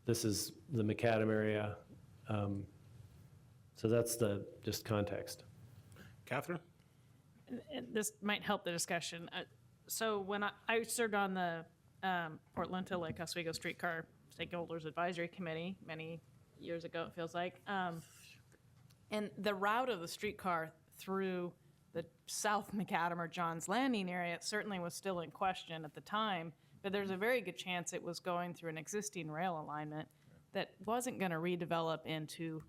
This is the macadam area. So that's the just context. Catherine? And this might help the discussion. So when I served on the Portland to Lake Oswego Streetcar Stakeholders Advisory Committee many years ago, it feels like. And the route of the streetcar through the South Macadam or Johns Landing area certainly was still in question at the time, but there's a very good chance it was going through an existing rail alignment that wasn't going to redevelop into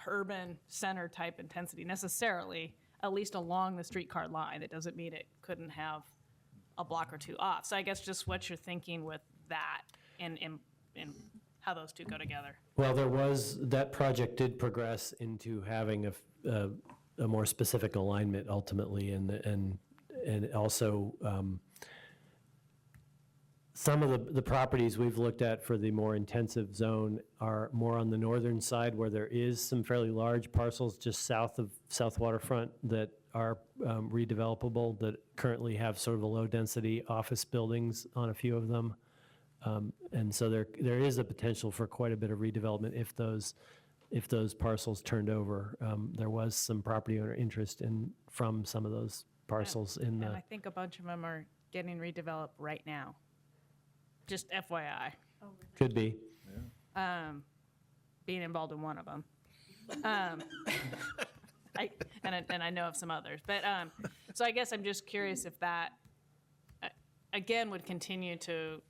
urban center type intensity necessarily, at least along the streetcar line. It doesn't mean it couldn't have a block or two off. So I guess just what you're thinking with that and how those two go together. Well, that project did progress into having a more specific alignment ultimately, and also some of the properties we've looked at for the more intensive zone are more on the northern side, where there is some fairly large parcels just south of South Waterfront that are redevelopable, that currently have sort of a low-density office buildings on a few of them. And so there is a potential for quite a bit of redevelopment if those parcels turned over. There was some property owner interest from some of those parcels in the. And I think a bunch of them are getting redeveloped right now. Just FYI. Could be. Being involved in one of them. And I know of some others. But so I guess I'm just curious if that, again, would continue to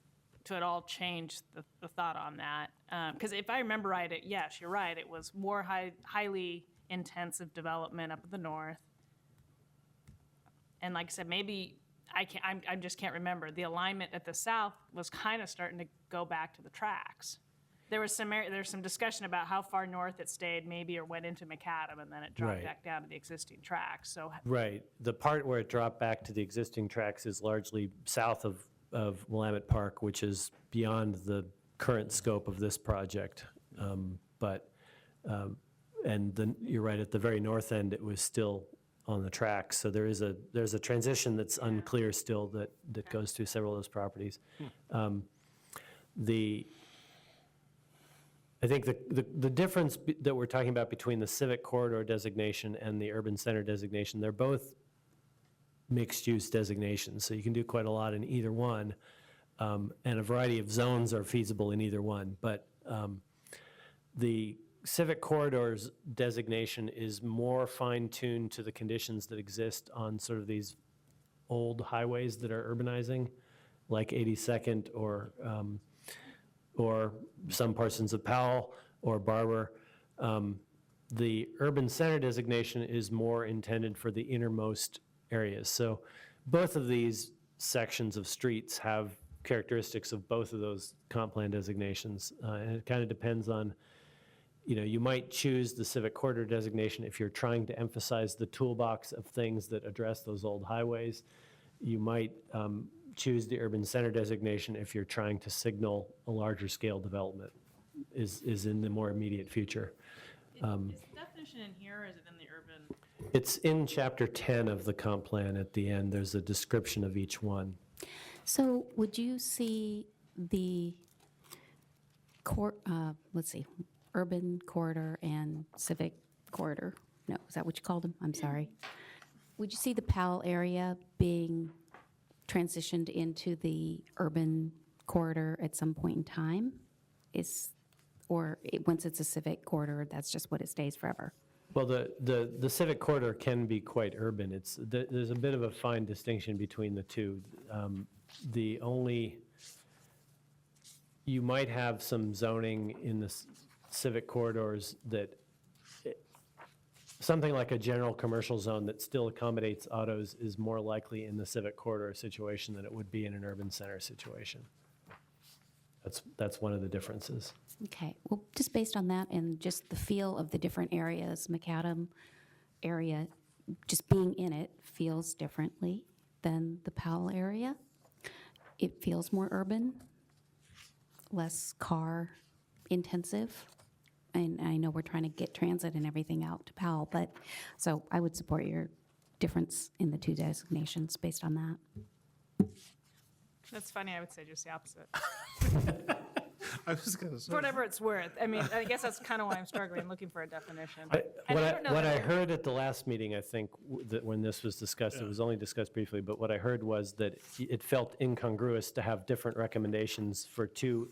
at all change the thought on that. Because if I remember right, yes, you're right, it was more highly intensive development up in the north. And like I said, maybe, I just can't remember. The alignment at the south was kind of starting to go back to the tracks. There's some discussion about how far north it stayed maybe or went into Macadam and then it dropped Right. back down to the existing tracks. So Right. The part where it dropped back to the existing tracks is largely south of Willamette Park, which is beyond the current scope of this project. You're right, at the very north end, it was still on the tracks. So there's a transition that's unclear still that goes through several of those properties. I think the difference that we're talking about between the civic corridor designation and the urban center designation, they're both mixed-use designations, so you can do quite a lot in either one, and a variety of zones are feasible in either one. But the civic corridors designation is more fine-tuned to the conditions that exist on sort of these old highways that are urbanizing, like 82nd or some portions of Powell or Barber. The urban center designation is more intended for the innermost areas. So both of these sections of streets have characteristics of both of those comp plan designations. And it kind of depends on, you might choose the civic corridor designation if you're trying to emphasize the toolbox of things that address those old highways. You might choose the urban center designation if you're trying to signal a larger scale development is in the more immediate future. is the definition in here or is it in the urban? It's in chapter 10 of the comp plan at the end. There's a description of each one. So would you see the urban corridor and civic corridor? No, is that what you called them? I'm sorry. Would you see the Powell area being transitioned into the urban corridor at some point in time? Once it's a civic corridor, that's just what it stays forever? Well, the civic corridor can be quite urban. There's a bit of a fine distinction between the two. You might have some zoning in the civic corridors that, something like a general commercial zone that still accommodates autos is more likely in the civic corridor situation than it would be in an urban center situation. That's one of the differences. Okay, well, just based on that and just the feel of the different areas, Macadam area, just being in it feels differently than the Powell area. It feels more urban, less car intensive. And I know we're trying to get transit and everything out to Powell, but so I would support your difference in the two designations based on that. That's funny. I would say just the opposite. I was going to say. For whatever it's worth. I mean, I guess that's kind of why I'm struggling looking for a definition. What I heard at the last meeting, I think, that when this was discussed, it was only discussed briefly, but what I heard was that it felt incongruous to have different recommendations for two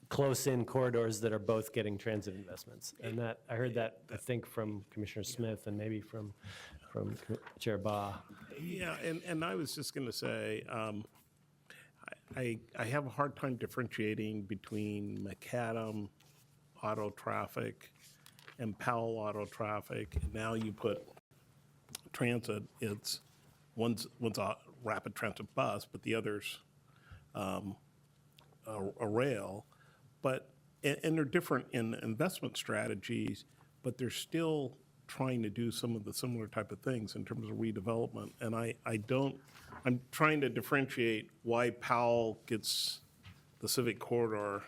close-in corridors that are both getting transit investments. And that, I heard that, I think, from Commissioner Smith and maybe from Chair Baugh. Yeah, and I was just going to say, I have a hard time differentiating between Macadam auto traffic and Powell auto traffic. Now you put transit, one's a rapid transit bus, but the other's a rail. And they're different in investment strategies, but they're still trying to do some of the similar type of things in terms of redevelopment. And I'm trying to differentiate why Powell gets the civic corridor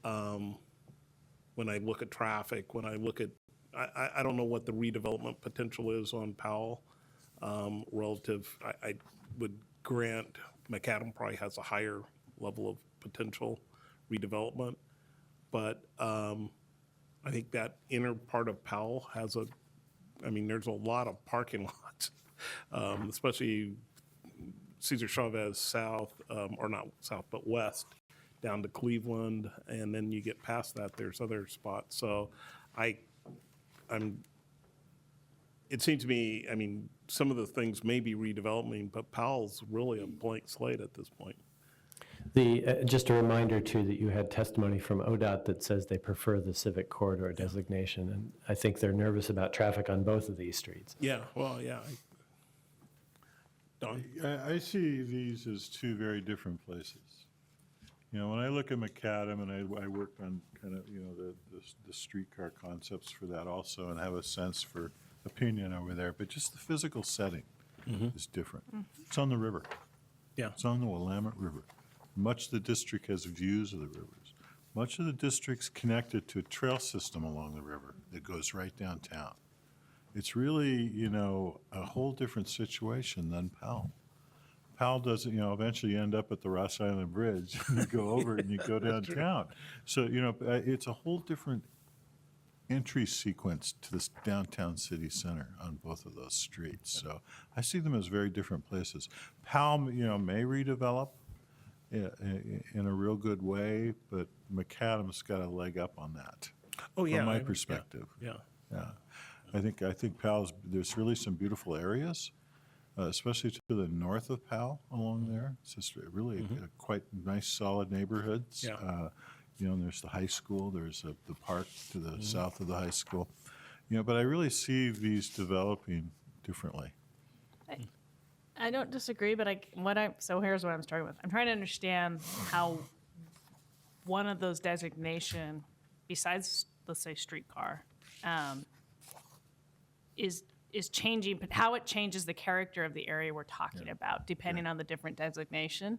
when I look at traffic, when I look at, I don't know what the redevelopment potential is on Powell relative. I would grant Macadam probably has a higher level of potential redevelopment, but I think that inner part of Powell has there's a lot of parking lots, especially Cesar Chavez south, or not south, but west, down to Cleveland, and then you get past that, there's other spots. So it seems to me, some of the things may be redeveloping, but Powell's really a blank slate at this point. Just a reminder, too, that you had testimony from ODOT that says they prefer the civic corridor designation, and I think they're nervous about traffic on both of these streets. Yeah, well, yeah. Don? I see these as two very different places. You know, when I look at McAdam, and I worked on kind of, you know, the streetcar concepts for that also, and have a sense for opinion over there, but just the physical setting is different. It's on the river. Yeah. It's on the Willamette River. Much of the district has views of the rivers. Much of the district's connected to a trail system along the river that goes right downtown. It's really, you know, a whole different situation than Powell. Powell doesn't, you know, eventually you end up at the Ross Island Bridge, and you go over and you go downtown. So, you know, it's a whole different entry sequence to this downtown city center on both of those streets. So I see them as very different places. Powell, you know, may redevelop in a real good way, but McAdam's got a leg up on that. Oh, yeah. From my I- perspective. Yeah. Yeah. I think Powell's, there's really some beautiful areas, especially to the north of Powell along there. It's just really quite nice, solid neighborhoods. Yeah. You know, and there's the high school, there's the park to the south of the high school. You know, but I really see these developing differently. I don't disagree, but so here's what I'm starting with. I'm trying to understand how one of those designation, besides, let's say, streetcar, is changing, but how it changes the character of the area we're talking about, depending on the different designation.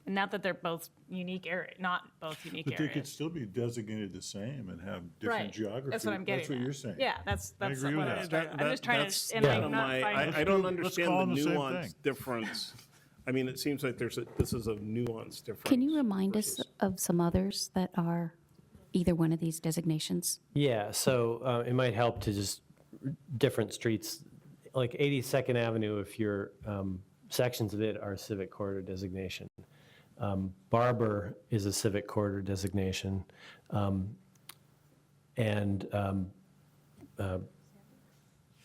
And not that they're both unique area, not both unique But they areas. could still be designated the same and have different Right. geography. That's what I'm getting That's what at. you're saying. Yeah, that's I agree what with I was that. trying. I'm just trying That's to, and kind I'm of not my- finding. I don't Let's understand call the them the same nuance thing. difference. I mean, it seems like this is a nuance difference. Can you remind us of some others that are either one of these designations? Yeah, so it might help to just different streets, like 82nd Avenue, if you're, sections of it are civic corridor designation. Barber is a civic corridor designation. And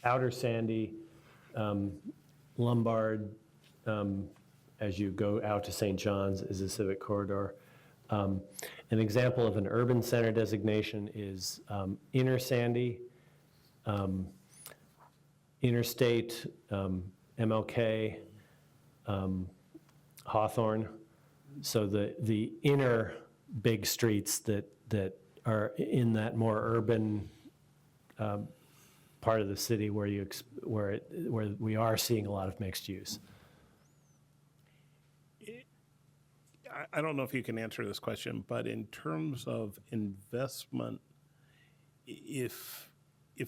Outer Sandy, Lombard, as you go out to St. John's, is a civic corridor. An example of an urban center designation is Inner Sandy, Interstate, MLK, Hawthorne. So the inner big streets that are in that more urban part of the city where where we are seeing a lot of mixed use. I don't know if you can answer this question, but in terms of investment, if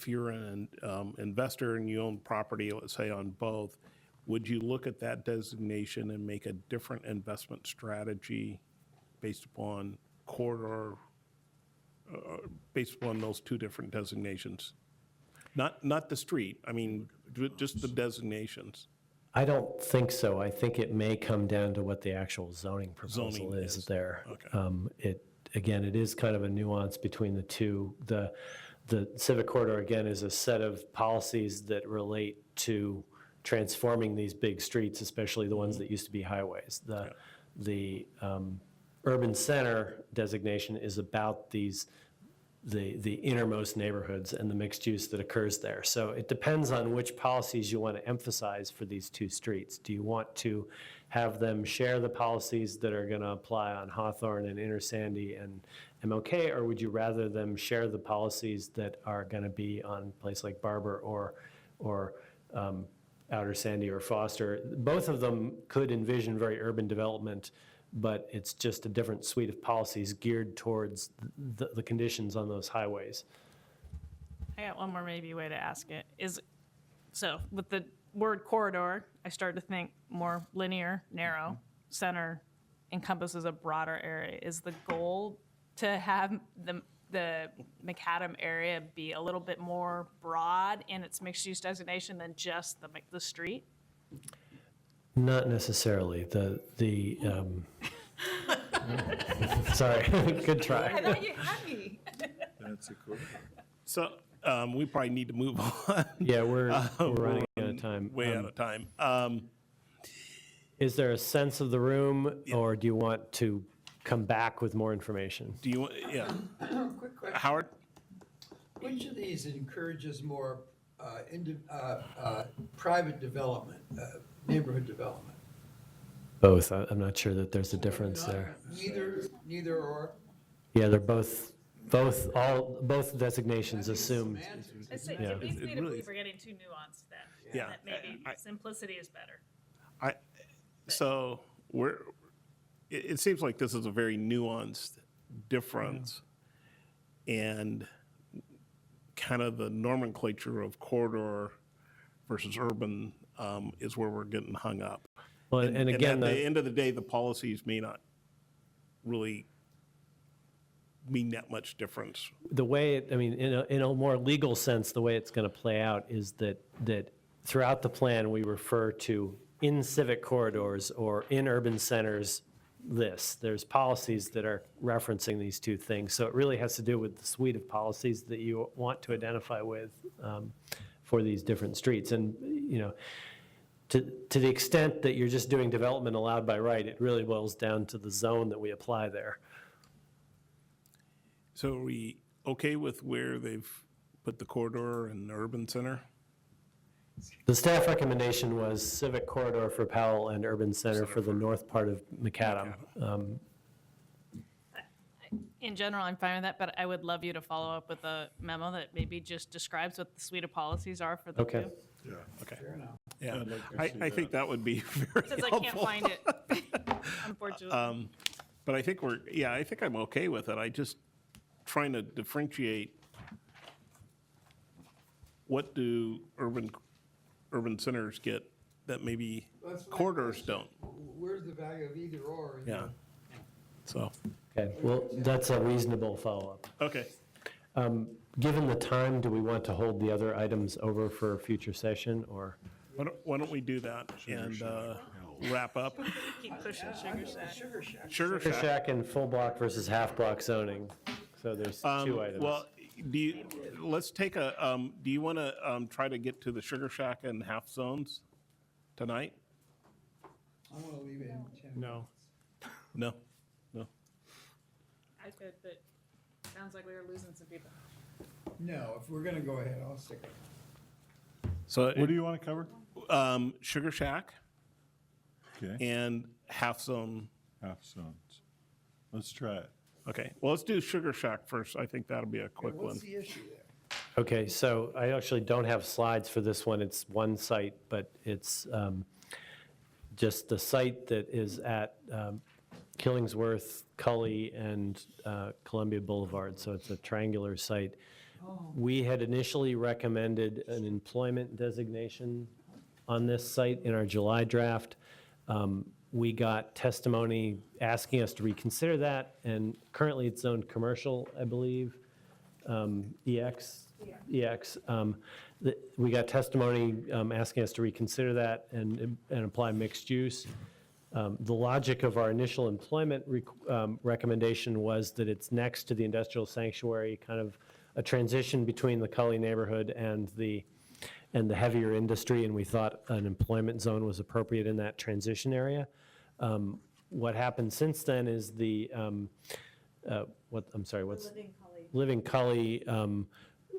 you're an investor and you own property, let's say on both, would you look at that designation and make a different investment strategy based upon corridor, based upon those two different designations? Not the street, I mean, just the designations. I don't think so. I think it may come down to what the actual zoning proposal Zoning is is. there. Okay. It is kind of a nuance between the two. The civic corridor, again, is a set of policies that relate to transforming these big streets, especially the ones that used to be highways. The urban center designation is about the innermost neighborhoods and the mixed use that occurs there. So it depends on which policies you want to emphasize for these two streets. Do you want to have them share the policies that are going to apply on Hawthorne and Inner Sandy and MLK, or would you rather them share the policies that are going to be on a place like Barber or Outer Sandy or Foster? Both of them could envision very urban development, but it's just a different suite of policies geared towards the conditions on those highways. I got one more maybe way to ask it. So with the word corridor, I started to think more linear, narrow, center encompasses a broader area. Is the goal to have the McAdam area be a little bit more broad in its mixed-use designation than just the street? Not necessarily. Sorry, good try. I thought you had me. That's a cool. So we probably need to move on. Yeah, we're running out of time. Way out of time. Is there a sense of the room, or do you want to come back with more information? Do you want, yeah. Quick question. Howard? Which of these encourages more private development, neighborhood development? Both. I'm not sure that there's a difference there. Neither or? Yeah, they're both designations assume. It seems Yeah. to me It that really- we're getting too nuanced then. Yeah. That maybe simplicity is better. So it seems like this is a very nuanced difference. And kind of the nomenclature of corridor versus urban is where we're getting hung up. Well, and again, at the end of the day, the policies may not really mean that much difference. the way, in a more legal sense, the way it's going to play out is that throughout the plan, we refer to in civic corridors or in urban centers lists. There's policies that are referencing these two things. So it really has to do with the suite of policies that you want to identify with for these different streets. And, to the extent that you're just doing development allowed by right, it really boils down to the zone that we apply there. So are we okay with where they've put the corridor and the urban center? The staff recommendation was civic corridor for Powell and urban center for the north part of Macadam. In general, I'm fine with that, but I would love you to follow up with a memo that maybe just describes what the suite of policies are for the Okay. two. Yeah. Okay. Yeah, Yeah, I'd like to see I think that would be very Since I helpful. can't find it, unfortunately. But I think I think I'm okay with it. I just trying to differentiate what do urban centers get that maybe That's my corridors question. don't. Where's the value of either or? in Yeah. So, Okay, well, that's a reasonable follow-up. okay. Given the time, do we want to hold the other items over for a future session, or? Why don't we do that and wrap up? Keep pushing Sugar Shack. Sugar Sugar Shack. Shack and full block versus half block zoning. So there's two items. Well, let's take do you want to try to get to the Sugar Shack and half zones tonight? I want to leave it in 10 No. No? No? I could, but sounds like we were losing some people. No, if we're going to go ahead, I'll stick it. So What do you want to cover? Sugar Shack Okay, and half zone. half zones. Let's try it. Okay, well, let's do Sugar Shack first. I think that'll be a quick one. What's the issue there? Okay, so I actually don't have slides for this one. It's one site, but it's just the site that is at Killingsworth, Cully, and Columbia Boulevard. So it's a triangular site. We had initially recommended an employment designation on this site in our July draft. We got testimony asking us to reconsider that, and currently it's zoned commercial, I believe, EX. We got testimony asking us to reconsider that and apply mixed use. The logic of our initial employment recommendation was that it's next to the industrial sanctuary, kind of a transition between the Cully neighborhood and the heavier industry, and we thought an employment zone was appropriate in that transition area. What happened since then is Living Cully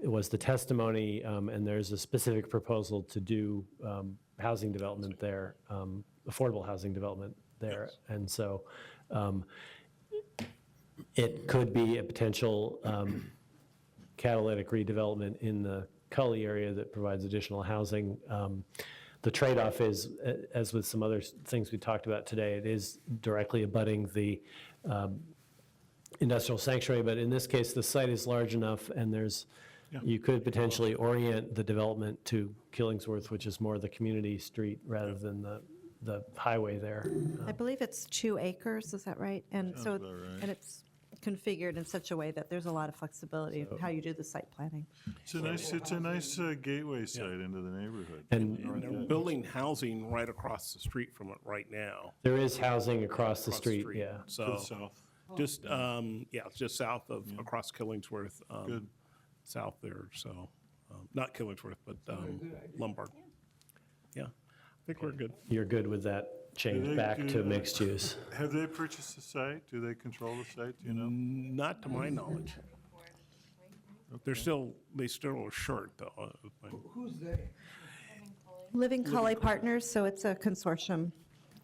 was the testimony, and there's a specific proposal to do housing development there, affordable housing development there. And so it could be a potential catalytic redevelopment in the Cully area that provides additional housing. The trade-off is, as with some other things we talked about today, it is directly abutting the industrial sanctuary, but in this case, the site is large enough, and you could potentially orient the development to Killingsworth, which is more the community street rather than the highway there. I believe it's 2 acres, is that right? And so, about right. and it's configured in such a way that there's a lot of flexibility in how you do the site planning. It's a nice gateway site into the neighborhood. And And they're building housing right across the street from it right now. there is housing across the Across street, yeah. To So, the south. just, it's just south of, across Killingsworth. Good. South there, so, not Killingsworth, but Lombard. Yeah, I think we're good. You're good with that change Do they back do to that? mixed use? Have they purchased the site? Do they control the site? Do you know? Not to my knowledge. They still are short, though. Who's they? Living Collie Partners, so it's a consortium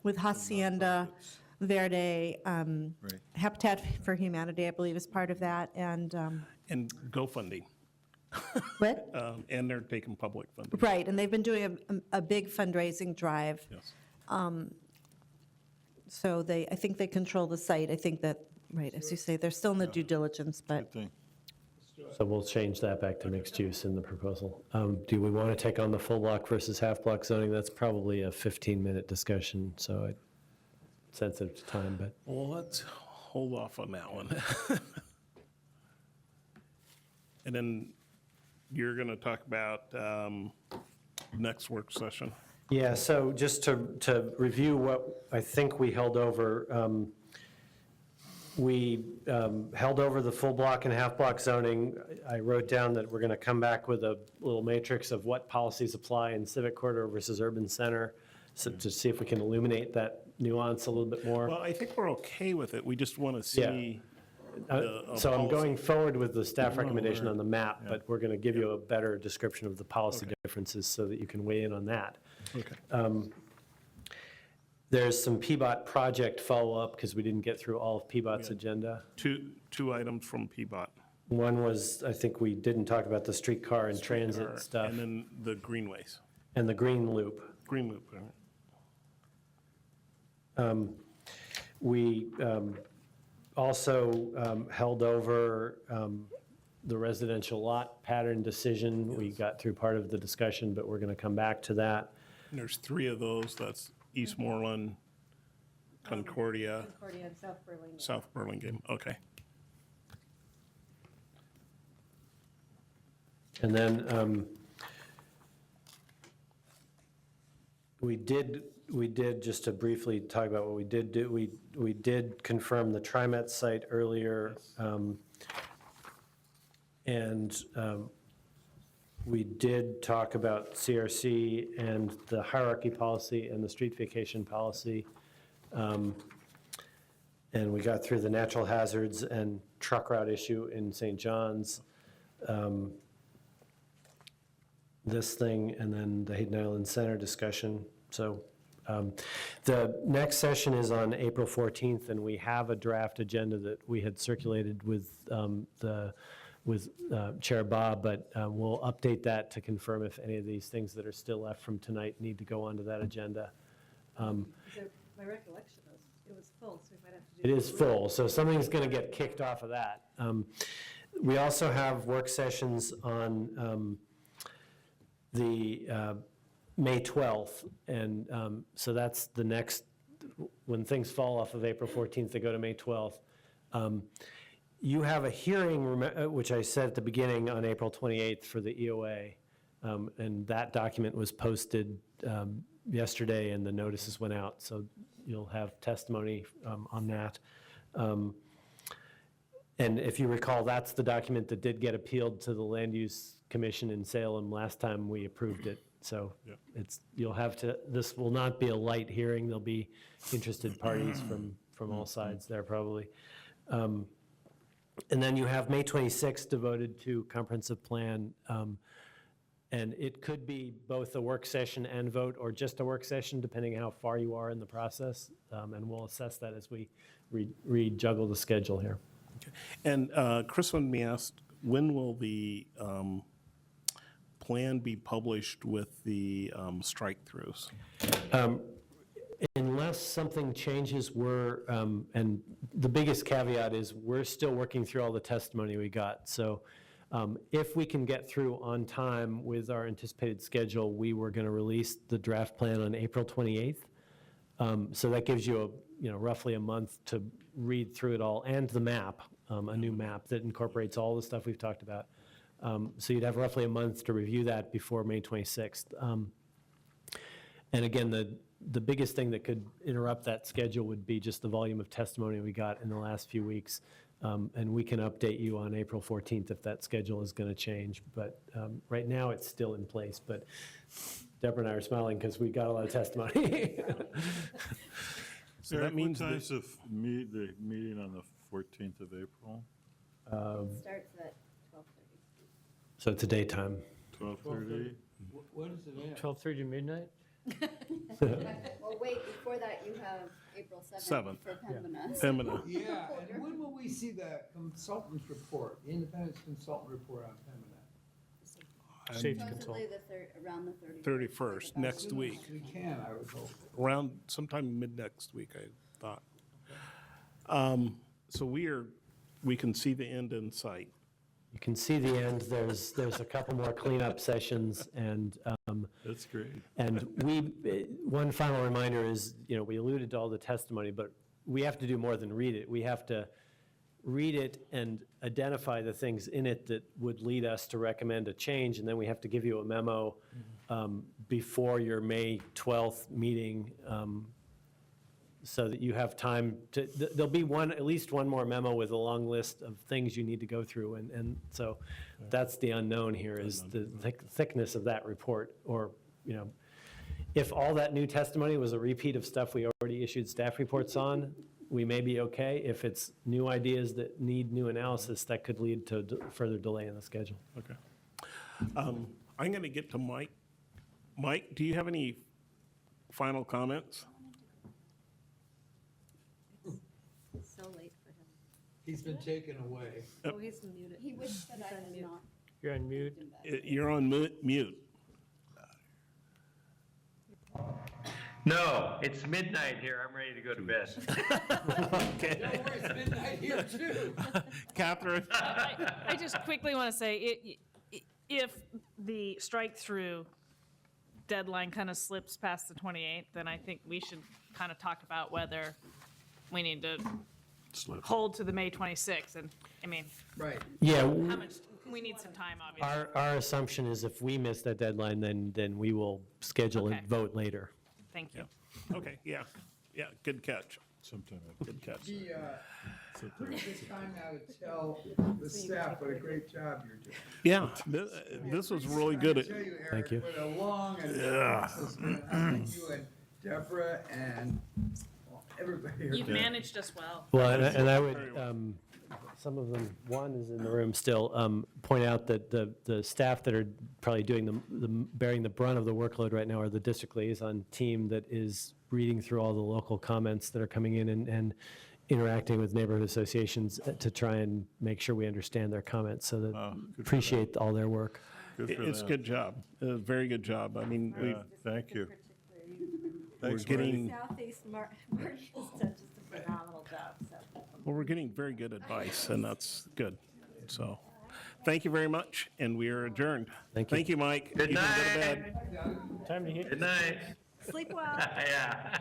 with Hacienda, Verde, Habitat for Humanity, I believe, is part of that, and, And GoFunding. what? And they're taking public funding. Right, and they've been doing a big fundraising drive. Yes. So I think they control the site. I think that, right, as you say, they're still in the due diligence, but So we'll change that back to mixed use in the proposal. Do we want to take on the full block versus half block zoning? That's probably a 15-minute discussion, so it's sensitive to time, but. Well, let's hold off on that one. And then you're going to talk about next work session. Yeah, so just to review what I think we held over, we held over the full block and half block zoning. I wrote down that we're going to come back with a little matrix of what policies apply in civic corridor versus urban center, so to see if we can illuminate that nuance a little bit more. Well, I think we're okay with it. We just want to see. So I'm policy. going forward with the staff recommendation on the map, but we're going to give you a better description of the policy differences so that you can weigh in on that. Okay. There's some PBOT project follow-up because we didn't get through all of PBOT's agenda. Two items from PBOT. One was, I think we didn't talk about the streetcar and transit stuff. And then the greenways. And the green loop. Green loop, right. We also held over the residential lot pattern decision. We got through part of the discussion, but we're going to come back to that. And there's three of those. That's Eastmoreland, Concordia, Concordia and South Burlingame. South Burlingame. Okay. And then we did, just to briefly talk about what we did do, we did confirm the TriMet site earlier. And we did talk about CRC and the hierarchy policy and the street vacation policy. And we got through the natural hazards and truck route issue in St. John's. This thing, and then the Hayden Island Center discussion. So the next session is on April 14th, and we have a draft agenda that we had circulated with Chair Bob, but we'll update that to confirm if any of these things that are still left from tonight need to go onto that agenda. My recollection is it was full, so we might have to do. It is full, so something's going to get kicked off of that. We also have work sessions on the May 12th, and so that's the next, when things fall off of April 14th, they go to May 12th. You have a hearing, which I said at the beginning, on April 28th for the EOA, and that document was posted yesterday, and the notices went out, so you'll have testimony on that. And if you recall, that's the document that did get appealed to the Land Use Commission in Salem last time we approved it. So you'll have to, this will not be a light hearing. There'll be interested parties from all sides there probably. And then you have May 26th devoted to comprehensive plan. And it could be both a work session and vote, or just a work session, depending how far you are in the process. And we'll assess that as we rejuggle the schedule here. Okay. And Chris wanted me asked, when will the plan be published with the strike-throughs? Unless something changes, and the biggest caveat is we're still working through all the testimony we got. So if we can get through on time with our anticipated schedule, we were going to release the draft plan on April 28th. So that gives you roughly a month to read through it all, and the map, a new map that incorporates all the stuff we've talked about. So you'd have roughly a month to review that before May 26th. And again, the biggest thing that could interrupt that schedule would be just the volume of testimony we got in the last few weeks. And we can update you on April 14th if that schedule is going to change. But right now, it's still in place. But Deborah and I are smiling because we got a lot of testimony. So that means what time's the meeting on the 14th of April? Starts at So it's a daytime. 12:30? What is it at? 12:30 to midnight? Well, wait, before that, you have April 7th 7th. for Pembina. Pembina. Yeah, and when will we see the consultant's report, the independent consultant report on Pembina? Safety Supposedly consultant. around the 31st. 31st, next week. We can, I would hope. Around sometime mid-next week, I thought. So we can see the end in sight. You can see the end. There's a couple more cleanup sessions, and That's great. and one final reminder is, we alluded to all the testimony, but we have to do more than read it. We have to read it and identify the things in it that would lead us to recommend a change, and then we have to give you a memo before your May 12th meeting, so that you have time to, there'll be at least one more memo with a long list of things you need to go through, and so that's the unknown here, is the thickness of that report, or, if all that new testimony was a repeat of stuff we already issued staff reports on, we may be okay. If it's new ideas that need new analysis, that could lead to further delay in the schedule. Okay. I'm going to get to Mike. Mike, do you have any final comments? So late for him. He's been taken away. Oh, he's muted. He wished that I had not. You're on mute. You're on mute. No, it's midnight here. I'm ready to go to bed. Okay. Don't worry, it's midnight here too. Catherine? I just quickly want to say, if the strike-through deadline kind of slips past the 28th, then I think we should kind of talk about whether we need to hold to the May 26th. And, I mean, Right. Yeah, how much, we need some time, obviously. our assumption is if we miss that deadline, then we will schedule Okay. and vote later. Thank you. Okay, yeah, good catch. Sometime. Good catch. Pretty good time now to tell the staff what a great job you're doing. Yeah, this was really good. I tell you, Eric, Thank you. what a long and Yeah. process, man. I think you and Deborah and everybody here. You've managed us well. Well, and I would, some of them, one is in the room still, point out that the staff that are probably doing bearing the brunt of the workload right now are the district liaison team that is reading through all the local comments that are coming in and interacting with neighborhood associations to try and make sure we understand their comments, so that good for appreciate all their work. Good for It's a them. good job, a very good job. I mean, Yeah, thank you. we're Thanks, getting, Southeast Marshall's done just a phenomenal job, so. well, we're getting very good advice, and that's good. So, thank you very much, and we are adjourned. Thank you. Thank you, Mike. Good You can go to night. bed. Time to hit. Good night. Sleep well. Yeah.